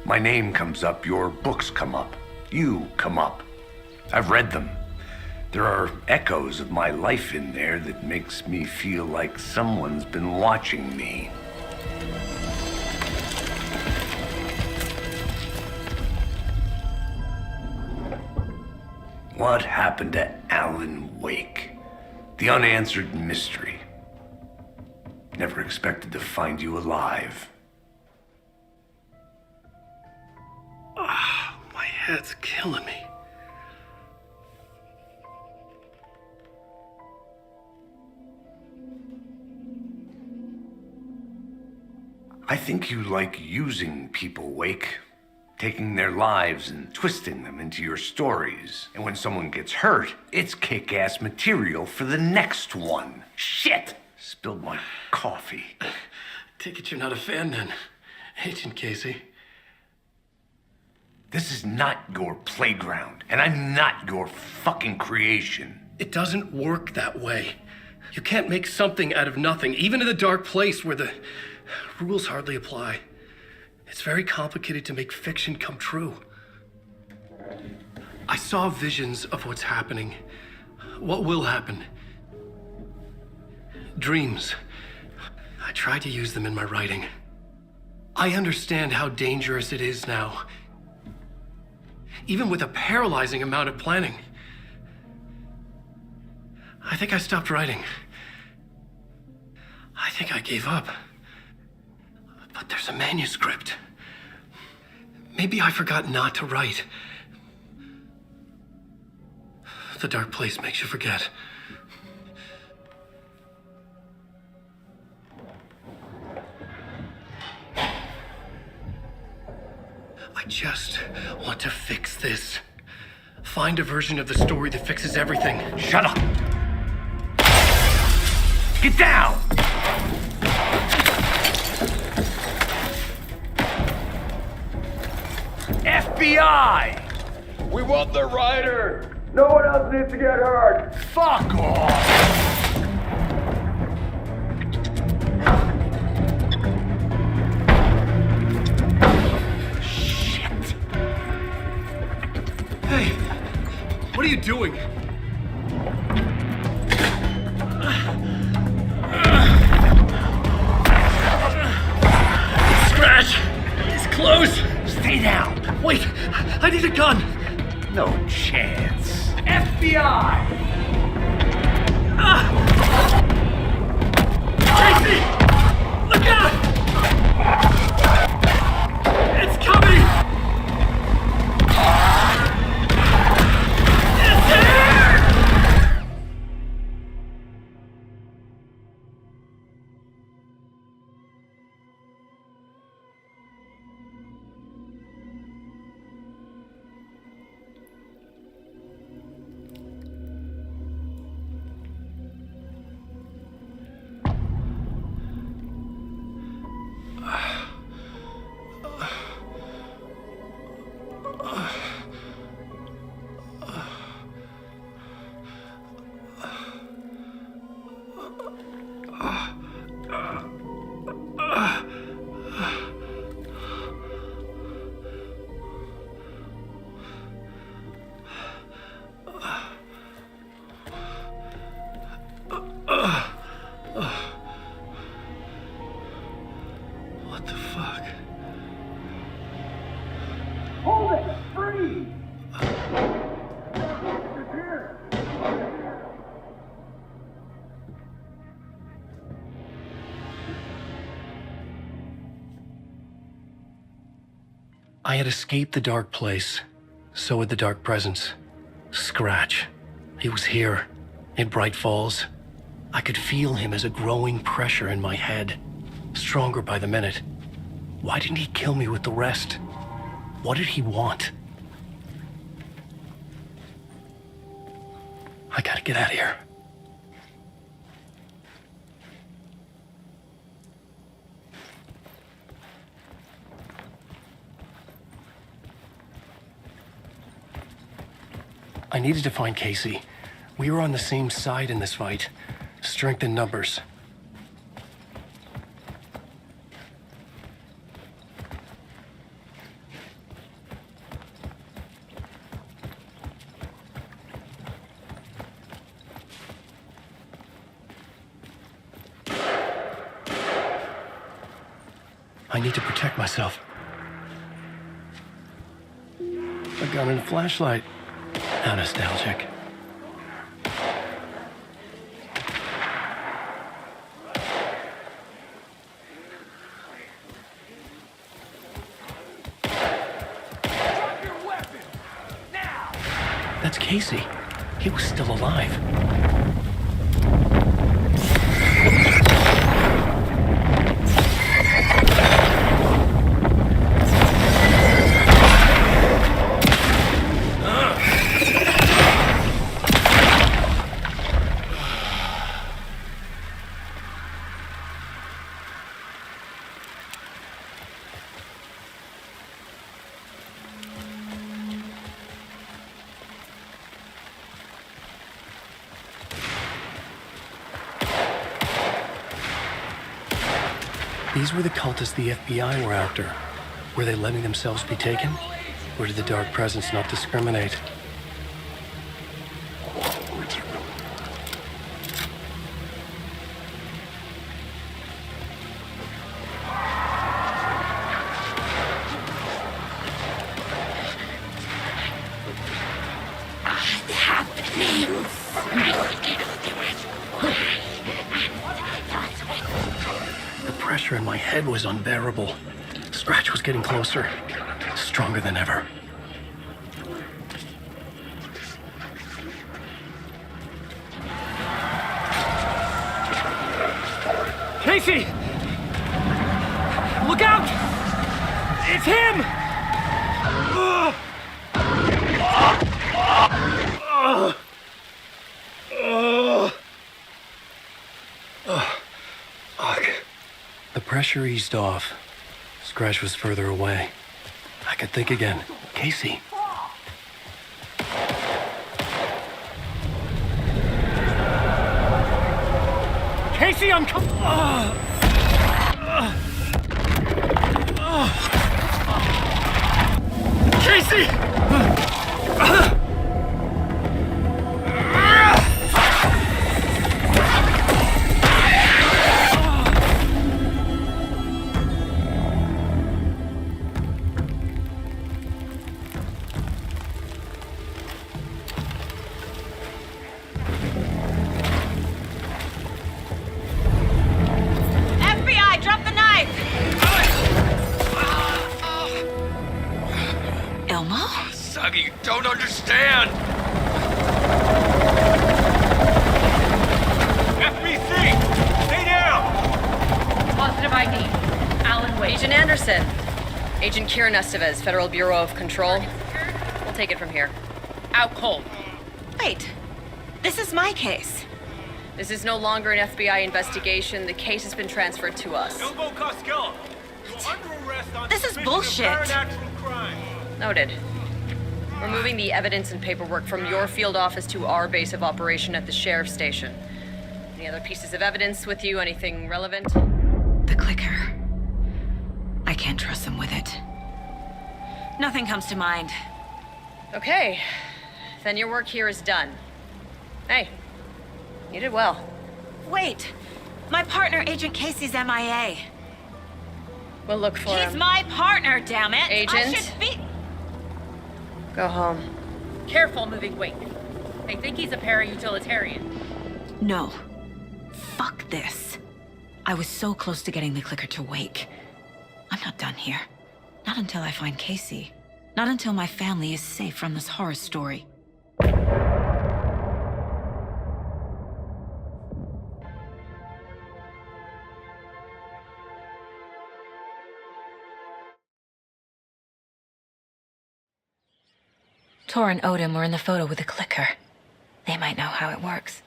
My name comes up, your books come up, you come up. I've read them. There are echoes of my life in there that makes me feel like someone's been watching me. What happened to Alan Wake? The unanswered mystery. Never expected to find you alive. My head's killing me. I think you like using people, Wake. Taking their lives and twisting them into your stories. And when someone gets hurt, it's kick-ass material for the next one. Shit! Spilled my coffee. Take it you're not a fan then, Agent Casey. This is not your playground, and I'm not your fucking creation. It doesn't work that way. You can't make something out of nothing, even in the dark place where the rules hardly apply. It's very complicated to make fiction come true. I saw visions of what's happening, what will happen. Dreams. I tried to use them in my writing. I understand how dangerous it is now. Even with a paralyzing amount of planning. I think I stopped writing. I think I gave up. But there's a manuscript. Maybe I forgot not to write. The dark place makes you forget. just want to fix this. Find a version of the story that fixes everything. Shut up! Get down! FBI! We want the rider! No one else needs to get hurt! Fuck off! Hey, what are you doing? Scratch! He's close! Stay down! Wait, I need a gun! No chance. FBI! Casey! Look out! It's coming! It's here! What the fuck? Hold it! Freeze! I had escaped the dark place. So had the dark presence. Scratch. He was here, in Bright Falls. I could feel him as a growing pressure in my head. Stronger by the minute. Why didn't he kill me with the rest? What did he want? I gotta get out of here. I needed to find Casey. We were on the same side in this fight. Strength in numbers. I need to protect myself. A gun and a flashlight. How nostalgic. That's Casey. He was still alive. These were the cultists the FBI were after. Were they letting themselves be taken? Or did the Dark Presence not discriminate? The pressure in my head was unbearable. Scratch was getting closer, stronger than ever. Casey! Look out! It's him! The pressure eased off. Scratch was further away. I could think again. Casey. Casey, I'm coming. Casey! FBI, drop the knife! Elmo? Suggy, you don't understand! FBC! Stay down! Positive ID. Alan Wade. Agent Anderson. Agent Kieran Estevez, Federal Bureau of Control. We'll take it from here. Out cold. Wait. This is my case. This is no longer an FBI investigation. The case has been transferred to us. Elmo Costello, you're under arrest on This is suspicion of bullshit. paranatural crime. Noted. We're moving the evidence and paperwork from your field office to our base of operation at the sheriff's station. Any other pieces of evidence with you? Anything relevant? The clicker. I can't trust them with it. Nothing comes to mind. Okay. Then your work here is done. Hey, you did well. Wait! My partner, Agent Casey's MIA. We'll look for He's him. my partner, damn it! I Agent? should be... Go home. Careful moving weight. They think he's a para-utilitarian. No. Fuck this. I was so close to getting the clicker to wake. I'm not done here. Not until I find Casey. Not until my family is safe from this horror story. Tor and Odin were in the photo with the clicker. They might know how it works.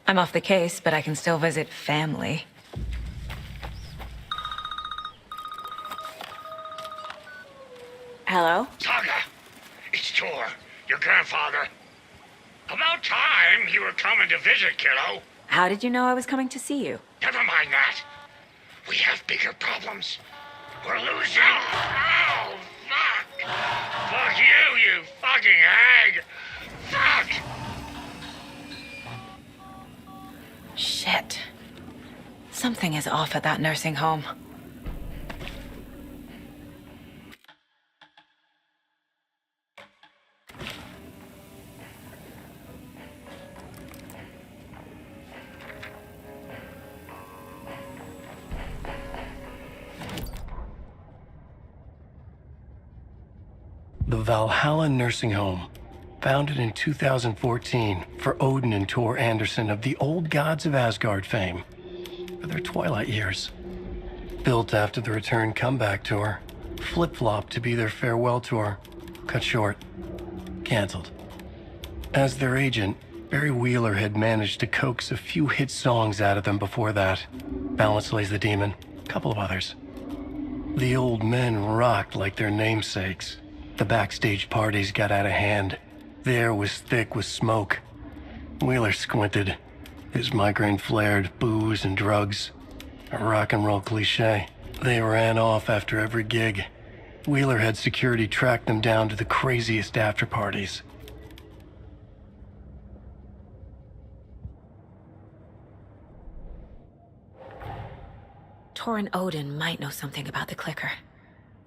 I'm off the case, but I can still visit family. Hello? Saga, it's Tor, your grandfather. About time you were coming to visit, kiddo. How did you know I was coming to see you? Never mind that. We have bigger problems. We're losing. Oh, fuck. Fuck you, you fucking hag. Fuck. Shit. Something is off at that nursing home. The Valhalla Nursing Home, founded in 2014 for Odin and Tor Anderson of the Old Gods of Asgard fame for their twilight years. Built after the return comeback tour, flip-flopped to be their farewell tour, cut short, canceled. As their agent, Barry Wheeler had managed to coax a few hit songs out of them before that. Balance Lays the Demon, a couple of others. The old men rocked like their namesakes. The backstage parties got out of hand. The air was thick with smoke. Wheeler squinted. His migraine flared, booze and drugs. A rock and roll cliche. They ran off after every gig. Wheeler had security track them down to the craziest after parties. Tor and Odin might know something about the clicker.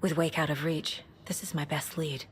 With Wake out of reach, this is my best lead.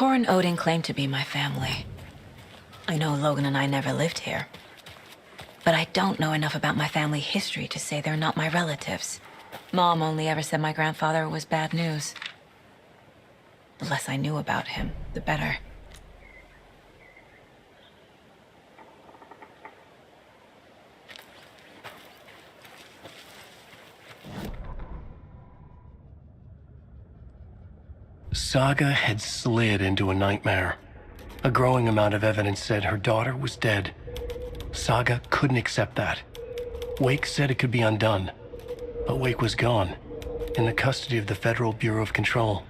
Tor and Odin claim to be my family. I know Logan and I never lived here. But I don't know enough about my family history to say they're not my relatives. Mom only ever said my grandfather was bad news. The less I knew about him, the better. Saga had slid into a nightmare. A growing amount of evidence said her daughter was dead. Saga couldn't accept that. Wake said it could be undone. But Wake was gone, in the custody of the Federal Bureau of Control.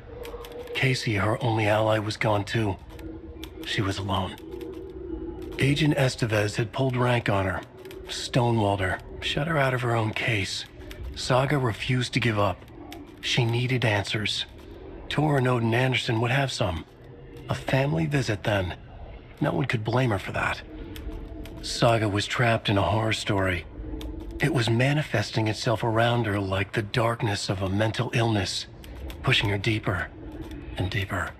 Casey, her only ally, was gone too. She was alone. Agent Estevez had pulled rank on her, stonewalled her, shut her out of her own case. Saga refused to give up. She needed answers. Tor and Odin Anderson would have some. A family visit then. No one could blame her for that. Saga was trapped in a horror story. It was manifesting itself around her like the darkness of a mental illness, pushing her deeper and deeper.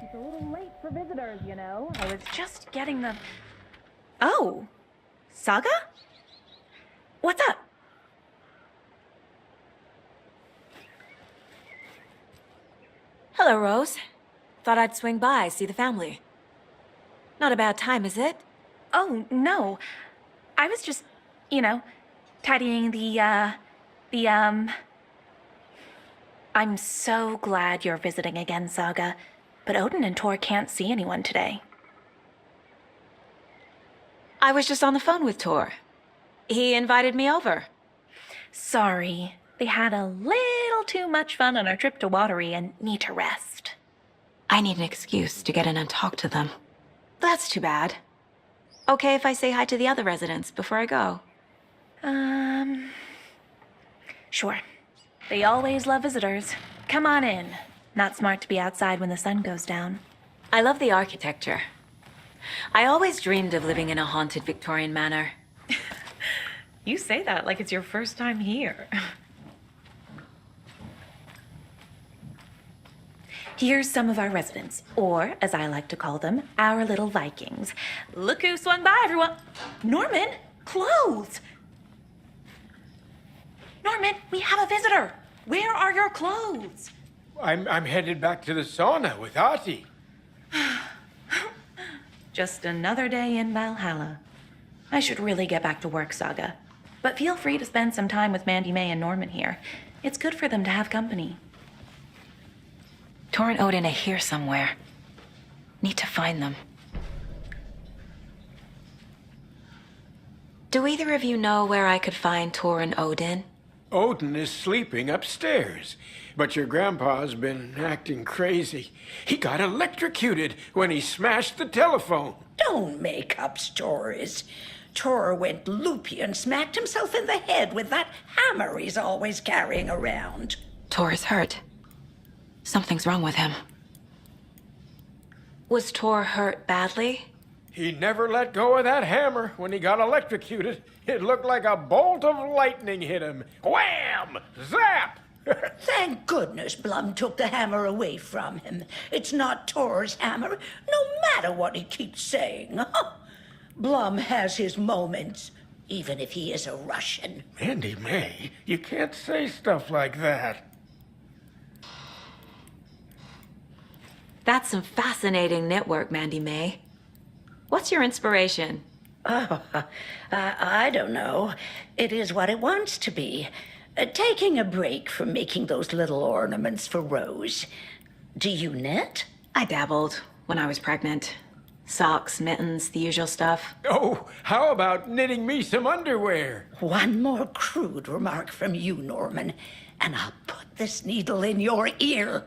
It's a little late for visitors, you know. I was just getting the... Oh, Saga? What's up? Hello, Rose. Thought I'd swing by, see the family. Not a bad time, is it? Oh, no. I was just, you know, tidying I'm so glad you're visiting again, Saga. But Odin and Tor can't see anyone today. I was just on the phone with Tor. He invited me over. Sorry. They had a little too much fun on our trip to Watery and need to rest. I need an excuse to get in and talk to them. That's too bad. Okay if I say hi to the other residents before I go? Sure. They always love visitors. Come on in. Not smart to be outside when the sun goes down. I love the architecture. I always dreamed of living in a haunted Victorian manor. You say that like it's your first time here. Here's some of our residents, or as I like to call them, our little Vikings. Look who swung by, everyone. Norman, clothes. Norman, we have a visitor. Where are your clothes? I'm headed back to the sauna with Ahti. Just another day in Valhalla. I should really get back to work, Saga. But feel free to spend some time with Mandy May and Norman here. It's good for them to have company. Tor and Odin are here somewhere. Need to find them. Do either of you know where I could find Tor and Odin? Odin is sleeping upstairs, but your grandpa's been acting crazy. He got electrocuted when he smashed the telephone. Don't make up stories. Tor went loopy and smacked himself in the head with that hammer he's always carrying around. Tor is hurt. Something's wrong with him. Was Tor hurt badly? He never let go of that hammer when he got electrocuted. It looked like a bolt of lightning hit him. Wham! Zap! Thank goodness Blum took the hammer away from him. It's not Tor's hammer, no matter what he keeps saying. Blum has his moments, even if he is a Russian. Mandy May, you can't say stuff like that. That's some fascinating network, Mandy May. What's your inspiration? Oh, I don't know. It is what it wants to be. Taking a break from making those little ornaments for Rose. Do you knit? I dabbled when I was pregnant. Socks, mittens, the usual stuff. Oh, how about knitting me some underwear? One more crude remark from you, Norman, and I'll put this needle in your ear.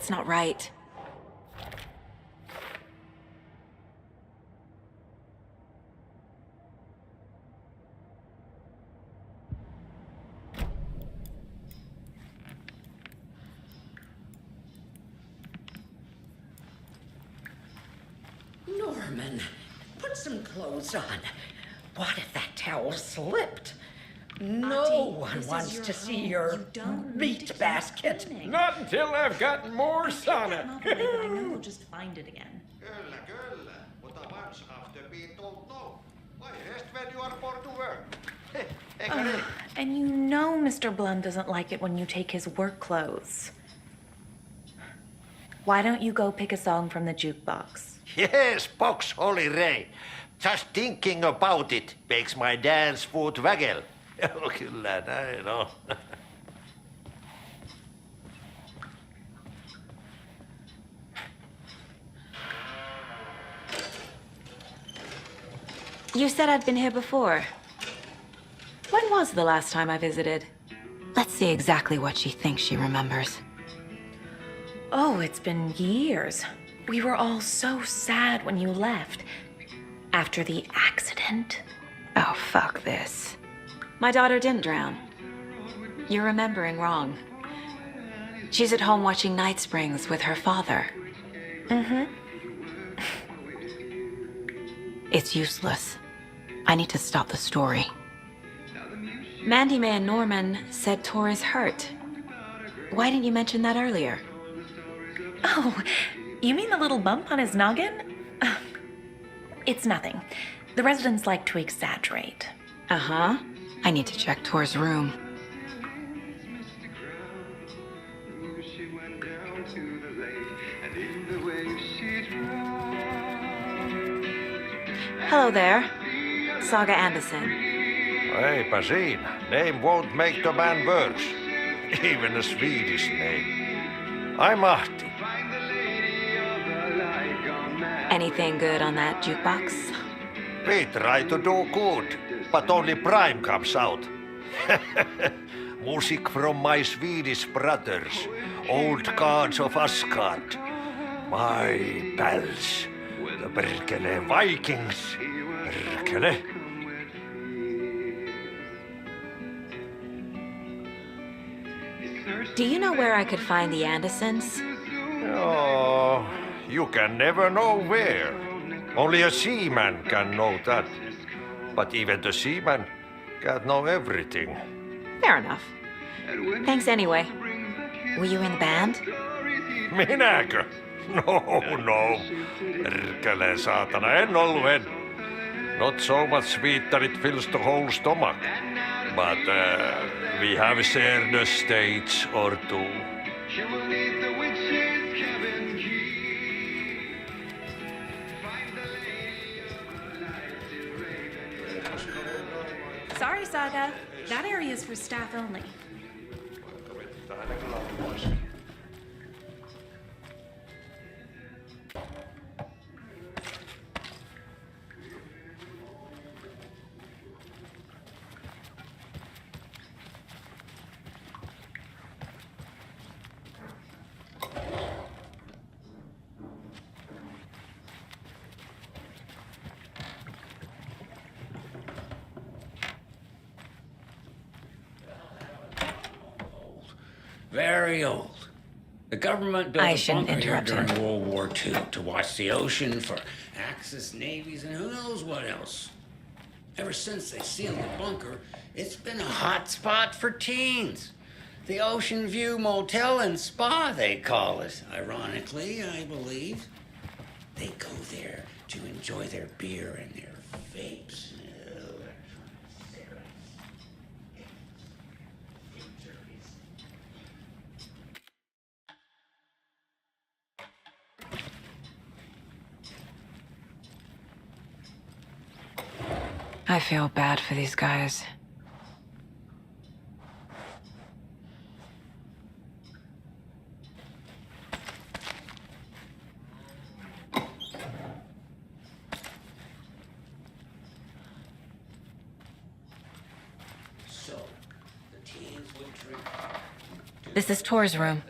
That's not right. Norman, put some clothes on. What if that towel slipped? No Auntie, one this is wants your to see home. your You don't need meat to keep basket. cleaning. Not until I've gotten more sauna. Not away, but I know we'll just find it again. Kyllä, kyllä. Mutta once after being told no. Why rest when you are born to work? And you know Mr. Blum doesn't like it when you take his work clothes. Why don't you go pick a song from the jukebox? Yes, Box Holy Ray. Just thinking about it makes my dance foot waggle. Kyllä näin on. You said I'd been here before. When was the last time I visited? Let's see exactly what she thinks she remembers. Oh, it's been years. We were all so sad when you left. After the accident. Oh, fuck this. My daughter didn't drown. You're remembering wrong. She's at home watching Night Springs with her father. Mm-hmm. It's useless. I need to stop the story. Mandy May and Norman said Tor is hurt. Why didn't you mention that earlier? Oh, you mean the little bump on his noggin? It's nothing. The residents like to exaggerate. Uh-huh. I need to check Tor's room. Hello there. Saga Anderson. Eipä siinä. Name won't make the man worse. Even a Swedish name. I'm Ahti. Anything good on that jukebox? We try to do good, but only Prime comes out. Music from my Swedish brothers, old gods of Asgard. My pals, the Perkele Vikings. Perkele. Do you know where I could find the Andersons? Oh, you can never know where. Only a seaman can know that. But even the seaman can't know everything. Fair enough. Thanks anyway. Were you in the band? Minäkö? No. Perkele saatana, en ollut. Not so much sweet that it fills the whole stomach. But we have shared a stage or two. Sorry, Saga. That area is for staff only. Very old. The government built I a shouldn't bunker here interrupt during him. World War II to watch the ocean for Axis navies and who knows what else. Ever since they sealed the bunker, it's been a hot spot for teens. The Ocean View Motel and Spa, they call it. Ironically, I believe. They go there to enjoy their beer and their vapes. I feel bad for these guys. So, the teens would drink. This is Tor's room.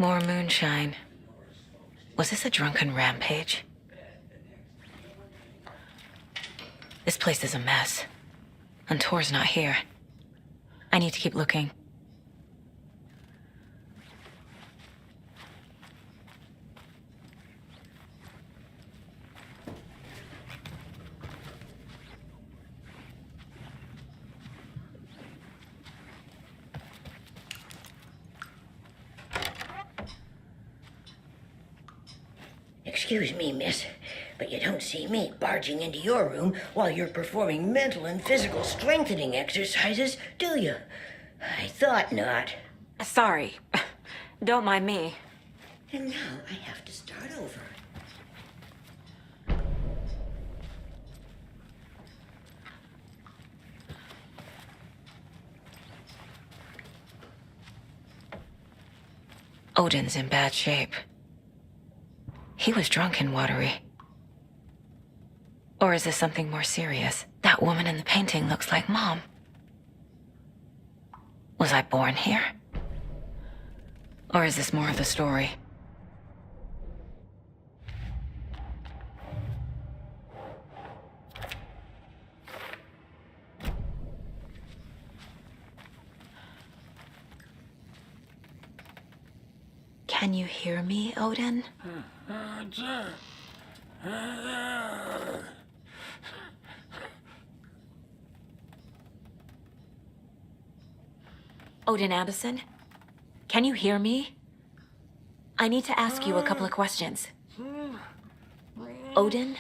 More moonshine. Was this a drunken rampage? This place is a mess. And Tor's not here. I need to keep looking. Excuse me, miss, but you don't see me barging into your room while you're performing mental and physical strengthening exercises, do you? I thought not. Sorry. Don't mind me. And now I have to start over. Odin's in bad shape. He was drunk and watery. Or is this something more serious? That woman in the painting looks like Mom. Was I born here? Or is this more of the story? Can you hear me, Odin? Odin Anderson? Can you hear me? I need to ask you a couple of questions. Odin?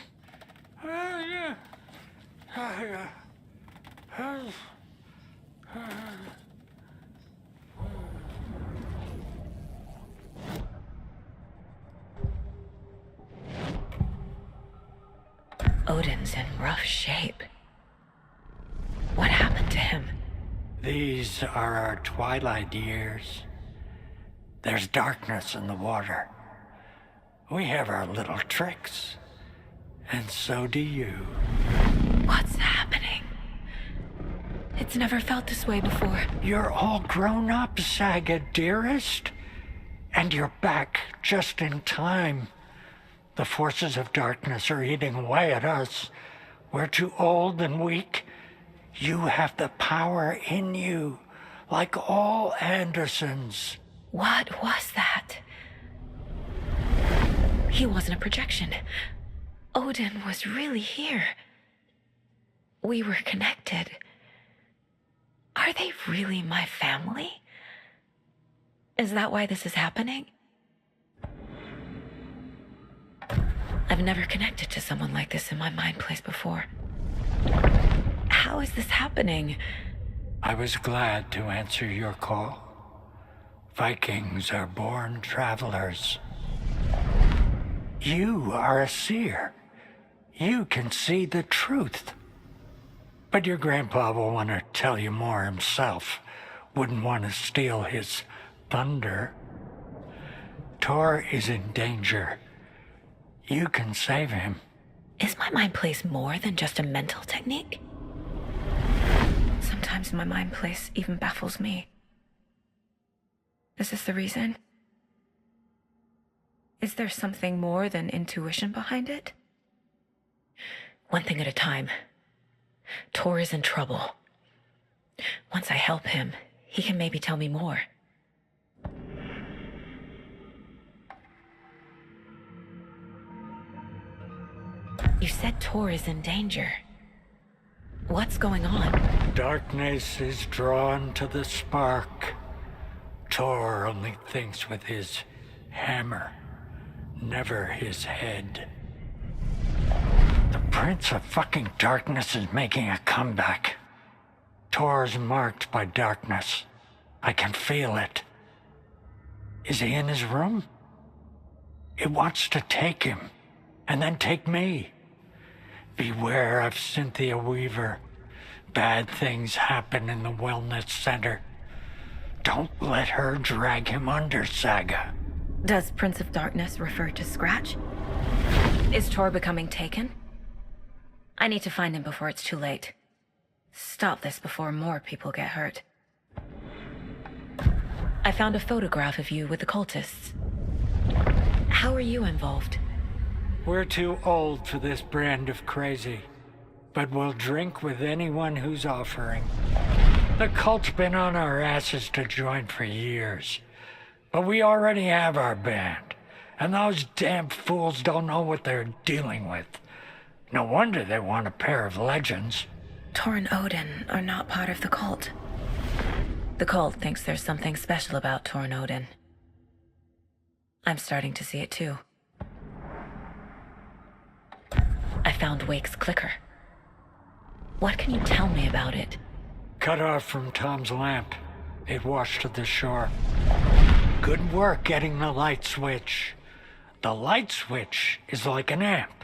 Odin's in rough shape. What happened to him? These are our twilight years. There's darkness in the water. We have our little tricks. And so do you. What's happening? It's never felt this way before. You're all grown up, Saga, dearest. And you're back just in time. The forces of darkness are eating away at us. We're too old and weak. You have the power in you, like all Andersons. What was that? He wasn't a projection. Odin was really here. We were connected. Are they really my family? Is that why this is happening? I've never connected to someone like this in my mind place before. How is this happening? I was glad to answer your call. Vikings are born travelers. You are a seer. You can see the truth. But your grandpa will want to tell you more himself. Wouldn't want to steal his thunder. Tor is in danger. You can save him. Is my mind place more than just a mental technique? Sometimes my mind place even baffles me. Is this the reason? Is there something more than intuition behind it? One thing at a time. Tor is in trouble. Once I help him, he can maybe tell me more. You said Tor is in danger. What's going on? Darkness is drawn to the spark. Tor only thinks with his hammer, never his head. The Prince of fucking Darkness is making a comeback. Tor's marked by darkness. I can feel it. Is he in his room? It wants to take him, and then take me. Beware of Cynthia Weaver. Bad things happen in the wellness center. Don't let her drag him under, Saga. Does Prince of Darkness refer to Scratch? Is Tor becoming taken? I need to find him before it's too late. Stop this before more people get hurt. I found a photograph of you with the cultists. How are you involved? We're too old for this brand of crazy, but we'll drink with anyone who's offering. The cult's been on our asses to join for years, but we already have our band, and those damn fools don't know what they're dealing with. No wonder they want a pair of legends. Tor and Odin are not part of the cult. The cult thinks there's something special about Tor and Odin. I'm starting to see it too. I found Wake's clicker. What can you tell me about it? Cut off from Tom's lamp. It washed to the shore. Good work getting the light switch. The light switch is like an amp.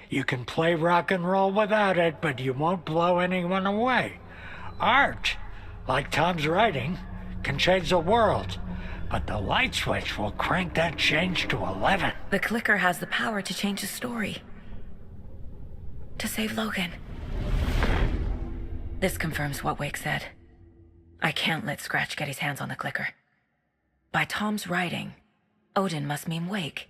You can play rock and roll without it, but you won't blow anyone away. Art, like Tom's writing, can change the world, but the light switch will crank that change to 11. The clicker has the power to change the story. To save Logan. This confirms what Wake said. I can't let Scratch get his hands on the clicker. By Tom's writing, Odin must mean Wake.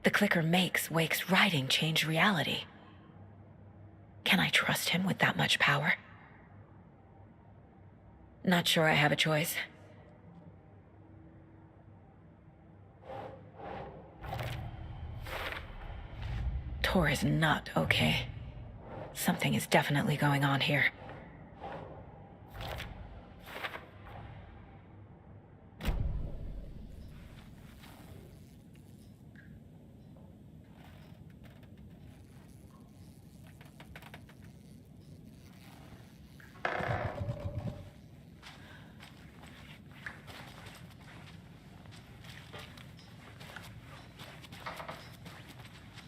The clicker makes Wake's writing change reality. Can I trust him with that much power? Not sure I have a choice. Tor is not okay. Something is definitely going on here.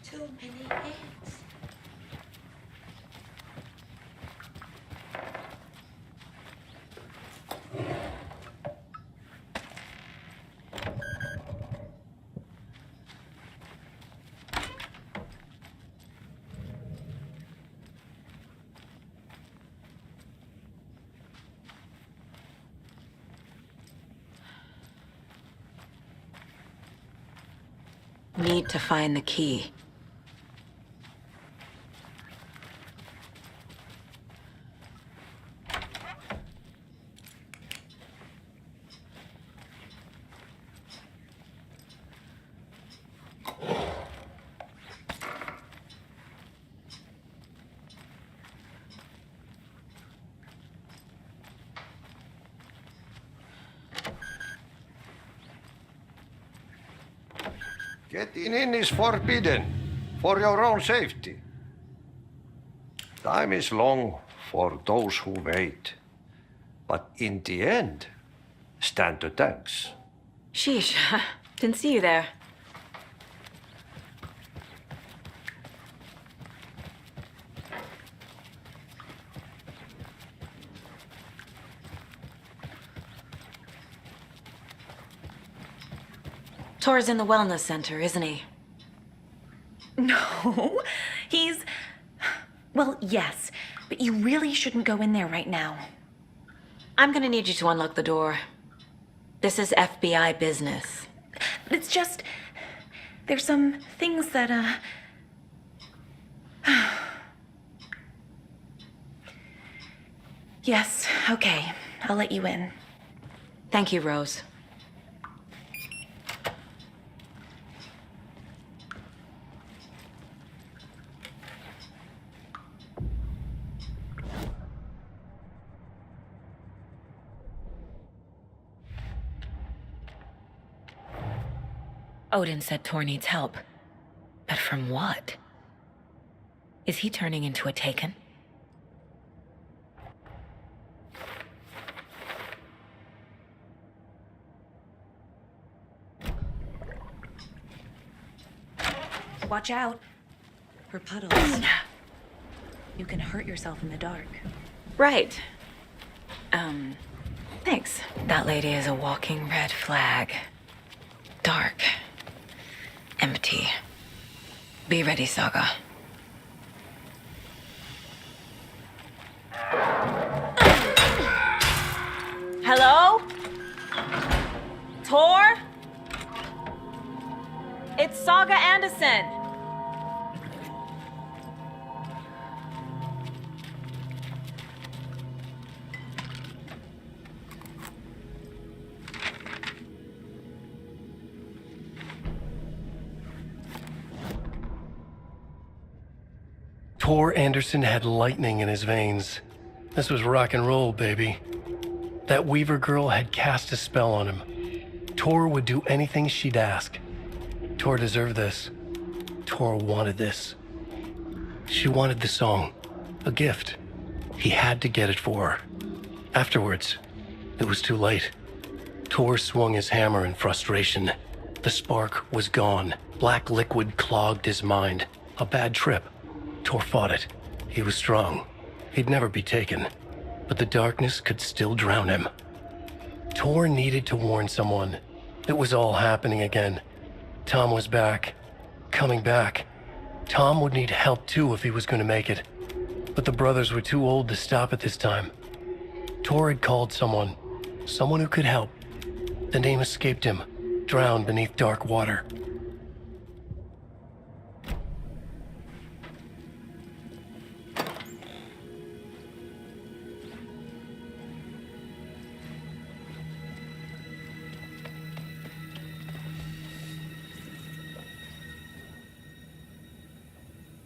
Too many eggs. Need to find the key. Getting in is forbidden, for your own safety. Time is long for those who wait, but in the end, stand the thanks. Sheesh, didn't see you there. Tor's in the wellness center, isn't he? No, he's... Well, yes, but you really shouldn't go in there right now. I'm gonna need you to unlock the door. This is FBI business. It's just... There's some things that, Yes, okay. I'll let you in. Thank you, Rose. Odin said Tor needs help. But from what? Is he turning into a Taken? Watch out. For puddles. You can hurt yourself in the dark. Right. Thanks. That lady is a walking red flag. Dark. Empty. Be ready, Saga. Hello? Tor? It's Saga Anderson. Tor Anderson had lightning in his veins. This was rock and roll, baby. That Weaver girl had cast a spell on him. Tor would do anything she'd ask. Tor deserved this. Tor wanted this. She wanted the song. A gift. He had to get it for her. Afterwards, it was too late. Tor swung his hammer in frustration. The spark was gone. Black liquid clogged his mind. A bad trip. Tor fought it. He was strong. He'd never be taken. But the darkness could still drown him. Tor needed to warn someone. It was all happening again. Tom was back. Coming back. Tom would need help too if he was going to make it. But the brothers were too old to stop it this time. Tor had called someone. Someone who could help. The name escaped him. Drowned beneath dark water.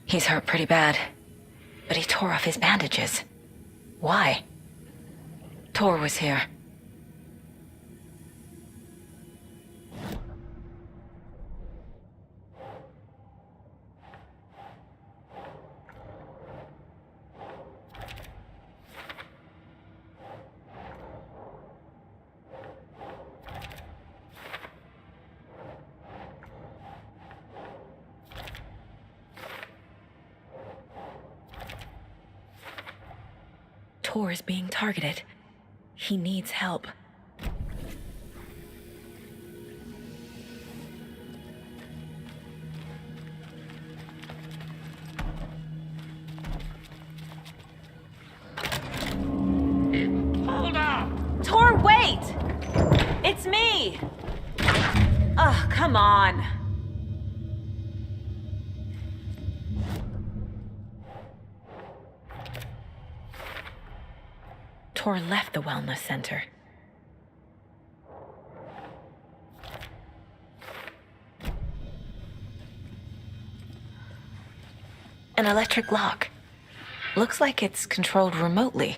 He's hurt pretty bad, but he tore off his bandages. Why? Tor was here. Tor is being targeted. He needs help. Hold up! Tor, wait! It's me! Ugh, come on. Tor left the wellness center. An electric lock. Looks like it's controlled remotely.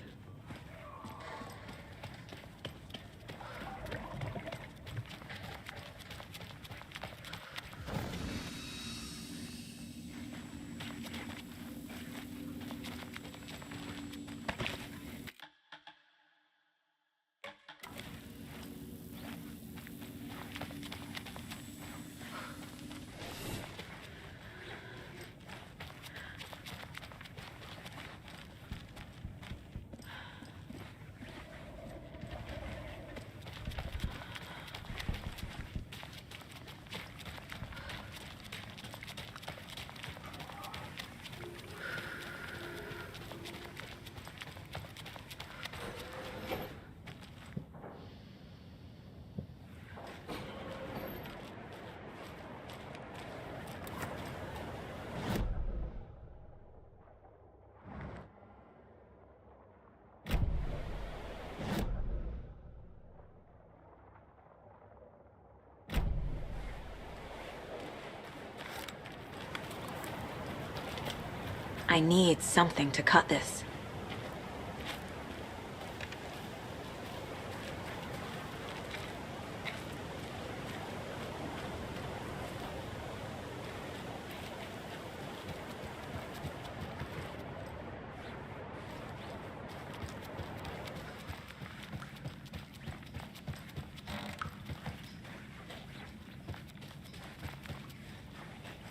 I need something to cut this.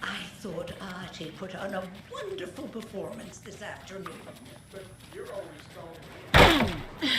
I thought thought Artie put on a wonderful performance this afternoon. But you're always going.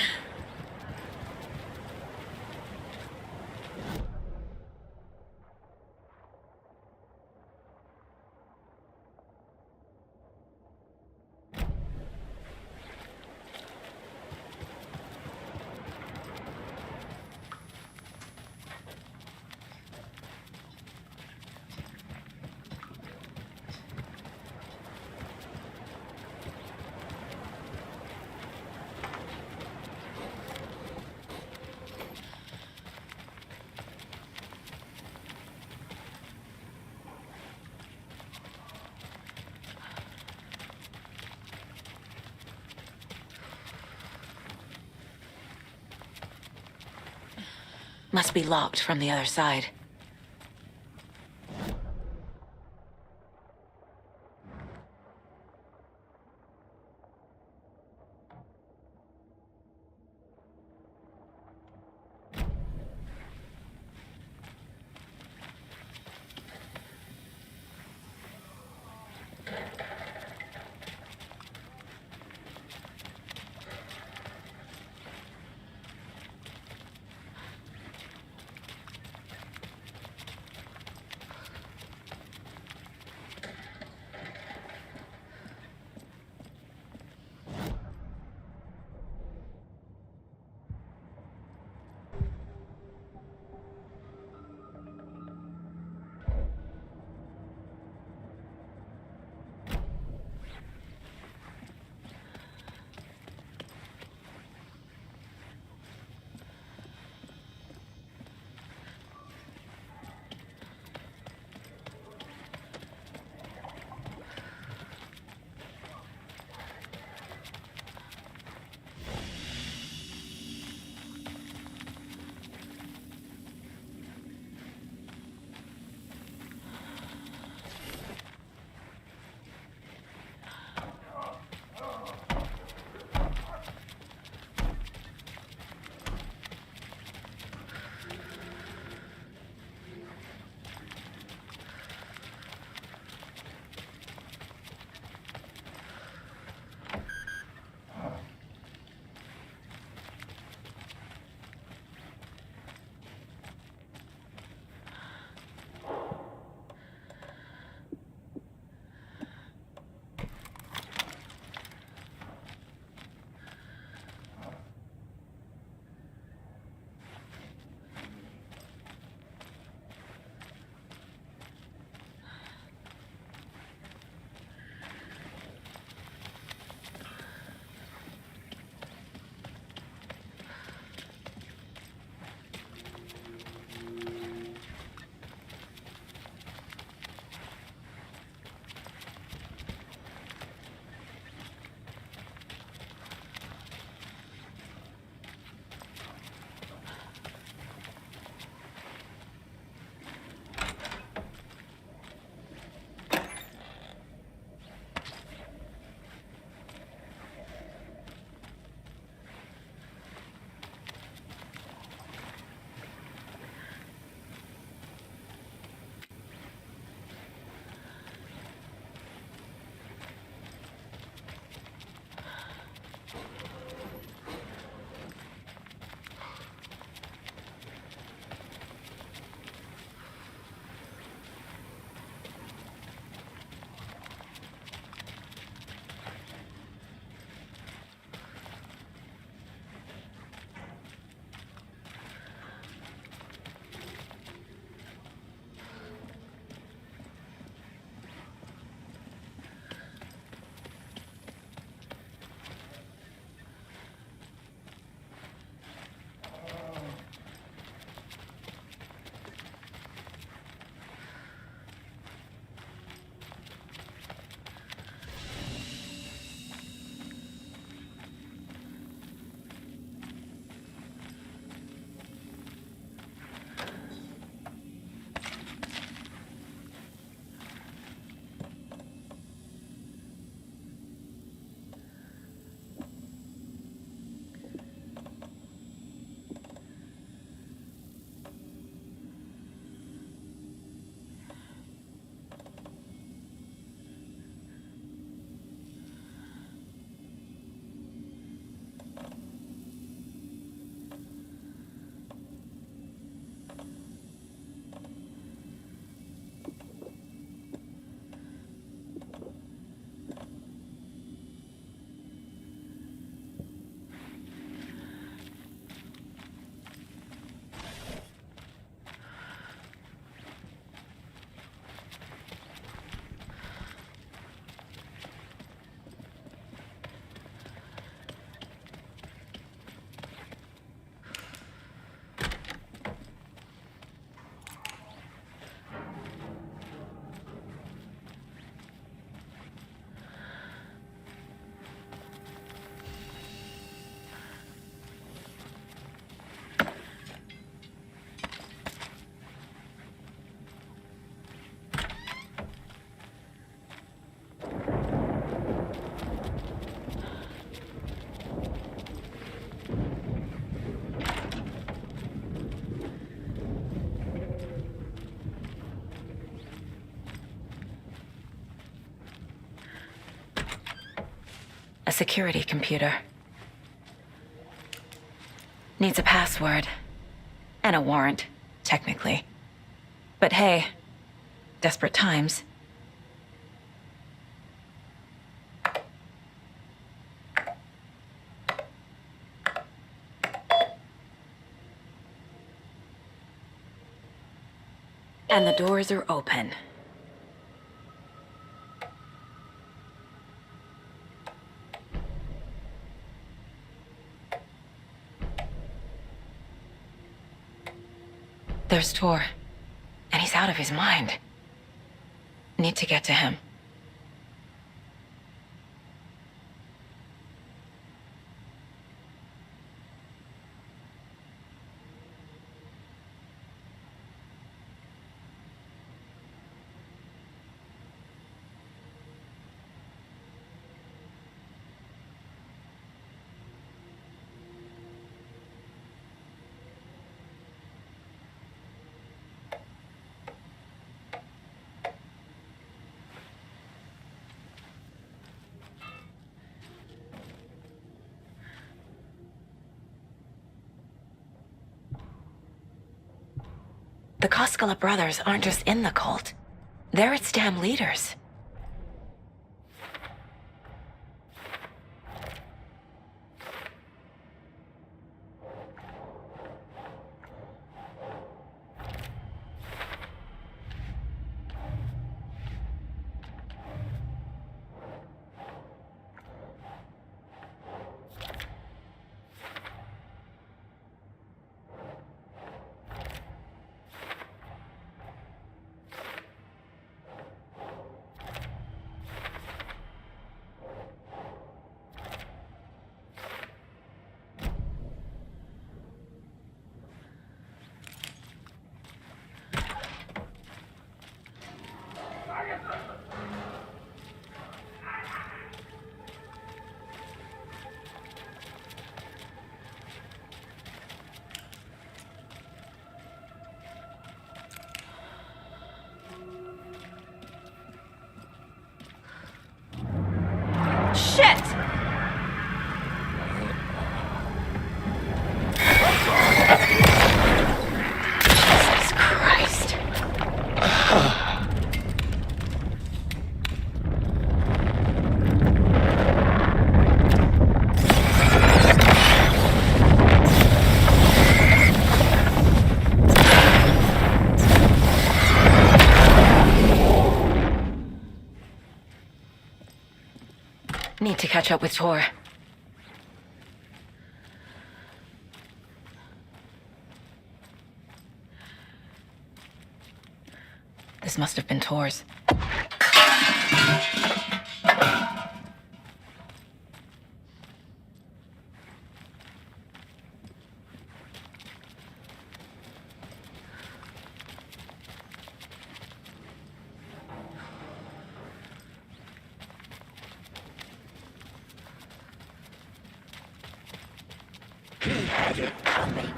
Must be locked from the other side. A security computer. Needs a password. And a warrant, technically. But hey, desperate times. And the doors are open. There's Tor, and he's out of his mind. Need to get to him. The Koskela brothers aren't just in the cult. They're its damn leaders. Shit! Jesus Christ. Need to catch up with Tor. This must have been Tor's. He had it coming.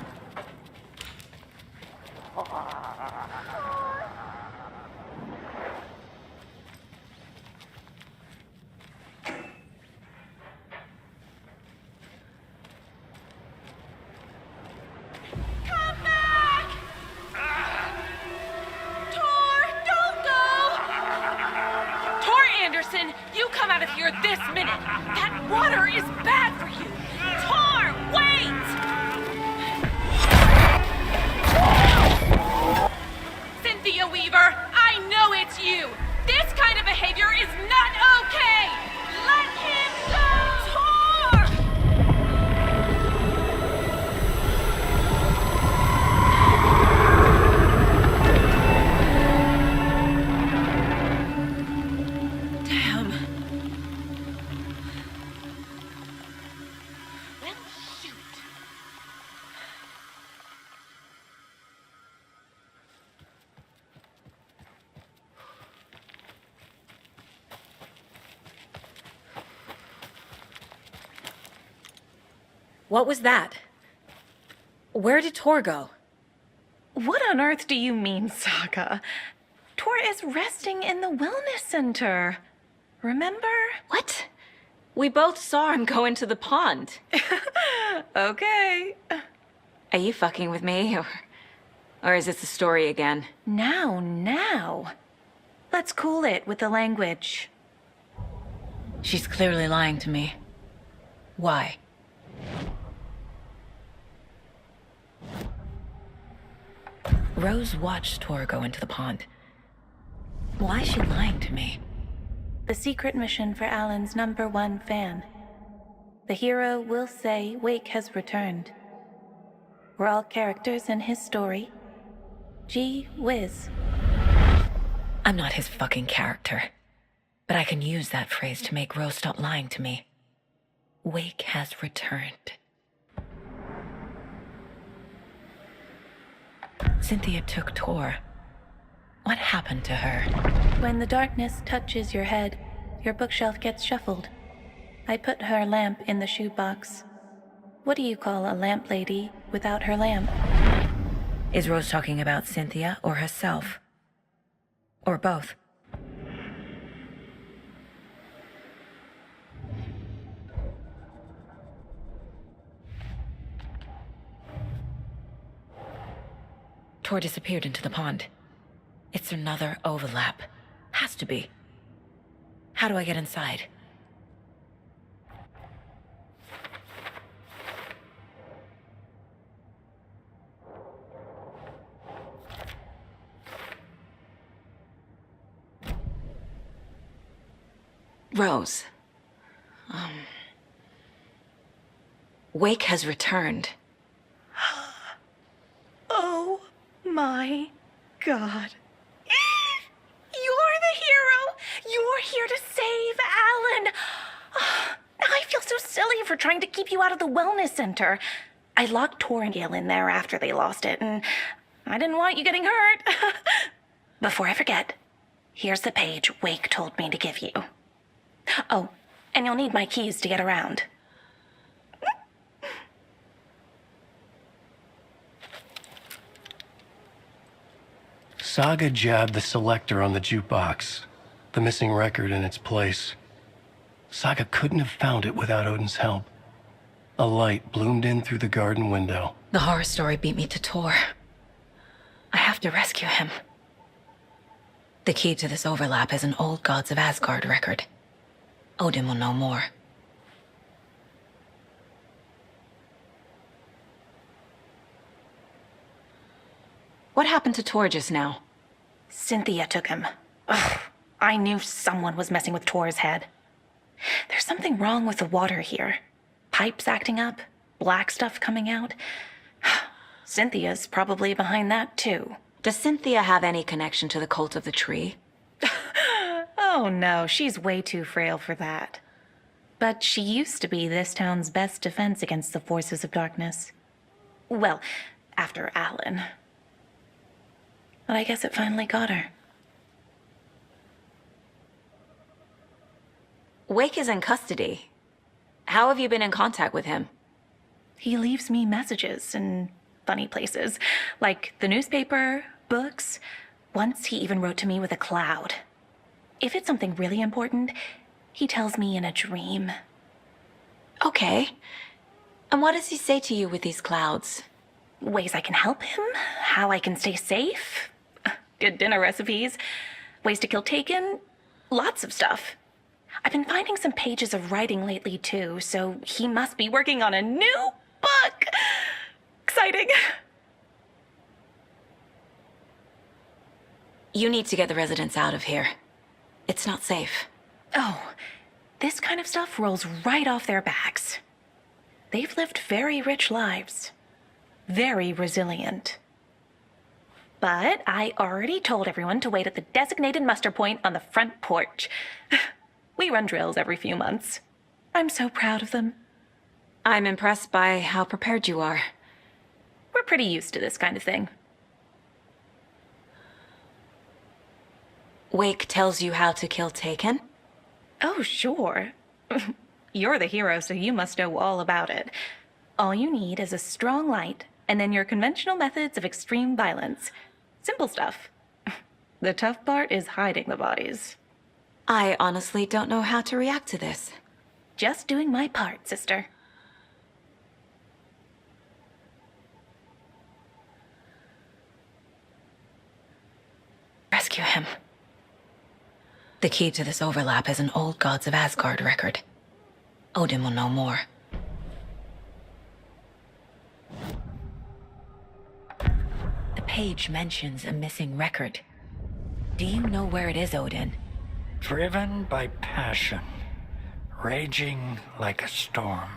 Anderson, you come out of here this minute. That water is bad for you. Tor, wait! Cynthia Weaver, I know it's you. This kind of behavior is not okay. Let him go! Tor! What was that? Where did Tor go? What on earth do you mean, Saga? Tor is resting in the wellness center. Remember? What? We both saw him go into the pond. Okay. Are you fucking with me, or is this a story again? Now. Let's cool it with the language. She's clearly lying to me. Why? Rose watched Tor go into the pond. Why is she lying to me? The secret mission for Alan's #1 fan. The hero will say Wake has returned. We're all characters in his story. Gee whiz. I'm not his fucking character. But I can use that phrase to make Rose stop lying to me. Wake has returned. Cynthia took Tor. What happened to her? When the darkness touches your head, your bookshelf gets shuffled. I put her lamp in the shoebox. What do you call a lamp lady without her lamp? Is Rose talking about Cynthia or herself? Or both? Tor disappeared into the pond. It's another overlap. Has to be. How do I get inside? Rose. Wake has returned. Oh my God. You're the hero! You're here to save Alan! I feel so silly for trying to keep you out of the wellness center. I locked Tor and Gale in there after they lost it, and I didn't want you getting hurt. Before I forget, here's the page Wake told me to give you. Oh, and you'll need my keys to get around. Saga jabbed the selector on the jukebox, the missing record in its place. Saga couldn't have found it without Odin's help. A light bloomed in through the garden window. The horror story beat me to Tor. I have to rescue him. The key to this overlap is an old Gods of Asgard record. Odin will know more. What happened to Tor just now? Cynthia took him. Ugh, I knew someone was messing with Tor's head. There's something wrong with the water here. Pipes acting up, black stuff coming out. Cynthia's probably behind that, too. Does Cynthia have any connection to the cult of the tree? Oh no, she's way too frail for that. But she used to be this town's best defense against the forces of darkness. Well, after Alan. But I guess it finally got her. Wake is in custody. How have you been in contact with him? He leaves me messages in funny places, like the newspaper, books. Once he even wrote to me with a cloud. If it's something really important, he tells me in a dream. Okay. And what does he say to you with these clouds? Ways I can help him, how I can stay safe, good dinner recipes, ways to kill Taken, lots of stuff. I've been finding some pages of writing lately too, so he must be working on a new book. Exciting. You need to get the residents out of here. It's not safe. Oh, this kind of stuff rolls right off their backs. They've lived very rich lives. Very resilient. But I already told everyone to wait at the designated muster point on the front porch. We run drills every few months. I'm so proud of them. I'm impressed by how prepared you are. We're pretty used to this kind of thing. Wake tells you how to kill Taken? Oh, sure. You're the hero, so you must know all about it. All you need is a strong light, and then your conventional methods of extreme violence. Simple stuff. The tough part is hiding the bodies. I honestly don't know how to react to this. Just doing my part, sister. Rescue him. The key to this overlap is an old Gods of Asgard record. Odin will know more. The page mentions a missing record. Do you know where it is, Odin? Driven by passion, raging like a storm.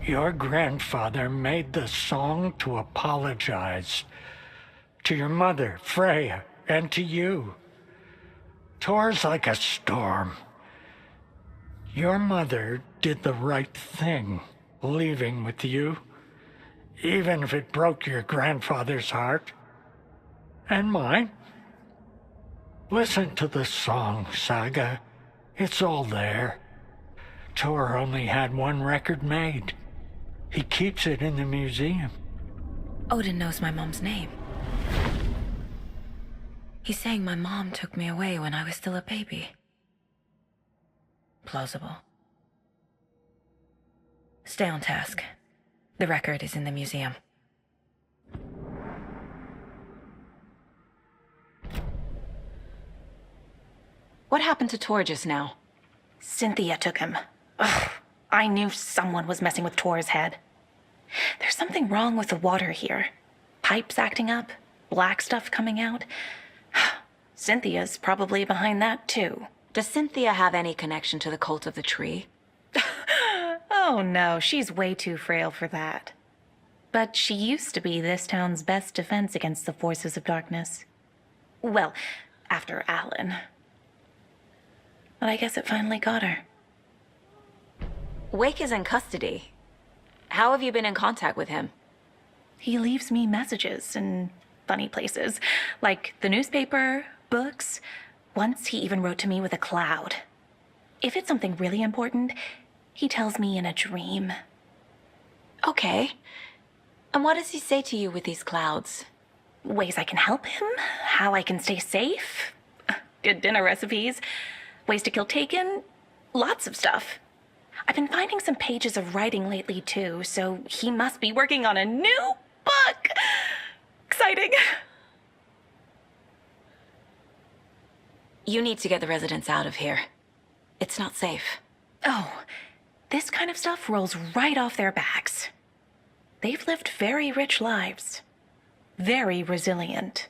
Your grandfather made the song to apologize to your mother, Freya, and to you. Tor's like a storm. Your mother did the right thing, leaving with you, even if it broke your grandfather's heart. And mine. Listen to the song, Saga. It's all there. Tor only had one record made. He keeps it in the museum. Odin knows my mom's name. He's saying my mom took me away when I was still a baby. Plausible. Stay on task. The record is in the museum. What happened to Tor just now? Cynthia took him. Ugh, I knew someone was messing with Tor's head. There's something wrong with the water here. Pipes acting up, black stuff coming out. Cynthia's probably behind that, too. Does Cynthia have any connection to the cult of the tree? Oh no, she's way too frail for that. But she used to be this town's best defense against the forces of darkness. Well, after Alan. But I guess it finally got her. Wake is in custody. How have you been in contact with him? He leaves me messages in funny places, like the newspaper, books. Once he even wrote to me with a cloud. If it's something really important, he tells me in a dream. Okay. And what does he say to you with these clouds? Ways I can help him, how I can stay safe, good dinner recipes, ways to kill Taken, lots of stuff. I've been finding some pages of writing lately too, so he must be working on a new book. Exciting. You need to get the residents out of here. It's not safe. Oh, this kind of stuff rolls right off their backs. They've lived very rich lives. Very resilient.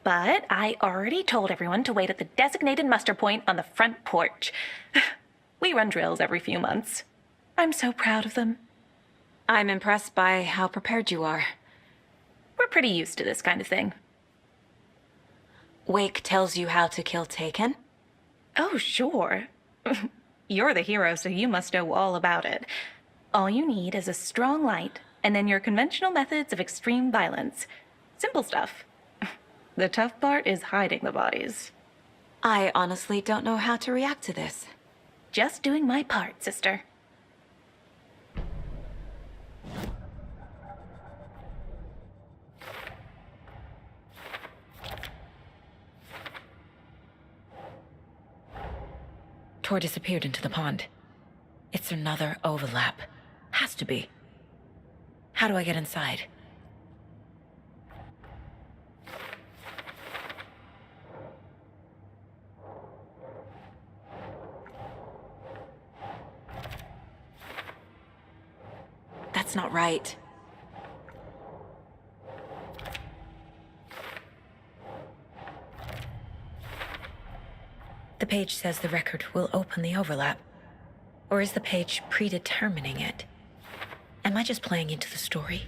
But I already told everyone to wait at the designated muster point on the front porch. We run drills every few months. I'm so proud of them. I'm impressed by how prepared you are. We're pretty used to this kind of thing. Wake tells you how to kill Taken? Oh, sure. You're the hero, so you must know all about it. All you need is a strong light, and then your conventional methods of extreme violence. Simple stuff. The tough part is hiding the bodies. I honestly don't know how to react to this. Just doing my part, sister. Tor disappeared into the pond. It's another overlap. Has to be. How do I get inside? That's not right. The page says the record will open the overlap. Or is the page predetermining it? Am I just playing into the story?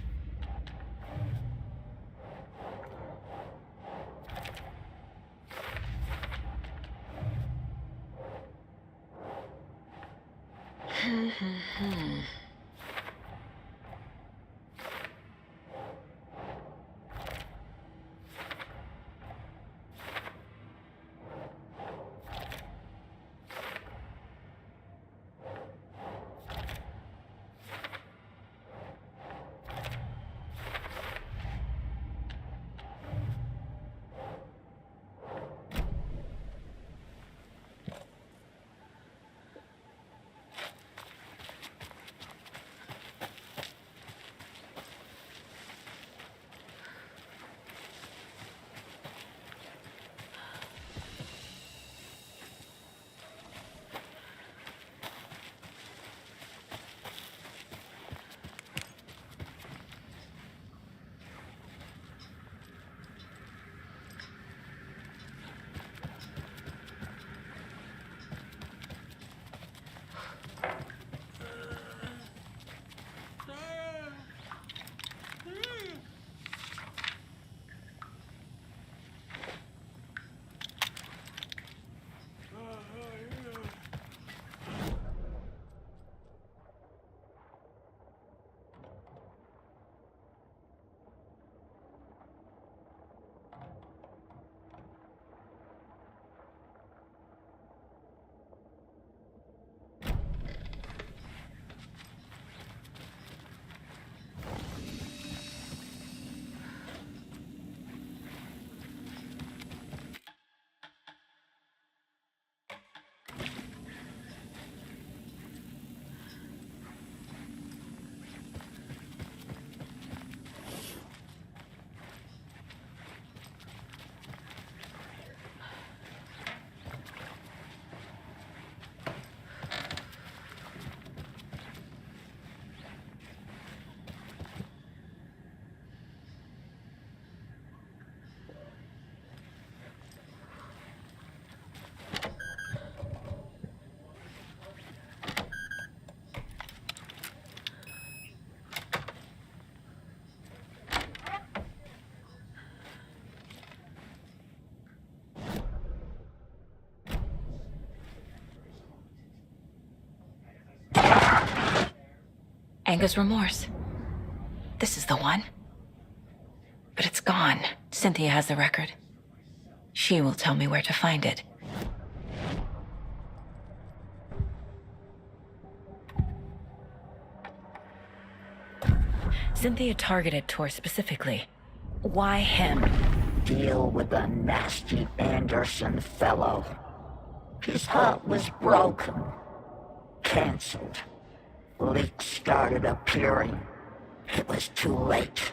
Anger's Remorse. This is the one. But it's gone. Cynthia has the record. She will tell me where to find it. Cynthia targeted Tor specifically. Why him? Deal with the nasty Anderson fellow. His heart was broken. Cancelled. Leaks started appearing. It was too late.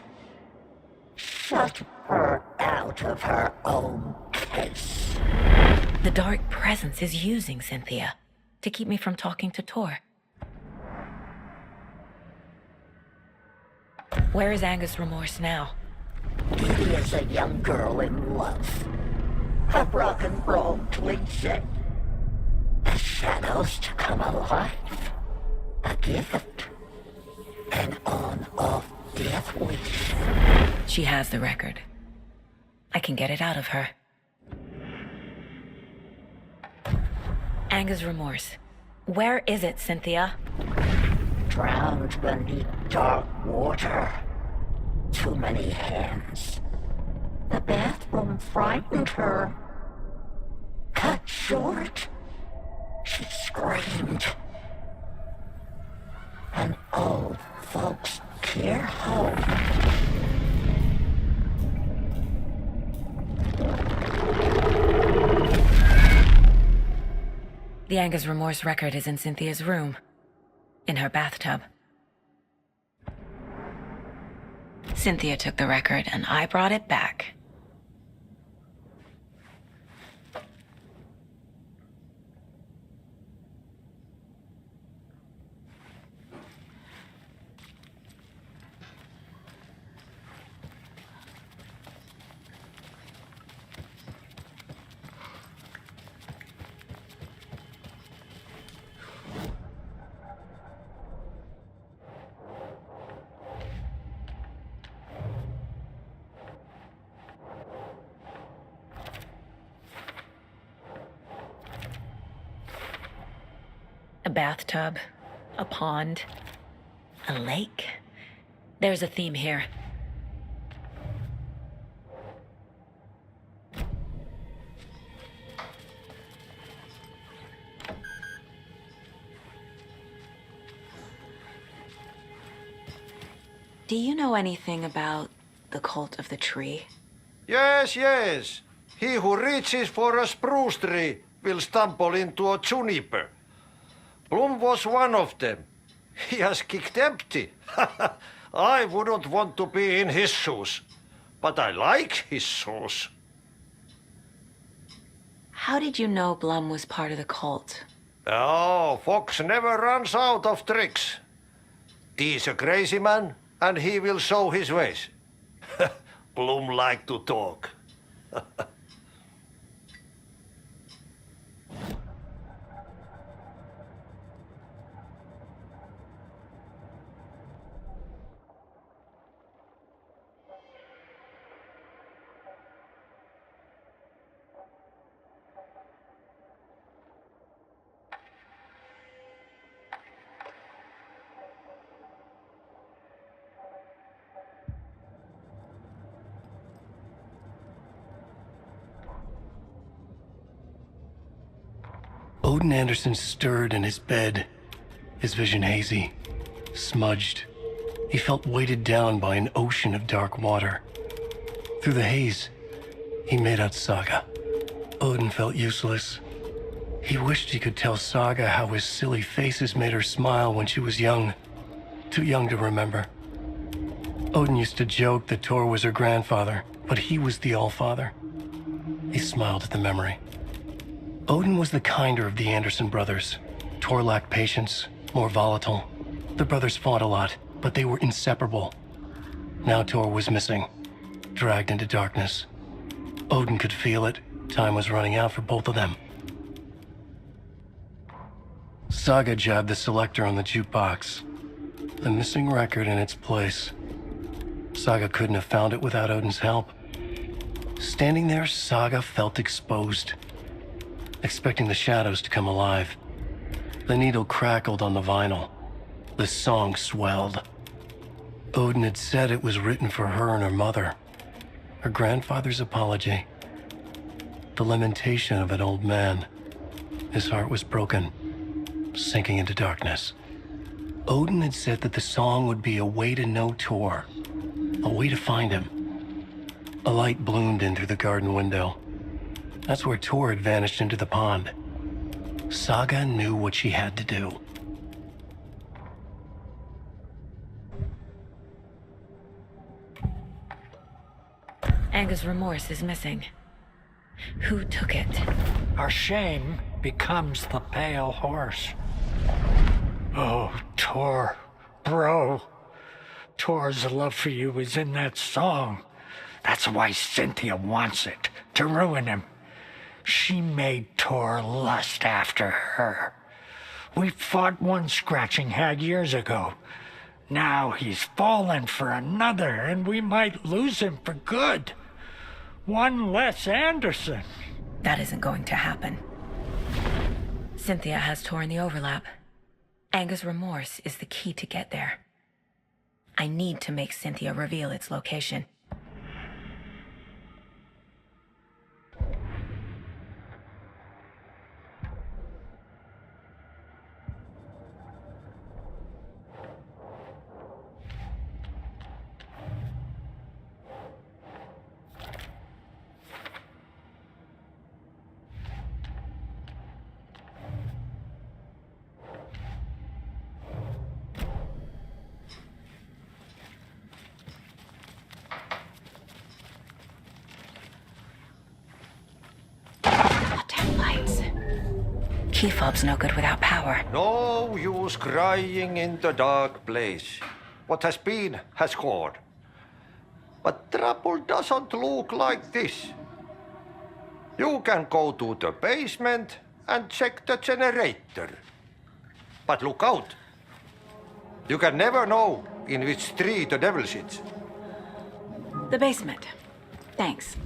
Shut her out of her own case. The Dark Presence is using Cynthia to keep me from talking to Tor. Where is Anger's Remorse now? He is a young girl in love. A rock and roll cliche. The shadows to come alive. A gift. An on-off death wish. She has the record. I can get it out of her. Anger's Remorse. Where is it, Cynthia? Drowned beneath dark water. Too many hands. The bathroom frightened her. Cut short. She screamed. An old folks' care home. The Anger's Remorse record is in Cynthia's room. In her bathtub. Cynthia took the record and I brought it back. A bathtub, a pond, a lake. There's a theme here. Do you know anything about the Cult of the Tree? Yes, yes. He who reaches for a spruce tree will stumble into a juniper. Bloom was one of them. He has kicked empty. I wouldn't want to be in his shoes, but I like his shoes. How did you know Blum was part of the cult? Oh, Fox never runs out of tricks. He's a crazy man, and he will show his ways. Bloom like to talk. Odin Anderson stirred in his bed, his vision hazy, smudged. He felt weighted down by an ocean of dark water. Through the haze, he made out Saga. Odin felt useless. He wished he could tell Saga how his silly faces made her smile when she was young. Too young to remember. Odin used to joke that Tor was her grandfather, but he was the Allfather. He smiled at the memory. Odin was the kinder of the Anderson brothers. Tor lacked patience, more volatile. The brothers fought a lot, but they were inseparable. Now Tor was missing, dragged into darkness. Odin could feel it. Time was running out for both of them. Saga jabbed the selector on the jukebox. The missing record in its place. Saga couldn't have found it without Odin's help. Standing there, Saga felt exposed, expecting the shadows to come alive. The needle crackled on the vinyl. The song swelled. Odin had said it was written for her and her mother. Her grandfather's apology. The lamentation of an old man. His heart was broken, sinking into darkness. Odin had said that the song would be a way to know Tor, a way to find him. A light bloomed in through the garden window. That's where Tor had vanished into the pond. Saga knew what she had to do. Anger's remorse is missing. Who took it? Our shame becomes the pale horse. Oh, Tor, bro. Tor's love for you is in that song. That's why Cynthia wants it, to ruin him. She made Tor lust after her. We fought one scratching hag years ago. Now he's fallen for another, and we might lose him for good. One less Anderson. That isn't going to happen. Cynthia has Tor in the overlap. Anger's remorse is the key to get there. I need to make Cynthia reveal its location. Key fob's no good without power. No use crying in the dark place. What has been has gone. But trouble doesn't look like this. You can go to the basement and check the generator. But look out. You can never know in which tree the devil sits. The basement. Thanks.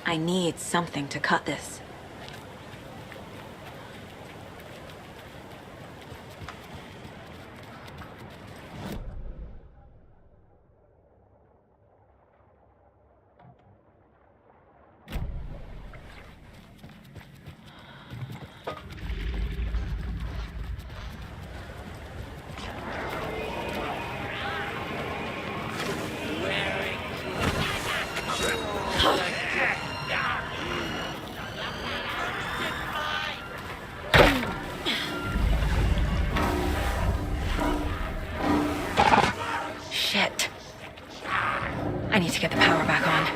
I need something to cut this. Shit. I need to get the power back on.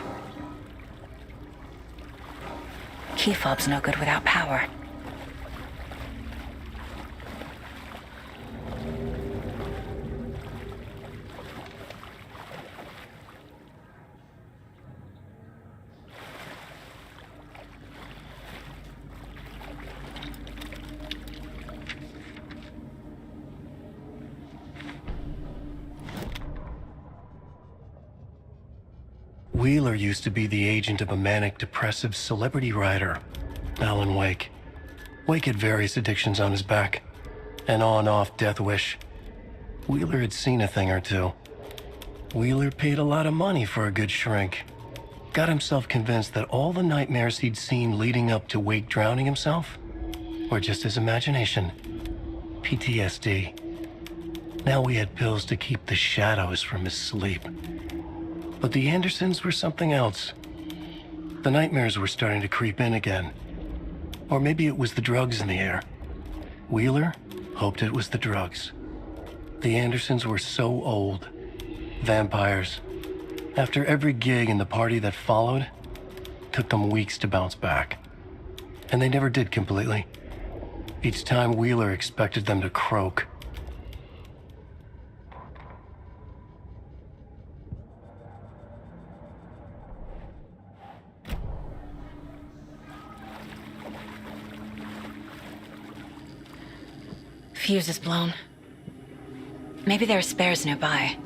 Key fob's no good without power. Wheeler used to be the agent of a manic-depressive celebrity writer, Alan Wake. Wake had various addictions on his back. An on-off death wish. Wheeler had seen a thing or two. Wheeler paid a lot of money for a good shrink. Got himself convinced that all the nightmares he'd seen leading up to Wake drowning himself were just his imagination. PTSD. Now we had pills to keep the shadows from his sleep. But the Andersons were something else. The nightmares were starting to creep in again. Or maybe it was the drugs in the air. Wheeler hoped it was the drugs. The Andersons were so old. Vampires. After every gig and the party that followed, took them weeks to bounce back. And they never did completely. Each time Wheeler expected them to croak. Fuse is blown. Maybe there are spares nearby.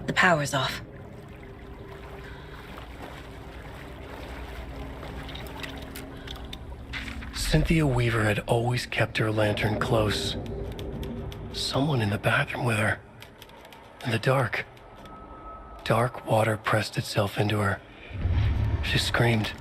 The power's off. Cynthia Weaver had always kept her lantern close. Someone in the bathroom with her. In the dark. Dark water pressed itself into her. She screamed.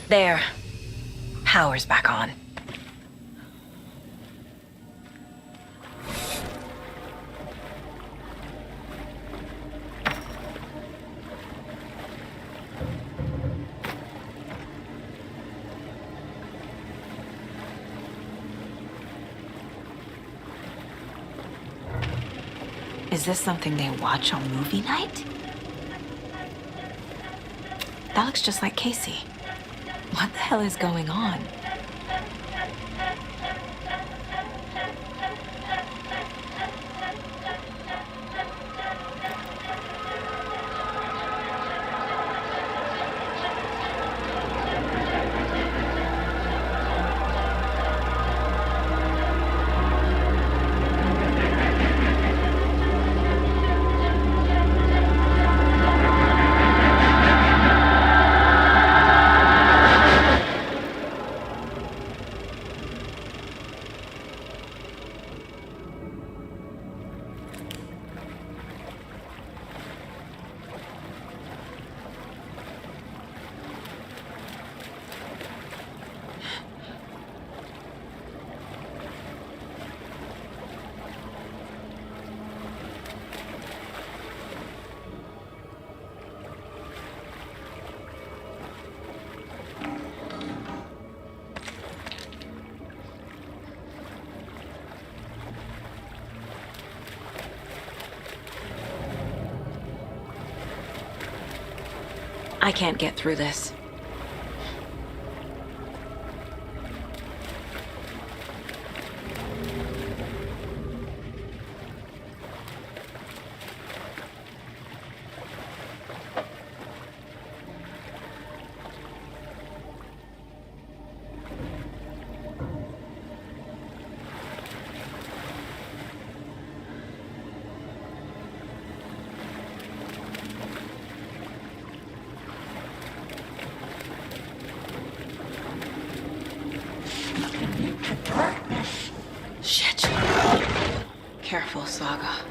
There. Power's back on. Is this something they watch on movie night? That looks just like Casey. What the hell is going on? I can't get through this. Shit. Careful, Saga.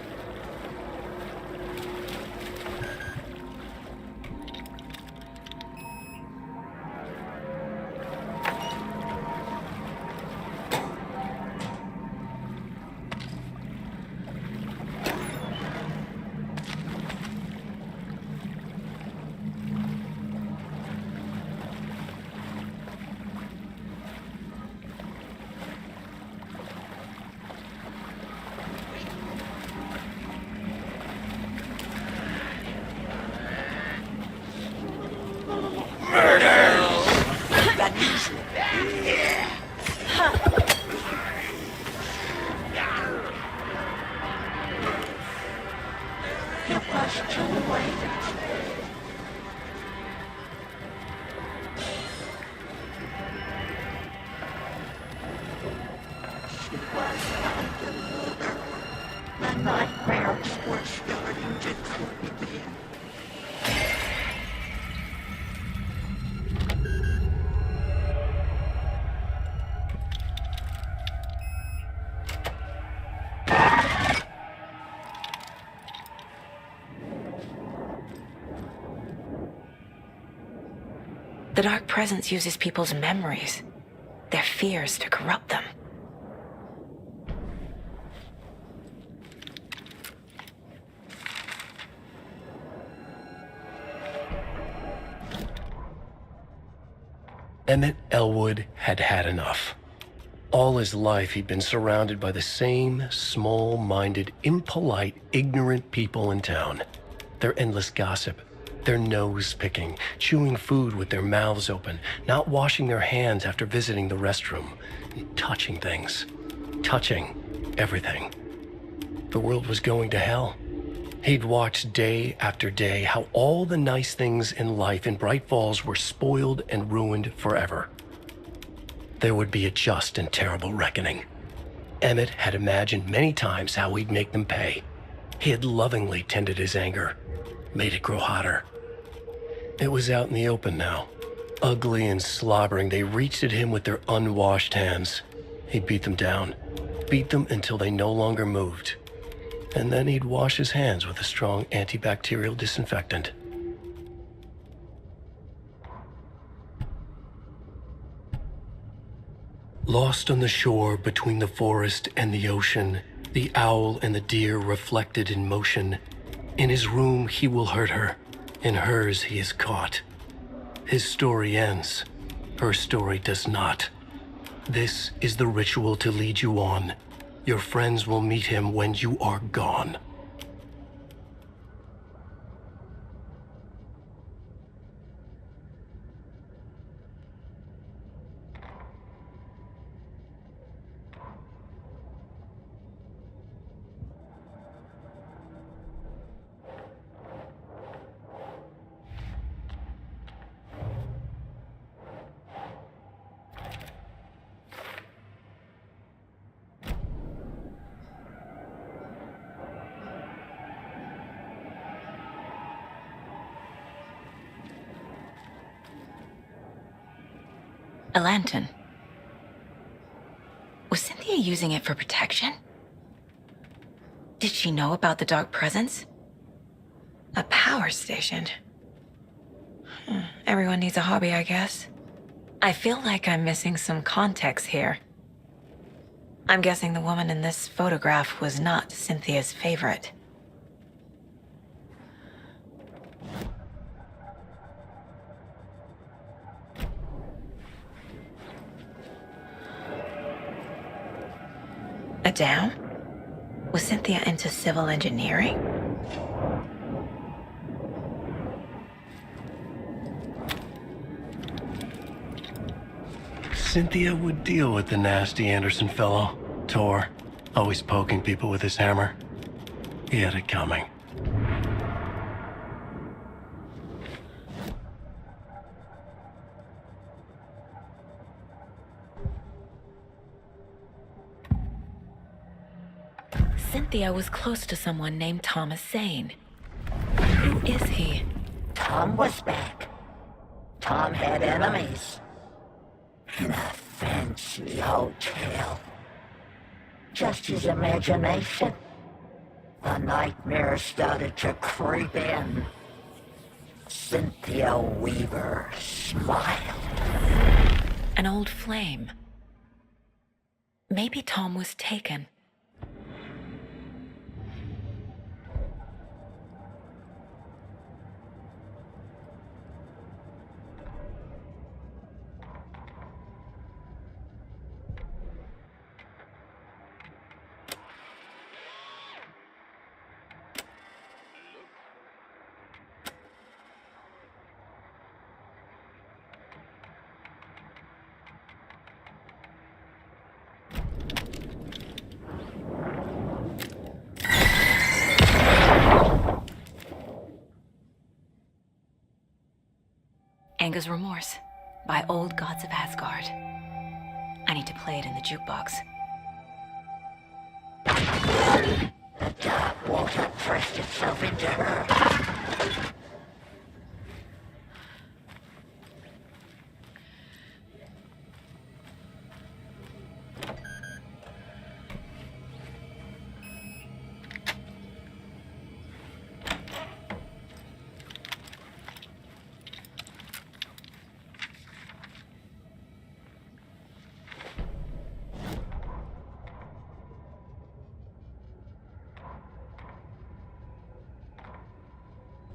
The Dark Presence uses people's memories, their fears to corrupt them. Emmett Elwood had had enough. All his life, he'd been surrounded by the same small-minded, impolite, ignorant people in town. Their endless gossip, their nose-picking, chewing food with their mouths open, not washing their hands after visiting the restroom, and touching things. Touching everything. The world was going to hell. He'd watched day after day how all the nice things in life in Bright Falls were spoiled and ruined forever. There would be a just and terrible reckoning. Emmett had imagined many times how he'd make them pay. He had lovingly tended his anger, made it grow hotter. It was out in the open now. Ugly and slobbering, they reached at him with their unwashed hands. He'd beat them down, beat them until they no longer moved. And then he'd wash his hands with a strong antibacterial disinfectant. Lost on the shore between the forest and the ocean, the owl and the deer reflected in motion. In his room he will hurt her, in hers he is caught. His story ends, her story does not. This is the ritual to lead you on. Your friends will meet him when you are gone. A lantern. Was Cynthia using it for protection? Did she know about the Dark Presence? A power station. Everyone needs a hobby, I guess. I feel like I'm missing some context here. I'm guessing the woman in this photograph was not Cynthia's favorite. A dam? Was Cynthia into civil engineering? Cynthia would deal with the nasty Anderson fellow, Tor, always poking people with his hammer. He had it coming. Cynthia was close to someone named Thomas Zane. Who is he? Tom was back. Tom had enemies. In a fancy hotel. Just his imagination. The nightmare started to creep in. Cynthia Weaver smiled. An old flame. Maybe Tom was taken. Anger's Remorse by Old Gods of Asgard. I need to play it in the jukebox. The dark water pressed itself into her.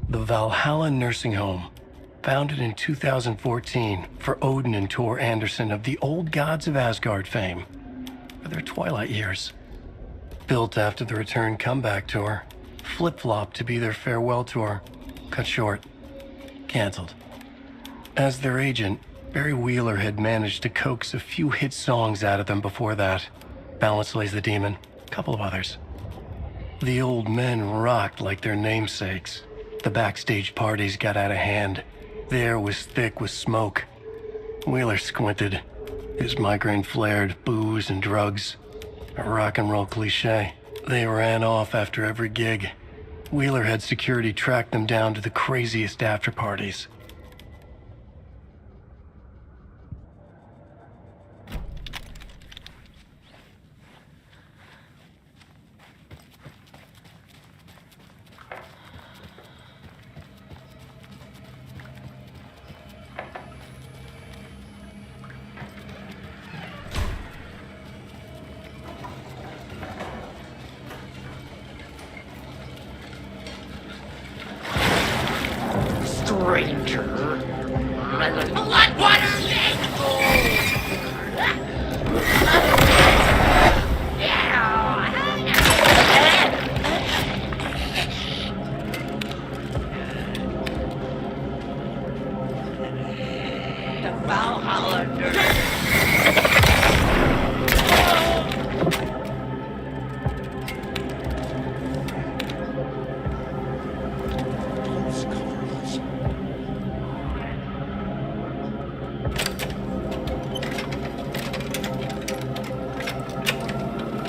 The Valhalla Nursing Home, founded in 2014 for Odin and Tor Anderson of the Old Gods of Asgard fame for their twilight years. Built after the return comeback tour, flip-flopped to be their farewell tour, cut short, canceled. As their agent, Barry Wheeler had managed to coax a few hit songs out of them before that. Balance Lays the Demon, a couple of others. The old men rocked like their namesakes. The backstage parties got out of hand. The air was thick with smoke. Wheeler squinted. His migraine flared, booze and drugs. A rock and roll cliche. They ran off after every gig. Wheeler had security track them down to the craziest after parties. Stranger. Bloodwater The Valhalla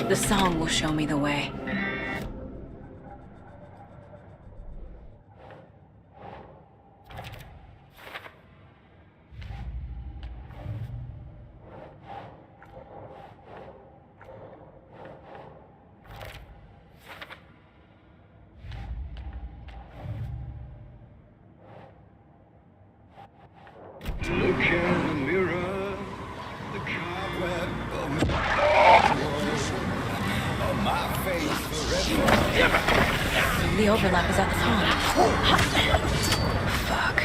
The song will show me the way. Look in the mirror, the cobweb of my face forever. The overlap is at the top. Fuck.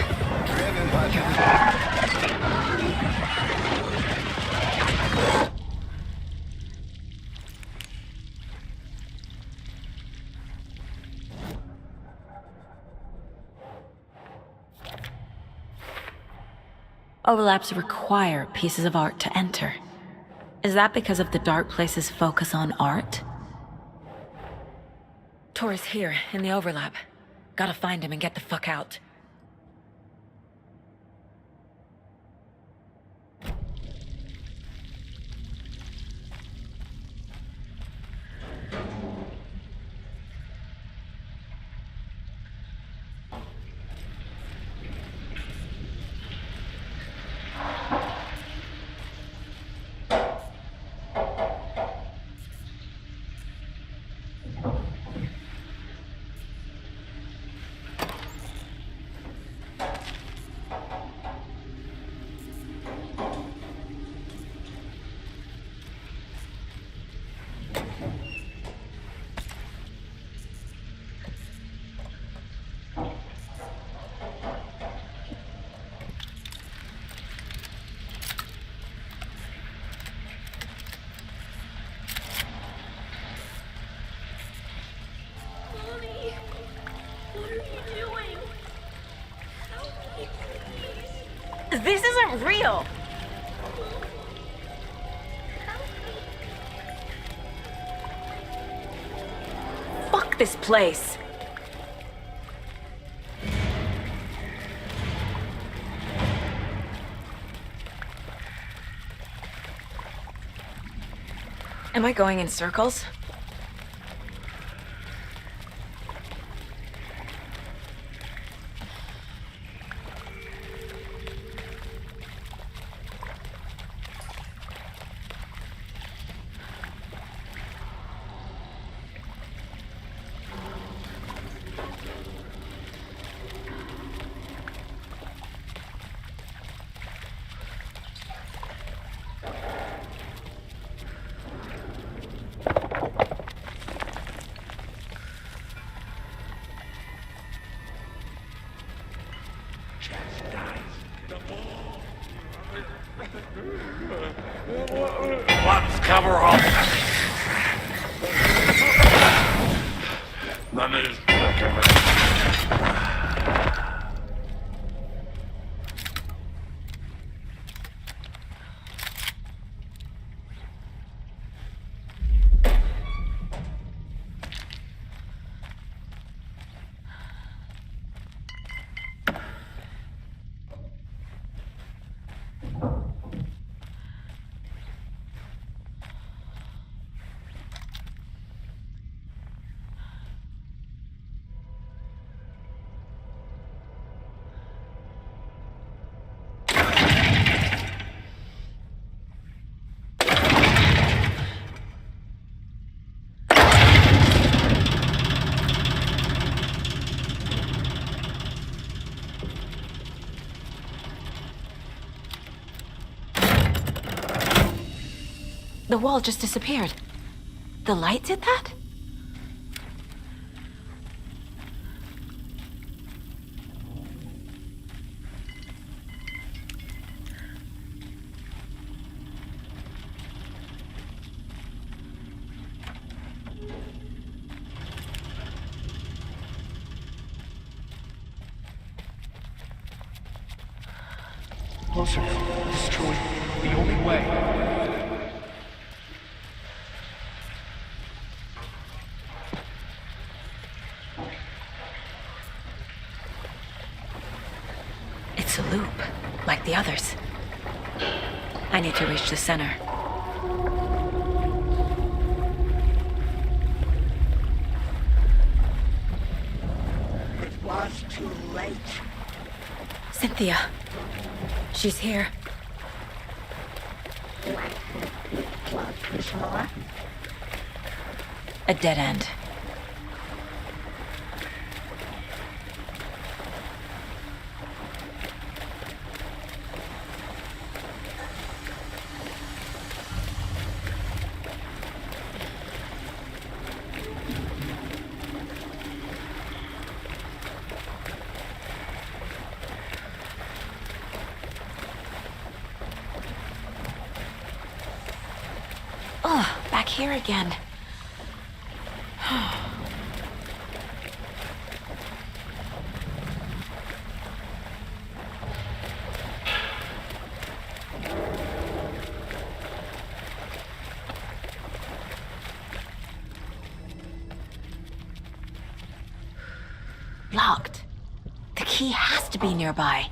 Driven by Overlaps require pieces of art to enter. Is that because of the Dark Place's focus on art? Tor's here, in the overlap. Gotta find him and get the fuck out. This isn't real! Fuck this place! Am I going in circles? Let's cover off. None is The wall just disappeared. The light did that? Closer. Destroy the only way. It's a loop, like the others. I need to reach the center. It was too late. Cynthia. She's here. A dead end. Oh, back here again. Locked. The key has to be nearby.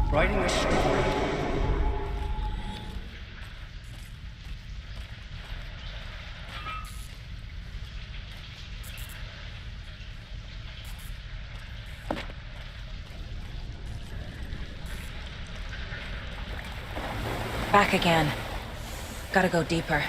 Writing a story. Back again. Gotta go deeper.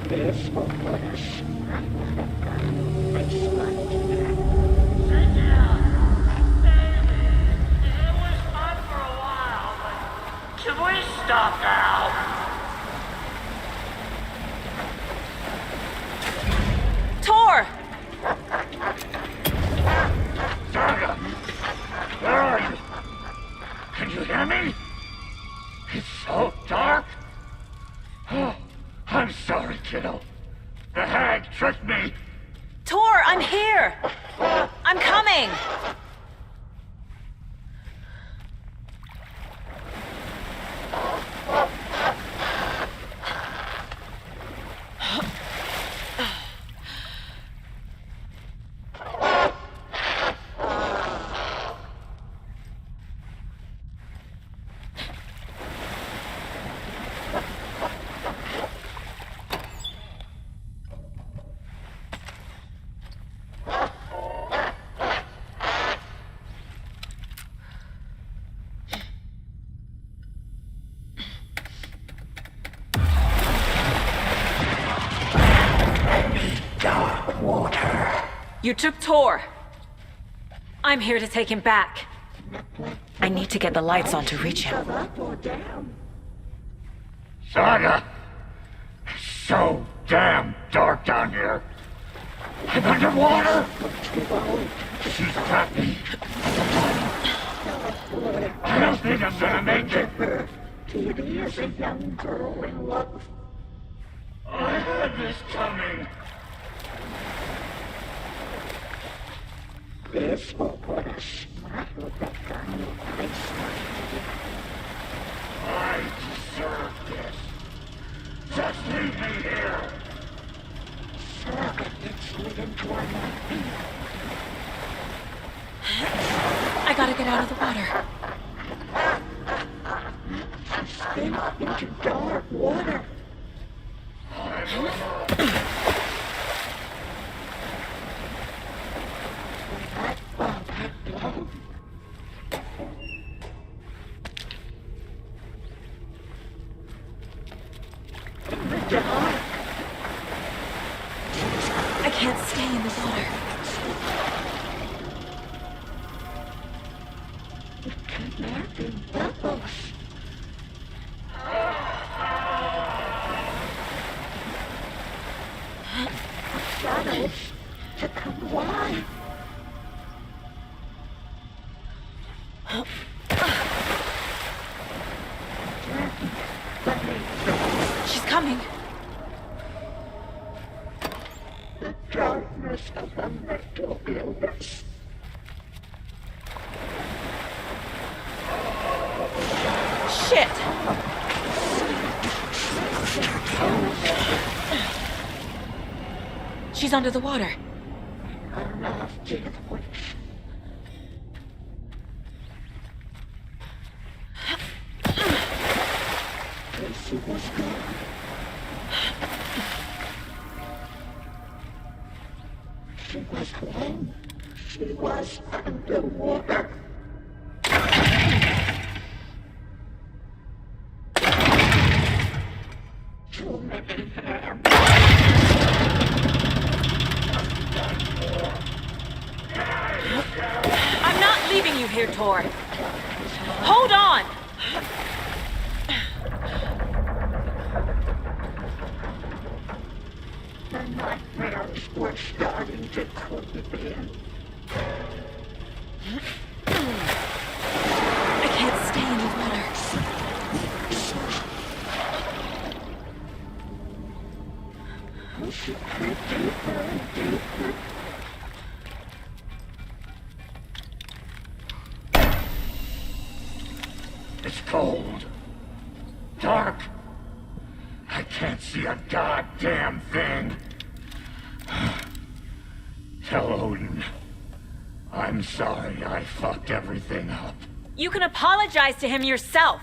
This place. Can we stop now? Tor! Saga! Where are you? Can you hear me? It's so dark. Oh, I'm sorry, kiddo. The hag tricked me. Tor, I'm here! I'm coming! You took Tor. I'm here to take him back. I need to get the lights on to reach him. Saga! It's so damn dark down here. I'm underwater. She's got me. I don't think I'm gonna make it. Kitty is a young girl in love. I had this coming. This will put a smile with that guy in place. I deserve this. Just leave me here. Saga gets lit into our nightmare. I gotta get out of the water. Spin off into dark water. I can't stay in the water. Kidnapping Bubbles. Shadows to come alive. She's coming. The darkness of a mental illness. Shit! She's under the water. She was gone. She was home. She was underwater. Too many hands. I'm not leaving you here, Tor. Hold on! The nightmares were starting to creep in. I can't stay in the water. She crept deeper and deeper. It's cold. Dark. I can't see a goddamn thing. Tell Odin. I'm sorry I fucked everything up. You can apologize to him yourself.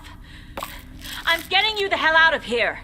I'm getting you the hell out of here.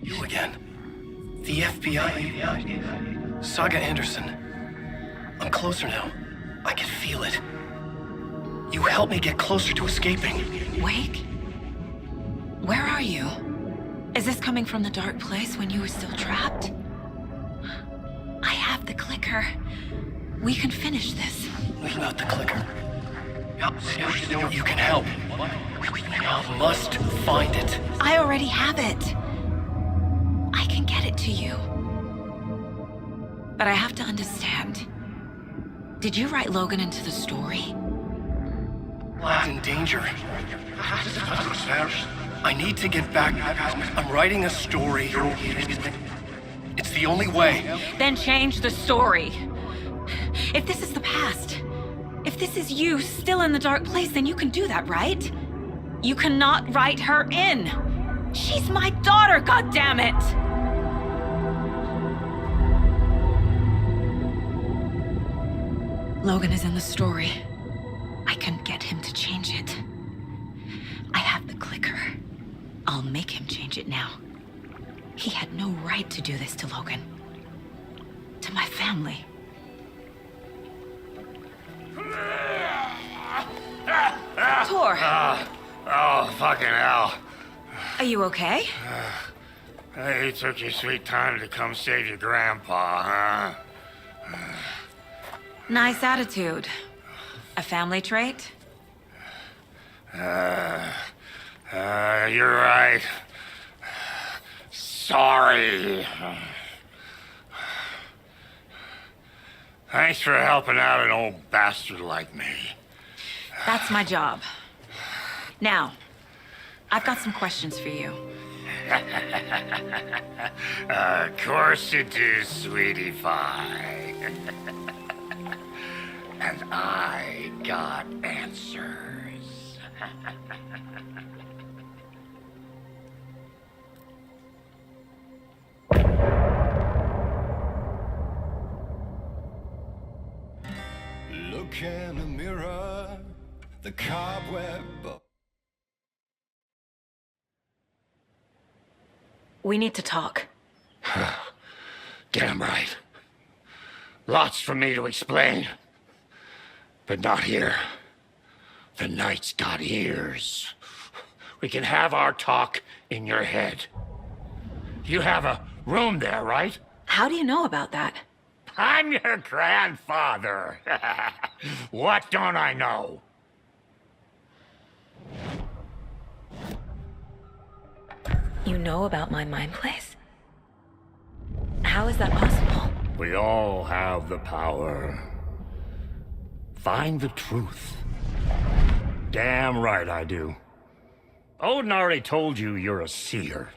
You again. The FBI. Saga Anderson. I'm closer now. I can feel it. You helped me get closer to escaping. Wake? Where are you? Is this coming from the dark place when you were still trapped? I have the clicker. We can finish this. What about the clicker? You can help. I must find it. I already have it. I can get it to you. But I have to understand. Did you write Logan into the story? Lad's in danger. I need to get back. I'm writing a story. It's the only way. Then change the story. If this is the past, if this is you still in the dark place, then you can do that, right? You cannot write her in. She's my daughter, goddammit! Logan is in the story. I can get him to change it. I have the clicker. I'll make him change it now. He had no right to do this to Logan. To my family. Tor! Oh, fucking hell. Are you okay? You took your sweet time to come save your grandpa, huh? Nice attitude. A family trait? You're right. Sorry. Thanks for helping out an old bastard like me. That's my job. Now, I've got some questions for you. Of course you do, sweetie pie. And I got answers. Look in a mirror, the cobweb. We need to talk. Damn right. Lots for me to explain. But not here. The night's got ears. We can have our talk in your head. You have a room there, right? How do you know about that? I'm your grandfather. What don't I know? You know about my mind place? How is that possible? We all have the power. Find the truth. Damn right I do. Odin already told you you're a seer.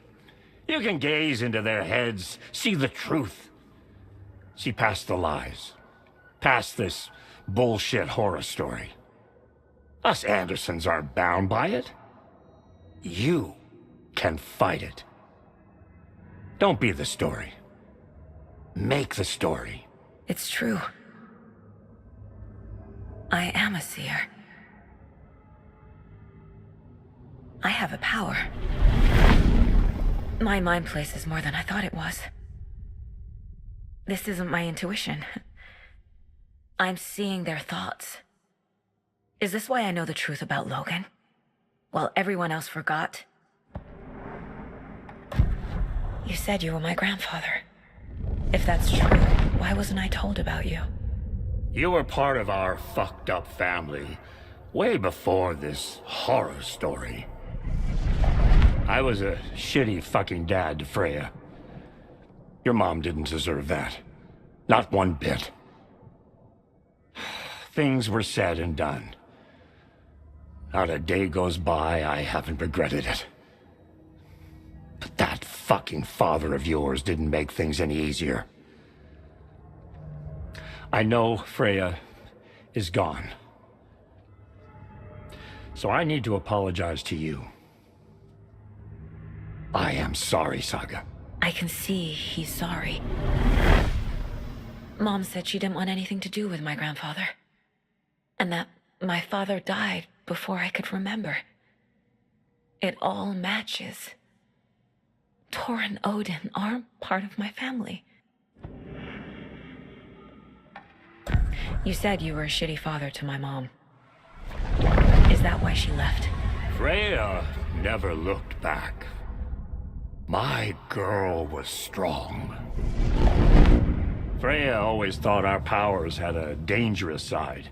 You can gaze into their heads, see the truth. See past the lies. Past this bullshit horror story. Us Andersons aren't bound by it. You can fight it. Don't be the story. Make the story. It's true. I am a seer. I have a power. My mind place is more than I thought it was. This isn't my intuition. I'm seeing their thoughts. Is this why I know the truth about Logan? While everyone else forgot? You said you were my grandfather. If that's true, why wasn't I told about you? You were part of our fucked up family way before this horror story. I was a shitty fucking dad to Freya. Your mom didn't deserve that. Not one bit. Things were said and done. Not a day goes by I haven't regretted it. But that fucking father of yours didn't make things any easier. I know Freya is gone. So I need to apologize to you. I am sorry, Saga. I can see he's sorry. Mom said she didn't want anything to do with my grandfather. And that my father died before I could remember. It all matches. Tor and Odin aren't part of my family. You said you were a shitty father to my mom. Is that why she left? Freya never looked back. My girl was strong. Freya always thought our powers had a dangerous side.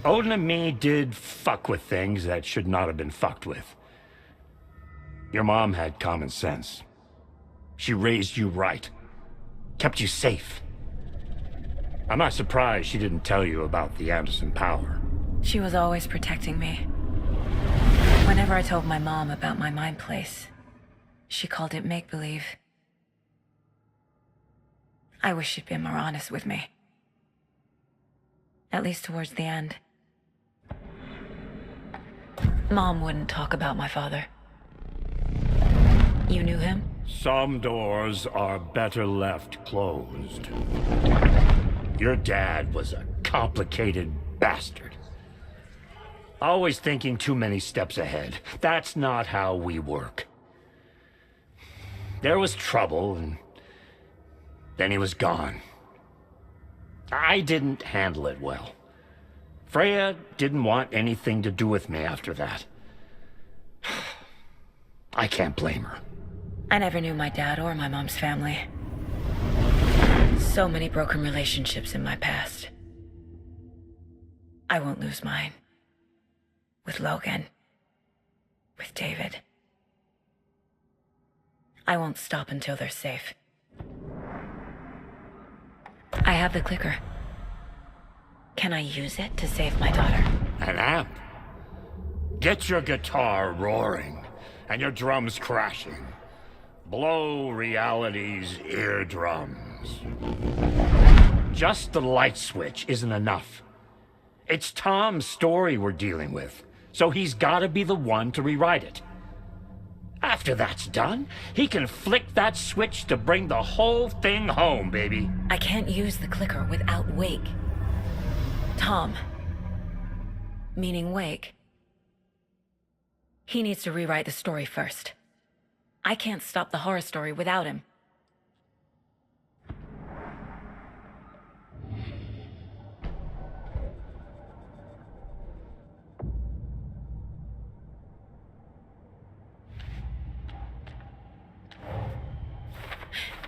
Odin and me did fuck with things that should not have been fucked with. Your mom had common sense. She raised you right. Kept you safe. I'm not surprised she didn't tell you about the Anderson power. She was always protecting me. Whenever I told my mom about my mind place, she called it make-believe. I wish she'd been more honest with me. At least towards the end. Mom wouldn't talk about my father. You knew him? Some doors are better left closed. Your dad was a complicated bastard. Always thinking too many steps ahead. That's not how we work. There was trouble, and then he was gone. I didn't handle it well. Freya didn't want anything to do with me after that. I can't blame her. I never knew my dad or my mom's family. So many broken relationships in my past. I won't lose mine. With Logan. With David. I won't stop until they're safe. I have the clicker. Can I use it to save my daughter? An amp? Get your guitar roaring and your drums crashing. Blow reality's eardrums. Just the light switch isn't enough. It's Tom's story we're dealing with, so he's gotta be the one to rewrite it. After that's done, he can flick that switch to bring the whole thing home, baby. I can't use the clicker without Wake. Tom, meaning Wake, he needs to rewrite the story first. I can't stop the horror story without him.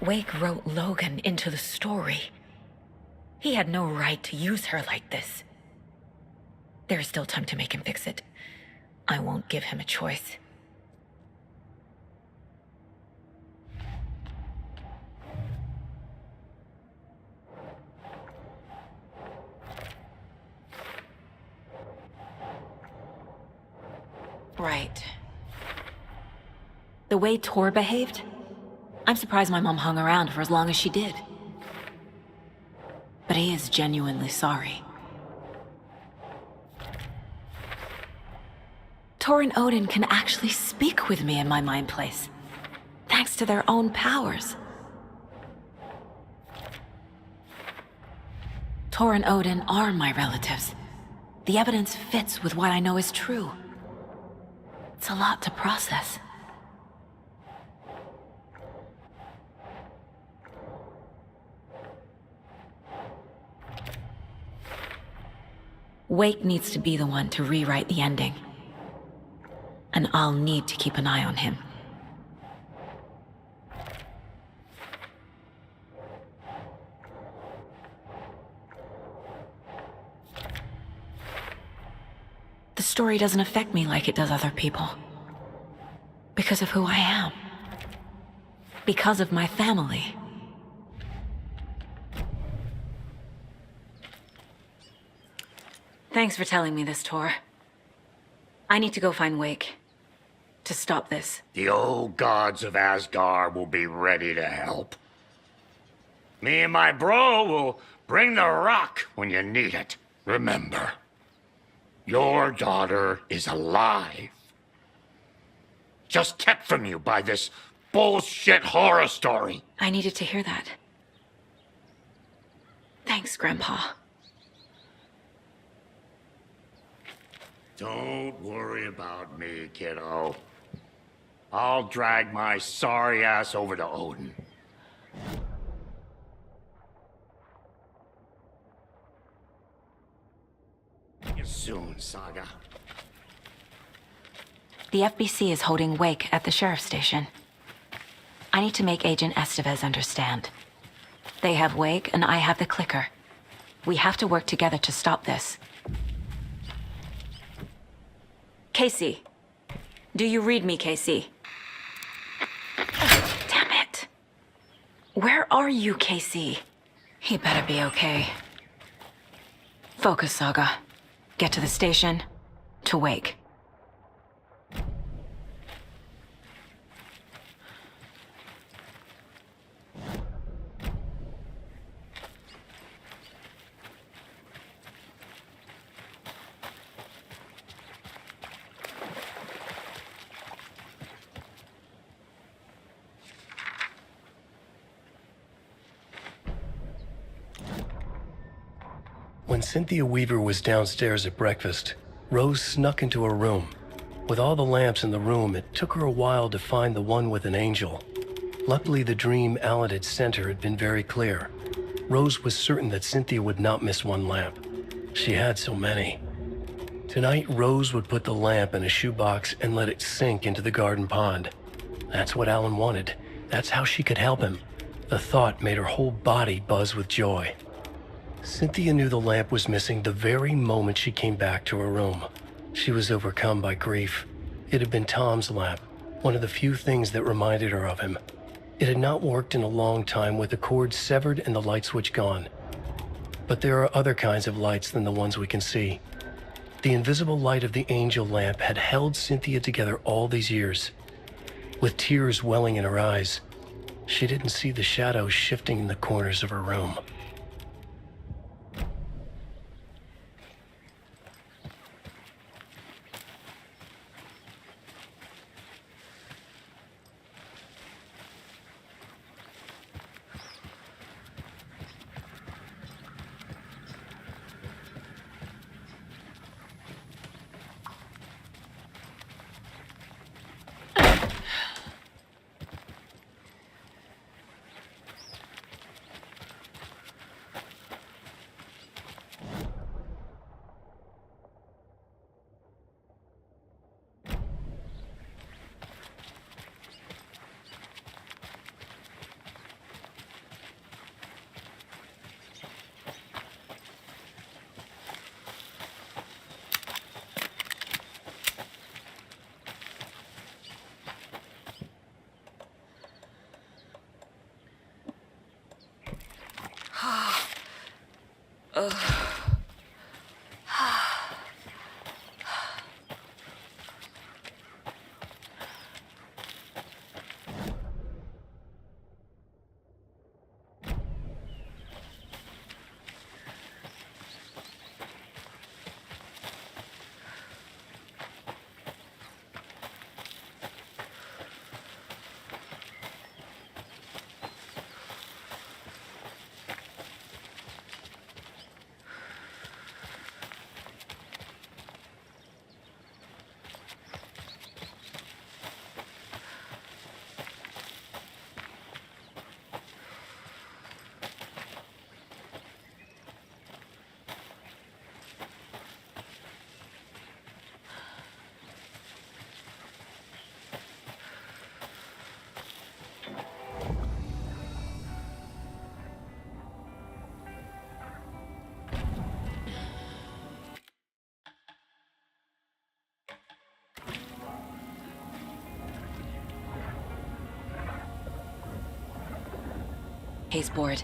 Wake wrote Logan into the story. He had no right to use her like this. There is still time to make him fix it. I won't give him a choice. Right. The way Tor behaved, I'm surprised my mom hung around for as long as she did. But he is genuinely sorry. Tor and Odin can actually speak with me in my mind place, thanks to their own powers. Tor and Odin are my relatives. The evidence fits with what I know is true. It's a lot to process. Wake needs to be the one to rewrite the ending. And I'll need to keep an eye on him. The story doesn't affect me like it does other people. Because of who I am. Because of my family. Thanks for telling me this, Tor. I need to go find Wake. To stop this. The old gods of Asgard will be ready to help. Me and my bro will bring the rock when you need it. Remember, your daughter is alive. Just kept from you by this bullshit horror story. I needed to hear that. Thanks, Grandpa. Don't worry about me, kiddo. I'll drag my sorry ass over to Odin. See you soon, Saga. The FBC is holding Wake at the sheriff's station. I need to make Agent Estevez understand. They have Wake and I have the clicker. We have to work together to stop this. Casey. Do you read me, Casey? Damn it. Where are you, Casey? He better be okay. Focus, Saga. Get to the station. To Wake. When Cynthia Weaver was downstairs at breakfast, Rose snuck into her room. With all the lamps in the room, it took her a while to find the one with an angel. Luckily, the dream Alan had sent her had been very clear. Rose was certain that Cynthia would not miss one lamp. She had so many. Tonight, Rose would put the lamp in a shoebox and let it sink into the garden pond. That's what Alan wanted. That's how she could help him. The thought made her whole body buzz with joy. Cynthia knew the lamp was missing the very moment she came back to her room. She was overcome by grief. It had been Tom's lamp, one of the few things that reminded her of him. It had not worked in a long time with the cord severed and the light switch gone. But there are other kinds of lights than the ones we can see. The invisible light of the angel lamp had held Cynthia together all these years. With tears welling in her eyes, she didn't see the shadows shifting in the corners of her room. Case board.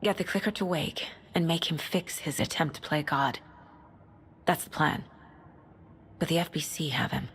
Get the clicker to Wake and make him fix his attempt to play God. That's the plan. But the FBC have him.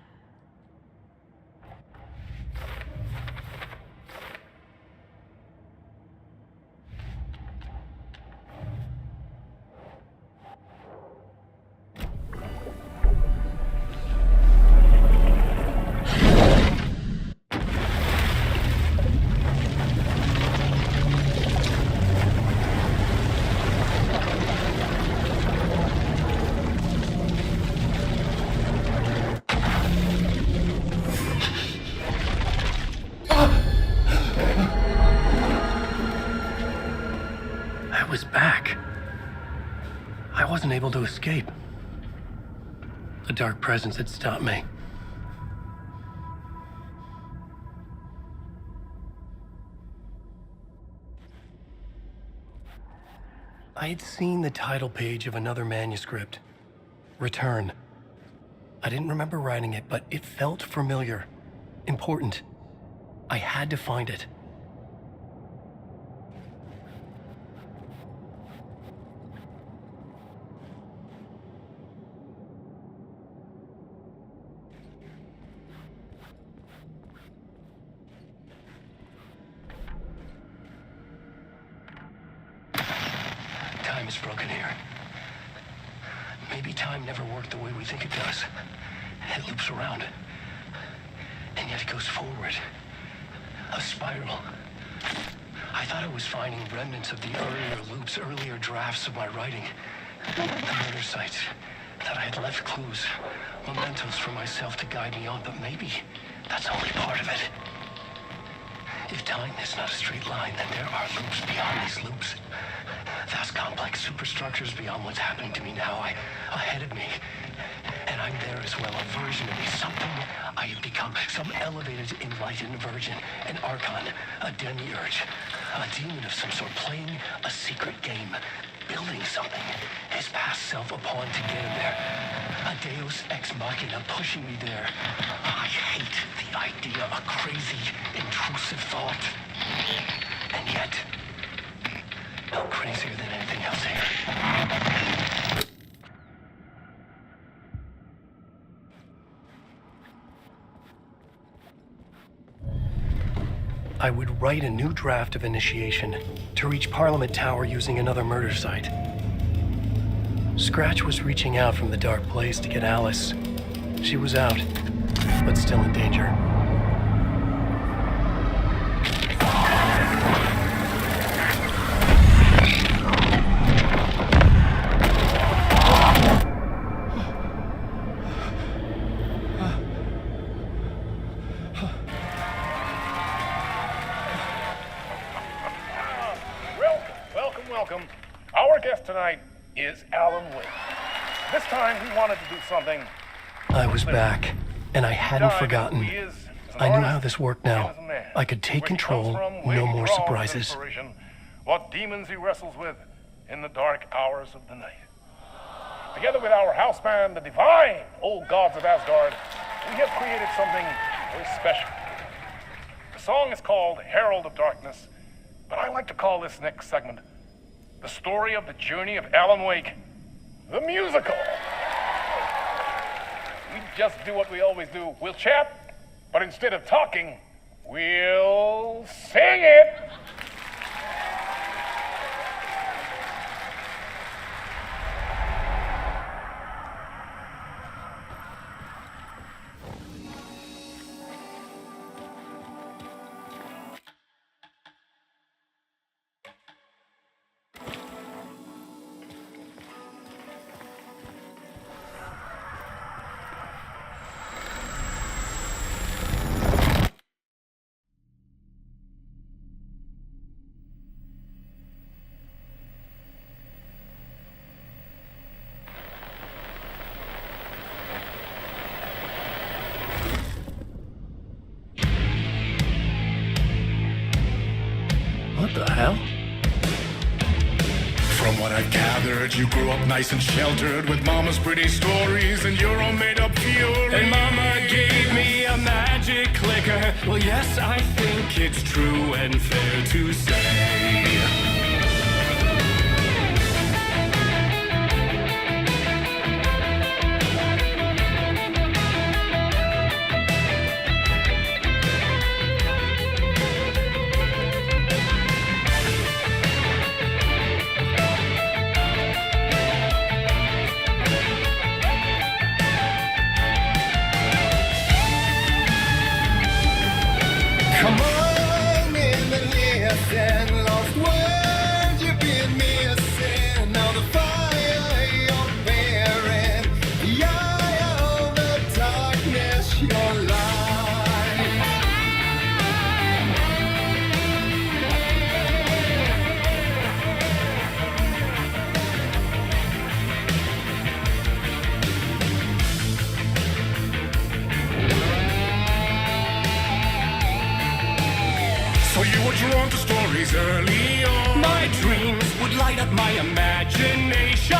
I was back. I wasn't able to escape. A dark presence had stopped me. I had seen the title page of another manuscript. Return. I didn't remember writing it, but it felt familiar. Important. I had to find it. Time is broken here. Maybe time never worked the way we think it does. It loops around. And yet it goes forward. A spiral. I thought I was finding remnants of the earlier loops, earlier drafts of my writing. The murder sites. That I had left clues, mementos for myself to guide me on, but maybe that's only part of it. If time is not a straight line, then there are loops beyond these loops. Vast complex superstructures beyond what's happening to me now, ahead of me. And I'm there as well, a version of me, something I have become, some elevated, enlightened virgin, an archon, a demiurge, a demon of some sort, playing a secret game, building something, his past self upon to get him there. A deus ex machina pushing me there. I hate the idea, a crazy, intrusive thought. And yet, no crazier than anything else here. I would write a new draft of initiation to reach Parliament Tower using another murder site. Scratch was reaching out from the dark place to get Alice. She was out, but still in danger. Welcome. Our guest tonight is Alan Wake. This time he wanted to do something. I was back, and I hadn't forgotten. I knew how this worked now. I could take control, no more surprises. What demons he wrestles with in the dark hours of the night. Together with our house band, the divine old gods of Asgard, we have created something very special. The song is called Herald of Darkness, but I like to call this next segment the story of the journey of Alan Wake, the musical. We just do what we always do. We'll chat, but instead of talking, we'll sing it. that you grew up nice and sheltered with mama's pretty stories and your own made-up fury. And mama gave me a magic clicker. Well, yes, I think it's true and fair to say. Come on in and listen, lost words you've been missing. Now the fire you're bearing, the eye of the darkness, your light. So you were drawn to stories early on. My dreams would light up my imagination.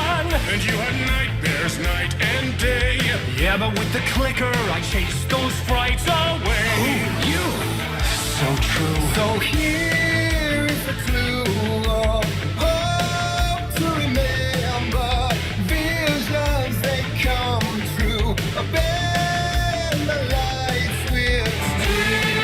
And you had nightmares night and day. Yeah, but with the clicker, I chased those frights away. Ooh, you. So true. So here is a clue of hope to remember. Visions, they come true. Bend the lights with steel.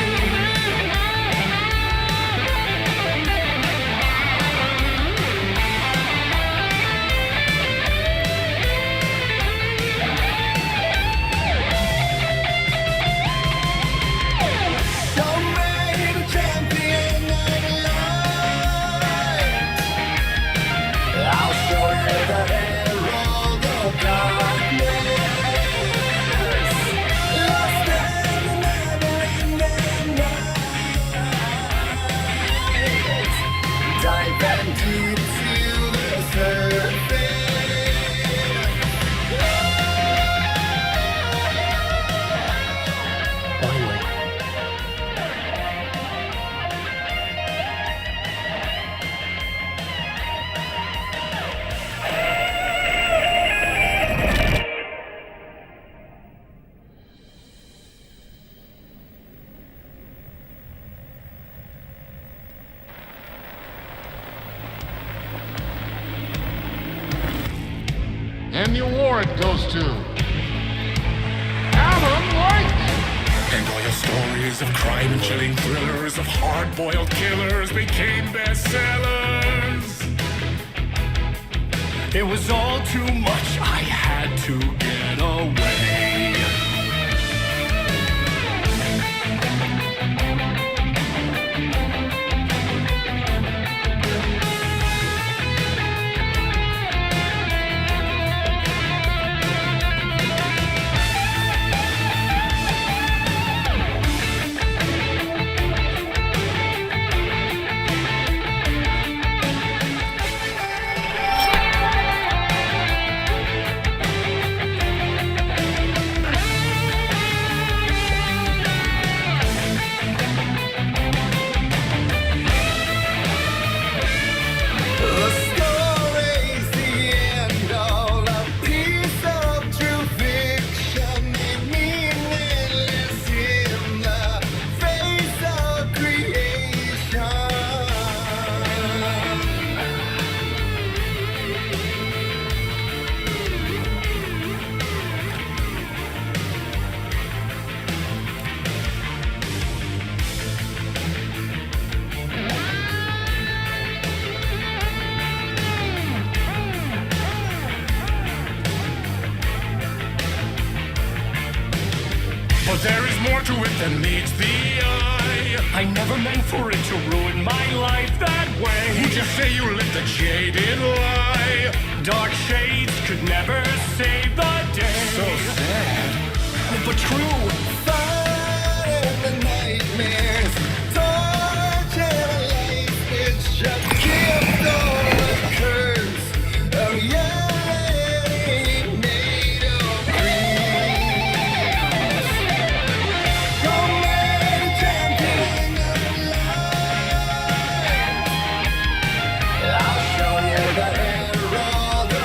And the award goes to Alan Wake! And all your stories of crime and chilling thrillers of hard-boiled killers became bestsellers. It was all too much, I had to get away. But there is more to it than meets the eye. I never meant for it to ruin my life that way. Would you say you lived a jaded lie? Dark shades could never save the day. So sad, but true. Fire in the nightmares, torch and a life, it's just gift or a curse. Oh yeah. I'll show you the hero, the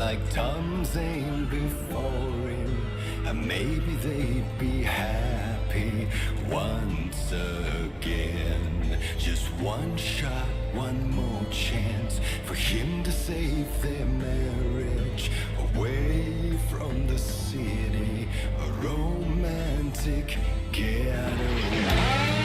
like Tom's ain't before him, and maybe they'd be happy once again. Just one shot, one more chance for him to save their marriage away from the city, a romantic getaway.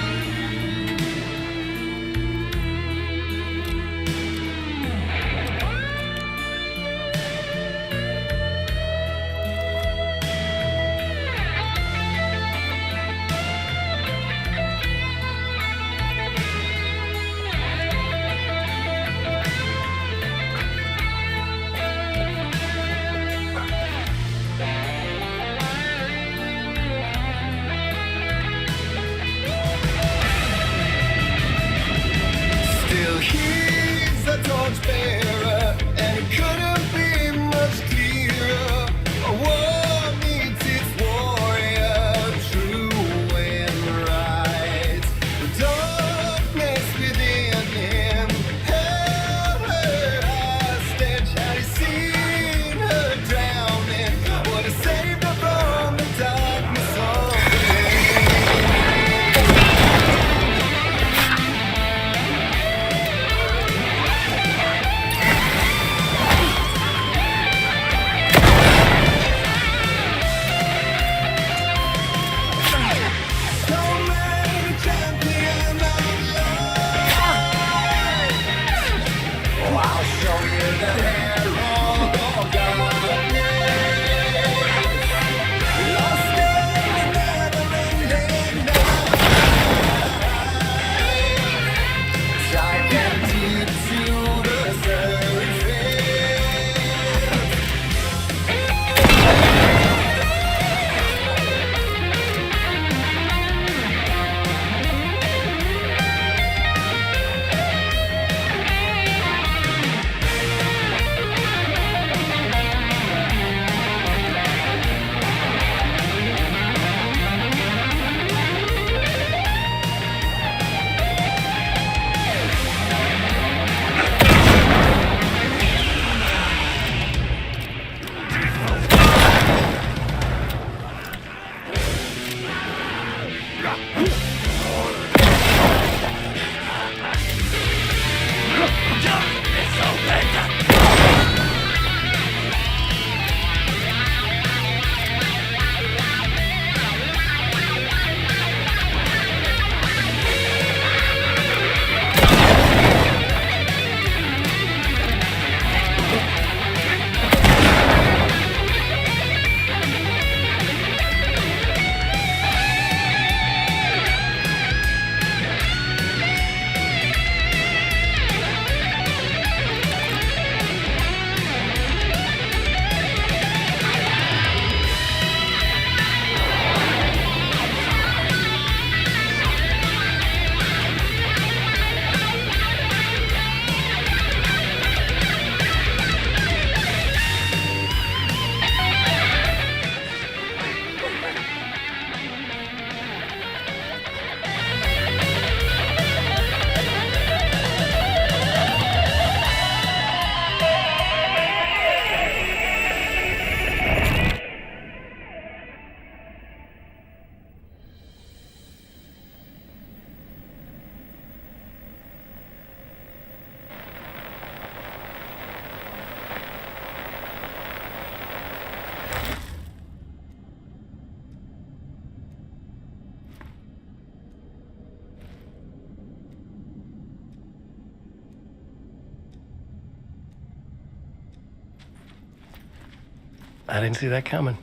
I didn't see that coming.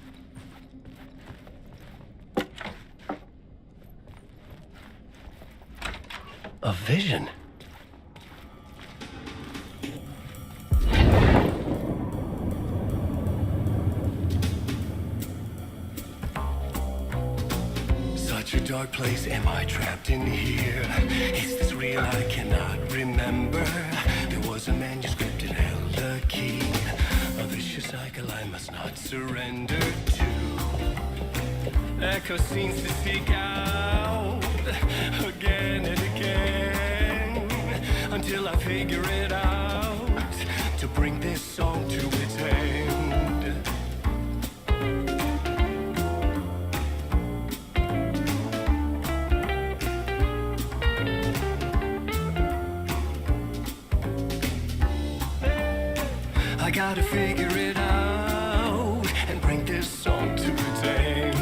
A vision. Such a dark place, am I trapped in here? Is this real? I cannot remember. There was a manuscript and held the key. A vicious cycle I must not surrender to. Echo scenes to seek out again and again until I figure it out. to bring this song to its end. I gotta figure it out and bring this song to its end.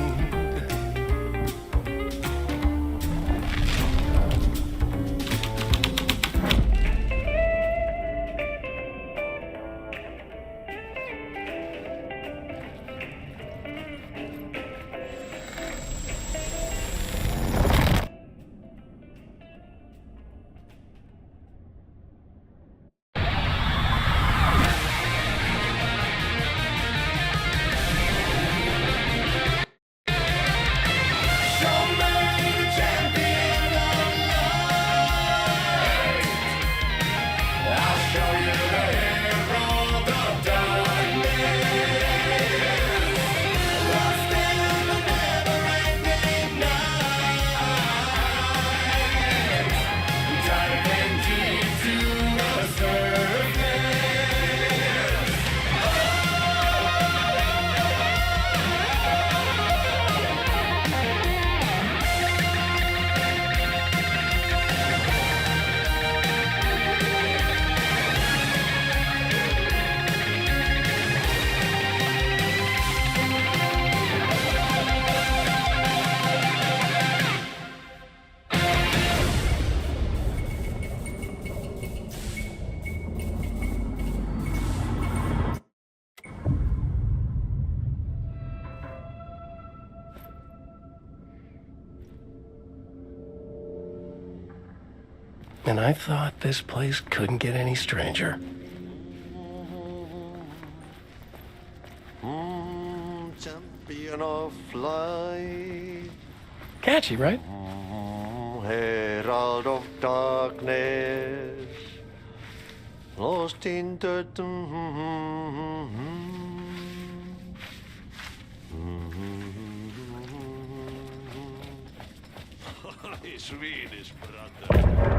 And I thought this place couldn't get any stranger. Champion of light. Catchy, right? Herald of darkness. Lost in the... Swedish brother.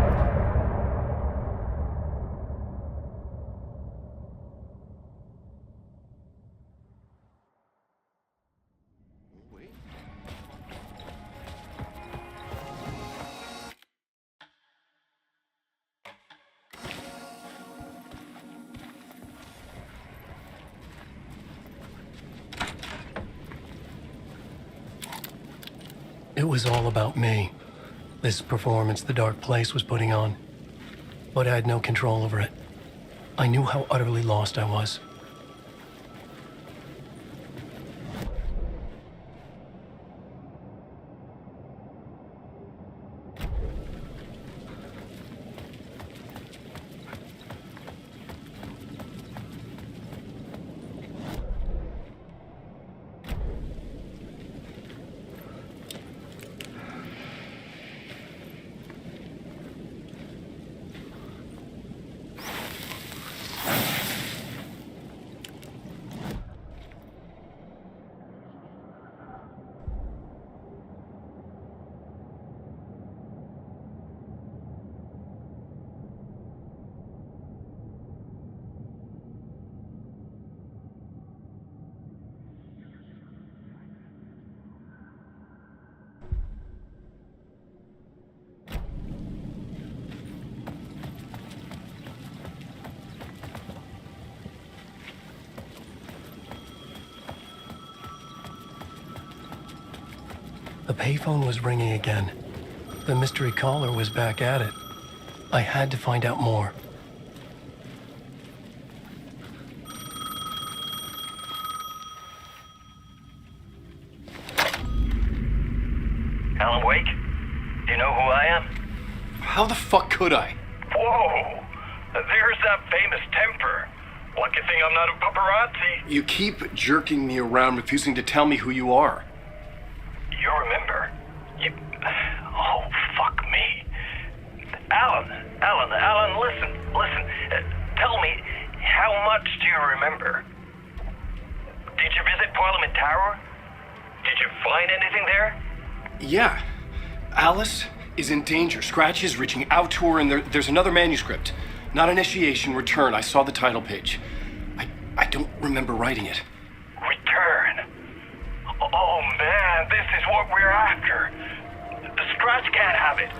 It was all about me. This performance the Dark Place was putting on. But I had no control over it. I knew how utterly lost I was. The payphone was ringing again. The mystery caller was back at it. I had to find out more. Alan Wake? Do you know who I am? How the fuck could I? Whoa! There's that famous temper. Lucky thing I'm not a paparazzi. You keep jerking me around, refusing to tell me who you are. You remember? Oh, fuck me. Alan, listen. Tell me, how much do you remember? Did you visit Parliament Tower? Did you find anything there? Yeah. Alice is in danger. Scratch is reaching out to her, and there's another manuscript. Not initiation, return. I saw the title page. I don't remember writing it. Return. Oh man, this is what we're after. The Scratch can't have it.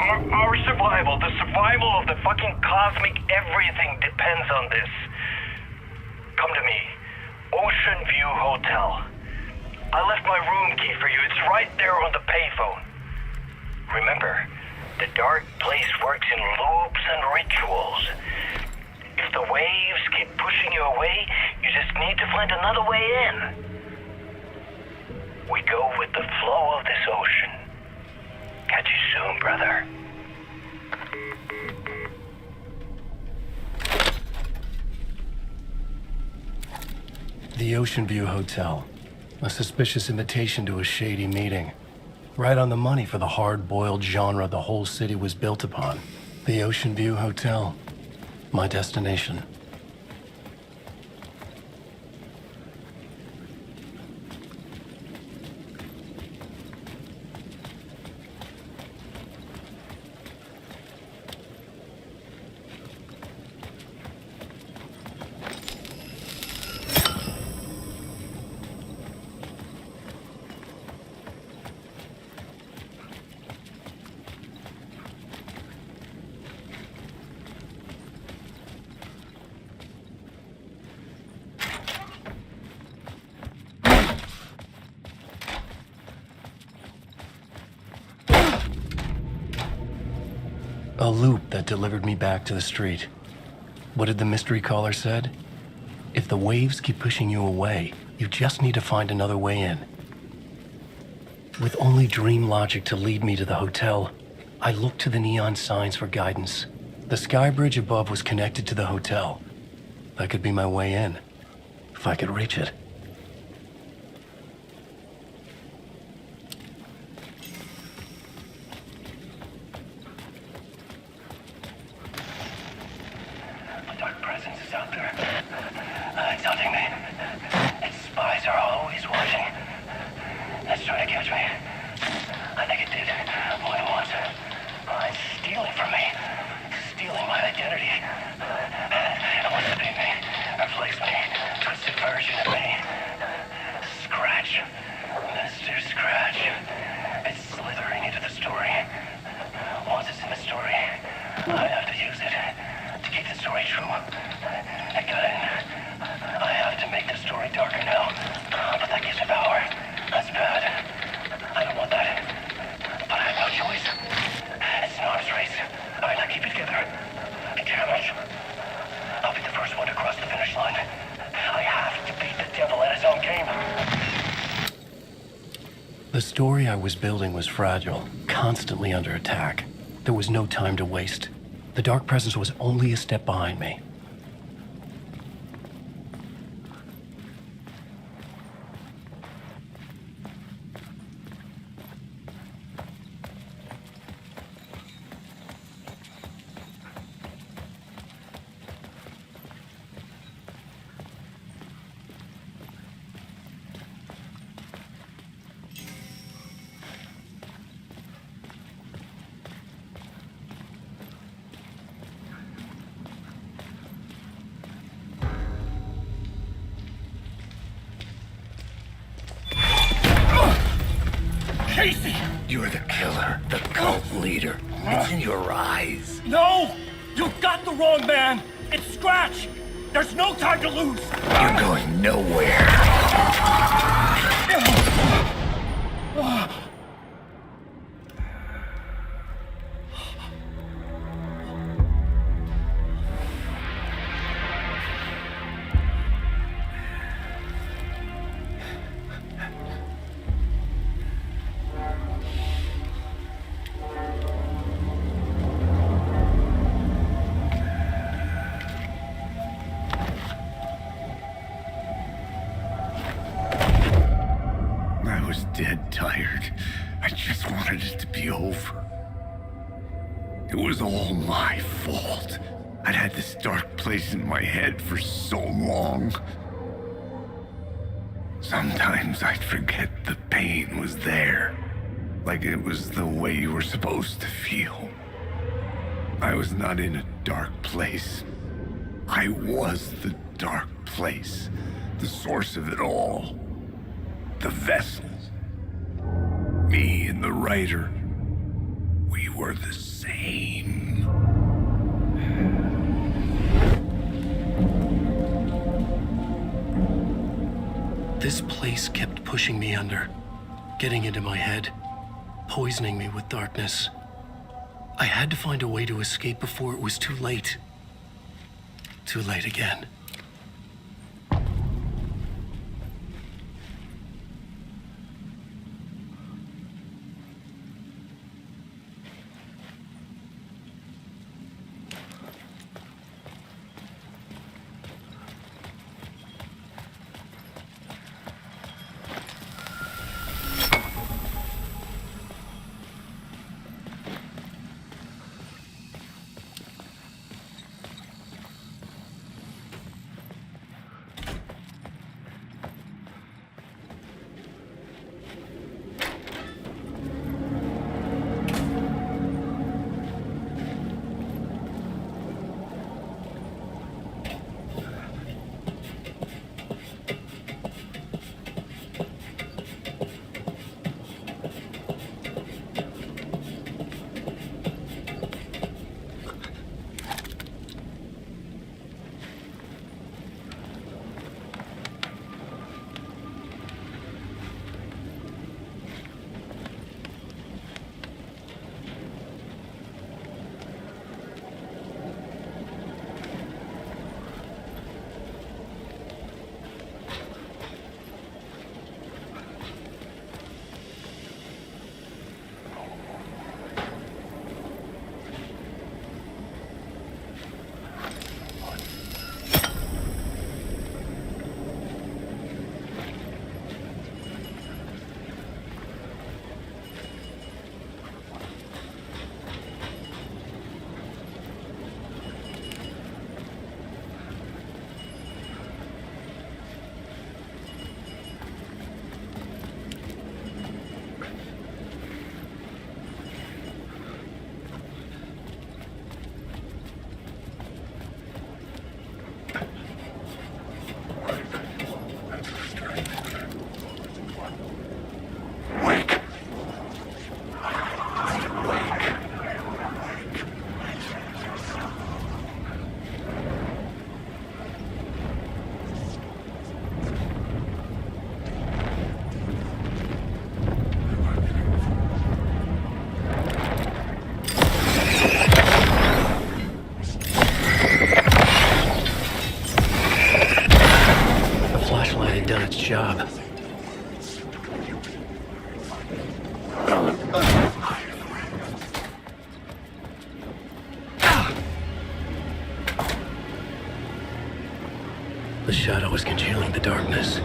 Our survival, the survival of the fucking cosmic everything depends on this. Come to me. Ocean View Hotel. I left my room key for you. It's right there on the payphone. Remember, the dark place works in loops and rituals. If the waves keep pushing you away, you just need to find another way in. We go with the flow of this ocean. Catch you soon, brother. The Ocean View Hotel. A suspicious invitation to a shady meeting. Right on the money for the hard-boiled genre the whole city was built upon. The Ocean View Hotel. My destination. A loop that delivered me back to the street. What did the mystery caller said? If the waves keep pushing you away, you just need to find another way in. With only dream logic to lead me to the hotel, I looked to the neon signs for guidance. The sky bridge above was connected to the hotel. That could be my way in, if I could reach it. The story I was building was fragile, constantly under attack. There was no time to waste. The Dark Presence was only a step behind me. Casey! You're the killer, the cult leader. It's in your eyes. No! You got the wrong man! It's Scratch! There's no time to lose! You're going nowhere. I was dead tired. I just wanted it to be over. It was all my fault. I'd had this dark place in my head for so long. Sometimes I'd forget the pain was there. Like it was the way you were supposed to feel. I was not in a dark place. I was the dark place. The source of it all. The vessel. Me and the writer. We were the same. This place kept pushing me under, getting into my head, poisoning me with darkness. I had to find a way to escape before it was too late. Too late again. Job. The shadow is congealing the darkness.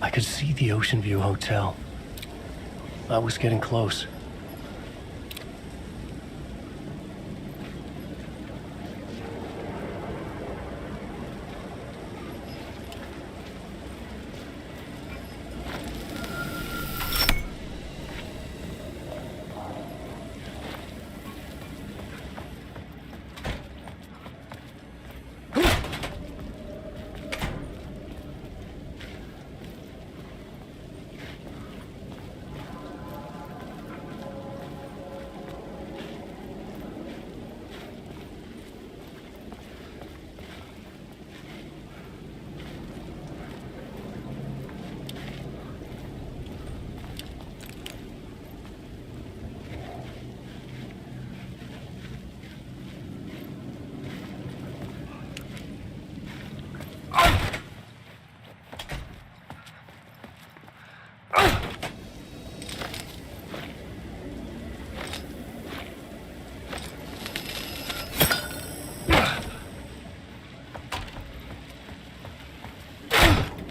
I could see the Ocean View Hotel. I was getting close.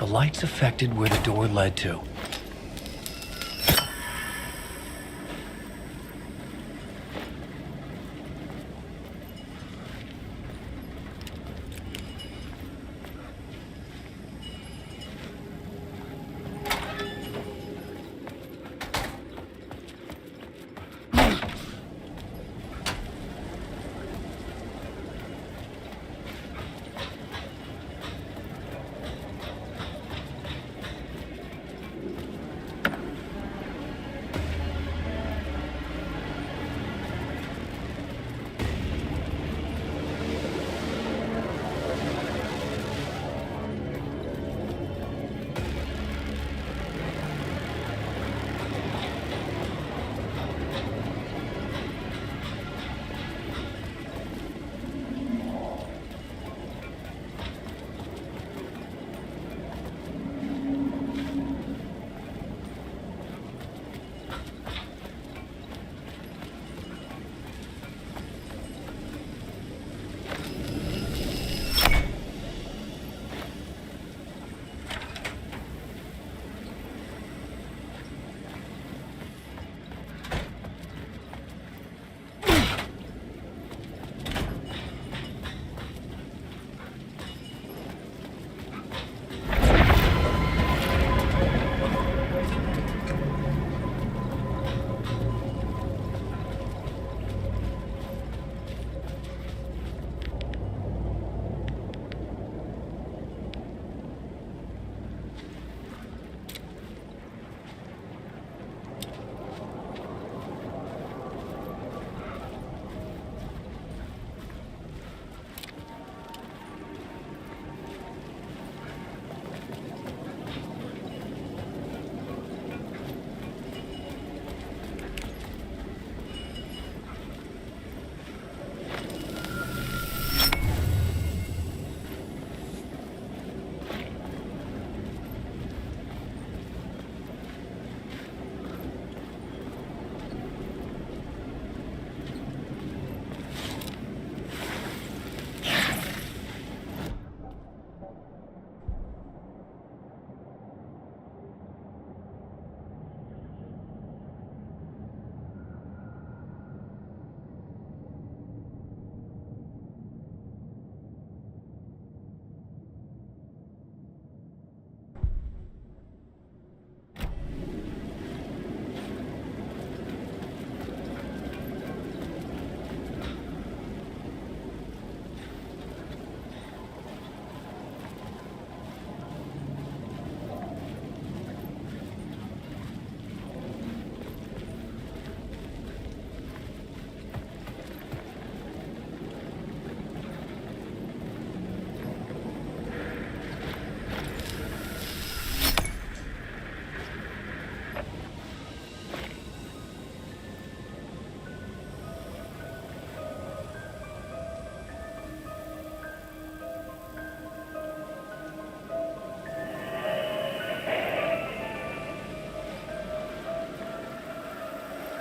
The lights affected where the door led to.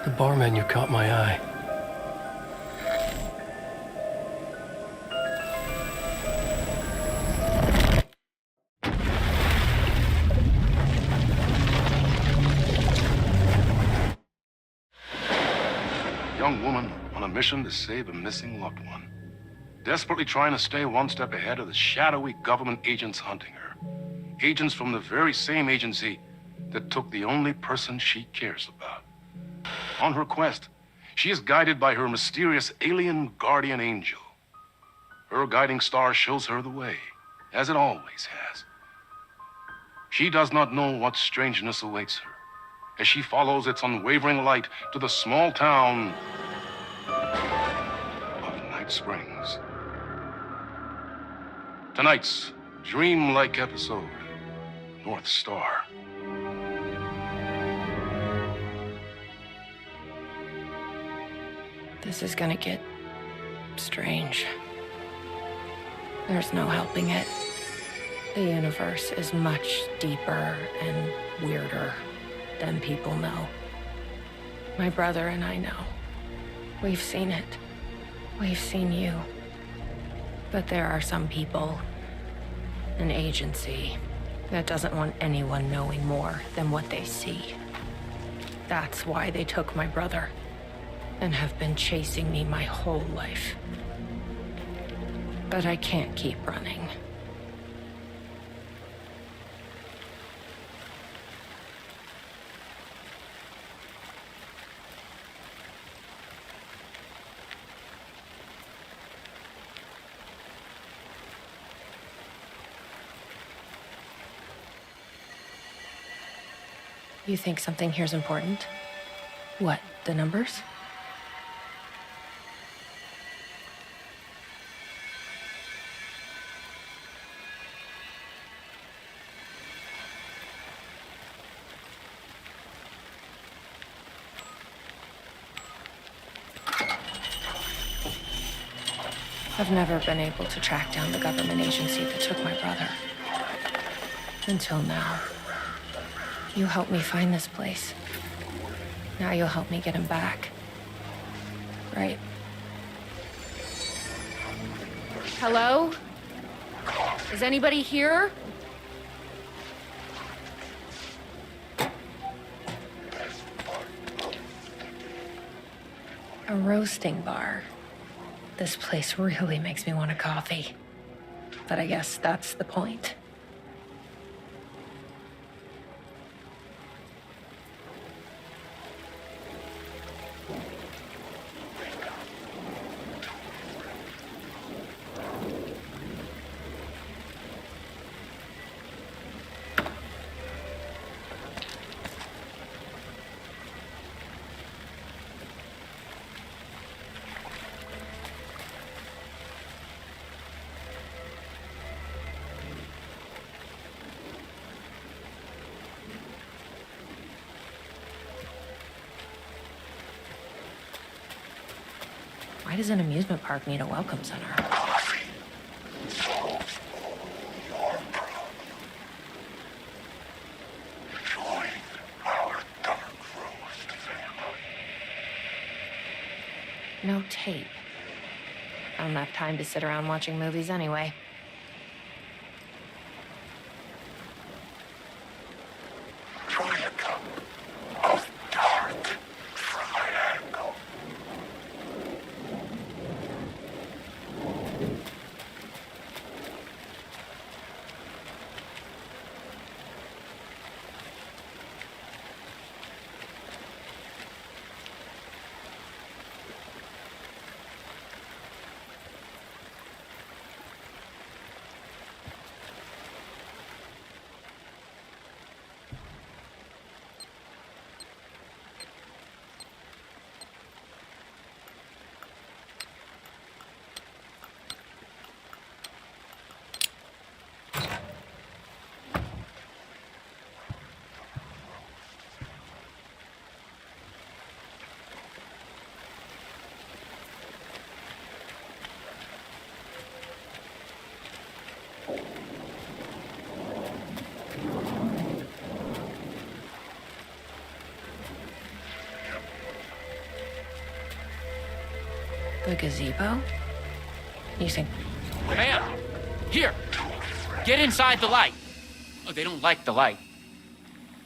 The bar menu caught my eye. Young woman on a mission to save a missing loved one. Desperately trying to stay one step ahead of the shadowy government agents hunting her. Agents from the very same agency that took the only person she cares about. On her quest, she is guided by her mysterious alien guardian angel. Her guiding star shows her the way, as it always has. She does not know what strangeness awaits her as she follows its unwavering light to the small town of Night Springs. Tonight's dreamlike episode, North Star. This is gonna get strange. There's no helping it. The universe is much deeper and weirder than people know. My brother and I know. We've seen it. We've seen you. But there are some people, an agency, that doesn't want anyone knowing more than what they see. That's why they took my brother and have been chasing me my whole life. But I can't keep running. You think something here's important? What, the numbers? I've never been able to track down the government agency that took my brother. Until now. You helped me find this place. Now you'll help me get him back. Right? Hello? Is anybody here? A roasting bar. This place really makes me want a coffee. But I guess that's the point. Why does an amusement park need a welcome center? No tape. I don't have time to sit around watching movies anyway. The gazebo? You think... Ma'am! Here! Get inside the light! Oh, they don't like the light.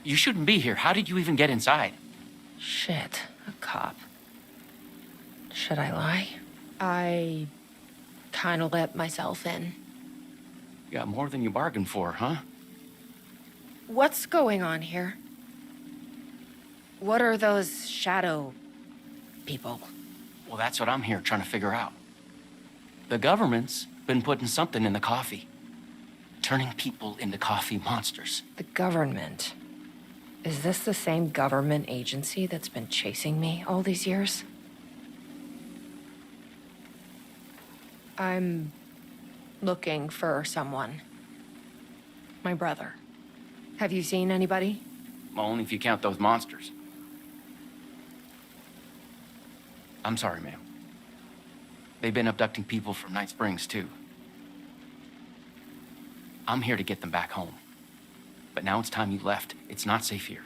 You shouldn't be here. How did you even get inside? Shit, a cop. Should I lie? I kind of let myself in. You got more than you bargained for, huh? What's going on here? What are those shadow people? Well, that's what I'm here trying to figure out. The government's been putting something in the coffee. Turning people into coffee monsters. The government? Is this the same government agency that's been chasing me all these years? I'm looking for someone. My brother. Have you seen anybody? Well, only if you count those monsters. I'm sorry, ma'am. They've been abducting people from Night Springs, too. I'm here to get them back home. But now it's time you left. It's not safe here.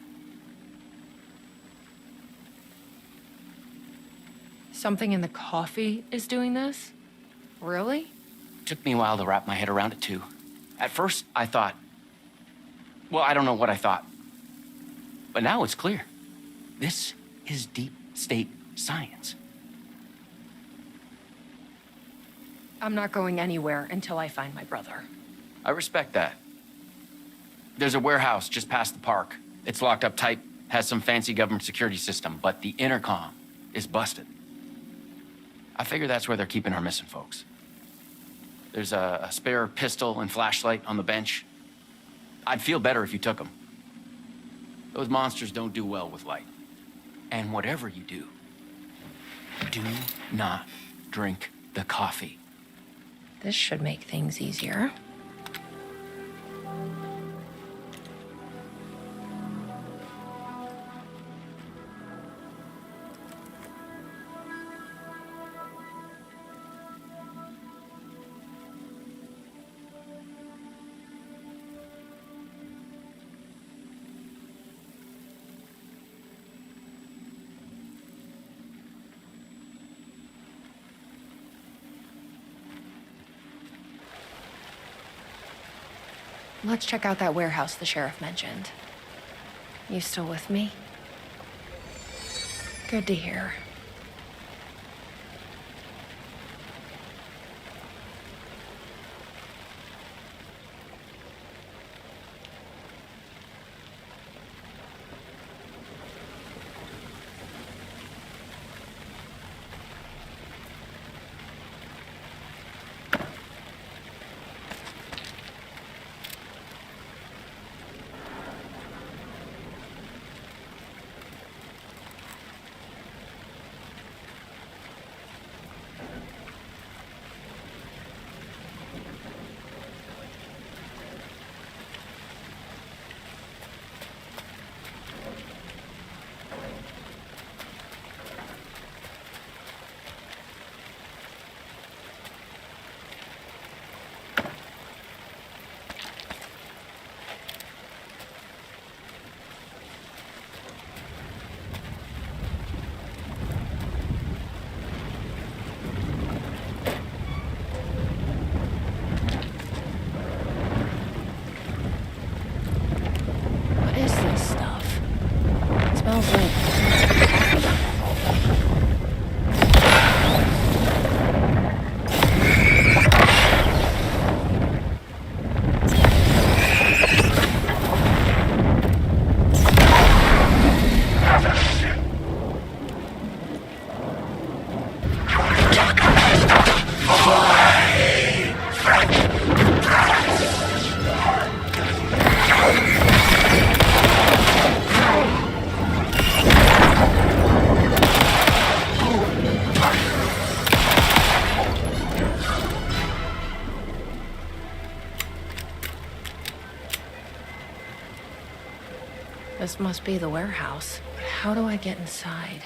Something in the coffee is doing this? Really? Took me a while to wrap my head around it, too. At first, I thought Well, I don't know what I thought. But now it's clear. This is deep state science. I'm not going anywhere until I find my brother. I respect that. There's a warehouse just past the park. It's locked up tight, has some fancy government security system, but the intercom is busted. I figure that's where they're keeping our missing folks. There's a spare pistol and flashlight on the bench. I'd feel better if you took them. Those monsters don't do well with light. And whatever you do not drink the coffee. This should make things easier. Let's check out that warehouse the sheriff mentioned. You still with me? Good to hear. This must be the warehouse. How do I get inside?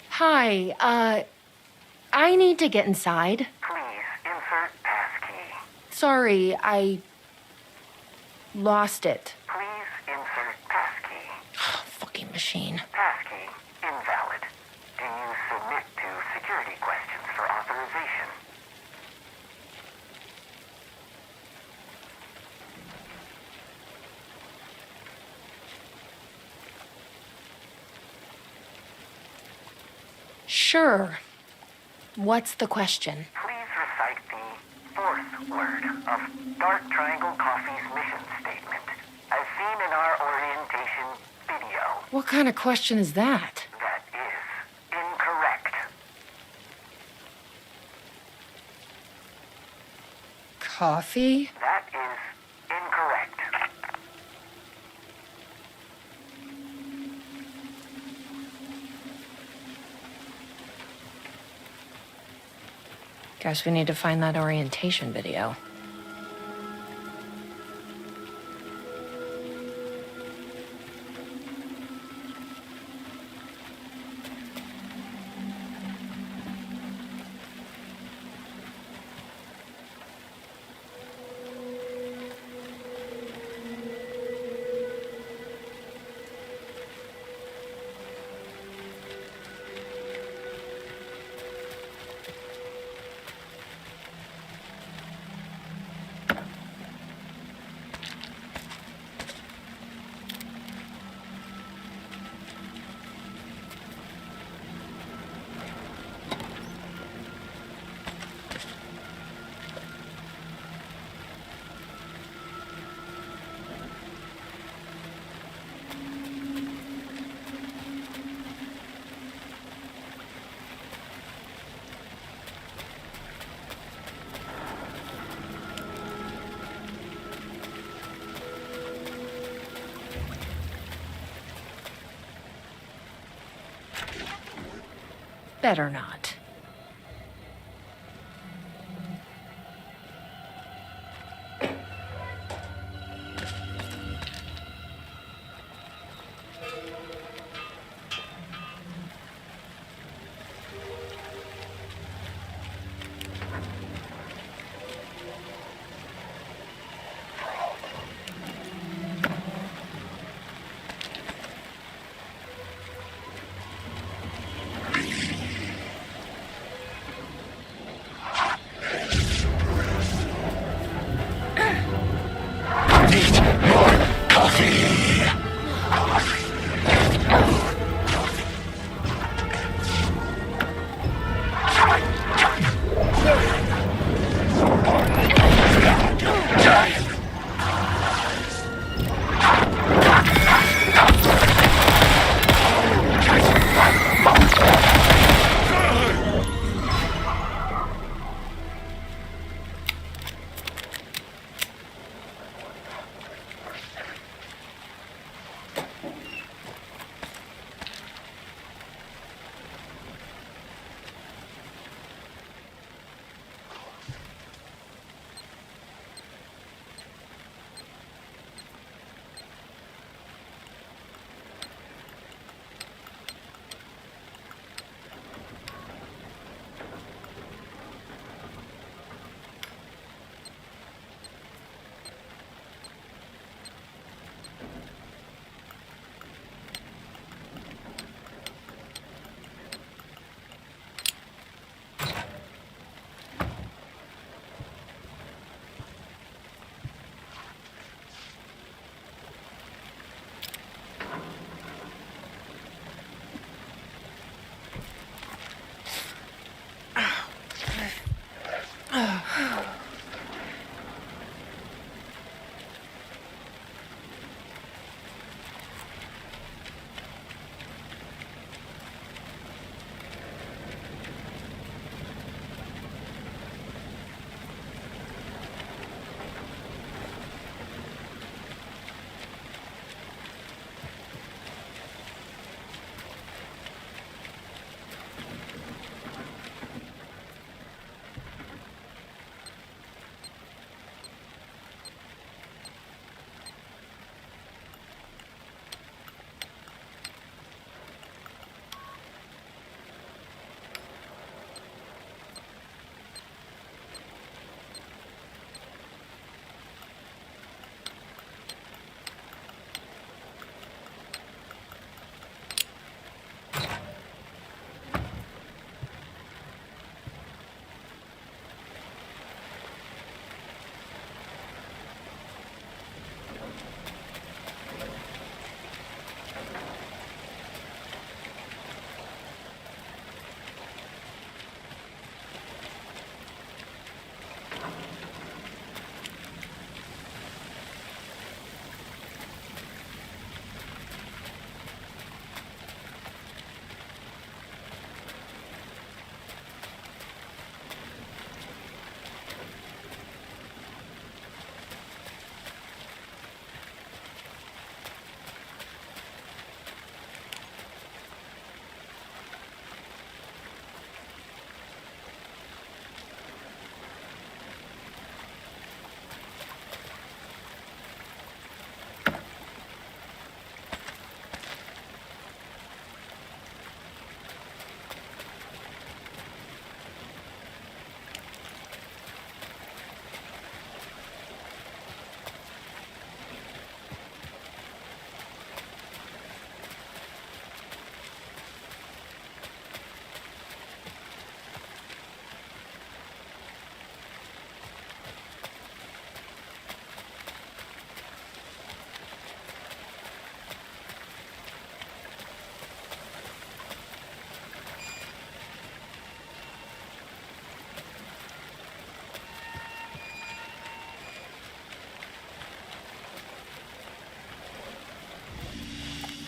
Hi, I need to get inside. Please insert passkey. Sorry, I lost it. Please insert passkey. Fucking machine. Passkey invalid. Can you submit to security questions for authorization? Sure. What's the question? Please recite the fourth word of Dark Triangle Coffee's mission statement, as seen in our orientation video. What kind of question is that? That is incorrect. Coffee? That is incorrect. Guess we need to find that orientation video. Better not.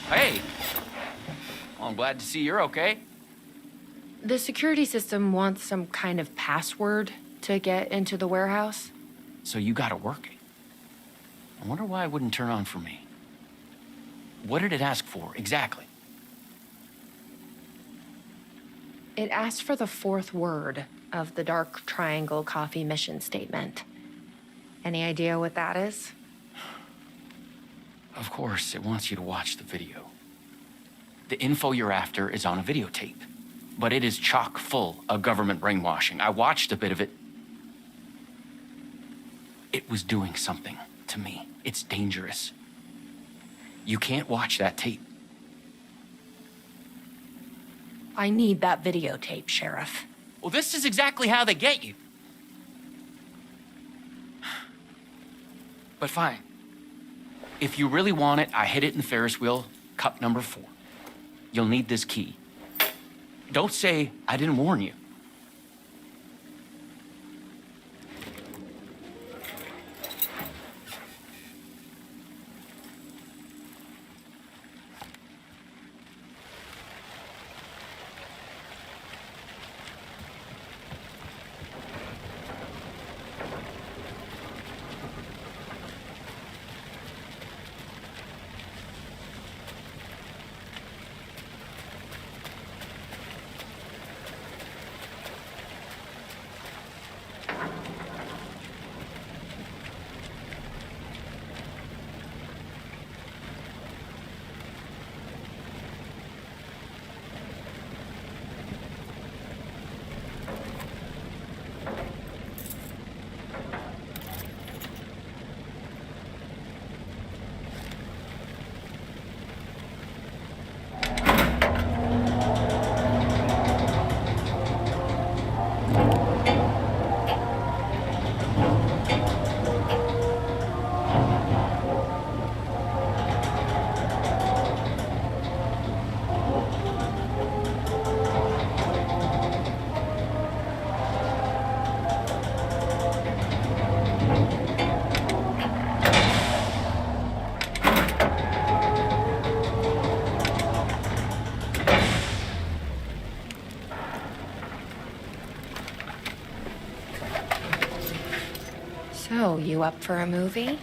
Hey! Well, I'm glad to see you're okay. The security system wants some kind of password to get into the warehouse. So you got it working. I wonder why it wouldn't turn on for me. What did it ask for, exactly? It asked for the fourth word of the Dark Triangle Coffee mission statement. Any idea what that is? Of course, it wants you to watch the video. The info you're after is on a videotape, but it is chock full of government brainwashing. I watched a bit of it. It was doing something to me. It's dangerous. You can't watch that tape. I need that videotape, Sheriff. Well, this is exactly how they get you. But fine. If you really want it, I hid it in Ferris wheel, cup number 4. You'll need this key. Don't say I didn't warn you. So, you up for a movie?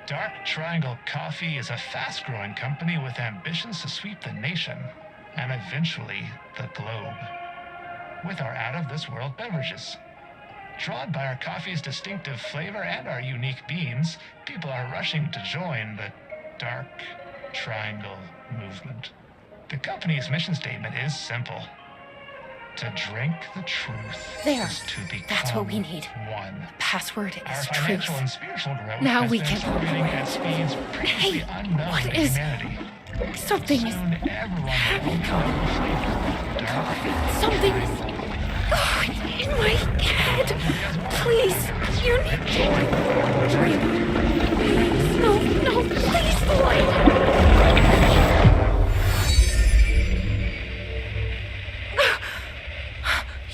Dark Triangle Coffee is a fast-growing company with ambitions to sweep the nation and eventually the globe with our out-of-this-world beverages. Drawn by our coffee's distinctive flavor and our unique beans, people are rushing to join the Dark Triangle movement. The company's mission statement is simple. To drink the truth There. is to become That's what we need. one. The password Our is financial truth. and spiritual growth Now has we been can accelerating at speeds previously unknown what to is- humanity. Something is Soon everyone will know the flavor. Dark. Something is in my head. Please, you need to drink. No, please, Lloyd.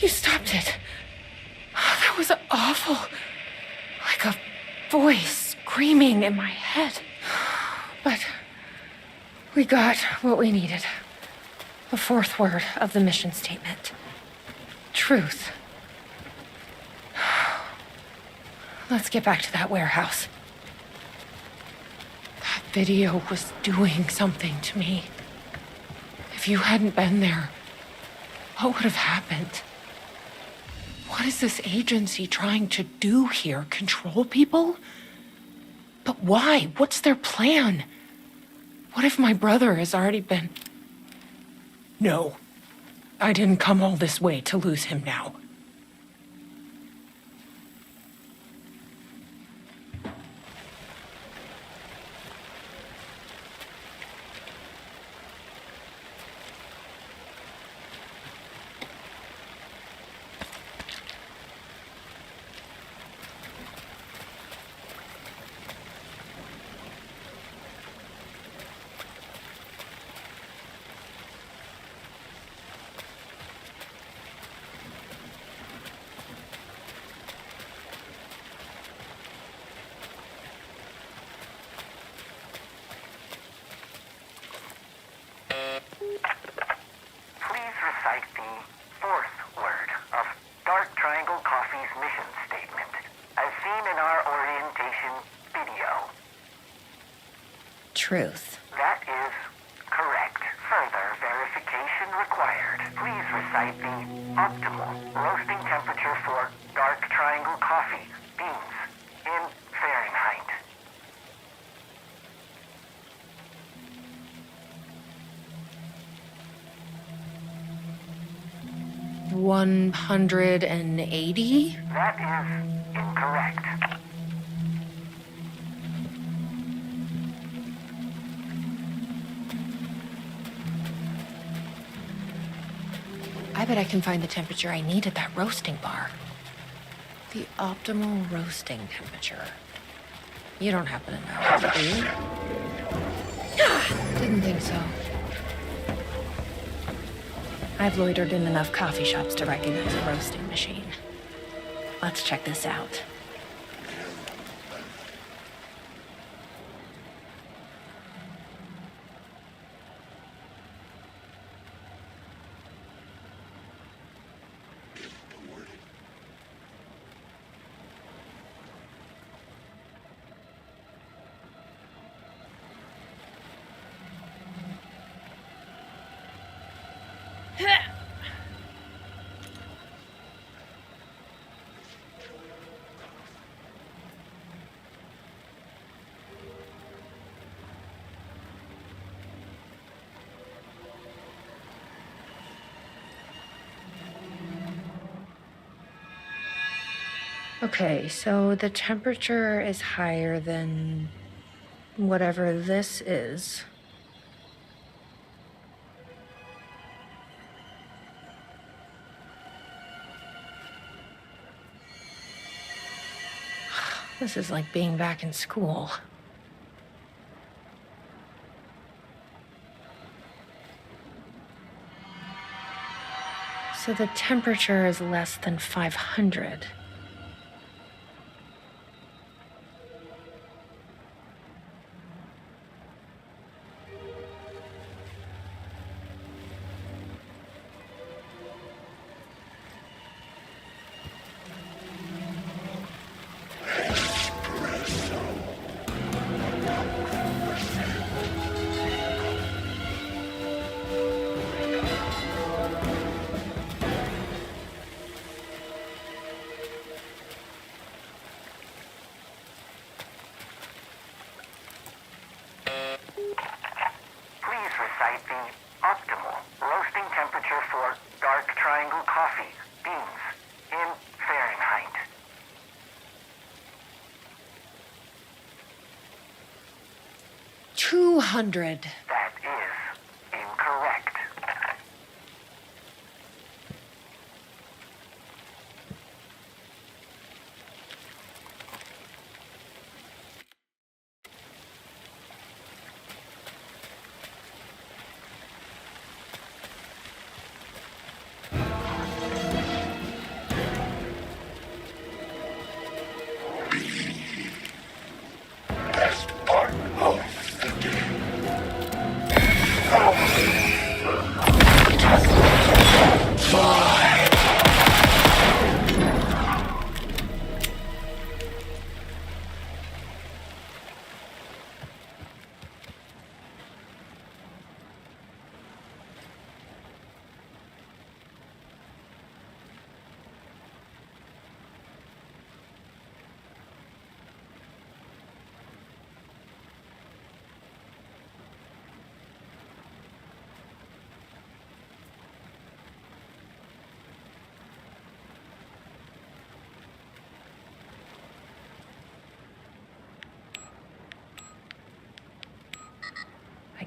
You stopped it. That was awful. Like a voice screaming in my head. But we got what we needed. The fourth word of the mission statement. Truth. Let's get back to that warehouse. That video was doing something to me. If you hadn't been there, what would have happened? What What is this agency trying to do here? Control people? But why? What's their plan? What if my brother has already been... No. I didn't come all this way to lose him now. Please recite the fourth word of Dark Triangle Coffee's mission statement, as seen in our orientation video. Truth. That is correct. Further verification required. Please recite the optimal roasting temperature for Dark Triangle Coffee beans in Fahrenheit. 180? That is incorrect. I bet I can find the temperature I need at that roasting bar. The optimal roasting temperature. You don't happen to know, do you? Didn't think so. I've loitered in enough coffee shops to recognize a roasting machine. Let's check this out. Okay, so the temperature is higher than whatever this is. This is like being back in school. So the temperature is less than 500. Please recite the optimal roasting temperature for Dark Triangle Coffee beans in Fahrenheit. 200. That is incorrect. Best part of the game.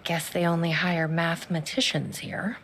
guess they only hire mathematicians here.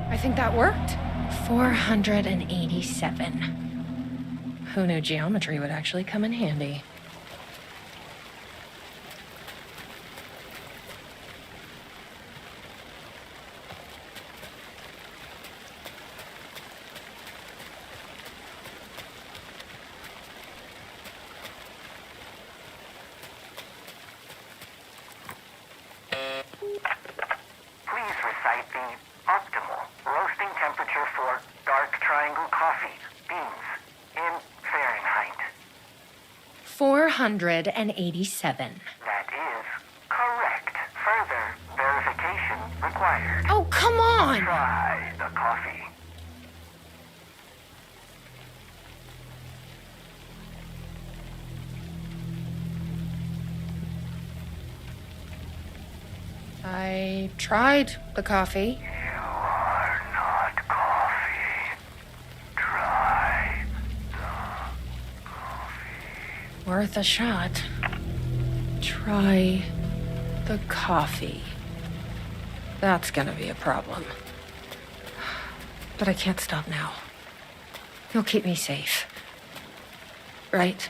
I think that worked. 487. Who knew geometry would actually come in handy? Please recite the optimal roasting temperature for dark triangle coffee beans in Fahrenheit. 487. That is correct. Further verification required. Oh, come on! Try the coffee. I tried the coffee. You are not coffee. Try the coffee. Worth a shot. Try the coffee. That's gonna be a problem. But I can't stop now. You'll keep me safe. Right?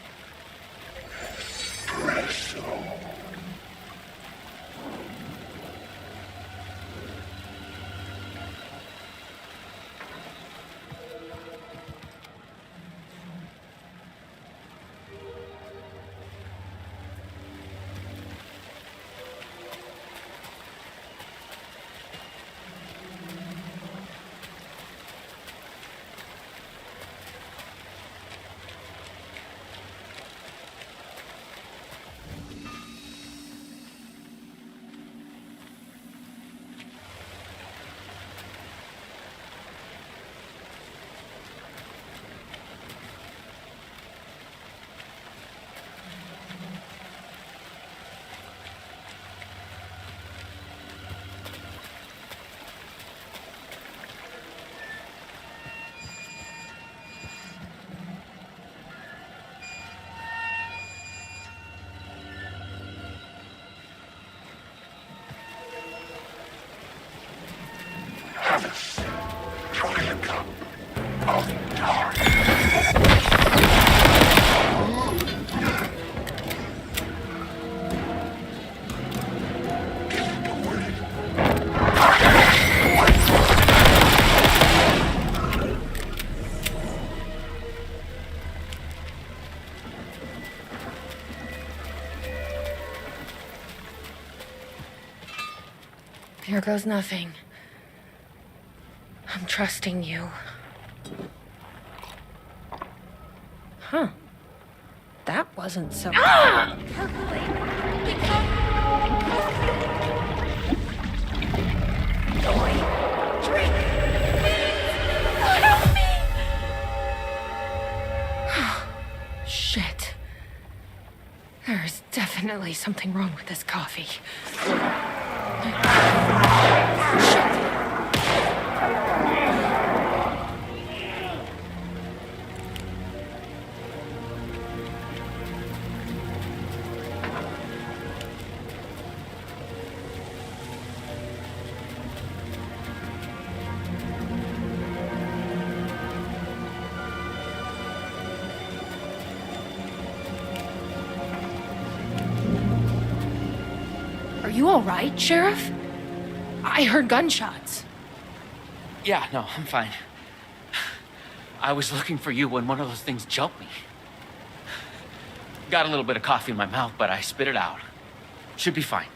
Here goes nothing. I'm trusting you. Huh. That wasn't so... Ah! Shit. There's definitely something wrong with this coffee. you all right, Sheriff? I heard gunshots. Yeah, no, I'm fine. I was looking for you when one of those things jumped me. Got a little bit of coffee in my mouth, but I spit it out. Should be fine.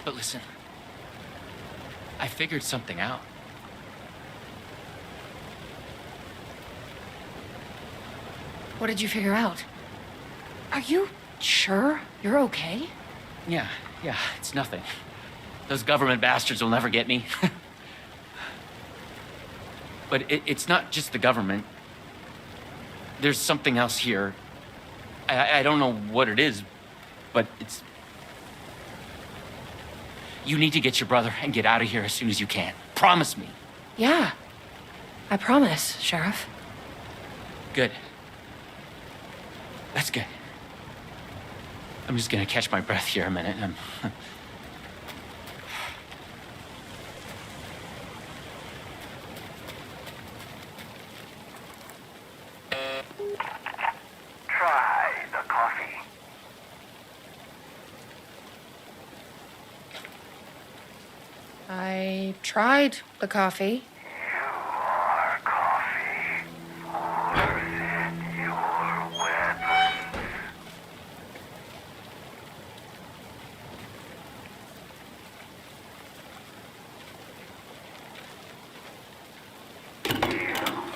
But listen, I figured something out. What did you figure out? Are you sure you're okay? Yeah, it's nothing. Those government bastards will never get me. But it's not just the government. There's something else here. I don't know what it is, but it's... You need to get your brother and get out of here as soon as you can. Promise me. Yeah, I promise, Sheriff. Good. That's good. I'm just gonna catch my breath here a minute. Try the coffee. I tried the coffee. Your coffee. Or is it your weapons? You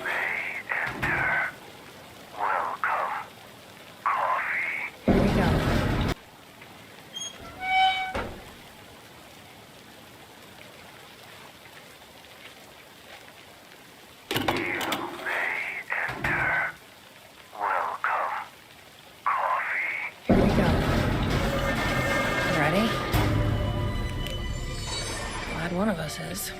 may enter. Welcome. Coffee. Here we go. You may enter. Welcome. Coffee. Here we go. You ready? Glad one of us is.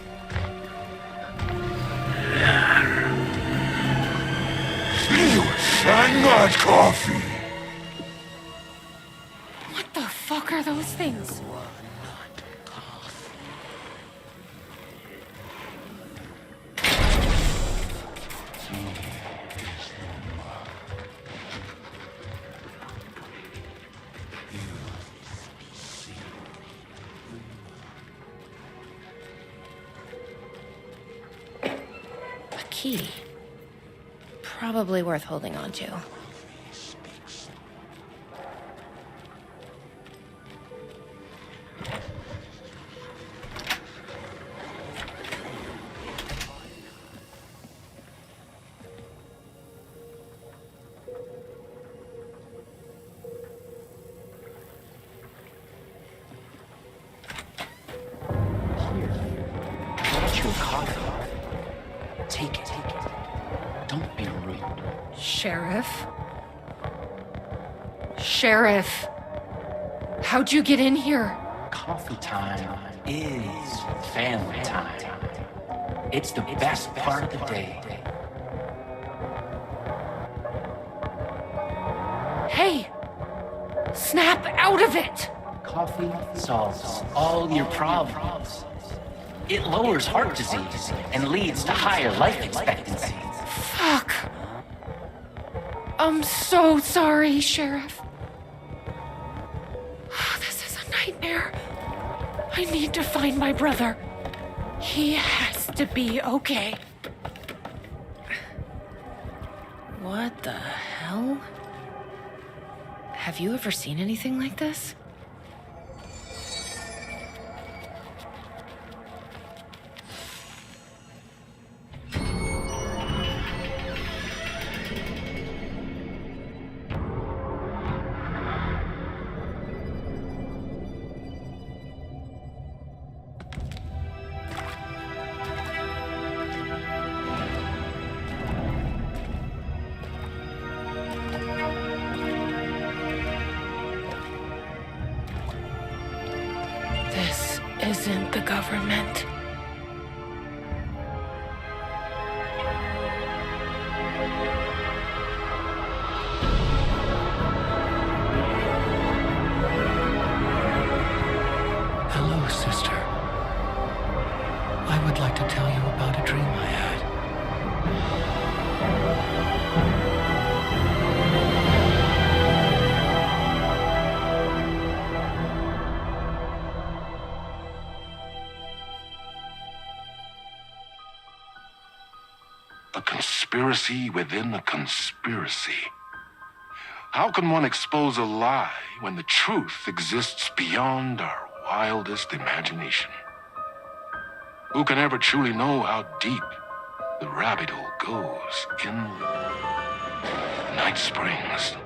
I'm not coffee. What the fuck are those things? A key. Probably worth holding on to. Get you a coffee. Take it. Don't be rude. Sheriff? Sheriff! How'd you get in here? Coffee time is family time. It's the best part of the day. Hey! Snap out of it! Coffee solves all your problems. It lowers heart disease and leads to higher life expectancy. Fuck. I'm so sorry, Sheriff. This is a nightmare. I need to find my brother. He has to be okay. What the hell? Have you ever seen anything like this? This isn't the government. Hello, sister. I would like to tell you about a dream I had. A conspiracy within a conspiracy. How can one expose a lie when the truth exists beyond our wildest imagination? Who can ever truly know how deep the rabbit hole goes in Night Springs?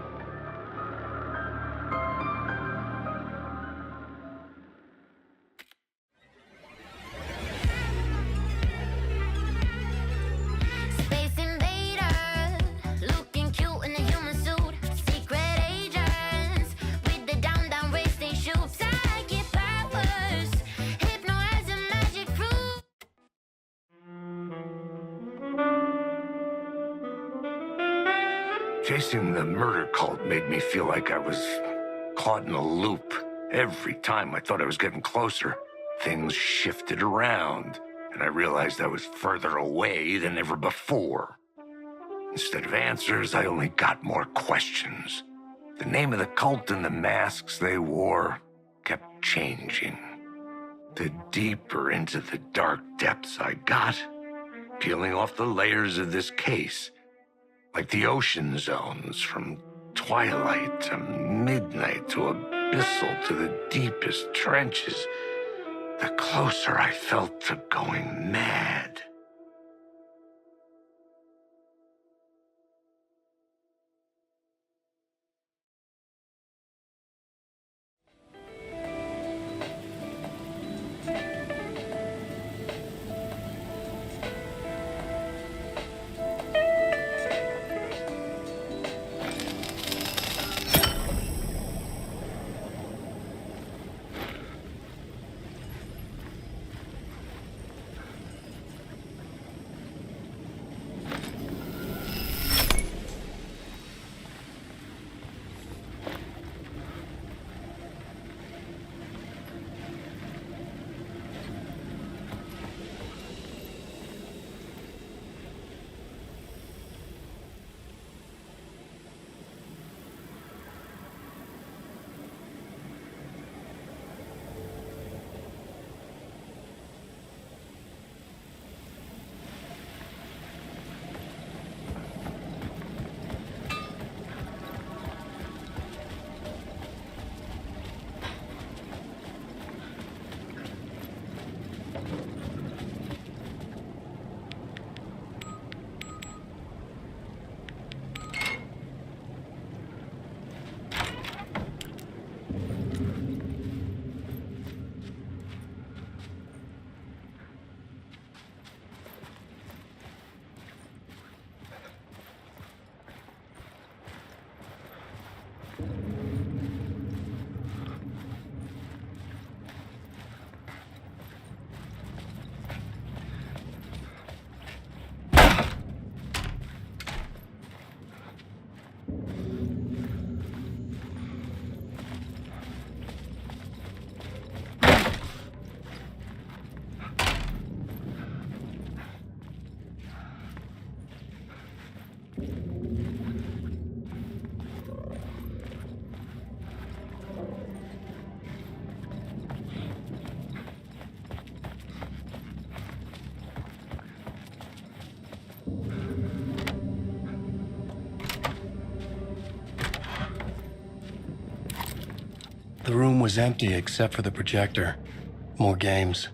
Space invader, looking cute in a human suit. Secret agents with the down race they shoot. Psychic powers, hypnotize a magic fruit. Chasing the murder cult made me feel like I was caught in a loop. Every time I thought I was getting closer, things shifted around, and I realized I was further away than ever before. Instead of answers, I only got more questions. The name of the cult and the masks they wore kept changing. The deeper into the dark depths I got, peeling off the layers of this case, like the ocean zones, from twilight to midnight to abyssal to the deepest trenches, the closer I felt to going mad. The room was empty except for the projector. More games.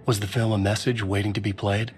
Was the film a message waiting to be played?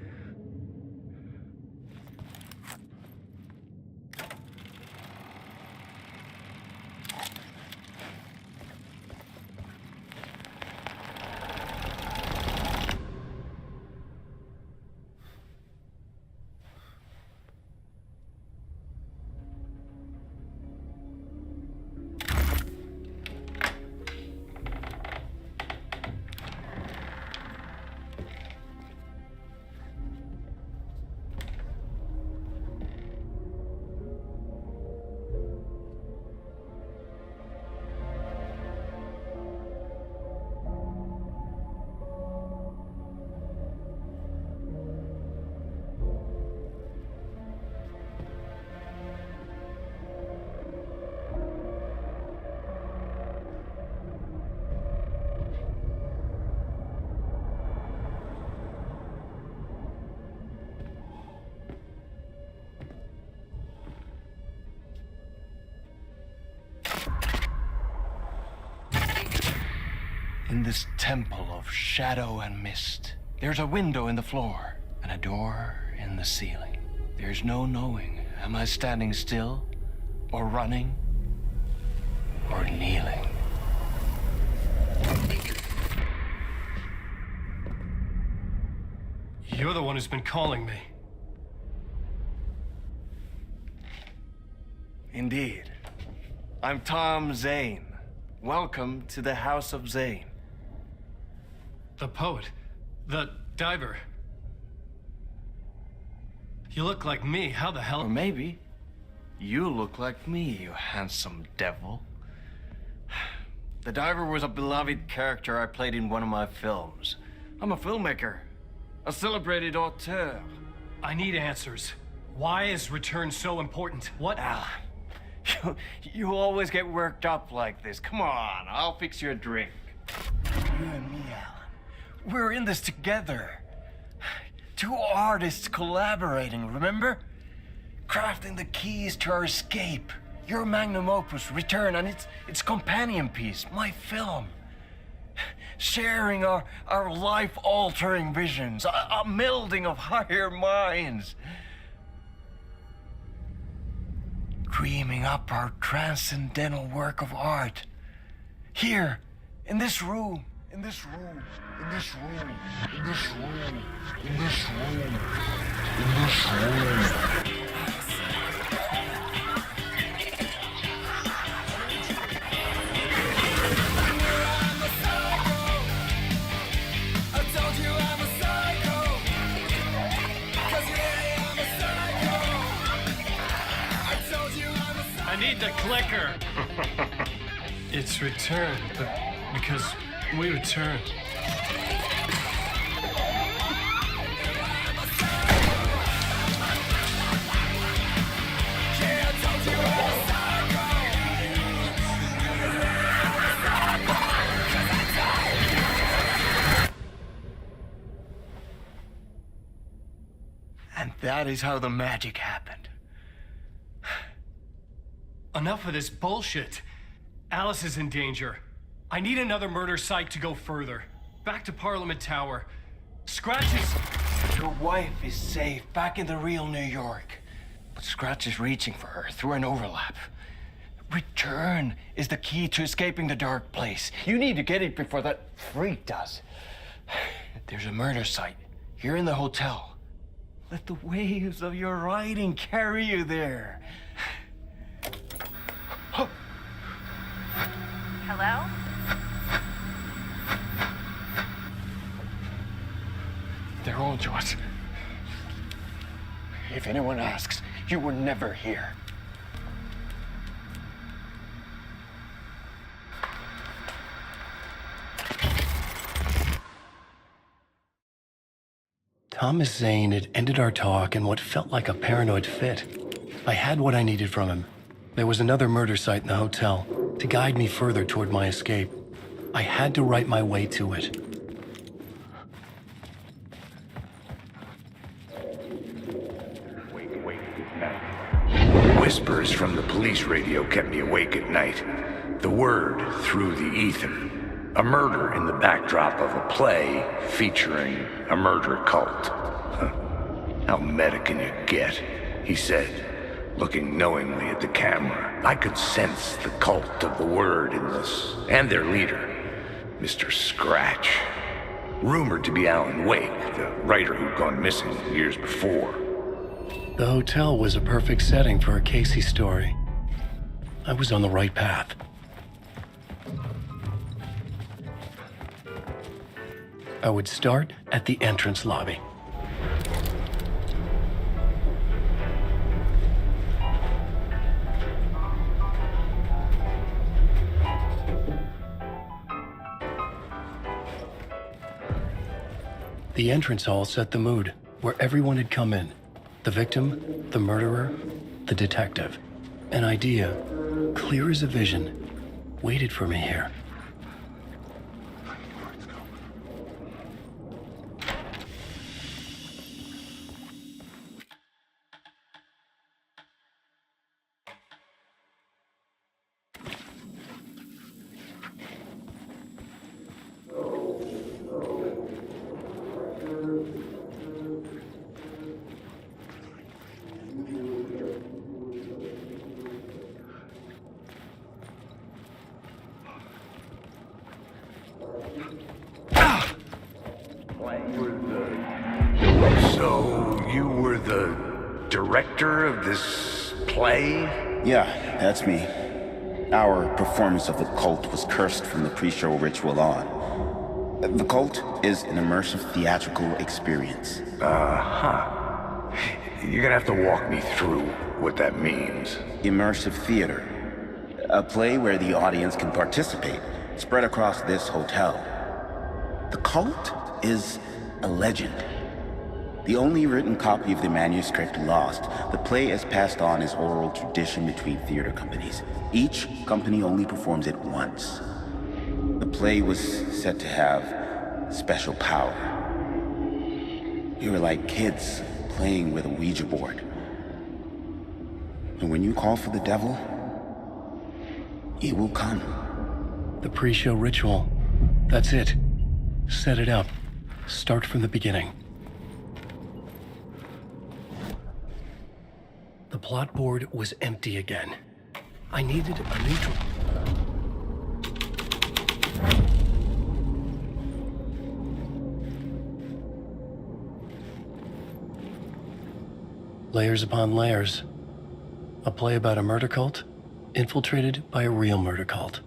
this temple of shadow and mist. There's a window in the floor and a door in the ceiling. There's no knowing, am I standing still, or running, or kneeling? You're the one who's been calling me. Indeed. I'm Tom Zane. Welcome to the House of Zane. The poet. The diver. You look like me. How the hell? Or maybe you look like me, you handsome devil. The diver was a beloved character I played in one of my films. I'm a filmmaker, a celebrated auteur. I need answers. Why is Return so important? What? Alan, you always get worked up like this. Come on, I'll fix you a drink. You and me, Alan. We're in this together. Two artists collaborating, remember? Crafting the keys to our escape. Your magnum opus, Return, and its companion piece, my film. Sharing our life-altering visions, a melding of higher minds. Dreaming up our transcendental work of art. Here, in this room, in this room, in this room, in this room, in this room, in this room. I need the clicker. It's Return, but because we return. And that is how the magic happened. Enough of this bullshit. Alice is in danger. I need another murder site to go further. Back to Parliament Tower. Scratch is... Your wife is safe, back in the real New York. But Scratch is reaching for her through an overlap. Return is the key to escaping the dark place. You need to get it before that freak does. There's a murder site here in the hotel. Let the waves of your writing carry you there. Hello? They're all yours. If anyone asks, you were never here. Thomas Zane had ended our talk in what felt like a paranoid fit. I had what I needed from him. There was another murder site in the hotel to guide me further toward my escape. I had to write my way to it. Whispers from the police radio kept me awake at night. The word through the ether. A murder in the backdrop of a play featuring a murder cult. How meta can you get? He said, looking knowingly at the camera. I could sense the cult of the word in this, and their leader, Mr. Scratch. Rumored to be Alan Wake, the writer who'd gone missing years before. The hotel was a perfect setting for a Casey story. I was on the right path. I would start at the entrance lobby. The entrance hall set the mood, where everyone had come in. The victim, the murderer, the detective. An idea, clear as a vision, waited for me here. So, you were the director of this play? Yeah, that's me. Our performance of The Cult was cursed from the pre-show ritual on. The Cult is an immersive theatrical experience. Uh-huh. You're gonna have to walk me through what that means. Immersive theater. A play where the audience can participate, spread across this hotel. The Cult is a legend. The only written copy of the manuscript lost, the play is passed on as oral tradition between theater companies. Each company only performs it once. The play was said to have special power. We were like kids playing with a Ouija board. And when you call for the devil, he will come. The pre-show ritual. That's it. Set it up. Start from the beginning. The plot board was empty again. I needed a neutral. Layers upon layers. A play about a murder cult, infiltrated by a real murder cult.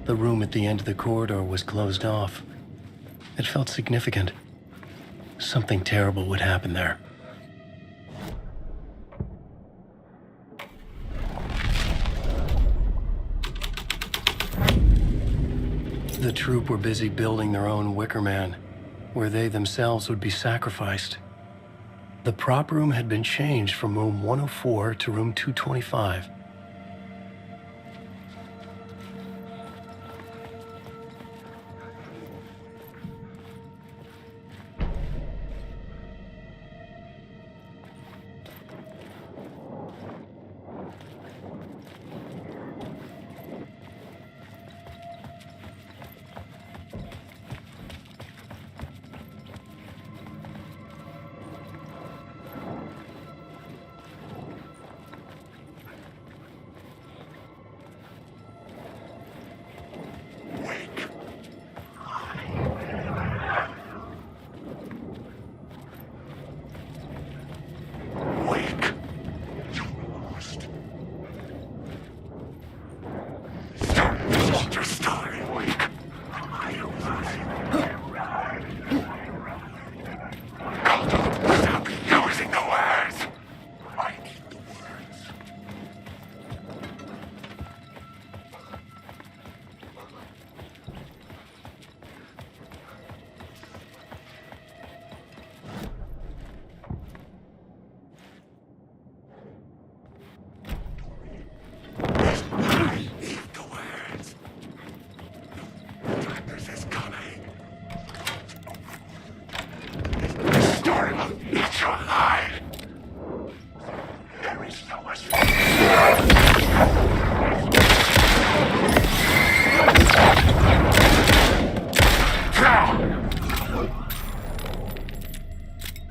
The room at the end of the corridor was closed off. It felt significant. Something terrible would happen there. The troupe were busy building their own Wicker Man, where they themselves would be sacrificed. The prop room had been changed from room 104 to room 225.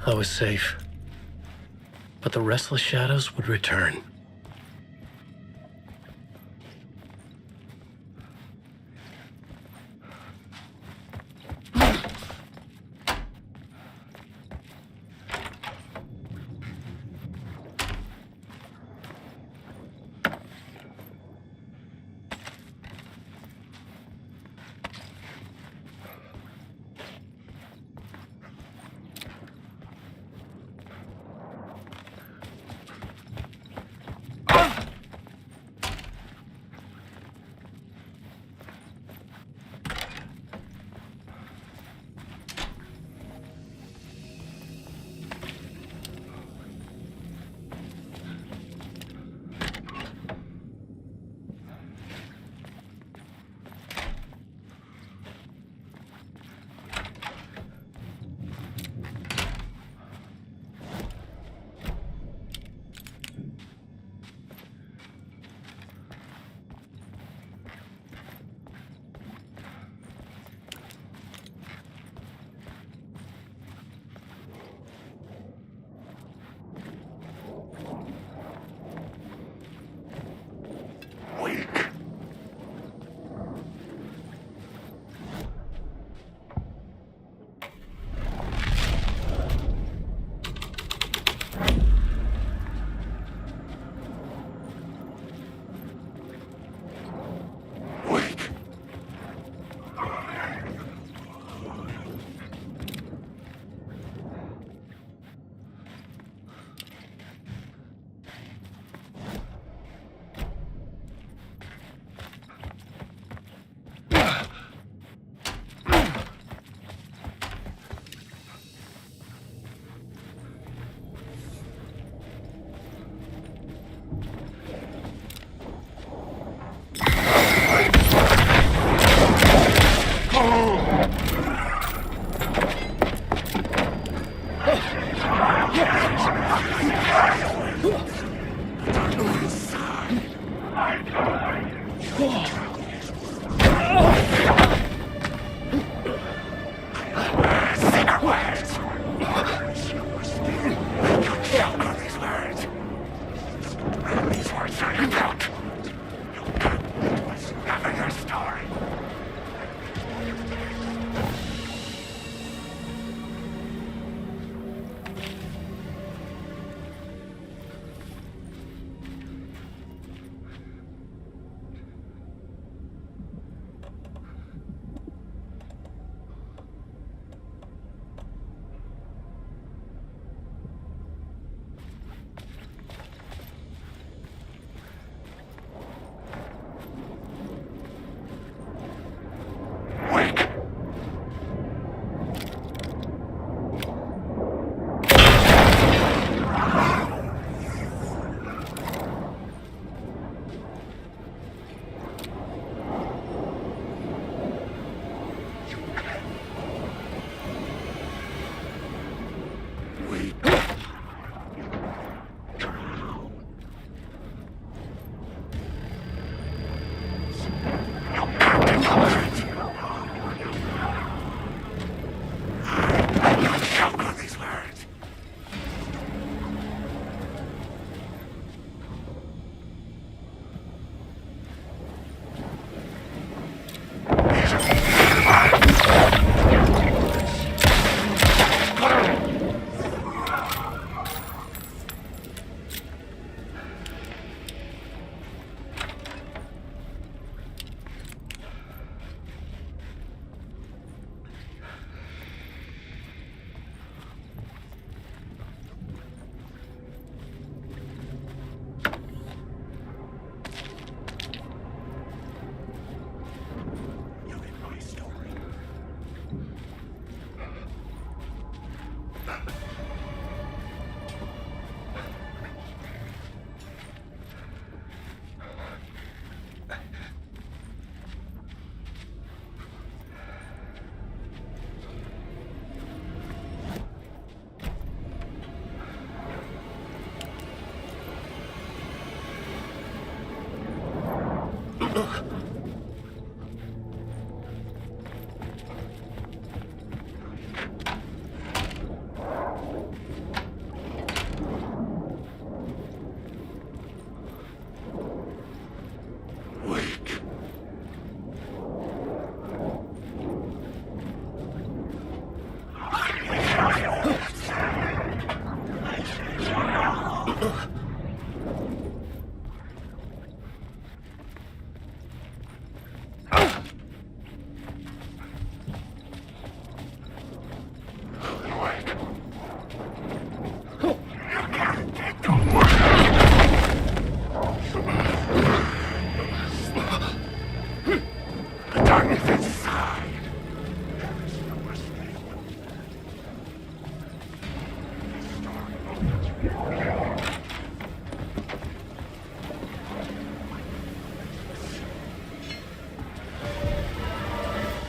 I was safe. But the restless shadows would return.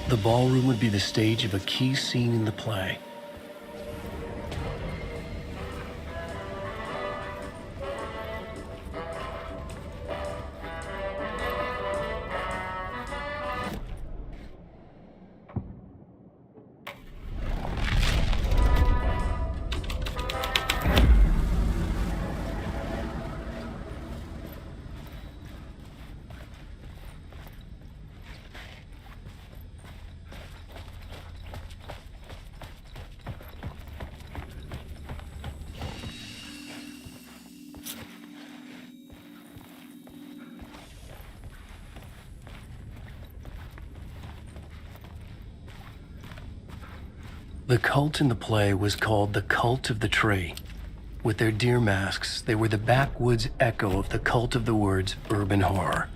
The ballroom would be the stage of a key scene in the play. The cult in the play was called the Cult of the Tree. With their deer masks, they were the backwoods echo of the cult of the woods urban horror.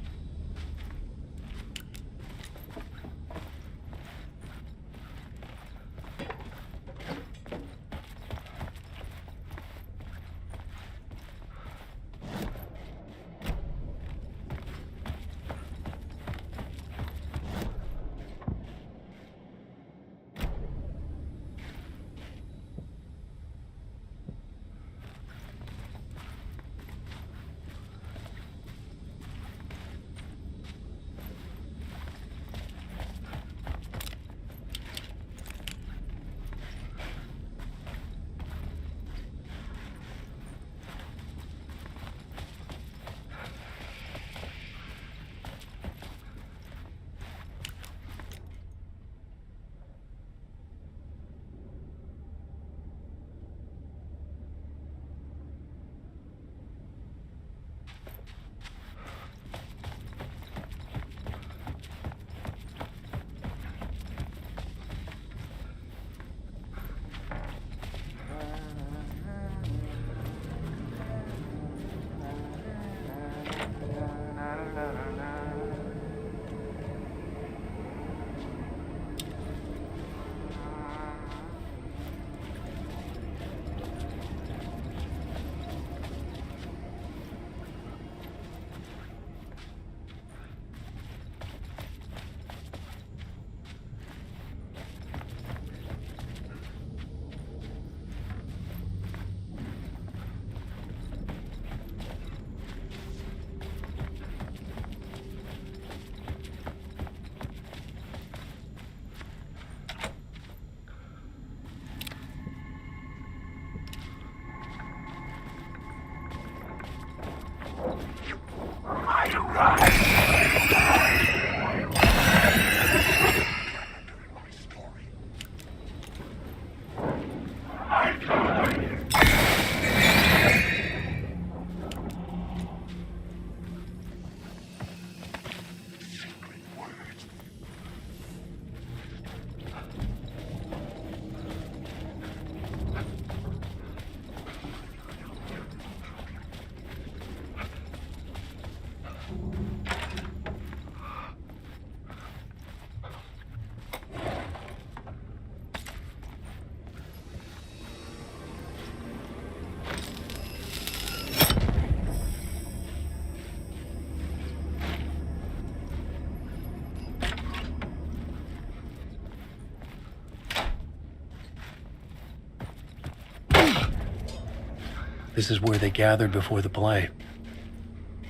This is where they gathered before the play.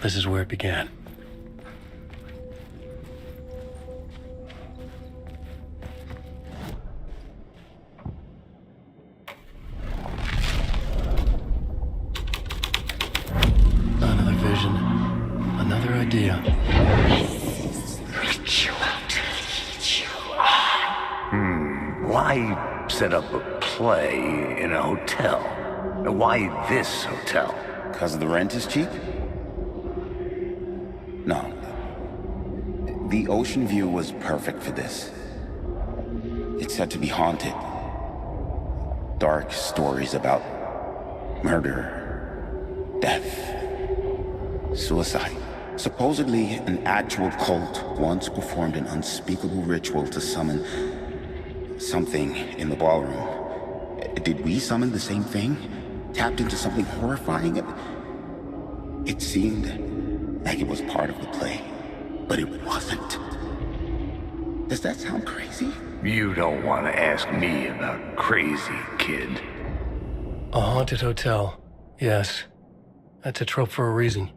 This is where it began. Another vision. Another idea. Ritual to lead you on. Why set up a play in a hotel? Why this hotel? Because the rent is cheap? No. The ocean view was perfect for this. It's said to be haunted. Dark stories about murder, death, suicide. Supposedly, an actual cult once performed an unspeakable ritual to summon something in the ballroom. Did we summon the same thing? Tapped into something horrifying? It seemed like it was part of the play, but it wasn't. Does that sound crazy? You don't want to ask me about crazy, kid. A haunted hotel. Yes. That's a trope for a reason.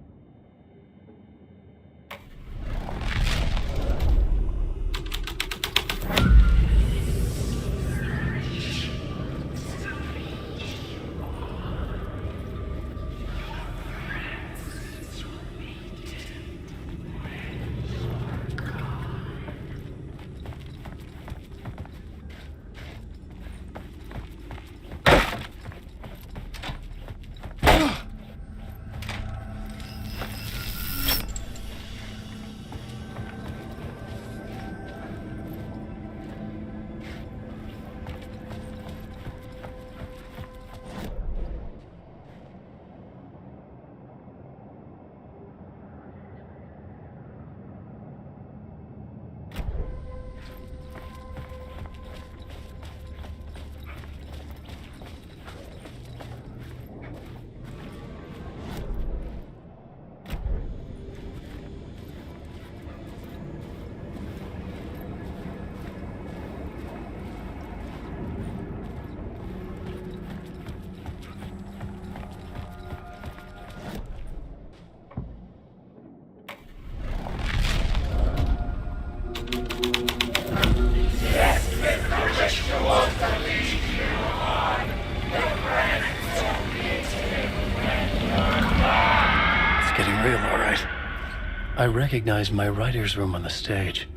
I recognized my writer's room on the stage.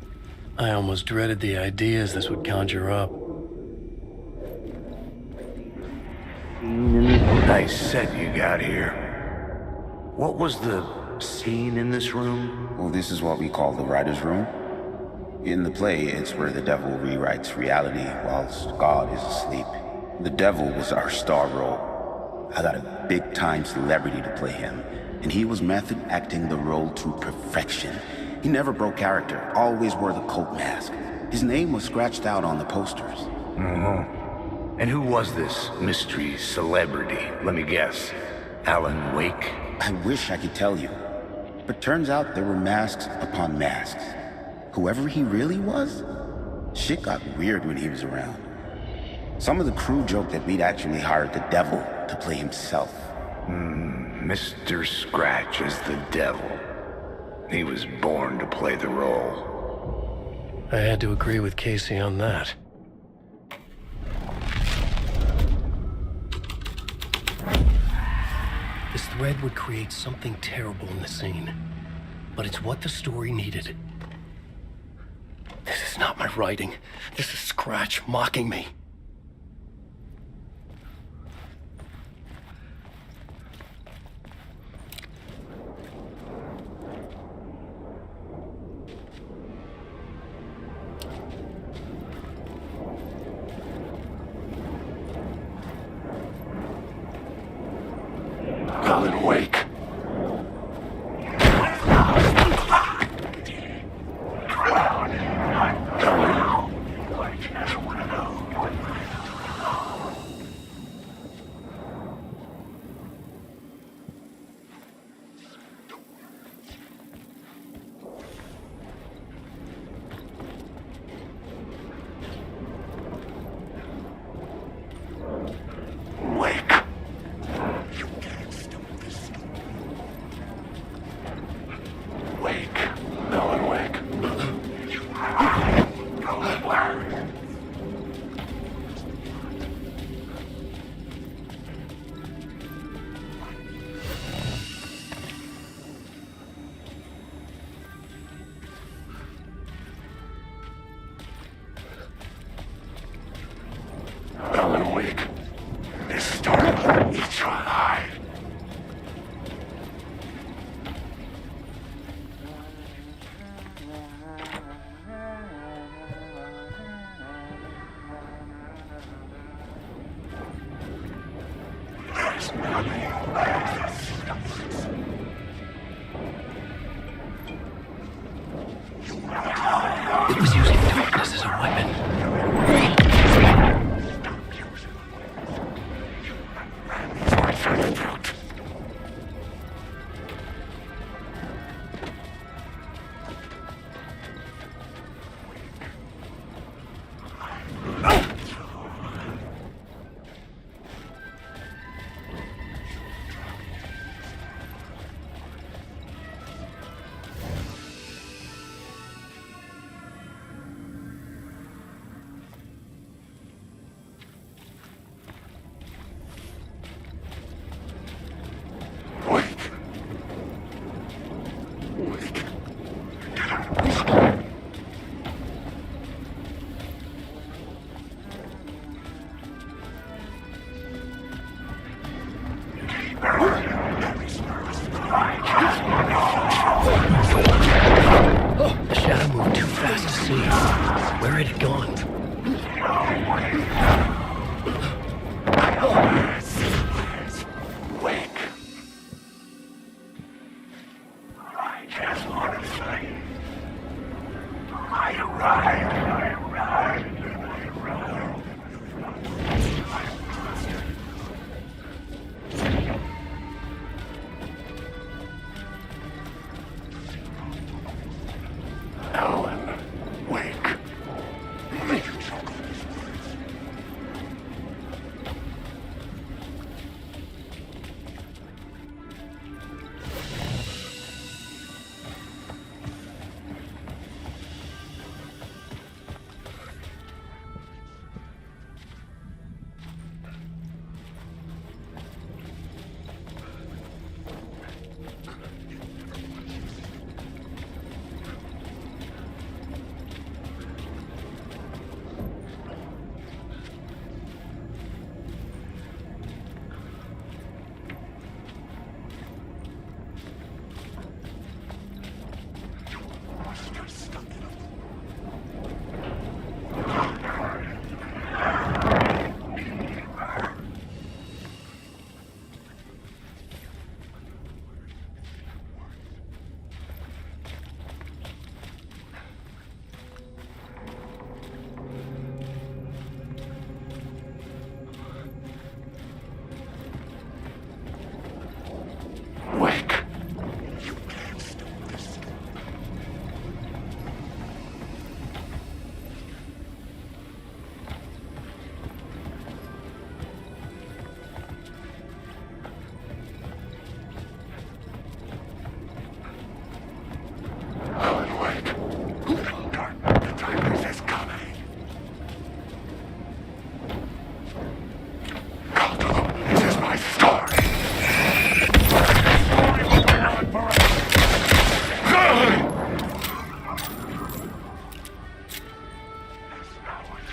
I almost dreaded the ideas this would conjure up. Nice set you got here. What was the scene in this room? Well, this is what we call the writer's room. In the play, it's where the devil rewrites reality whilst God is asleep. The devil was our star role. I got a big-time celebrity to play him, and he was method acting the role to perfection. He never broke character, always wore the cult mask. His name was scratched out on the posters. Mm-hmm. And who was this mystery celebrity? Let me guess. Alan Wake? I wish I could tell you. But turns out there were masks upon masks. Whoever he really was, shit got weird when he was around. Some of the crew joked that we'd actually hired the devil to play himself. Mr. Scratch is the devil. He was born to play the role. I had to agree with Casey on that. This thread would create something terrible in the scene. but it's what the story needed. This is not my writing. This is Scratch mocking me. Alan Wake. Alan Wake. This storm eats you alive. There's nothing like this. It was using darkness as a weapon. Oh, the shadow moved too fast to see. Where had it gone? Wake. I just want to say, I arrived. Alan Wake.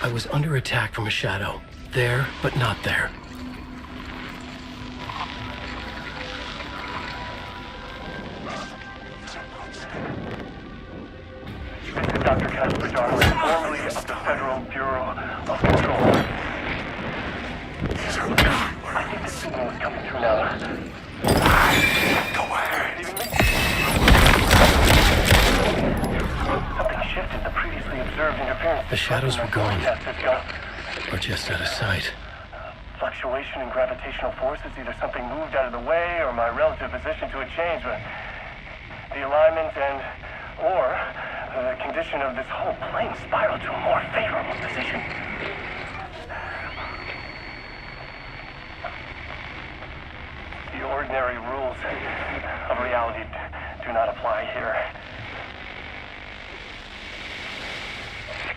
I was under attack from a shadow. There, but not there. This is Dr. Casper Darwin, formerly of the Federal Bureau of Control. I think the signal is coming through now. Something shifted the previously observed interference. The shadows were gone. Or just out of sight. Fluctuation in gravitational forces, either something moved out of the way or my relative position to it changed, but the alignment or the condition of this whole plane spiraled to a more favorable position. The ordinary rules of reality do not apply here.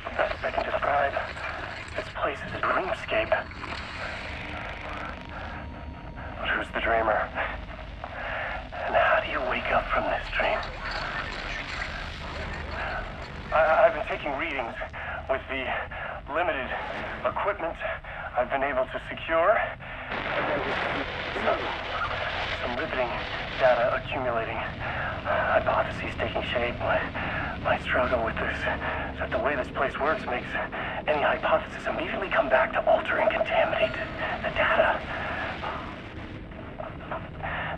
The best I can describe this place is a dreamscape. But who's the dreamer? And how do you wake up from this dream? I've been taking readings with the limited equipment I've been able to secure. Some riveting data accumulating. Hypotheses taking shape. My struggle with this is that the way this place works makes any hypothesis immediately come back to alter and contaminate the data.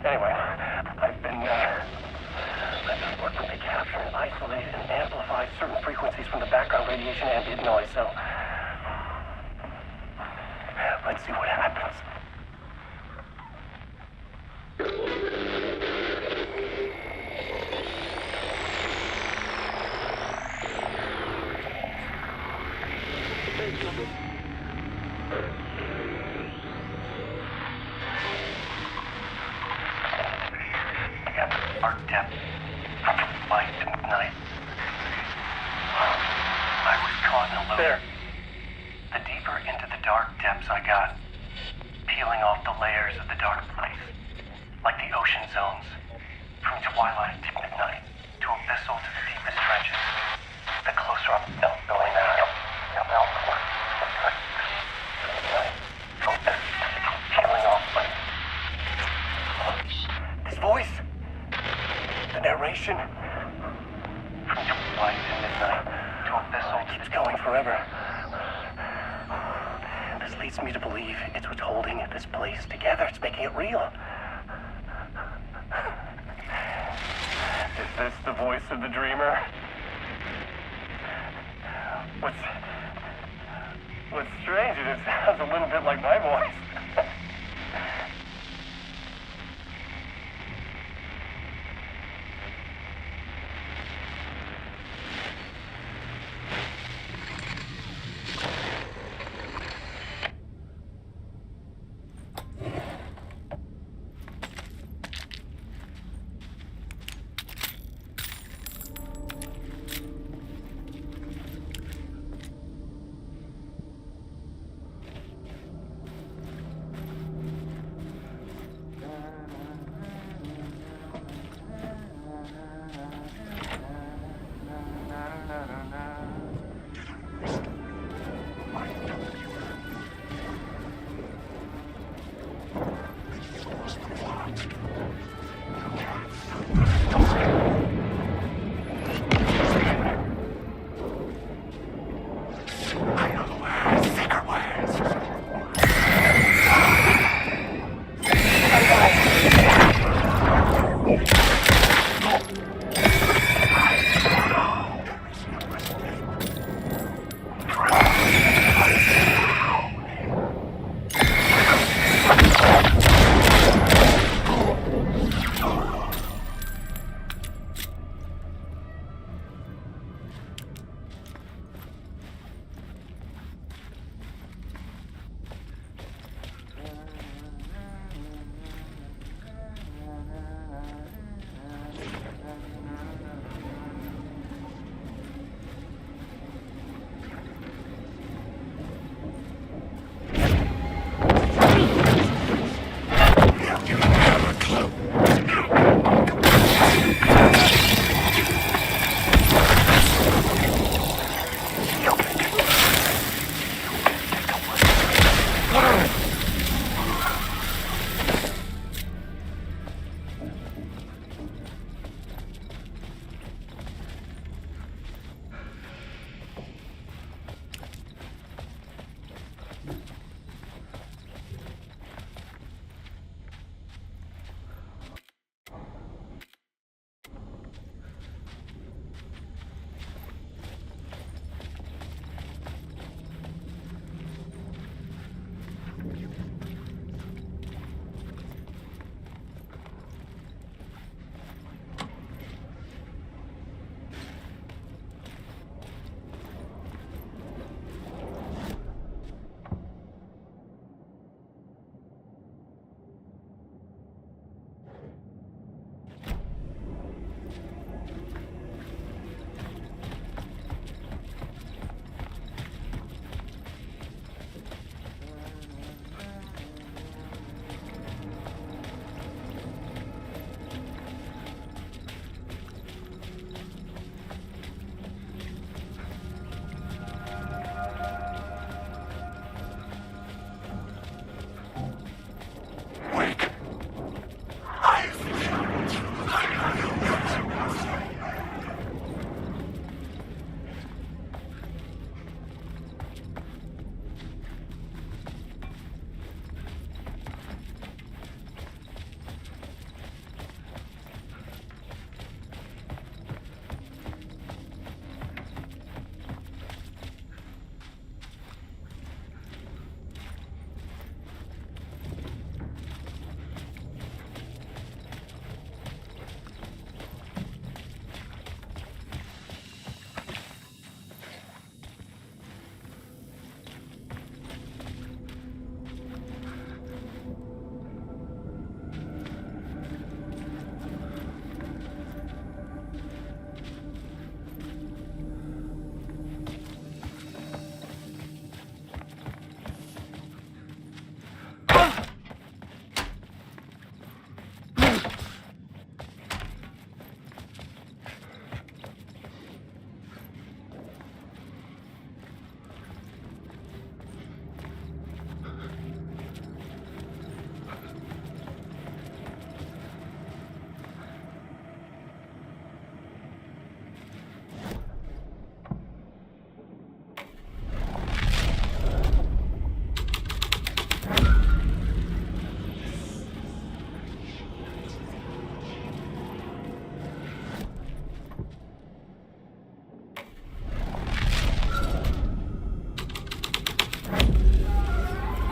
Anyway, I've been working to capture and isolate and amplify certain frequencies from the background radiation ambient noise, so let's see what happens. Dark depth, light and night. I was caught in a loop. There. The deeper into the dark depths I got, peeling off the layers of the dark place, like the ocean zones, from twilight to midnight, to abyssal to the deepest trenches. The closer I felt going out. Peeling off, but this voice. The narration from twilight to midnight to abyssal keeps going forever. This leads me to believe it's what's holding this place together. It's making it real. Is this the voice of the dreamer? What's strange is it sounds a little bit like my voice.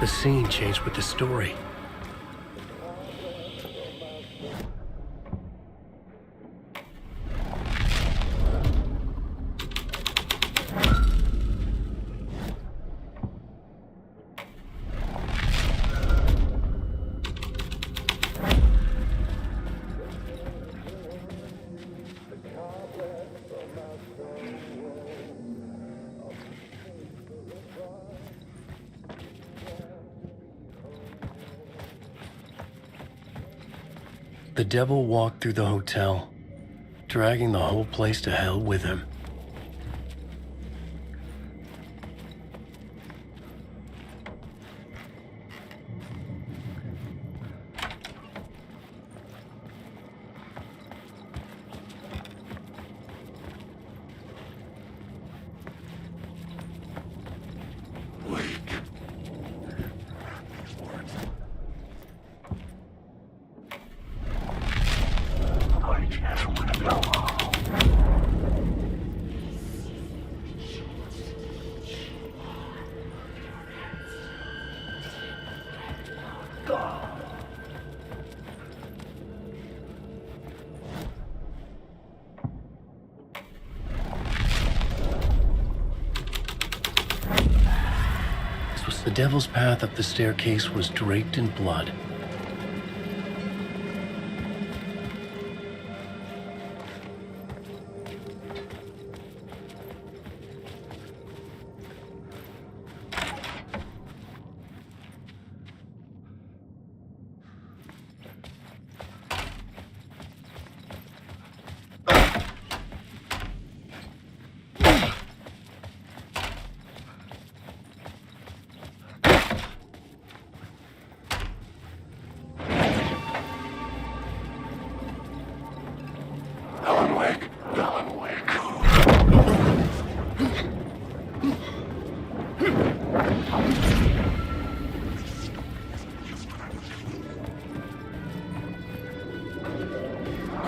The scene changed with the story. The devil walked through the hotel, dragging the whole place to hell with him. The devil's path up the staircase was draped in blood.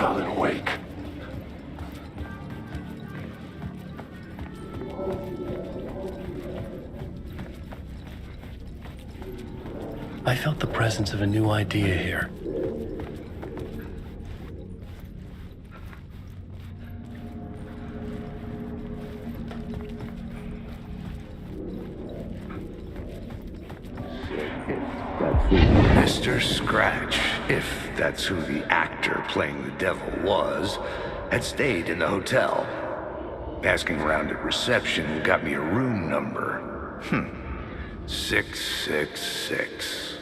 Alan Wake. I felt the presence of a new idea here. Mr. Scratch, if that's who the actor playing the devil was, had stayed in the hotel. Asking around at reception got me a room number. 666.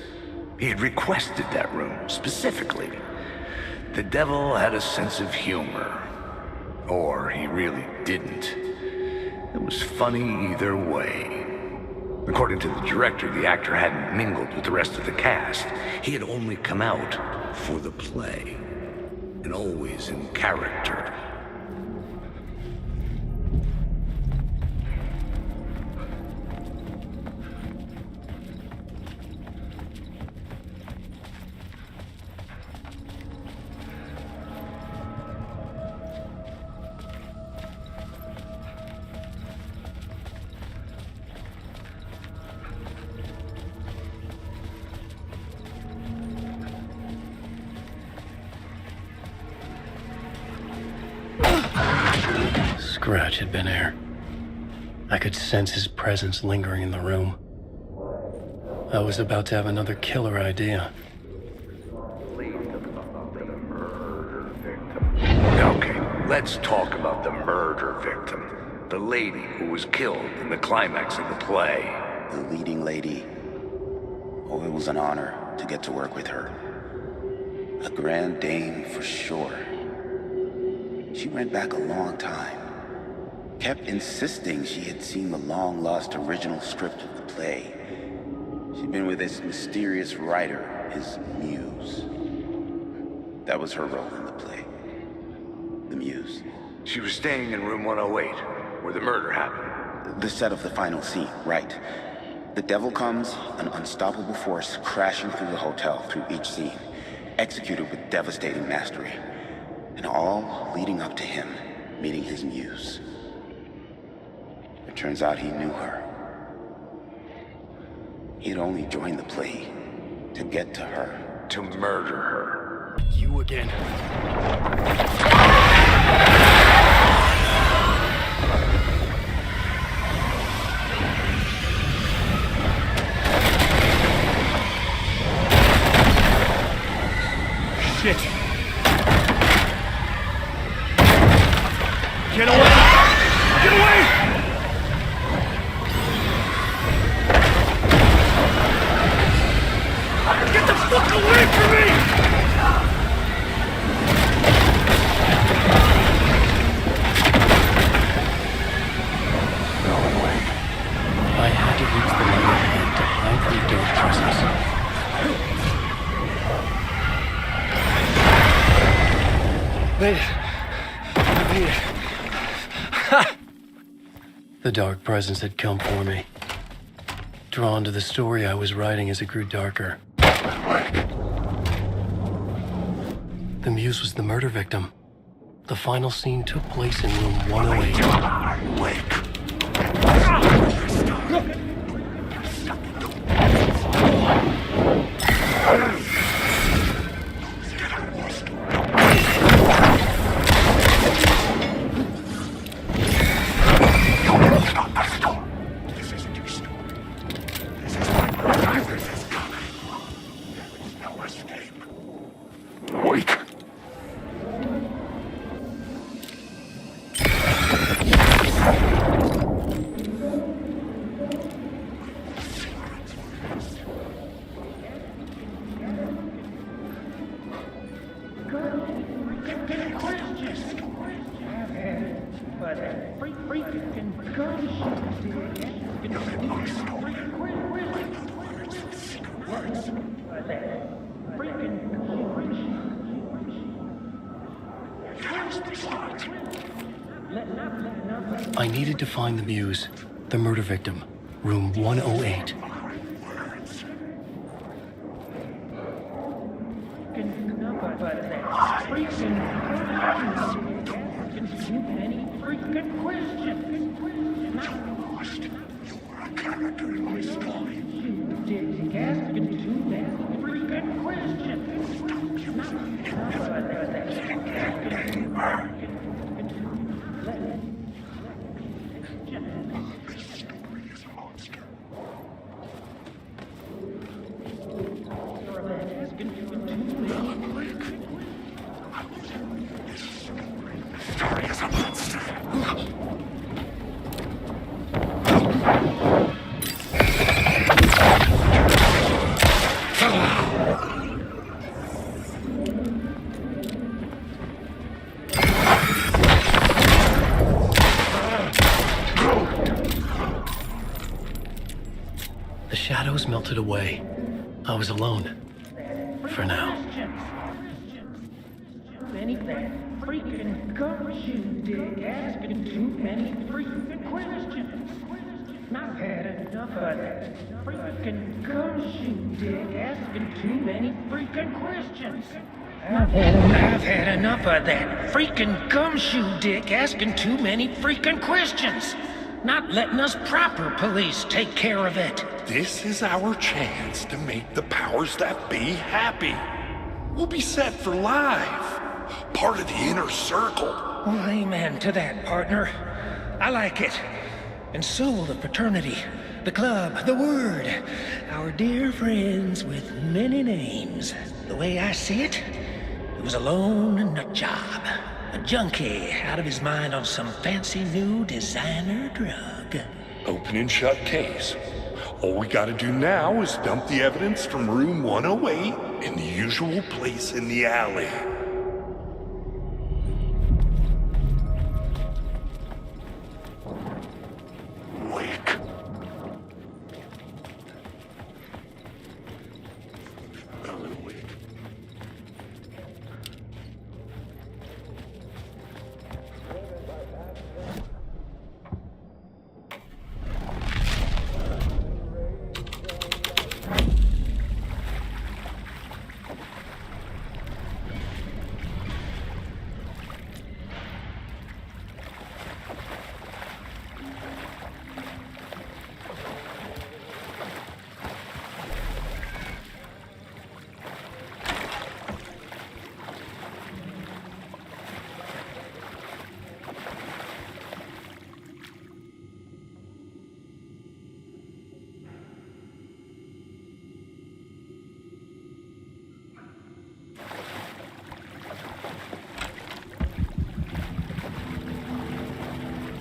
He had requested that room, specifically. The devil had a sense of humor. Or he really didn't. It was funny either way. According to the director, the actor hadn't mingled with the rest of the cast. He had only come out for the play. And always in character. Scratch had been here. I could sense his presence lingering in the room. I was about to have another killer idea. Okay, let's talk about the murder victim. The lady who was killed in the climax of the play. The leading lady. Oh, it was an honor to get to work with her. A grand dame for sure. She went back a long time. Kept insisting she had seen the long-lost original script of the play. She'd been with this mysterious writer, his muse. That was her role in the play. The muse. She was staying in room 108, where the murder happened. The set of the final scene, right. The devil comes, an unstoppable force crashing through the hotel through each scene, executed with devastating mastery. And all leading up to him meeting his muse. It turns out he knew her. He'd only joined the play to get to her. To murder her. You again. Shit. Get away! Get away! Get the fuck away from me! I had to reach the light ahead to hide from the dark presence. Made it. I made it. The dark presence had come for me. Drawn to the story I was writing as it grew darker. The Muse was the murder victim. The final scene took place in room 108. I needed to find the Muse, the murder victim, room 108. The shadows melted away. I was alone. For now. Many freaking guts, you dig, asking too many freaking questions. I've had enough of that. Freaking guts, you dig, asking too many freaking questions. I've had enough of that. Freaking gumshoe dick asking too many freaking questions. Not letting us proper police take care of it. This is our chance to make the powers that be happy. We'll be set for life. Part of the inner circle. Well, amen to that, partner. I like it. And so will the fraternity, the club, the word. Our dear friends with many names. The way I see it, it was a lone nut job. A junkie out of his mind on some fancy new designer drug. Open and shut case. All we gotta do now is dump the evidence from room 108 in the usual place in the alley. Wake. Alan, wake.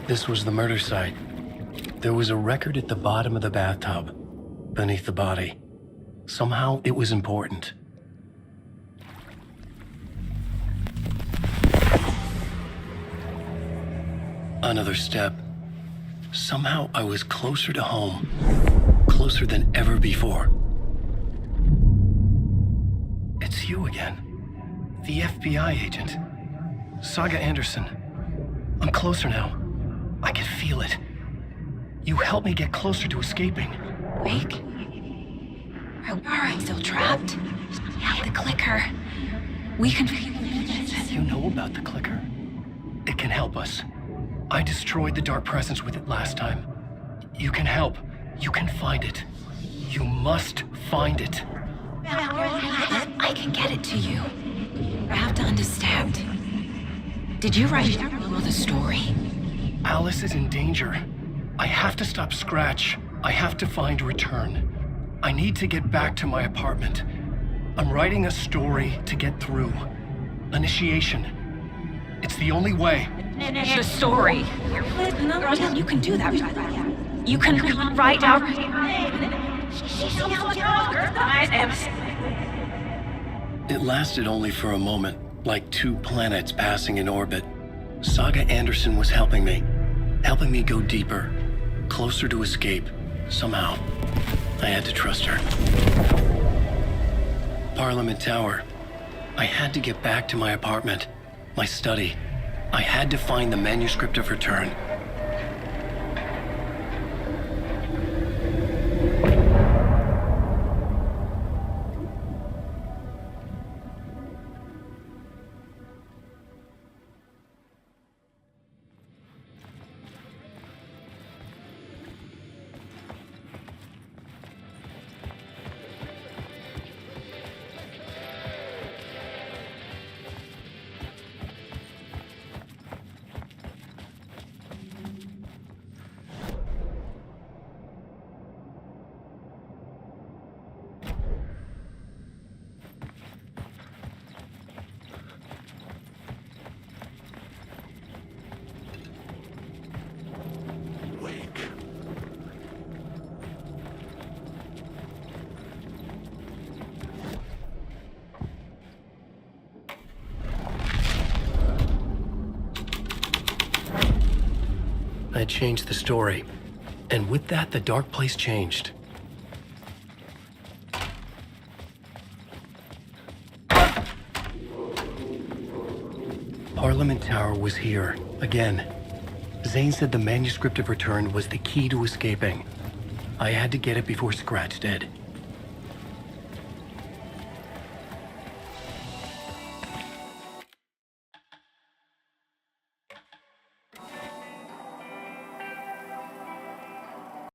This was the murder site. There was a record at the bottom of the bathtub, beneath the body. Somehow it was important. Another step. Somehow I was closer to home. Closer than ever before. It's you again. The FBI agent. Saga Anderson. I'm closer now. I can feel it. You helped me get closer to escaping. Wake? Are I still trapped? Yeah, the clicker. We can... You know about the clicker. It can help us. I destroyed the dark presence with it last time. You can help. You can find it. You must find it. I can get it to you. You have to understand. Did you write the story? Alice is in danger. I have to stop Scratch. I have to find Return. I need to get back to my apartment. I'm writing a story to get through. Initiation. It's the only way. The story. You can do that. You can write out... It lasted only for a moment, like two planets passing in orbit. Saga Anderson was helping me go deeper, closer to escape, somehow. I had to trust her. Parliament Tower. I had to get back to my apartment, my study. I had to find the manuscript of Return. I changed the story. And with that, the dark place changed. Parliament Tower was here, again. Zane said the manuscript of Return was the key to escaping. I had to get it before Scratch did.